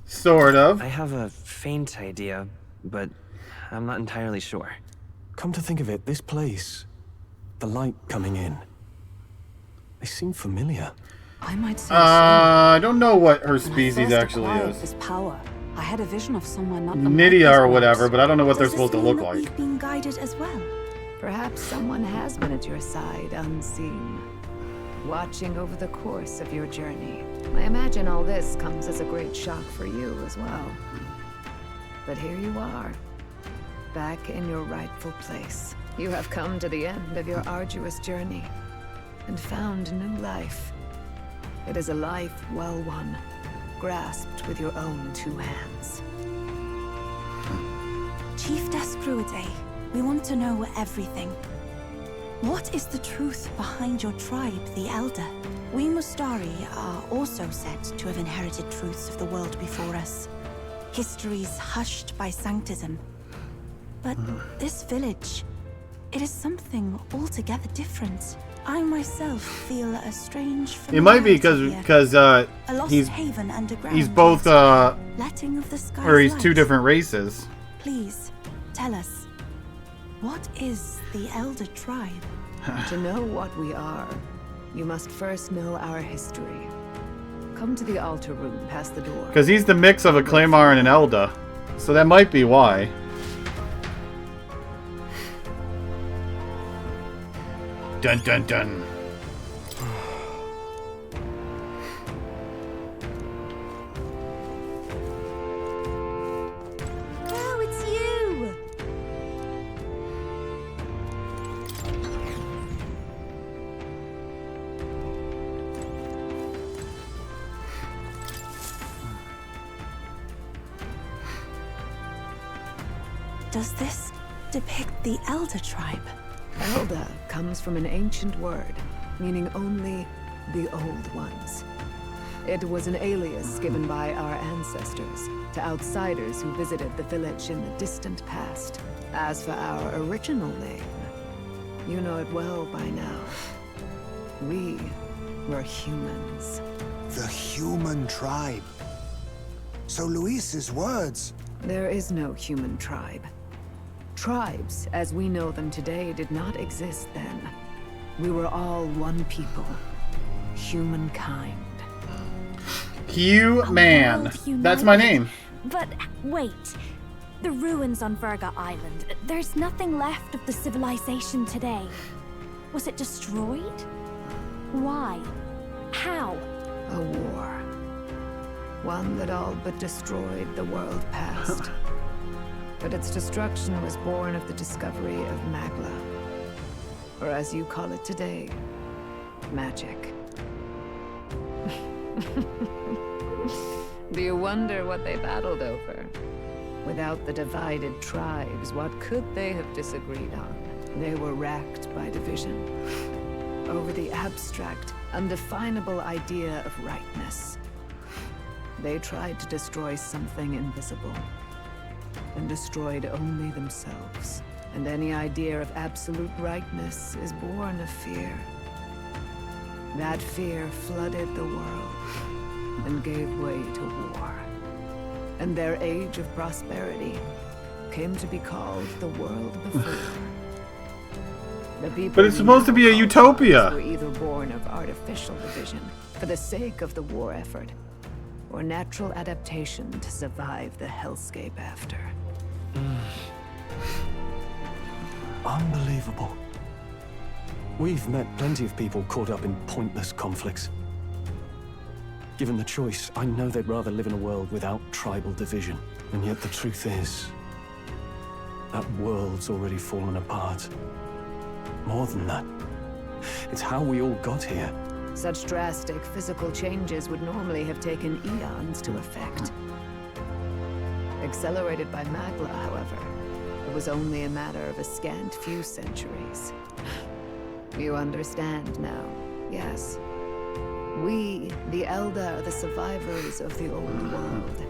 Sort of. I have a faint idea, but I'm not entirely sure. Come to think of it, this place, the light coming in, they seem familiar. I might say I don't know what her When I species first actually acquired is. this power, I had a vision of someone not Nydia or whatever, but I don't know what they're supposed to look like. We've been guided as well. Perhaps someone has been at your side unseen, watching over the course of your journey. I imagine all this comes as a great shock for you as well. But here you are, back in your rightful place. You have come to the end of your arduous journey and found new life. It is a life well won, grasped with your own two hands. Chiefess Gruaday, we want to know everything. What is the truth behind your tribe, the Elder? We Mustari are also said to have inherited truths of the world before us. Histories hushed by sanctism. But this village, it is something altogether different. I myself feel a strange It might be because A lost he's haven underground. he's both letting of the skies or he's two light. different races. Please, tell us, what is the Elder Tribe? To know what we are, you must first know our history. Come to the altar room past the door. Because he's the mix of a Claymore and an Elda. So that might be why. Dun dun dun. Oh, it's you! Does this depict the Elder Tribe? Elda comes from an ancient word, meaning only the old ones. It was an alias given by our ancestors to outsiders who visited the village in the distant past. As for our original name, you know it well by now. We were humans. The human tribe. So Luis's words... There is no human tribe. Tribes, as we know them today, did not exist then. We were all one people. Humankind. Q-Man. That's my name. But wait. The ruins on Virga Island. There's nothing left of the civilization today. Was it destroyed? Why? How? A war. One that all but destroyed the world past. But its destruction was born of the discovery of Magla. Or as you call it today, magic. Do you wonder what they battled over? Without the divided tribes, what could they have disagreed on? They were racked by division. Over the abstract, undefinable idea of rightness. They tried to destroy something invisible, and destroyed only themselves. And any idea of absolute rightness is born of fear. That fear flooded the world, and gave way to war. And their age of prosperity came to be called the world before. The people But it's supposed to be a utopia. were either born of artificial division for the sake of the war effort, or natural adaptation to survive the hellscape after. Unbelievable. We've met plenty of people caught up in pointless conflicts. Given the choice, I know they'd rather live in a world without tribal division. And yet the truth is, that world's already fallen apart. More than that, it's how we all got here. Such drastic physical changes would normally have taken eons to effect. Accelerated by Magla, however, it was only a matter of a scant few centuries. You understand now, yes? We, the Elder, are the survivors of the old world.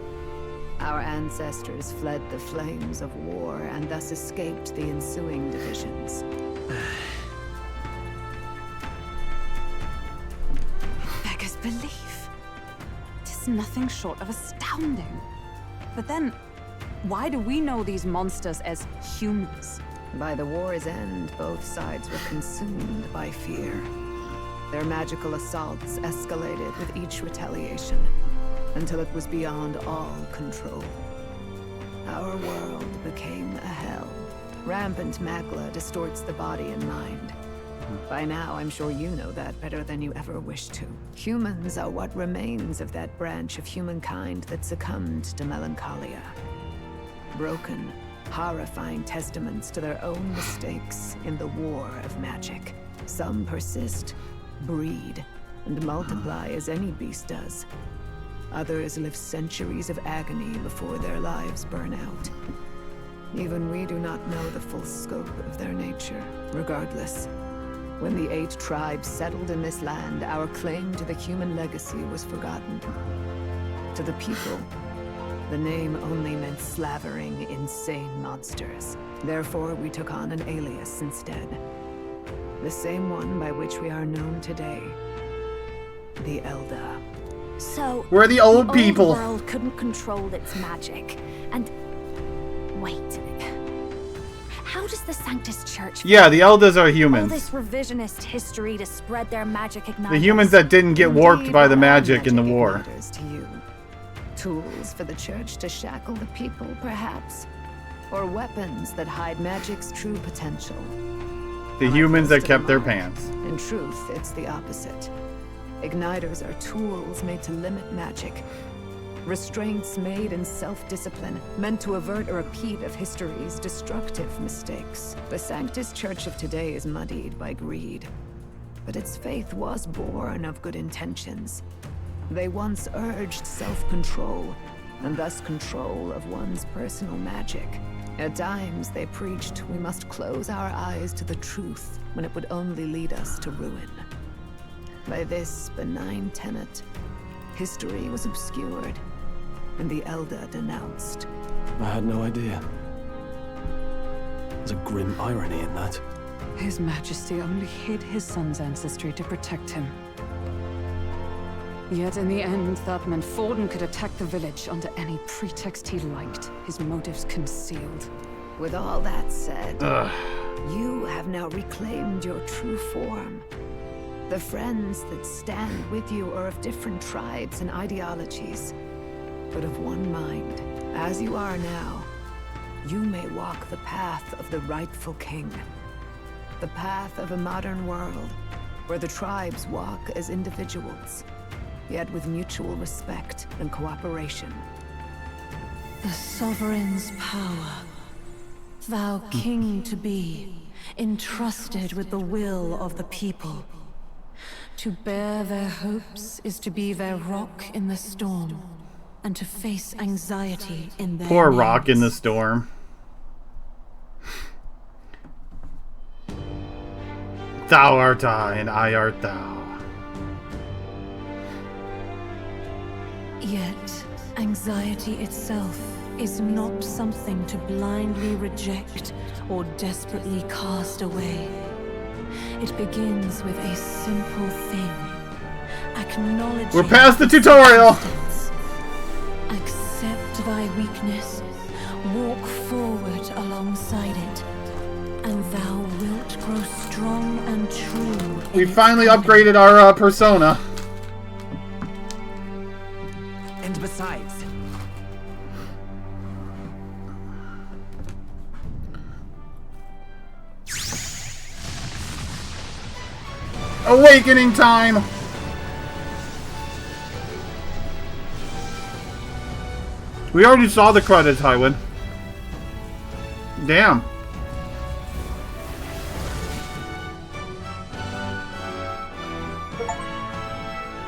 Our ancestors fled the flames of war and thus escaped the ensuing divisions. Beggars belief. Tis nothing short of astounding. But then, why do we know these monsters as humans? By the war's end, both sides were consumed by fear. Their magical assaults escalated with each retaliation, until it was beyond all control. Our world became a hell. Rampant Magla distorts the body and mind. By now, I'm sure you know that better than you ever wish to. Humans are what remains of that branch of humankind that succumbed to melancholia. Broken, horrifying testaments to their own mistakes in the war of magic. Some persist, breed, and multiply as any beast does. Others live centuries of agony before their lives burn out. Even we do not know the full scope of their nature. Regardless, when the 8 tribes settled in this land, our claim to the human legacy was forgotten. To the people, the name only meant slavering, insane monsters. Therefore, we took on an alias instead. The same one by which we are known today. The Elder. So we're the old people. The world couldn't control its magic. And wait. How does the Sanctus Church... Yeah, the Elders are humans. All this revisionist history to spread their magic igniters. The humans that didn't get warped by the magic in the war. To you. Tools for the Church to shackle the people, perhaps? Or weapons that hide magic's true potential? The humans that kept their pants. In truth, it's the opposite. Igniters are tools made to limit magic. Restraints made in self-discipline, meant to avert a repeat of history's destructive mistakes. The Sanctus Church of today is muddied by greed. But its faith was born of good intentions. They once urged self-control, and thus control of one's personal magic. At times, they preached we must close our eyes to the truth when it would only lead us to ruin. By this benign tenet, history was obscured, and the Elder denounced. I had no idea. There's a grim irony in that. His Majesty only hid his son's ancestry to protect him. Yet in the end, that meant Forden could attack the village under any pretext he liked, his motives concealed. With all that said, you have now reclaimed your true form. The friends that stand with you are of different tribes and ideologies, but of one mind. As you are now, you may walk the path of the rightful king. The path of a modern world, where the tribes walk as individuals, yet with mutual respect and cooperation. The sovereign's power. Thou king to be, entrusted with the will of the people. To bear their hopes is to be their rock in the storm, and to face anxiety in their Poor names. rock in the storm. Thou art I, and I art thou. Yet, anxiety itself is not something to blindly reject or desperately cast away. It begins with a simple thing. Acknowledging We're past the tutorial! Accept thy weakness, walk forward alongside it, and thou wilt grow strong and true. We finally upgraded our persona. And besides, Awakening time! We already saw the credits, Highwood. Damn.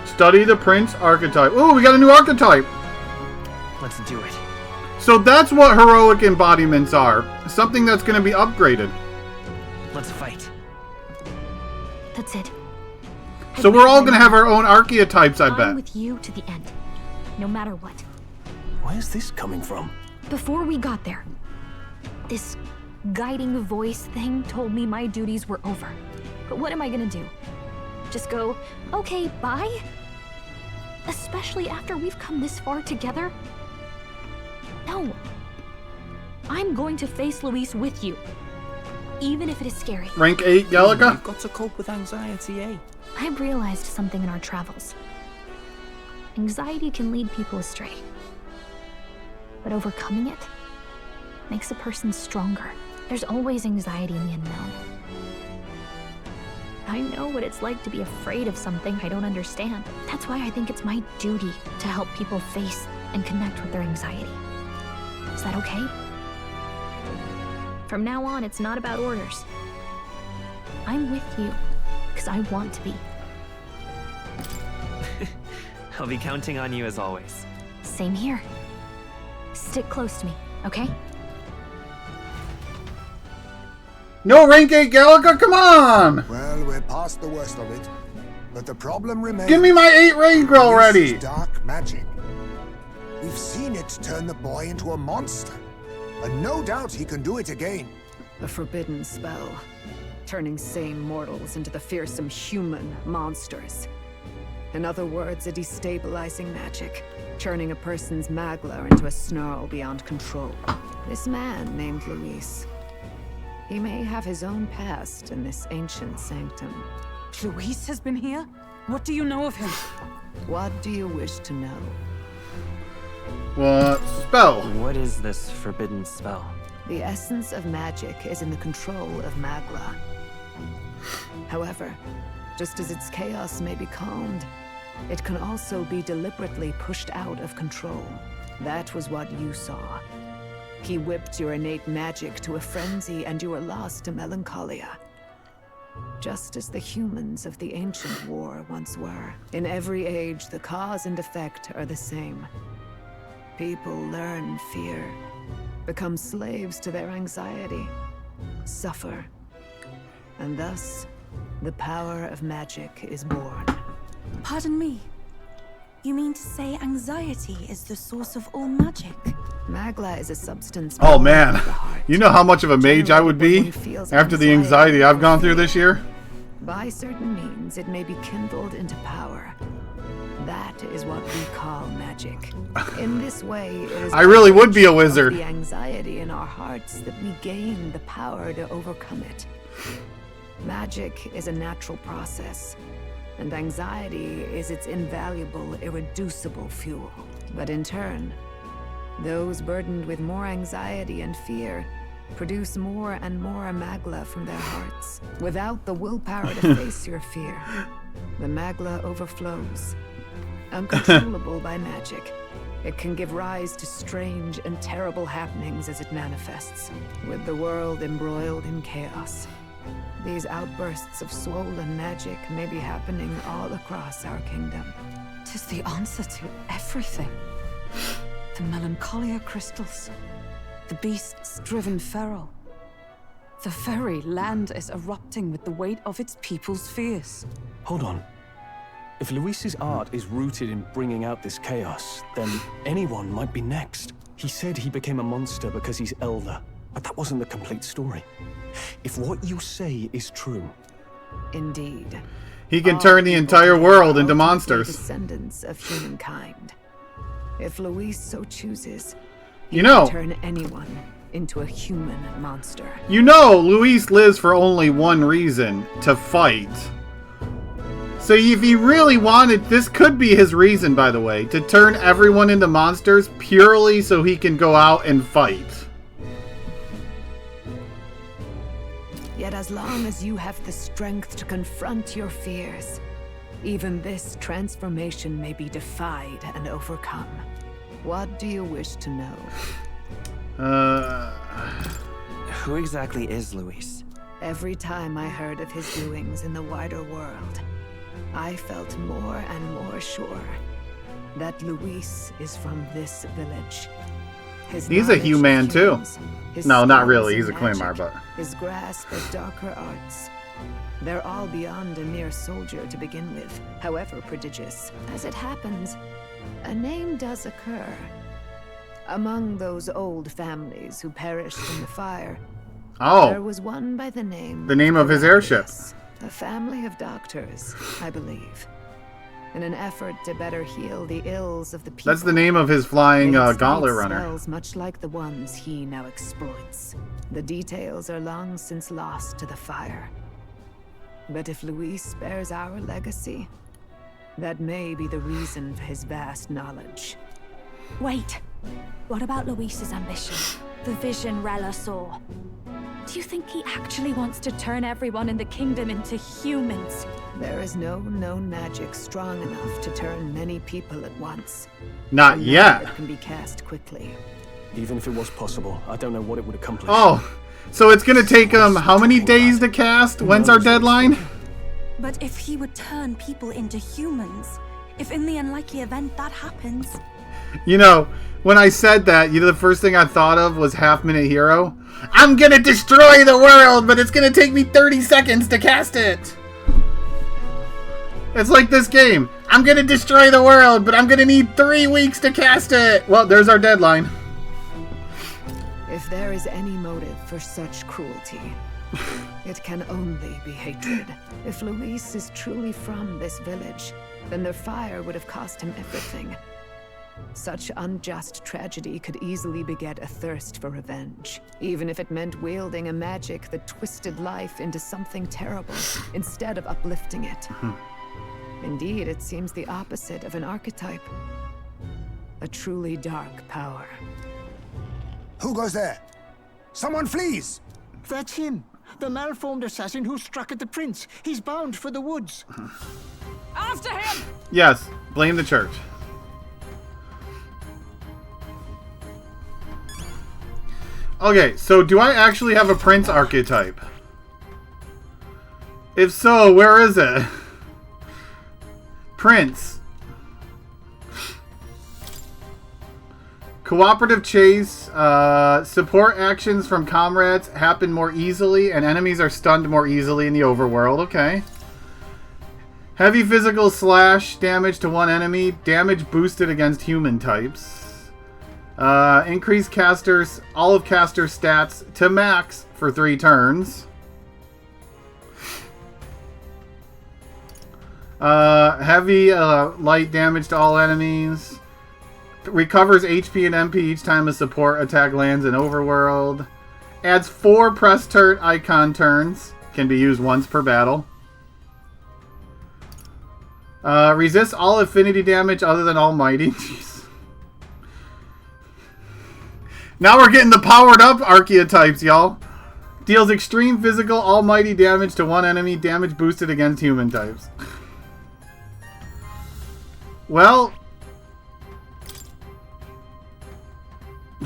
Study the Prince archetype. Ooh, we got a new archetype! let's do it. So that's what heroic embodiments are. Something that's going to be upgraded. Let's fight. That's it. So we're all going to have our own archetypes, I I'm bet. with you to the end, no matter what. Where's this coming from? Before we got there, this guiding voice thing told me my duties were over. But what am I gonna do? Just go, okay, bye? Especially after we've come this far together? No. I'm going to face Luis with you. Even if it is scary. Rank 8, Gallica? You've got to cope with anxiety, eh? I've realized something in our travels. Anxiety can lead people astray. But overcoming it makes a person stronger. There's always anxiety in the unknown. I know what it's like to be afraid of something I don't understand. That's why I think it's my duty to help people face and connect with their anxiety. Is that okay? From now on, it's not about orders. I'm with you, because I want to be. I'll be counting on you as always. Same here. Stick close to me, okay? No rank 8 Gallica, come on! Well, we're past the worst of it. But the problem remains. Give me my 8 rank already! This is dark magic. We've seen it turn the boy into a monster. And no doubt he can do it again. A forbidden spell, turning sane mortals into the fearsome human monsters. In other words, a destabilizing magic, turning a person's magla into a snarl beyond control. This man named Luis, he may have his own past in this ancient sanctum. Luis has been here? What do you know of him? What do you wish to know? What spell? What is this forbidden spell? The essence of magic is in the control of magla. However, just as its chaos may be calmed, it can also be deliberately pushed out of control. That was what you saw. He whipped your innate magic to a frenzy and you were lost to melancholia. Just as the humans of the ancient war once were. In every age, the cause and effect are the same. People learn fear, become slaves to their anxiety, suffer, and thus, the power of magic is born. Pardon me. You mean to say anxiety is the source of all magic? Magla is a substance. Oh man, you know how much of a mage I would be after the anxiety I've gone through this year? By certain means, it may be kindled into power. That is what we call magic. In this way, it is I really would be a wizard. the anxiety in our hearts that we gain the power to overcome it. Magic is a natural process, and anxiety is its invaluable, irreducible fuel. But in turn, those burdened with more anxiety and fear produce more and more magla from their hearts. Without the willpower to face your fear, the magla overflows. Uncontrollable by magic, it can give rise to strange and terrible happenings as it manifests, with the world embroiled in chaos. These outbursts of swollen magic may be happening all across our kingdom. 'Tis the answer to everything. The melancholia crystals, the beasts driven feral. The very land is erupting with the weight of its people's fears. Hold on. If Luis's art is rooted in bringing out this chaos, then anyone might be next. He said he became a monster because he's elder, but that wasn't the complete story. If what you say is true... Indeed. He can turn the entire world into monsters. Descendants of humankind. If Luis so chooses, he You know, can turn anyone into a human monster. you know, Luis lives for only one reason: to fight. So if he really wanted, this could be his reason, by the way, to turn everyone into monsters purely so he can go out and fight. Yet as long as you have the strength to confront your fears, even this transformation may be defied and overcome. What do you wish to know? Who exactly is Luis? Every time I heard of his doings in the wider world, I felt more and more sure that Luis is from this village. His He's a knowledge of human too. humans, his No, not skills really. in He's a magic, Claymore, but... his grasp of darker arts. They're all beyond a mere soldier to begin with, however prodigious. As it happens, a name does occur. Among those old families who perished in the fire, Oh. there was one by the name... The name of his airship. A family of doctors, I believe. In an effort to better heal the ills of the people. That's the name of his flying they had gauntlet studied runner. spells much like the ones he now exploits. The details are long since lost to the fire. But if Luis spares our legacy, that may be the reason for his vast knowledge. Wait. What about Luis's ambition? The vision Rella saw? Do you think he actually wants to turn everyone in the kingdom into humans? There is no known magic strong enough to turn many people at once. Not None yet. that can be cast quickly. Even if it was possible, I don't know what it would accomplish. Oh, so it's gonna take him how many days to cast? When's our deadline? But if he would turn people into humans, if in the unlikely event that happens... You know, when I said that, you know, the first thing I thought of was Half Minute Hero. I'm gonna destroy the world, but it's gonna take me 30 seconds to cast it. It's like this game. I'm gonna destroy the world, but I'm gonna need 3 weeks to cast it. Well, there's our deadline. If there is any motive for such cruelty, it can only be hatred. If Luis is truly from this village, then the fire would have cost him everything. Such unjust tragedy could easily beget a thirst for revenge, even if it meant wielding a magic that twisted life into something terrible instead of uplifting it. Indeed, it seems the opposite of an archetype. A truly dark power. Who goes there? Someone flees! That's him. The malformed assassin who struck at the prince. He's bound for the woods. After him! Yes, blame the church. Okay, so do I actually have a prince archetype? If so, where is it? Prince. Cooperative chase. Support actions from comrades happen more easily, and enemies are stunned more easily in the overworld. Okay. Heavy physical slash damage to one enemy. Damage boosted against human types. Increase casters, all of caster stats to max for 3 turns. Heavy light damage to all enemies. Recovers HP and MP each time a support attack lands in overworld. Adds 4 press turret icon turns. Can be used once per battle. Resist all affinity damage other than Almighty. Jeez. Now we're getting the powered up archetypes, y'all. Deals extreme physical almighty damage to one enemy, damage boosted against human types. Well...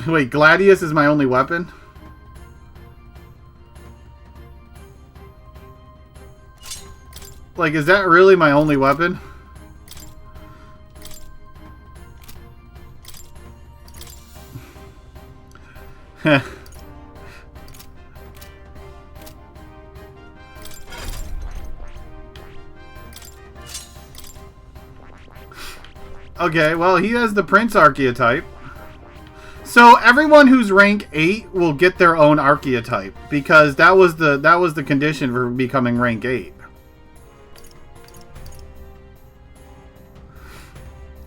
Wait, Gladius is my only weapon? Like, is that really my only weapon? Heh. Okay, well, he has the Prince archetype. So everyone who's rank 8 will get their own archetype because that was the condition for becoming rank 8.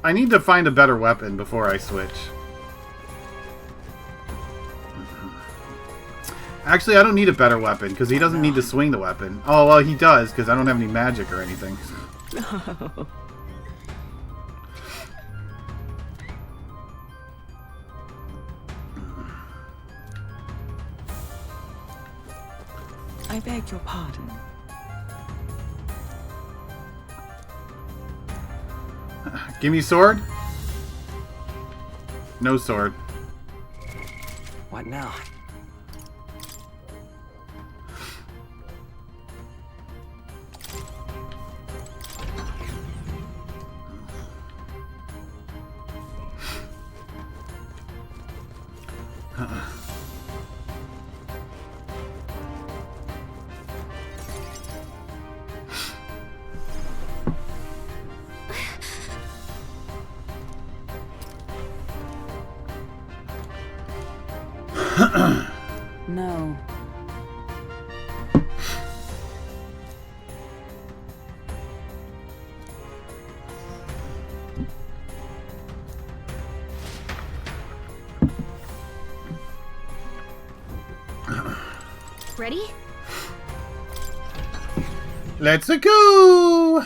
I need to find a better weapon before I switch. Actually, I don't need a better weapon because he doesn't need to swing the weapon. Oh, well, he does because I don't have any magic or anything. No. I beg your pardon. Give me sword. No sword. What now? No. Ready? Let's go!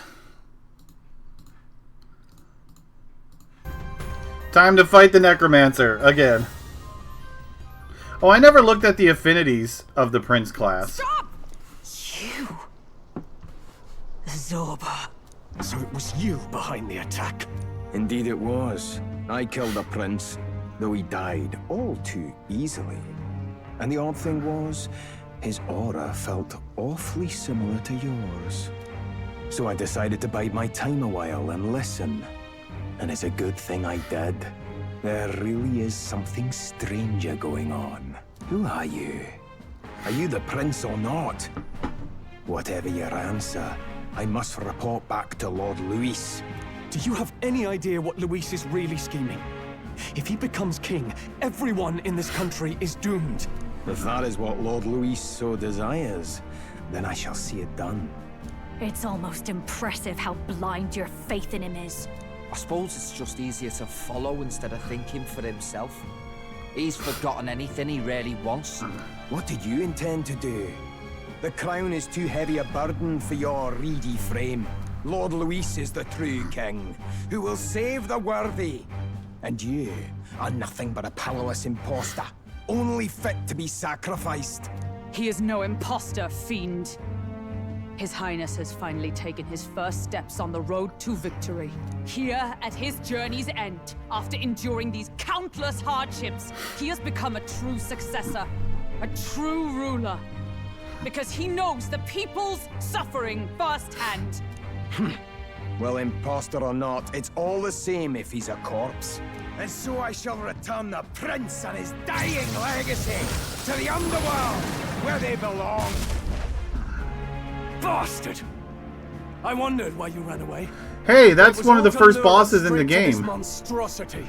Time to fight the Necromancer again. Oh, I never looked at the affinities of the Prince class. Stop! You... Zorba. So it was you behind the attack? Indeed it was. I killed the prince, though he died all too easily. And the odd thing was, his aura felt awfully similar to yours. So I decided to bide my time a while and listen. And it's a good thing I did. There really is something stranger going on. Who are you? Are you the prince or not? Whatever your answer, I must report back to Lord Luis. Do you have any idea what Luis is really scheming? If he becomes king, everyone in this country is doomed. If that is what Lord Luis so desires, then I shall see it done. It's almost impressive how blind your faith in him is. I suppose it's just easier to follow instead of thinking for himself. He's forgotten anything he really wants. What did you intend to do? The crown is too heavy a burden for your reedy frame. Lord Luis is the true king, who will save the worthy. And you are nothing but a powerless imposter, only fit to be sacrificed. He is no imposter, fiend. His Highness has finally taken his first steps on the road to victory. Here, at his journey's end, after enduring these countless hardships, he has become a true successor, a true ruler. Because he knows the people's suffering firsthand. Well, imposter or not, it's all the same if he's a corpse. And so I shall return the prince and his dying legacy to the underworld, where they belong. Bastard! I wondered why you ran away. Hey, that's one of the first bosses in the game. Monstrosity.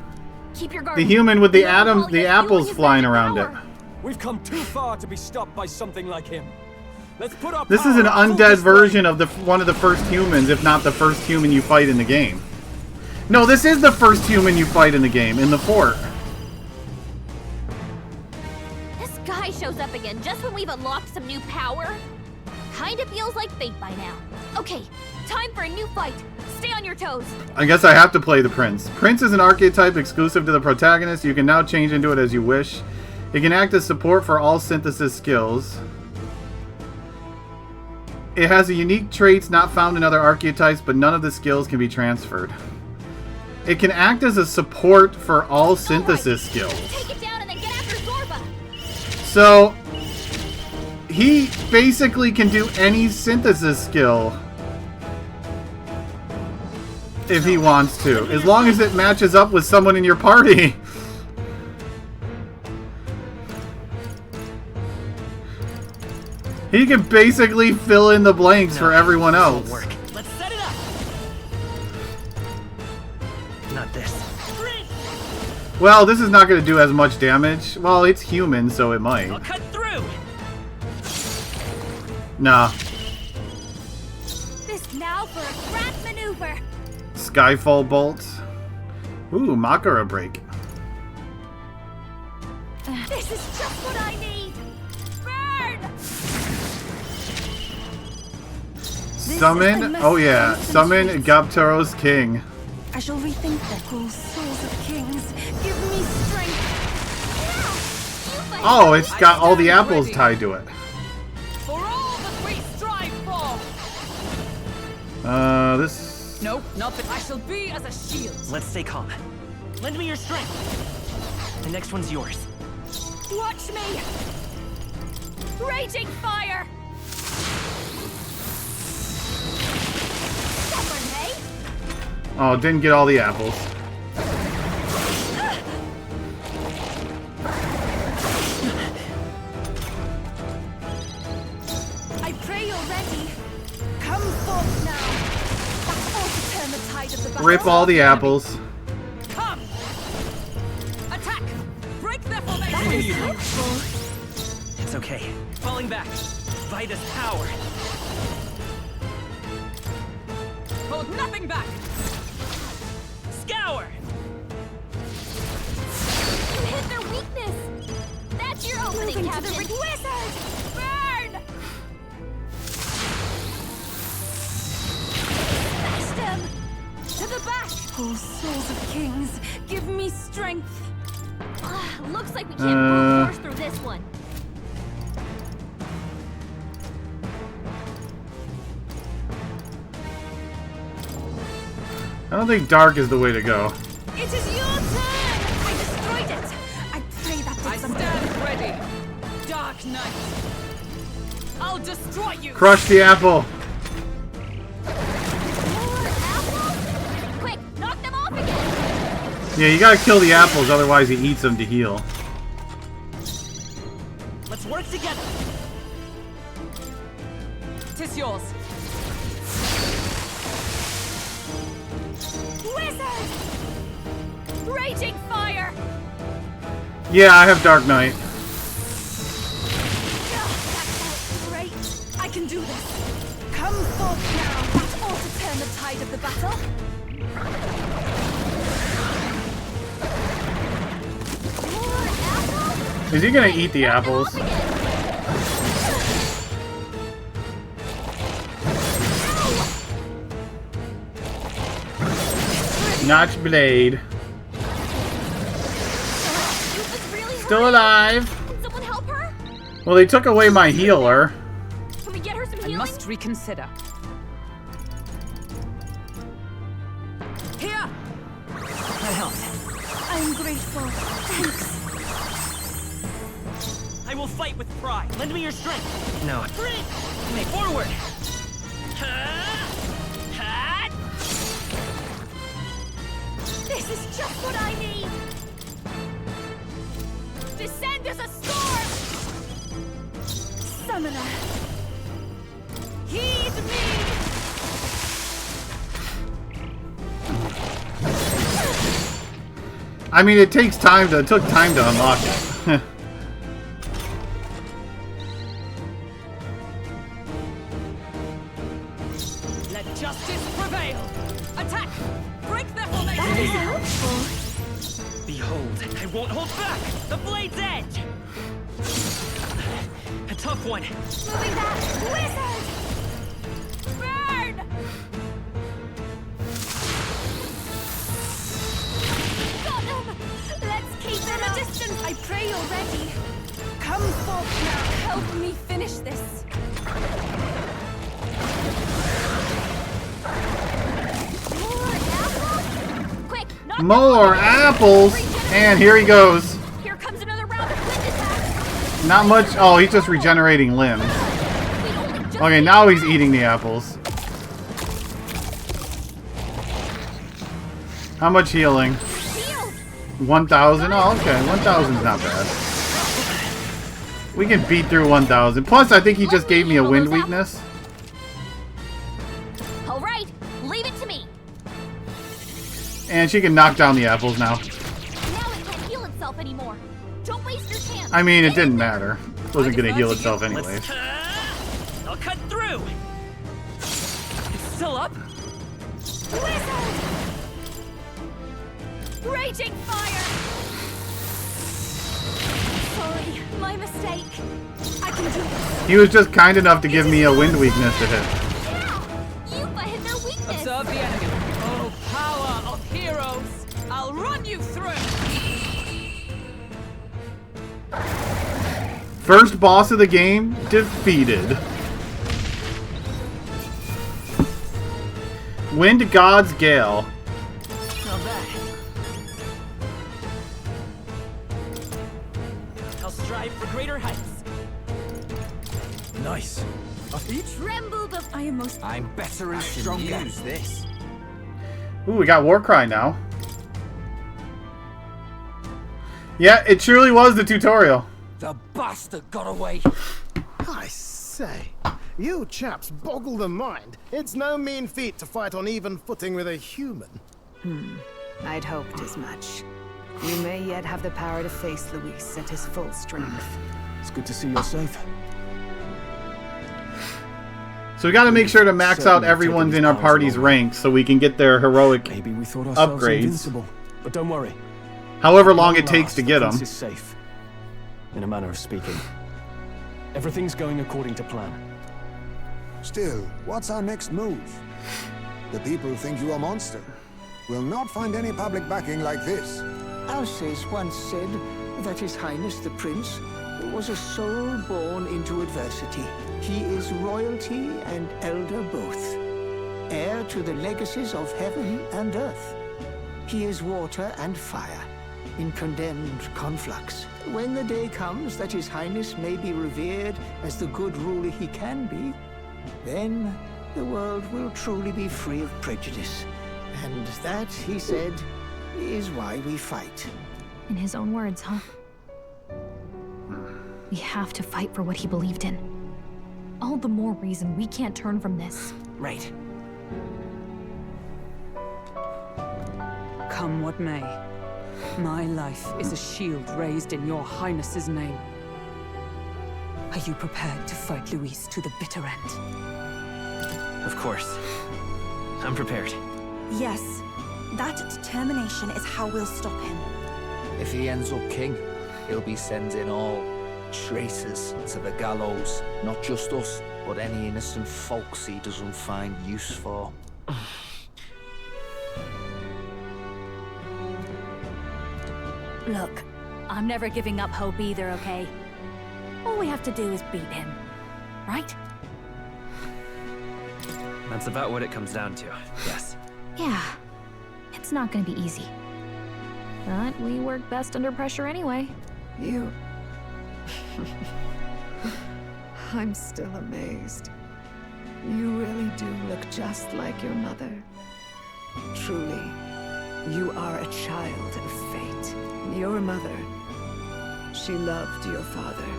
Keep your guard. The human with the apples flying around it. We've come too far to be stopped by something like him. Let's put our This is an undead version of one of the first humans, if not the first human you fight in the game. No, this is the first human you fight in the game, in the fort. This guy shows up again just when we've unlocked some new power. Kinda feels like fate by now. Okay, Time for a new fight. Stay on your toes. I guess I have to play the Prince. Prince is an archetype exclusive to the protagonist. You can now change into it as you wish. It can act as support for all synthesis skills. It has unique traits not found in other archetypes, but none of the skills can be transferred. It can act as a support for all synthesis skills. Take it down and then get after Zorba. So, he basically can do any synthesis skill if he wants to, as long as it matches up with someone in your party. He can basically fill in the blanks for everyone else. Let's set it up. Not this. Well, this is not going to do as much damage. Well, it's human, so it might. I'll cut through. Nah. This now for a grand maneuver. Skyfall Bolt. Ooh, Makara break. This is just what I need. Burn! Summon? Oh yeah, summon Gaptaro's King. I shall rethink that. Oh, souls of kings, give me strength. Oh, it's got all the apples tied to it. For all that we strive for. This... No, not that I shall be as a shield. Let's stay calm. Lend me your strength. The next one's yours. Watch me. Raging fire. Stubborn, eh? Oh, didn't get all the apples. I pray you're ready. Come forth now. That's all to turn the tide of the battle. Rip all the apples. Come! Attack! Break their formation! That is helpful. It's okay. Falling back. Vida's power. Hold nothing back! Scour! You hit their weakness. That's your opening, Captain. Wizard! Burn! Smash them! To the back! Oh, souls of kings, give me strength. Looks like we can't brute force through this one. I don't think dark is the way to go. It is your turn! I destroyed it! I pray that did something. Stand ready! Dark Knight! I'll destroy you! Crush the apple! Quick, knock them off again! Yeah, you gotta kill the apples, otherwise he eats them to heal. Let's work together. Tis yours. Wizard! Raging fire! Yeah, I have Dark Knight. Great! I can do this! Come forth now! That's all to turn the tide of the battle! Is he gonna eat the apples? Notch blade. Still alive. Can someone help her? Well, they took away my healer. Can we get her some I healing? must reconsider. Here! That helped. I am grateful. Thanks. I will fight with pride. Lend me your strength. No. Free! Forward! This is just what I need! Descend as a storm! Summoner! Heed me! I mean, it took time to unlock it. Let justice prevail! Attack! Break their formation! That is helpful. Behold, I won't hold back! The blade's edge! A tough one. Moving that! Wizard! Burn! pray you're ready. Come forth now. Help me finish this. More apples! And here he goes. Here comes another round of wind attacks. Not much. Oh, he's just regenerating limbs. Okay, now he's eating the apples. How much healing? 1,000? Oh, okay. 1,000's not bad. We can beat through 1,000. Plus, I think he just gave me a wind weakness. All right, leave it to me. And she can knock down the apples now. Now it can't heal itself anymore. Don't waste your chance. I mean, it didn't matter. It wasn't going to heal itself anyways. I'll cut through. It's still up. Wizard! Raging fire! Sorry, my mistake. I can do this. He was just kind enough to give me a wind weakness to hit. You hit their weakness. Observe the enemy. Oh, power of heroes! I'll run you through. First boss of the game defeated. Wind God's Gale. Not bad. I'll strive for greater heights. Nice. Tremble, but I am most. I'm better and stronger. Use this. Ooh, we got Warcry now. Yeah, it surely was the tutorial. The bastard got away. I say, you chaps boggle the mind. It's no mean feat to fight on even footing with a human. I'd hoped as much. You may yet have the power to face Luis at his full strength. It's good to see you're safe. So we got to make sure to max out everyone's in our party's ranks so we can get their heroic Maybe we thought ourselves upgrades. invincible, but don't worry. However long it takes to get them. The prince is safe, in a manner of speaking. Everything's going according to plan. Still, what's our next move? The people think you a monster. Will not find any public backing like this. Alsace once said that His Highness the Prince was a soul born into adversity. He is royalty and elder both, heir to the legacies of heaven and earth. He is water and fire, in condemned conflux. When the day comes that His Highness may be revered as the good ruler he can be, then the world will truly be free of prejudice. And that, he said, is why we fight. In his own words, huh? We have to fight for what he believed in. All the more reason we can't turn from this. Right. Come what may, my life is a shield raised in your highness's name. Are you prepared to fight Luis to the bitter end? Of course. I'm prepared. Yes, that determination is how we'll stop him. If he ends up king, he'll be sending all traitors to the gallows. Not just us, but any innocent folks he doesn't find use for. Look, I'm never giving up hope either, okay? All we have to do is beat him, right? That's about what it comes down to, yes. Yeah, it's not gonna be easy. But we work best under pressure anyway. You... I'm still amazed. You really do look just like your mother. Truly, you are a child of fate. Your mother, she loved your father,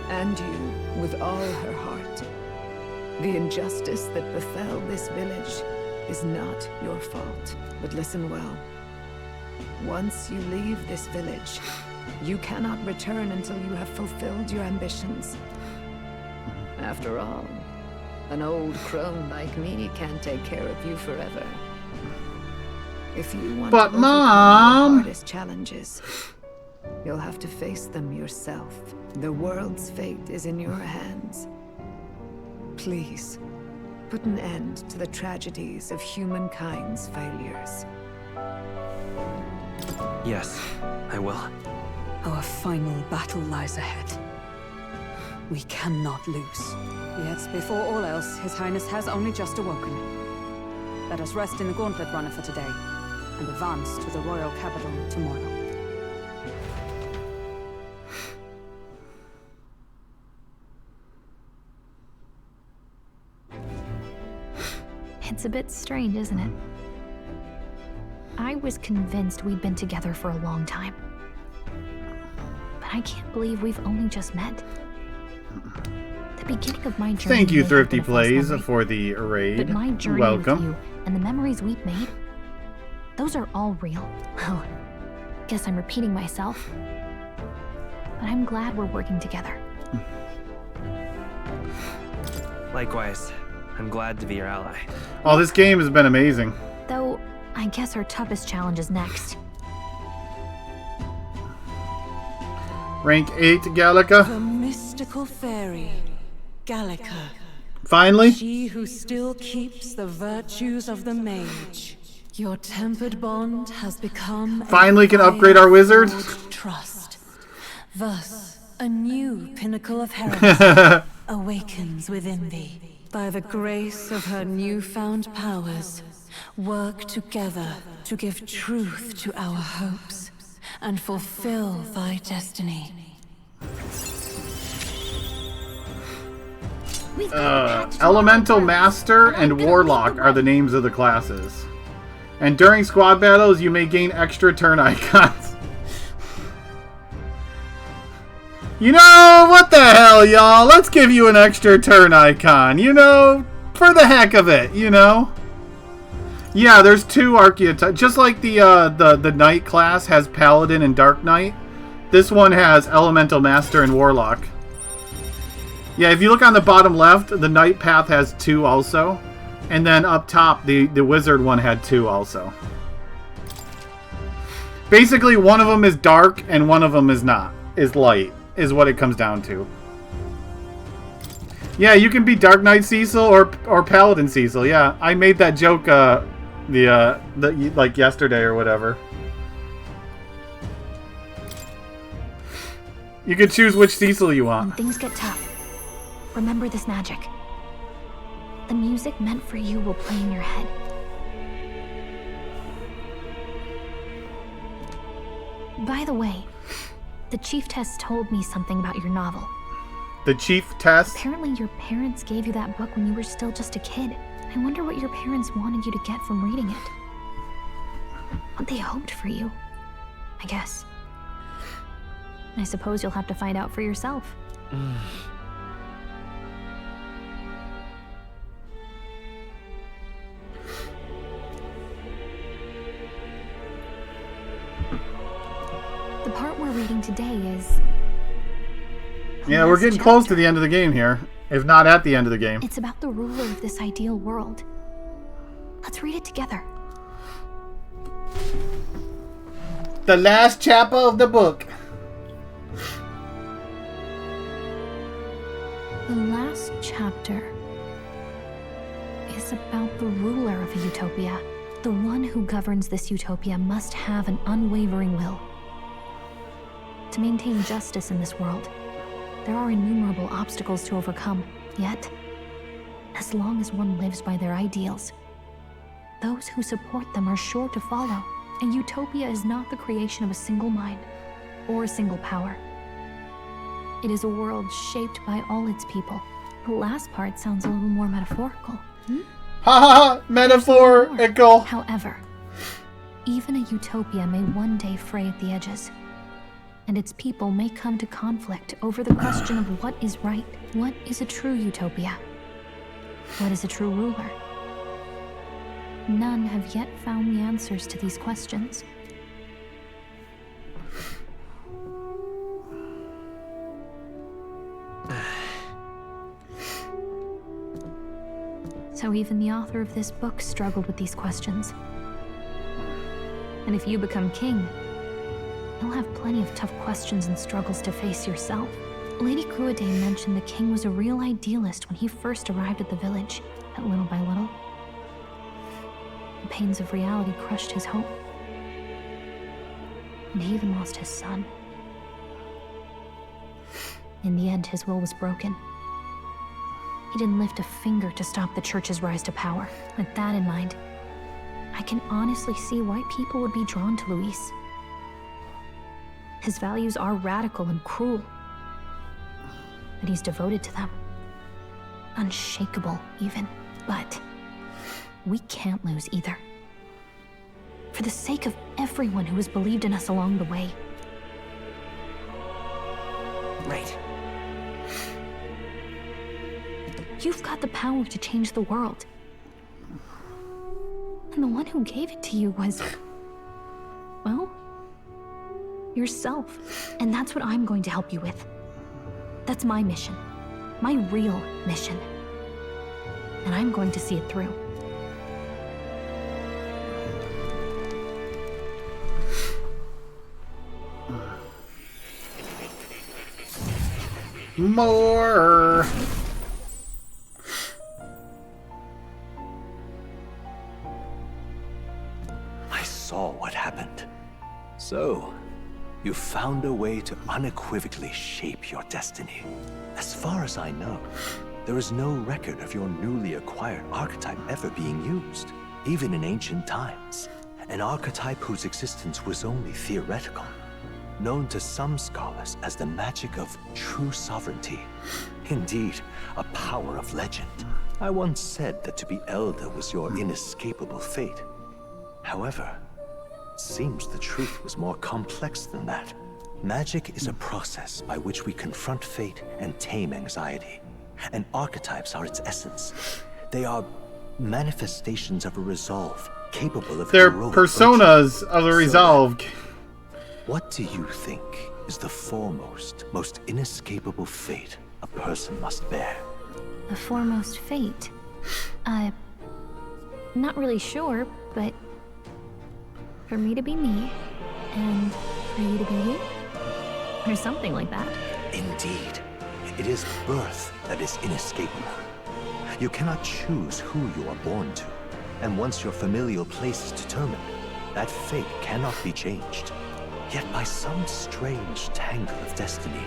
and you with all her heart. The injustice that befell this village is not your fault. But listen well. Once you leave this village, you cannot return until you have fulfilled your ambitions. After all, an old crone like me can't take care of you forever. If you want to overcome the hardest challenges, you'll have to face them yourself. The world's fate is in your hands. Please, put an end to the tragedies of humankind's failures. Yes, I will. Our final battle lies ahead. We cannot lose. Yet, before all else, His Highness has only just awoken. Let us rest in the Gauntlet Runner for today, and advance to the royal capital tomorrow. It's a bit strange, isn't it? I was convinced we'd been together for a long time. But I can't believe we've only just met. The beginning of my journey. Thank you, may have Thrifty been a false Plays, memory, for the raid. but my journey Welcome. with you and the memories we've made, those are all real. Well, guess I'm repeating myself. But I'm glad we're working together. Likewise, I'm glad to be your ally. Oh, this game has been amazing. Though, I guess our toughest challenge is next. Rank 8, Gallica. The mystical fairy, Gallica. Finally. She who still keeps the virtues of the mage. Your tempered bond has become Finally can upgrade our wizard. Trust. Thus, a new pinnacle of heresy awakens within thee. By the grace of her newfound powers, work together to give truth to our hopes and fulfill thy destiny. Elemental Master and Warlock are the names of the classes. And during squad battles, you may gain extra turn icons. You know, what the hell, y'all? Let's give you an extra turn icon, you know? For the heck of it, you know? Yeah, there's 2 archetypes. Just like the Knight class has Paladin and Dark Knight, this one has Elemental Master and Warlock. Yeah, if you look on the bottom left, the Knight path has 2 also. And then up top, the Wizard one had 2 also. Basically, one of them is dark and one of them is not. Is light, is what it comes down to. Yeah, you can be Dark Knight Cecil or Paladin Cecil. Yeah, I made that joke like yesterday or whatever. You can choose which Cecil you want. When things get tough, remember this magic. The music meant for you will play in your head. By the way, the Chieftess told me something about your novel. The Chieftess? Apparently your parents gave you that book when you were still just a kid. I wonder what your parents wanted you to get from reading it. What they hoped for you, I guess. I suppose you'll have to find out for yourself. The part we're reading today is... Yeah, we're getting close to the end of the game here. If not at the end of the game. It's about the ruler of this ideal world. Let's read it together. The last chapter of the book. The last chapter is about the ruler of a utopia. The one who governs this utopia must have an unwavering will. To maintain justice in this world, there are innumerable obstacles to overcome. Yet, as long as one lives by their ideals, those who support them are sure to follow. A utopia is not the creation of a single mind or a single power. It is a world shaped by all its people. The last part sounds a little more metaphorical. Ha ha ha! Metaphorical! However, even a utopia may one day fray at the edges, and its people may come to conflict over the question of what is right. What is a true utopia? What is a true ruler? None have yet found the answers to these questions. So even the author of this book struggled with these questions. And if you become king, you'll have plenty of tough questions and struggles to face yourself. Lady Cruidain mentioned the king was a real idealist when he first arrived at the village, and little by little, the pains of reality crushed his hope. And he even lost his son. In the end, his will was broken. He didn't lift a finger to stop the church's rise to power. With that in mind, I can honestly see why people would be drawn to Luis. His values are radical and cruel, but he's devoted to them. Unshakable, even. But we can't lose either. For the sake of everyone who has believed in us along the way. Right. You've got the power to change the world. And the one who gave it to you was, well, yourself. And that's what I'm going to help you with. That's my mission. My real mission. And I'm going to see it through. More. I saw what happened. So, you found a way to unequivocally shape your destiny. As far as I know, there is no record of your newly acquired archetype ever being used, even in ancient times. An archetype whose existence was only theoretical, known to some scholars as the magic of true sovereignty. Indeed, a power of legend. I once said that to be Elder was your inescapable fate. However, it seems the truth was more complex than that. Magic is a process by which we confront fate and tame anxiety. And archetypes are its essence. They are manifestations of a resolve capable of They're heroic personas virtue. of the resolve. What do you think is the foremost, most inescapable fate a person must bear? The foremost fate? Not really sure, but for me to be me, and for you to be you? Or something like that. Indeed. It is birth that is inescapable. You cannot choose who you are born to. And once your familial place is determined, that fate cannot be changed. Yet by some strange tangle of destiny,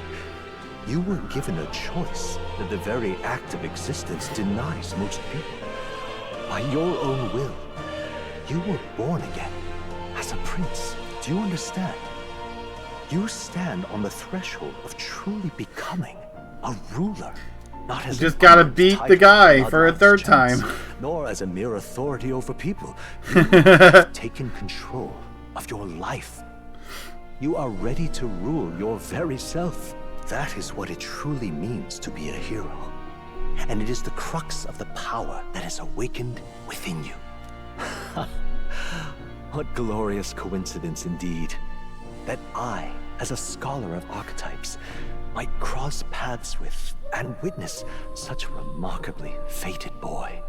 you were given a choice that the very act of existence denies most people. By your own will, you were born again as a prince. Do you understand? You stand on the threshold of truly becoming a ruler. Not as You just gotta beat the guy not for a by third chance, time. Nor as a mere authority over people. You have taken control of your life. You are ready to rule your very self. That is what it truly means to be a hero. And it is the crux of the power that is awakened within you. What glorious coincidence indeed. That I, as a scholar of archetypes, might cross paths with and witness such a remarkably fated boy.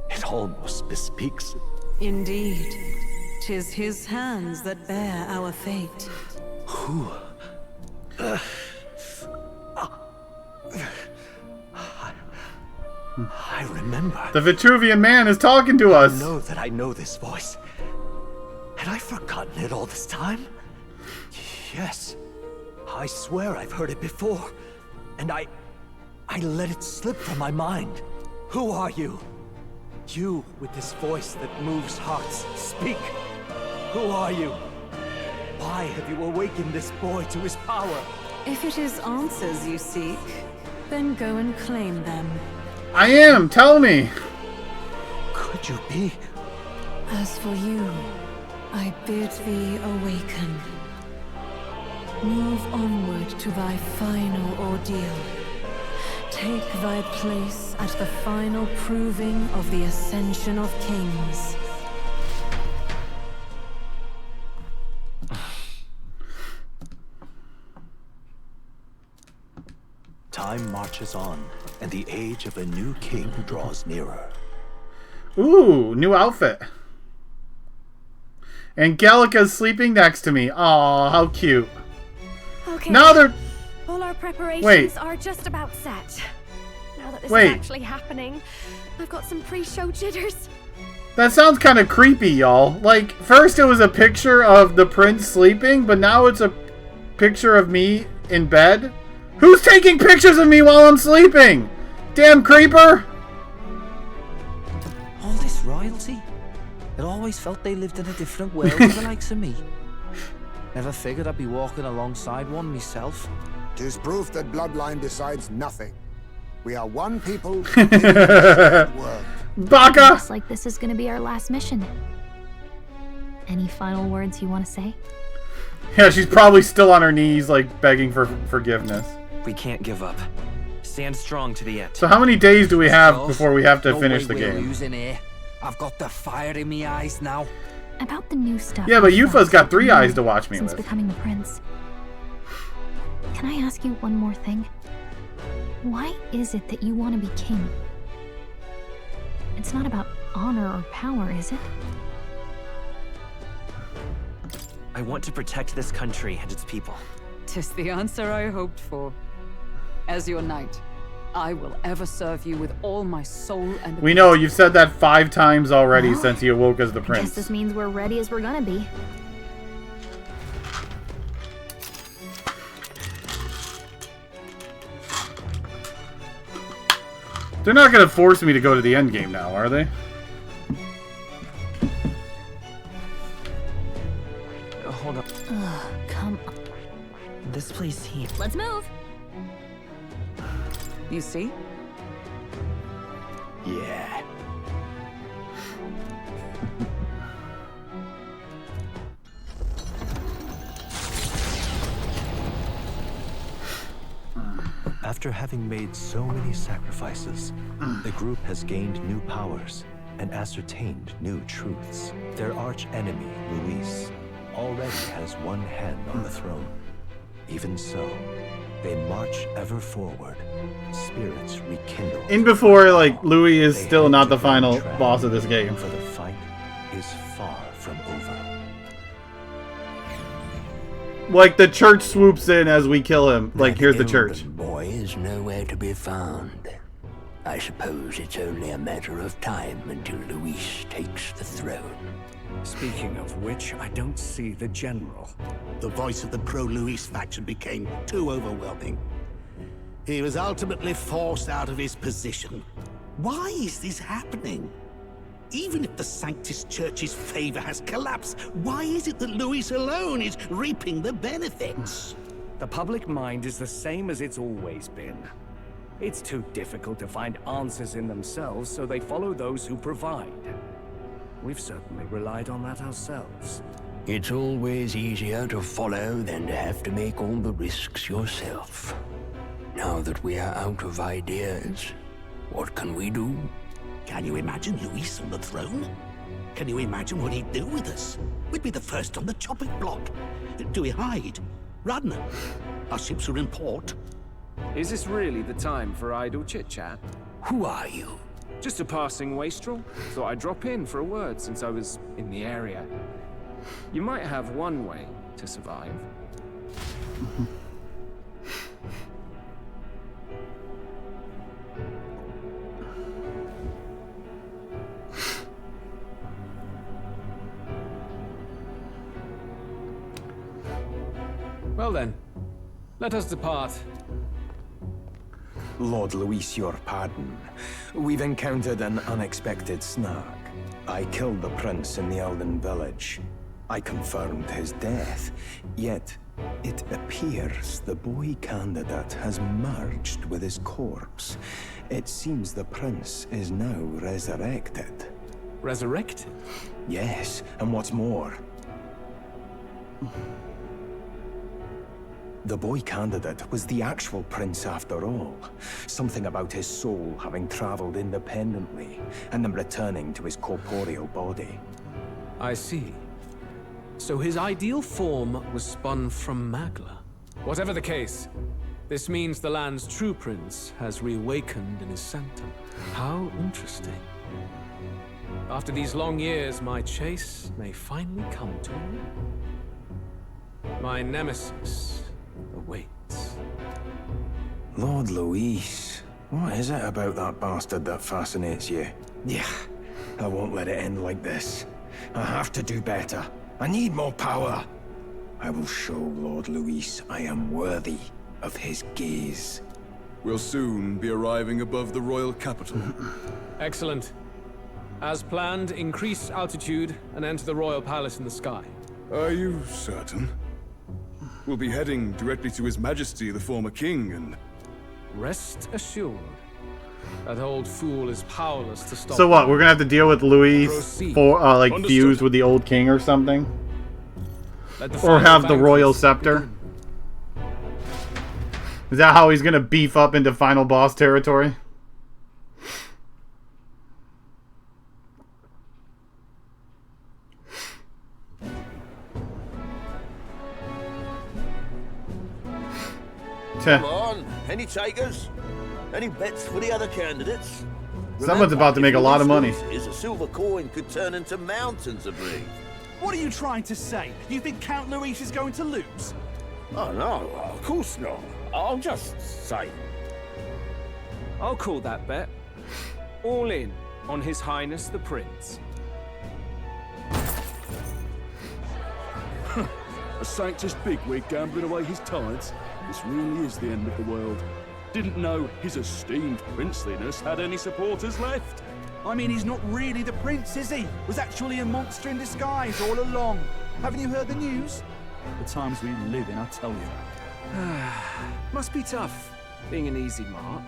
It almost bespeaks it. Indeed. 'Tis his hands that bear our fate. Who? I remember. The Vitruvian man is talking to us. I know that I know this voice. Had I forgotten it all this time? Yes. I swear I've heard it before. And I let it slip from my mind. Who are you? You with this voice that moves hearts. Speak. Who are you? Why have you awakened this boy to his power? If it is answers you seek, then go and claim them. I am. Tell me. Could you be? As for you, I bid thee awaken. Move onward to thy final ordeal. Take thy place at the final proving of the Ascension of Kings. Time marches on, and the age of a new king draws nearer. Ooh, new outfit. Angelica's sleeping next to me. Aw, how cute. Okay. Now they're... All our preparations Wait. are just about set. Now that this Wait. is actually happening, I've got some pre-show jitters. That sounds kind of creepy, y'all. Like, first it was a picture of the prince sleeping, but now it's a picture of me in bed. Who's taking pictures of me while I'm sleeping? Damn creeper! All this royalty? It always felt they lived in a different world to the likes of me. Never figured I'd be walking alongside one myself. 'Tis proof that bloodline decides nothing. We are one people living in a world. Baka! Looks like this is gonna be our last mission. Any final words you want to say? Yeah, she's probably still on her knees, like, begging for forgiveness. We can't give up. Stand strong to the end. So how many days do we have before we have to No finish way the we're game? losing here. I've got the fire in my eyes now. About the new stuff. Yeah, but you've Yufa's got 3 learned eyes to watch me since with. becoming the prince. Can I ask you one more thing? Why is it that you want to be king? It's not about honor or power, is it? I want to protect this country and its people. 'Tis the answer I hoped for. As your knight, I will ever serve you with all my soul and We know, you've said that 5 times already Well, since you awoke as the I guess prince. this means we're ready as we're gonna be. They're not gonna force me to go to the end game now, are they? Hold up. Ugh, come on. This place here. Let's move. You see? Yeah. After having made so many sacrifices, the group has gained new powers and ascertained new truths. Their arch-enemy, Luis, already has one hand on the throne. Even so, they march ever forward, spirits rekindled. In before, like, Louis is still not the final boss of this game. For the fight is far from over. Like, the church swoops in as we kill him. Like, here's the church. Boy is nowhere to be found. I suppose it's only a matter of time until Luis takes the throne. Speaking of which, I don't see the general. The voice of the pro-Luis faction became too overwhelming. He was ultimately forced out of his position. Why is this happening? Even if the Sanctus Church's favor has collapsed, why is it that Luis alone is reaping the benefits? The public mind is the same as it's always been. It's too difficult to find answers in themselves, so they follow those who provide. We've certainly relied on that ourselves. It's always easier to follow than to have to make all the risks yourself. Now that we are out of ideas, what can we do? Can you imagine Luis on the throne? Can you imagine what he'd do with us? We'd be the first on the chopping block. Do we hide? Run? Our ships are in port. Is this really the time for idle chit-chat? Who are you? Just a passing wastrel. Thought I'd drop in for a word since I was in the area. You might have one way to survive. Well then, let us depart. Lord Luis, your pardon. We've encountered an unexpected snag. I killed the prince in the Elden village. I confirmed his death, yet it appears the boy candidate has merged with his corpse. It seems the prince is now resurrected. Resurrected? Yes, and what's more, the boy candidate was the actual prince after all. Something about his soul having traveled independently, and then returning to his corporeal body. I see. So his ideal form was spun from Magla. Whatever the case, this means the land's true prince has reawakened in his sanctum. How interesting. After these long years, my chase may finally come to an end. My nemesis awaits. Lord Luis, what is it about that bastard that fascinates you? Yeah, I won't let it end like this. I have to do better. I need more power. I will show Lord Luis I am worthy of his gaze. We'll soon be arriving above the royal capital. Excellent. As planned, increase altitude and enter the royal palace in the sky. Are you certain? We'll be heading directly to His Majesty, the former king, and... Rest assured, that old fool is powerless to stop. So what? We're gonna have to deal with Louis for like Understood. fused with the old king or something, Let the or final have the banquet royal scepter. Is that how he's gonna beef up into final boss territory? Come on, any takers? Any bets for the other candidates? Someone's about to make a lot of money. Is a silver coin could turn into mountains of leaves. What are you trying to say? You think Count Luis is going to lose? Oh no, of course not. I'll just say. I'll call that bet. All in on His Highness the Prince. A Sanctus bigwig gambling away his tides? This really is the end of the world. Didn't know his esteemed princeliness had any supporters left. I mean, he's not really the prince, is he? Was actually a monster in disguise all along. Haven't you heard the news? The times we live in, I tell you. Must be tough, being an easy mark.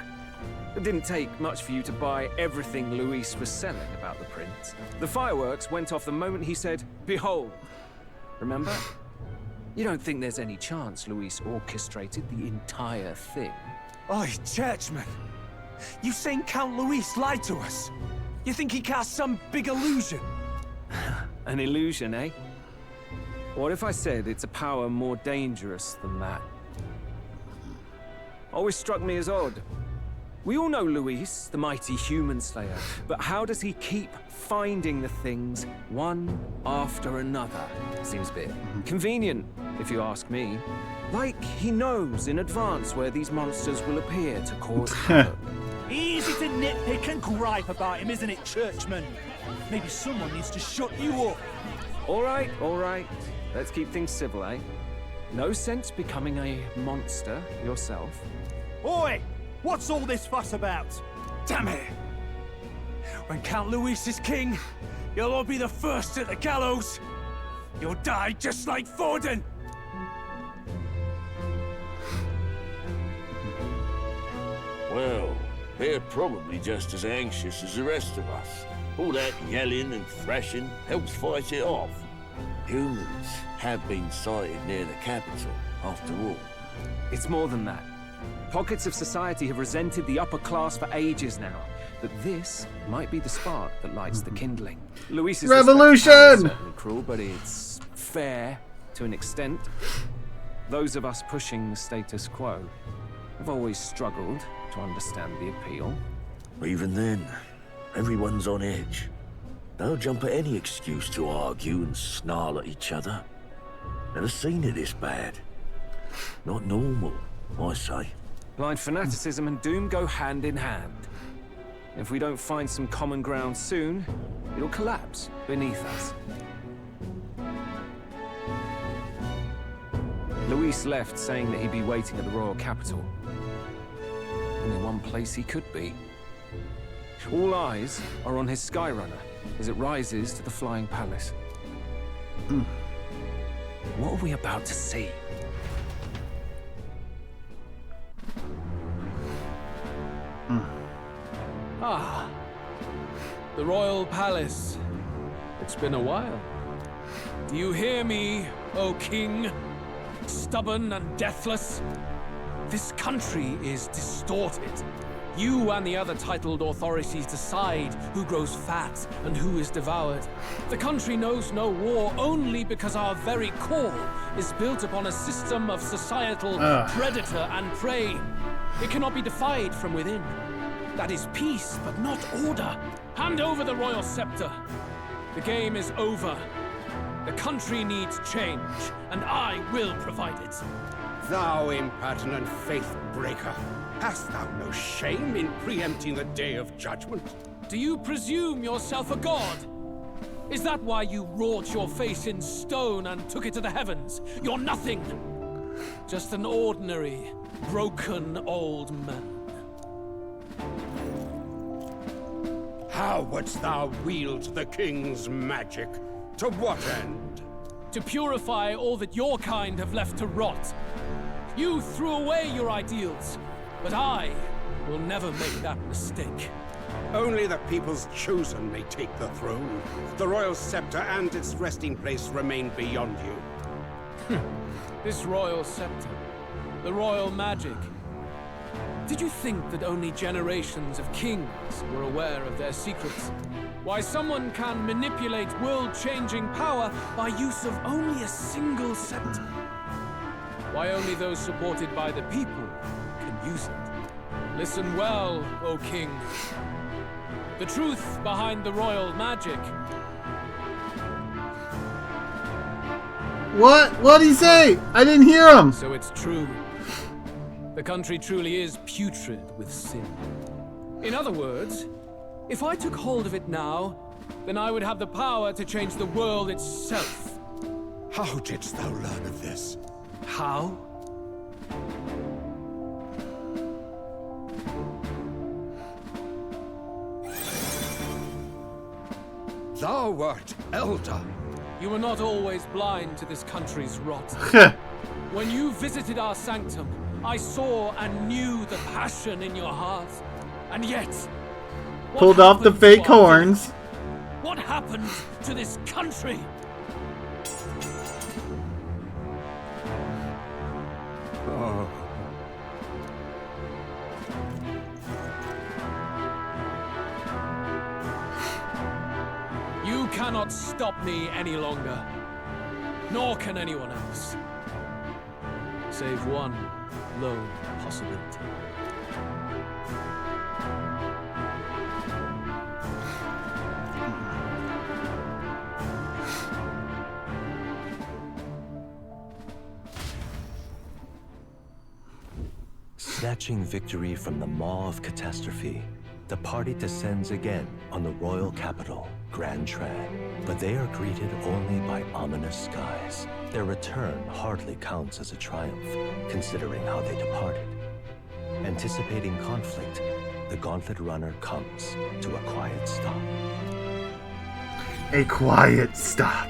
It didn't take much for you to buy everything Luis was selling about the prince. The fireworks went off the moment he said, "Behold." Remember? You don't think there's any chance Luis orchestrated the entire thing? Oi, churchman. You've seen Count Luis lie to us. You think he cast some big illusion? An illusion, eh? What if I said it's a power more dangerous than that? Always struck me as odd. We all know Luis, the mighty human slayer, but how does he keep finding the things one after another? Seems a bit convenient, if you ask me. Like he knows in advance where these monsters will appear to cause havoc. Easy to nitpick and gripe about him, isn't it, churchman? Maybe someone needs to shut you up. All right. Let's keep things civil, eh? No sense becoming a monster yourself. Oi! What's all this fuss about? Damn it! When Count Luis is king, you'll all be the first at the gallows. You'll die just like Forden. Well, they're probably just as anxious as the rest of us. All that yelling and thrashing helps fight it off. Humans have been sighted near the capital, after all. It's more than that. Pockets of society have resented the upper class for ages now, but this might be the spark that lights the kindling. Luis's revolution! Is certainly cruel, but it's fair to an extent. Those of us pushing the status quo have always struggled to understand the appeal. Even then, everyone's on edge. They'll jump at any excuse to argue and snarl at each other. Never seen it this bad. Not normal, I say. Blind fanaticism and doom go hand in hand. If we don't find some common ground soon, it'll collapse beneath us. Luis left saying that he'd be waiting at the royal capital. Only one place he could be. All eyes are on his Skyrunner as it rises to the flying palace. What are we about to see? Ah, the royal palace. It's been a while. Do you hear me, O king? Stubborn and deathless? This country is distorted. You and the other titled authorities decide who grows fat and who is devoured. The country knows no war only because our very core is built upon a system of societal predator and prey. It cannot be defied from within. That is peace, but not order. Hand over the royal scepter. The game is over. The country needs change, and I will provide it. Thou impertinent faith breaker, hast thou no shame in preempting the day of judgment? Do you presume yourself a god? Is that why you wrought your face in stone and took it to the heavens? You're nothing. Just an ordinary, broken old man. How wouldst thou wield the king's magic? To what end? To purify all that your kind have left to rot. You threw away your ideals, but I will never make that mistake. Only the people's chosen may take the throne. The royal scepter and its resting place remain beyond you. This royal scepter, the royal magic. Did you think that only generations of kings were aware of their secrets? Why someone can manipulate world-changing power by use of only a single scepter? Why only those supported by the people can use it? Listen well, O king. The truth behind the royal magic. What? What'd he say? I didn't hear him. So it's true. The country truly is putrid with sin. In other words, if I took hold of it now, then I would have the power to change the world itself. How didst thou learn of this? How? Thou wert elder. You were not always blind to this country's rot. When you visited our sanctum, I saw and knew the passion in your heart. And yet, pulled off the fake horns. What happened to this country? Oh. You cannot stop me any longer. Nor can anyone else. Save one lone possibility. Snatching victory from the maw of catastrophe, the party descends again on the royal capital, Grand Tran. But they are greeted only by ominous skies. Their return hardly counts as a triumph, considering how they departed. Anticipating conflict, the Gauntlet Runner comes to a quiet stop. A quiet stop.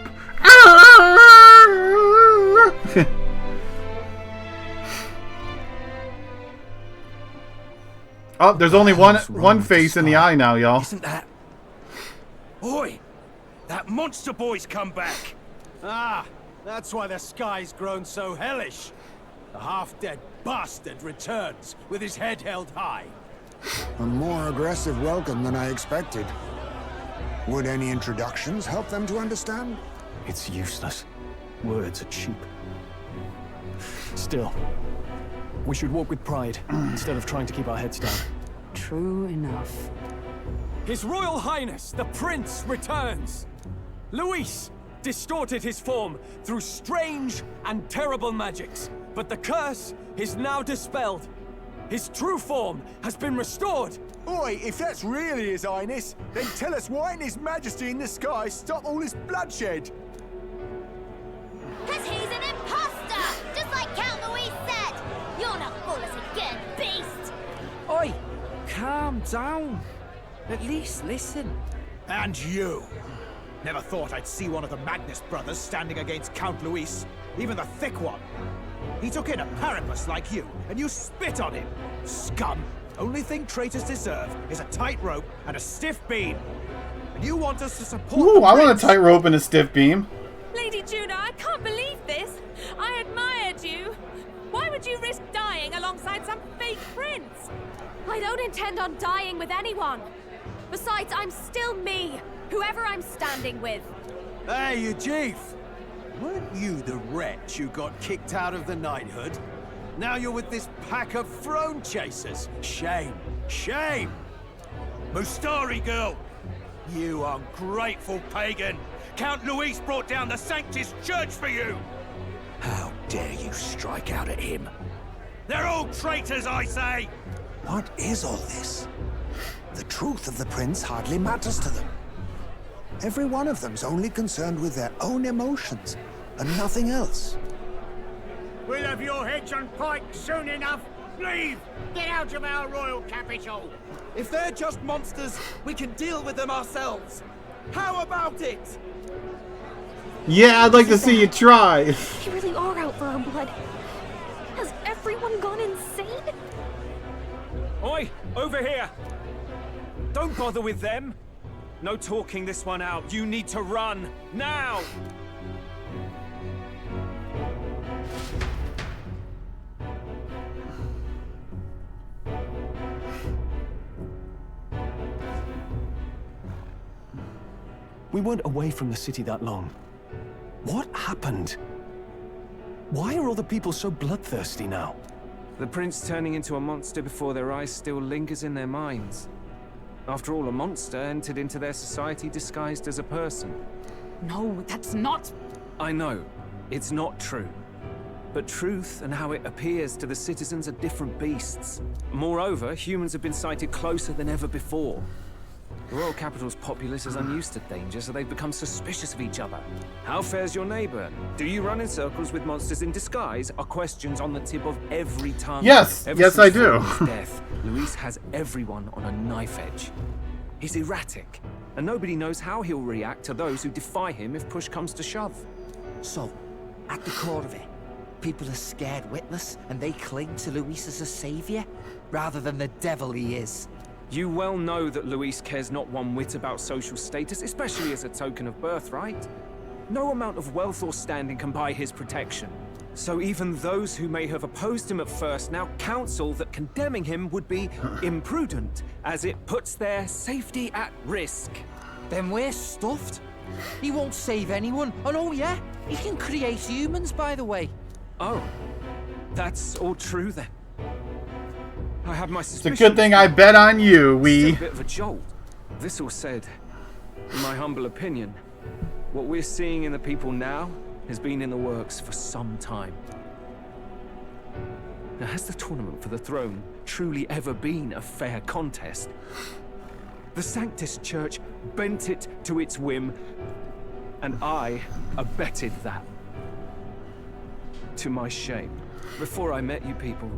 Oh, there's only one face in the eye now, y'all. Isn't that... Oi! That monster boy's come back! Ah, that's why the sky's grown so hellish. The half-dead bastard returns with his head held high. A more aggressive welcome than I expected. Would any introductions help them to understand? It's useless. Words are cheap. Still, we should walk with pride instead of trying to keep our heads down. True enough. His Royal Highness, the Prince, returns! Luis distorted his form through strange and terrible magics, but the curse is now dispelled. His true form has been restored! Oi, if that's really His Highness, then tell us why didn't His Majesty in the sky stop all this bloodshed? Because he's an imposter! Just like Count Louis said! You're not fool us again, beast! Oi! Calm down. At least listen. And you! Never thought I'd see one of the Magnus brothers standing against Count Luis, even the thick one. He took in a Paripus like you, and you spit on him. Scum! Only thing traitors deserve is a tight rope and a stiff beam. And you want us to support Ooh, I want a tight rope and a stiff beam. Lady Juno, I can't believe this. I admired you. Why would you risk dying alongside some fake prince? I don't intend on dying with anyone. Besides, I'm still me, whoever I'm standing with. Hey, you chief! Weren't you the wretch who got kicked out of the knighthood? Now you're with this pack of throne chasers. Shame. Shame! Mustari girl! You ungrateful pagan! Count Luis brought down the Sanctus Church for you! How dare you strike out at him? They're all traitors, I say! What is all this? The truth of the prince hardly matters to them. Every one of them's only concerned with their own emotions, and nothing else. We'll have your heads on pike soon enough. Leave! Get out of our royal capital! If they're just monsters, we can deal with them ourselves. How about it? Yeah, I'd like to see you try. They really are out for our blood. Has everyone gone insane? Oi, over here! Don't bother with them. No talking this one out. You need to run, now! We weren't away from the city that long. What happened? Why are all the people so bloodthirsty now? The prince turning into a monster before their eyes still lingers in their minds. After all, a monster entered into their society disguised as a person. No, that's not... I know, it's not true. But truth and how it appears to the citizens are different beasts. Moreover, humans have been sighted closer than ever before. The royal capital's populace is unused to danger, so they've become suspicious of each other. How fares your neighbor? Do you run in circles with monsters in disguise? Are questions on the tip of every tongue. Yes, Ever yes since I do. Thorn's death, Luis has everyone on a knife edge. He's erratic, and nobody knows how he'll react to those who defy him if push comes to shove. So, at the core of it, people are scared witless, and they cling to Luis as a savior, rather than the devil he is. You well know that Luis cares not one whit about social status, especially as a token of birthright. No amount of wealth or standing can buy his protection. So even those who may have opposed him at first now counsel that condemning him would be imprudent, as it puts their safety at risk. Then we're stuffed. He won't save anyone. And oh yeah, he can create humans, by the way. Oh, that's all true then. I have my It's a suspicions. good thing I bet on you, Still a bit of a jolt. This all said, in my humble opinion, what we're seeing in the people now has been in the works for some time. Now, has the tournament for the throne truly ever been a fair contest? The Sanctus Church bent it to its whim, and I abetted that. To my shame. Before I met you people,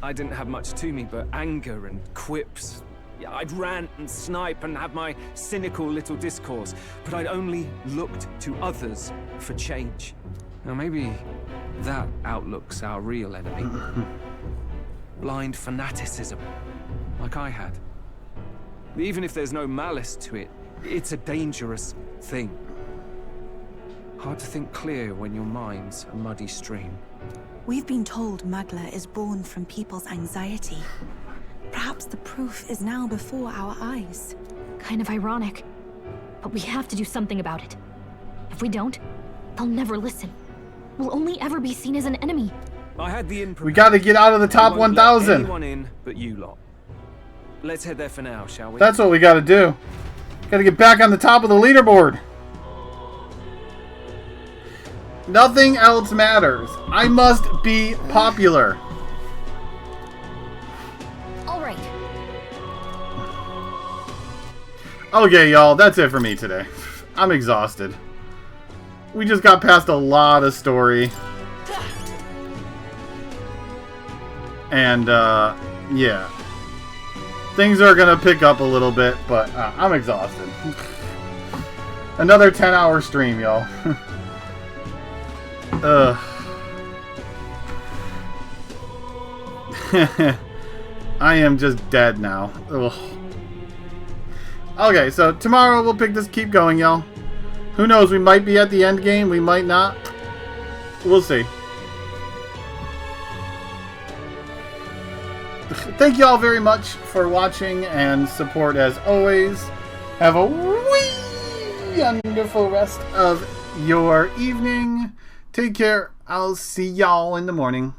I didn't have much to me but anger and quips. Yeah, I'd rant and snipe and have my cynical little discourse, but I'd only looked to others for change. Now maybe that outlook's our real enemy. Blind fanaticism, like I had. Even if there's no malice to it, it's a dangerous thing. Hard to think clear when your mind's a muddy stream. We've been told Magla is born from people's anxiety. Perhaps the proof is now before our eyes. Kind of ironic. But we have to do something about it. If we don't, they'll never listen. We'll only ever be seen as an enemy. I had the We gotta get out of the top 1,000. Anyone in but you lot. Let's head there for now, shall we? That's what we gotta do. Gotta get back on the top of the leaderboard. Nothing else matters. I must be popular. All right. Okay, y'all, that's it for me today. I'm exhausted. We just got past a lot of story. And, yeah. Things are gonna pick up a little bit, but I'm exhausted. Another 10-hour stream, y'all. I am just dead now. Ugh. Okay, so tomorrow we'll keep going, y'all. Who knows, we might be at the end game, we might not. We'll see. Thank you all very much for watching and support as always. Have a wonderful rest of your evening. Take care. I'll see y'all in the morning.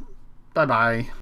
Bye-bye.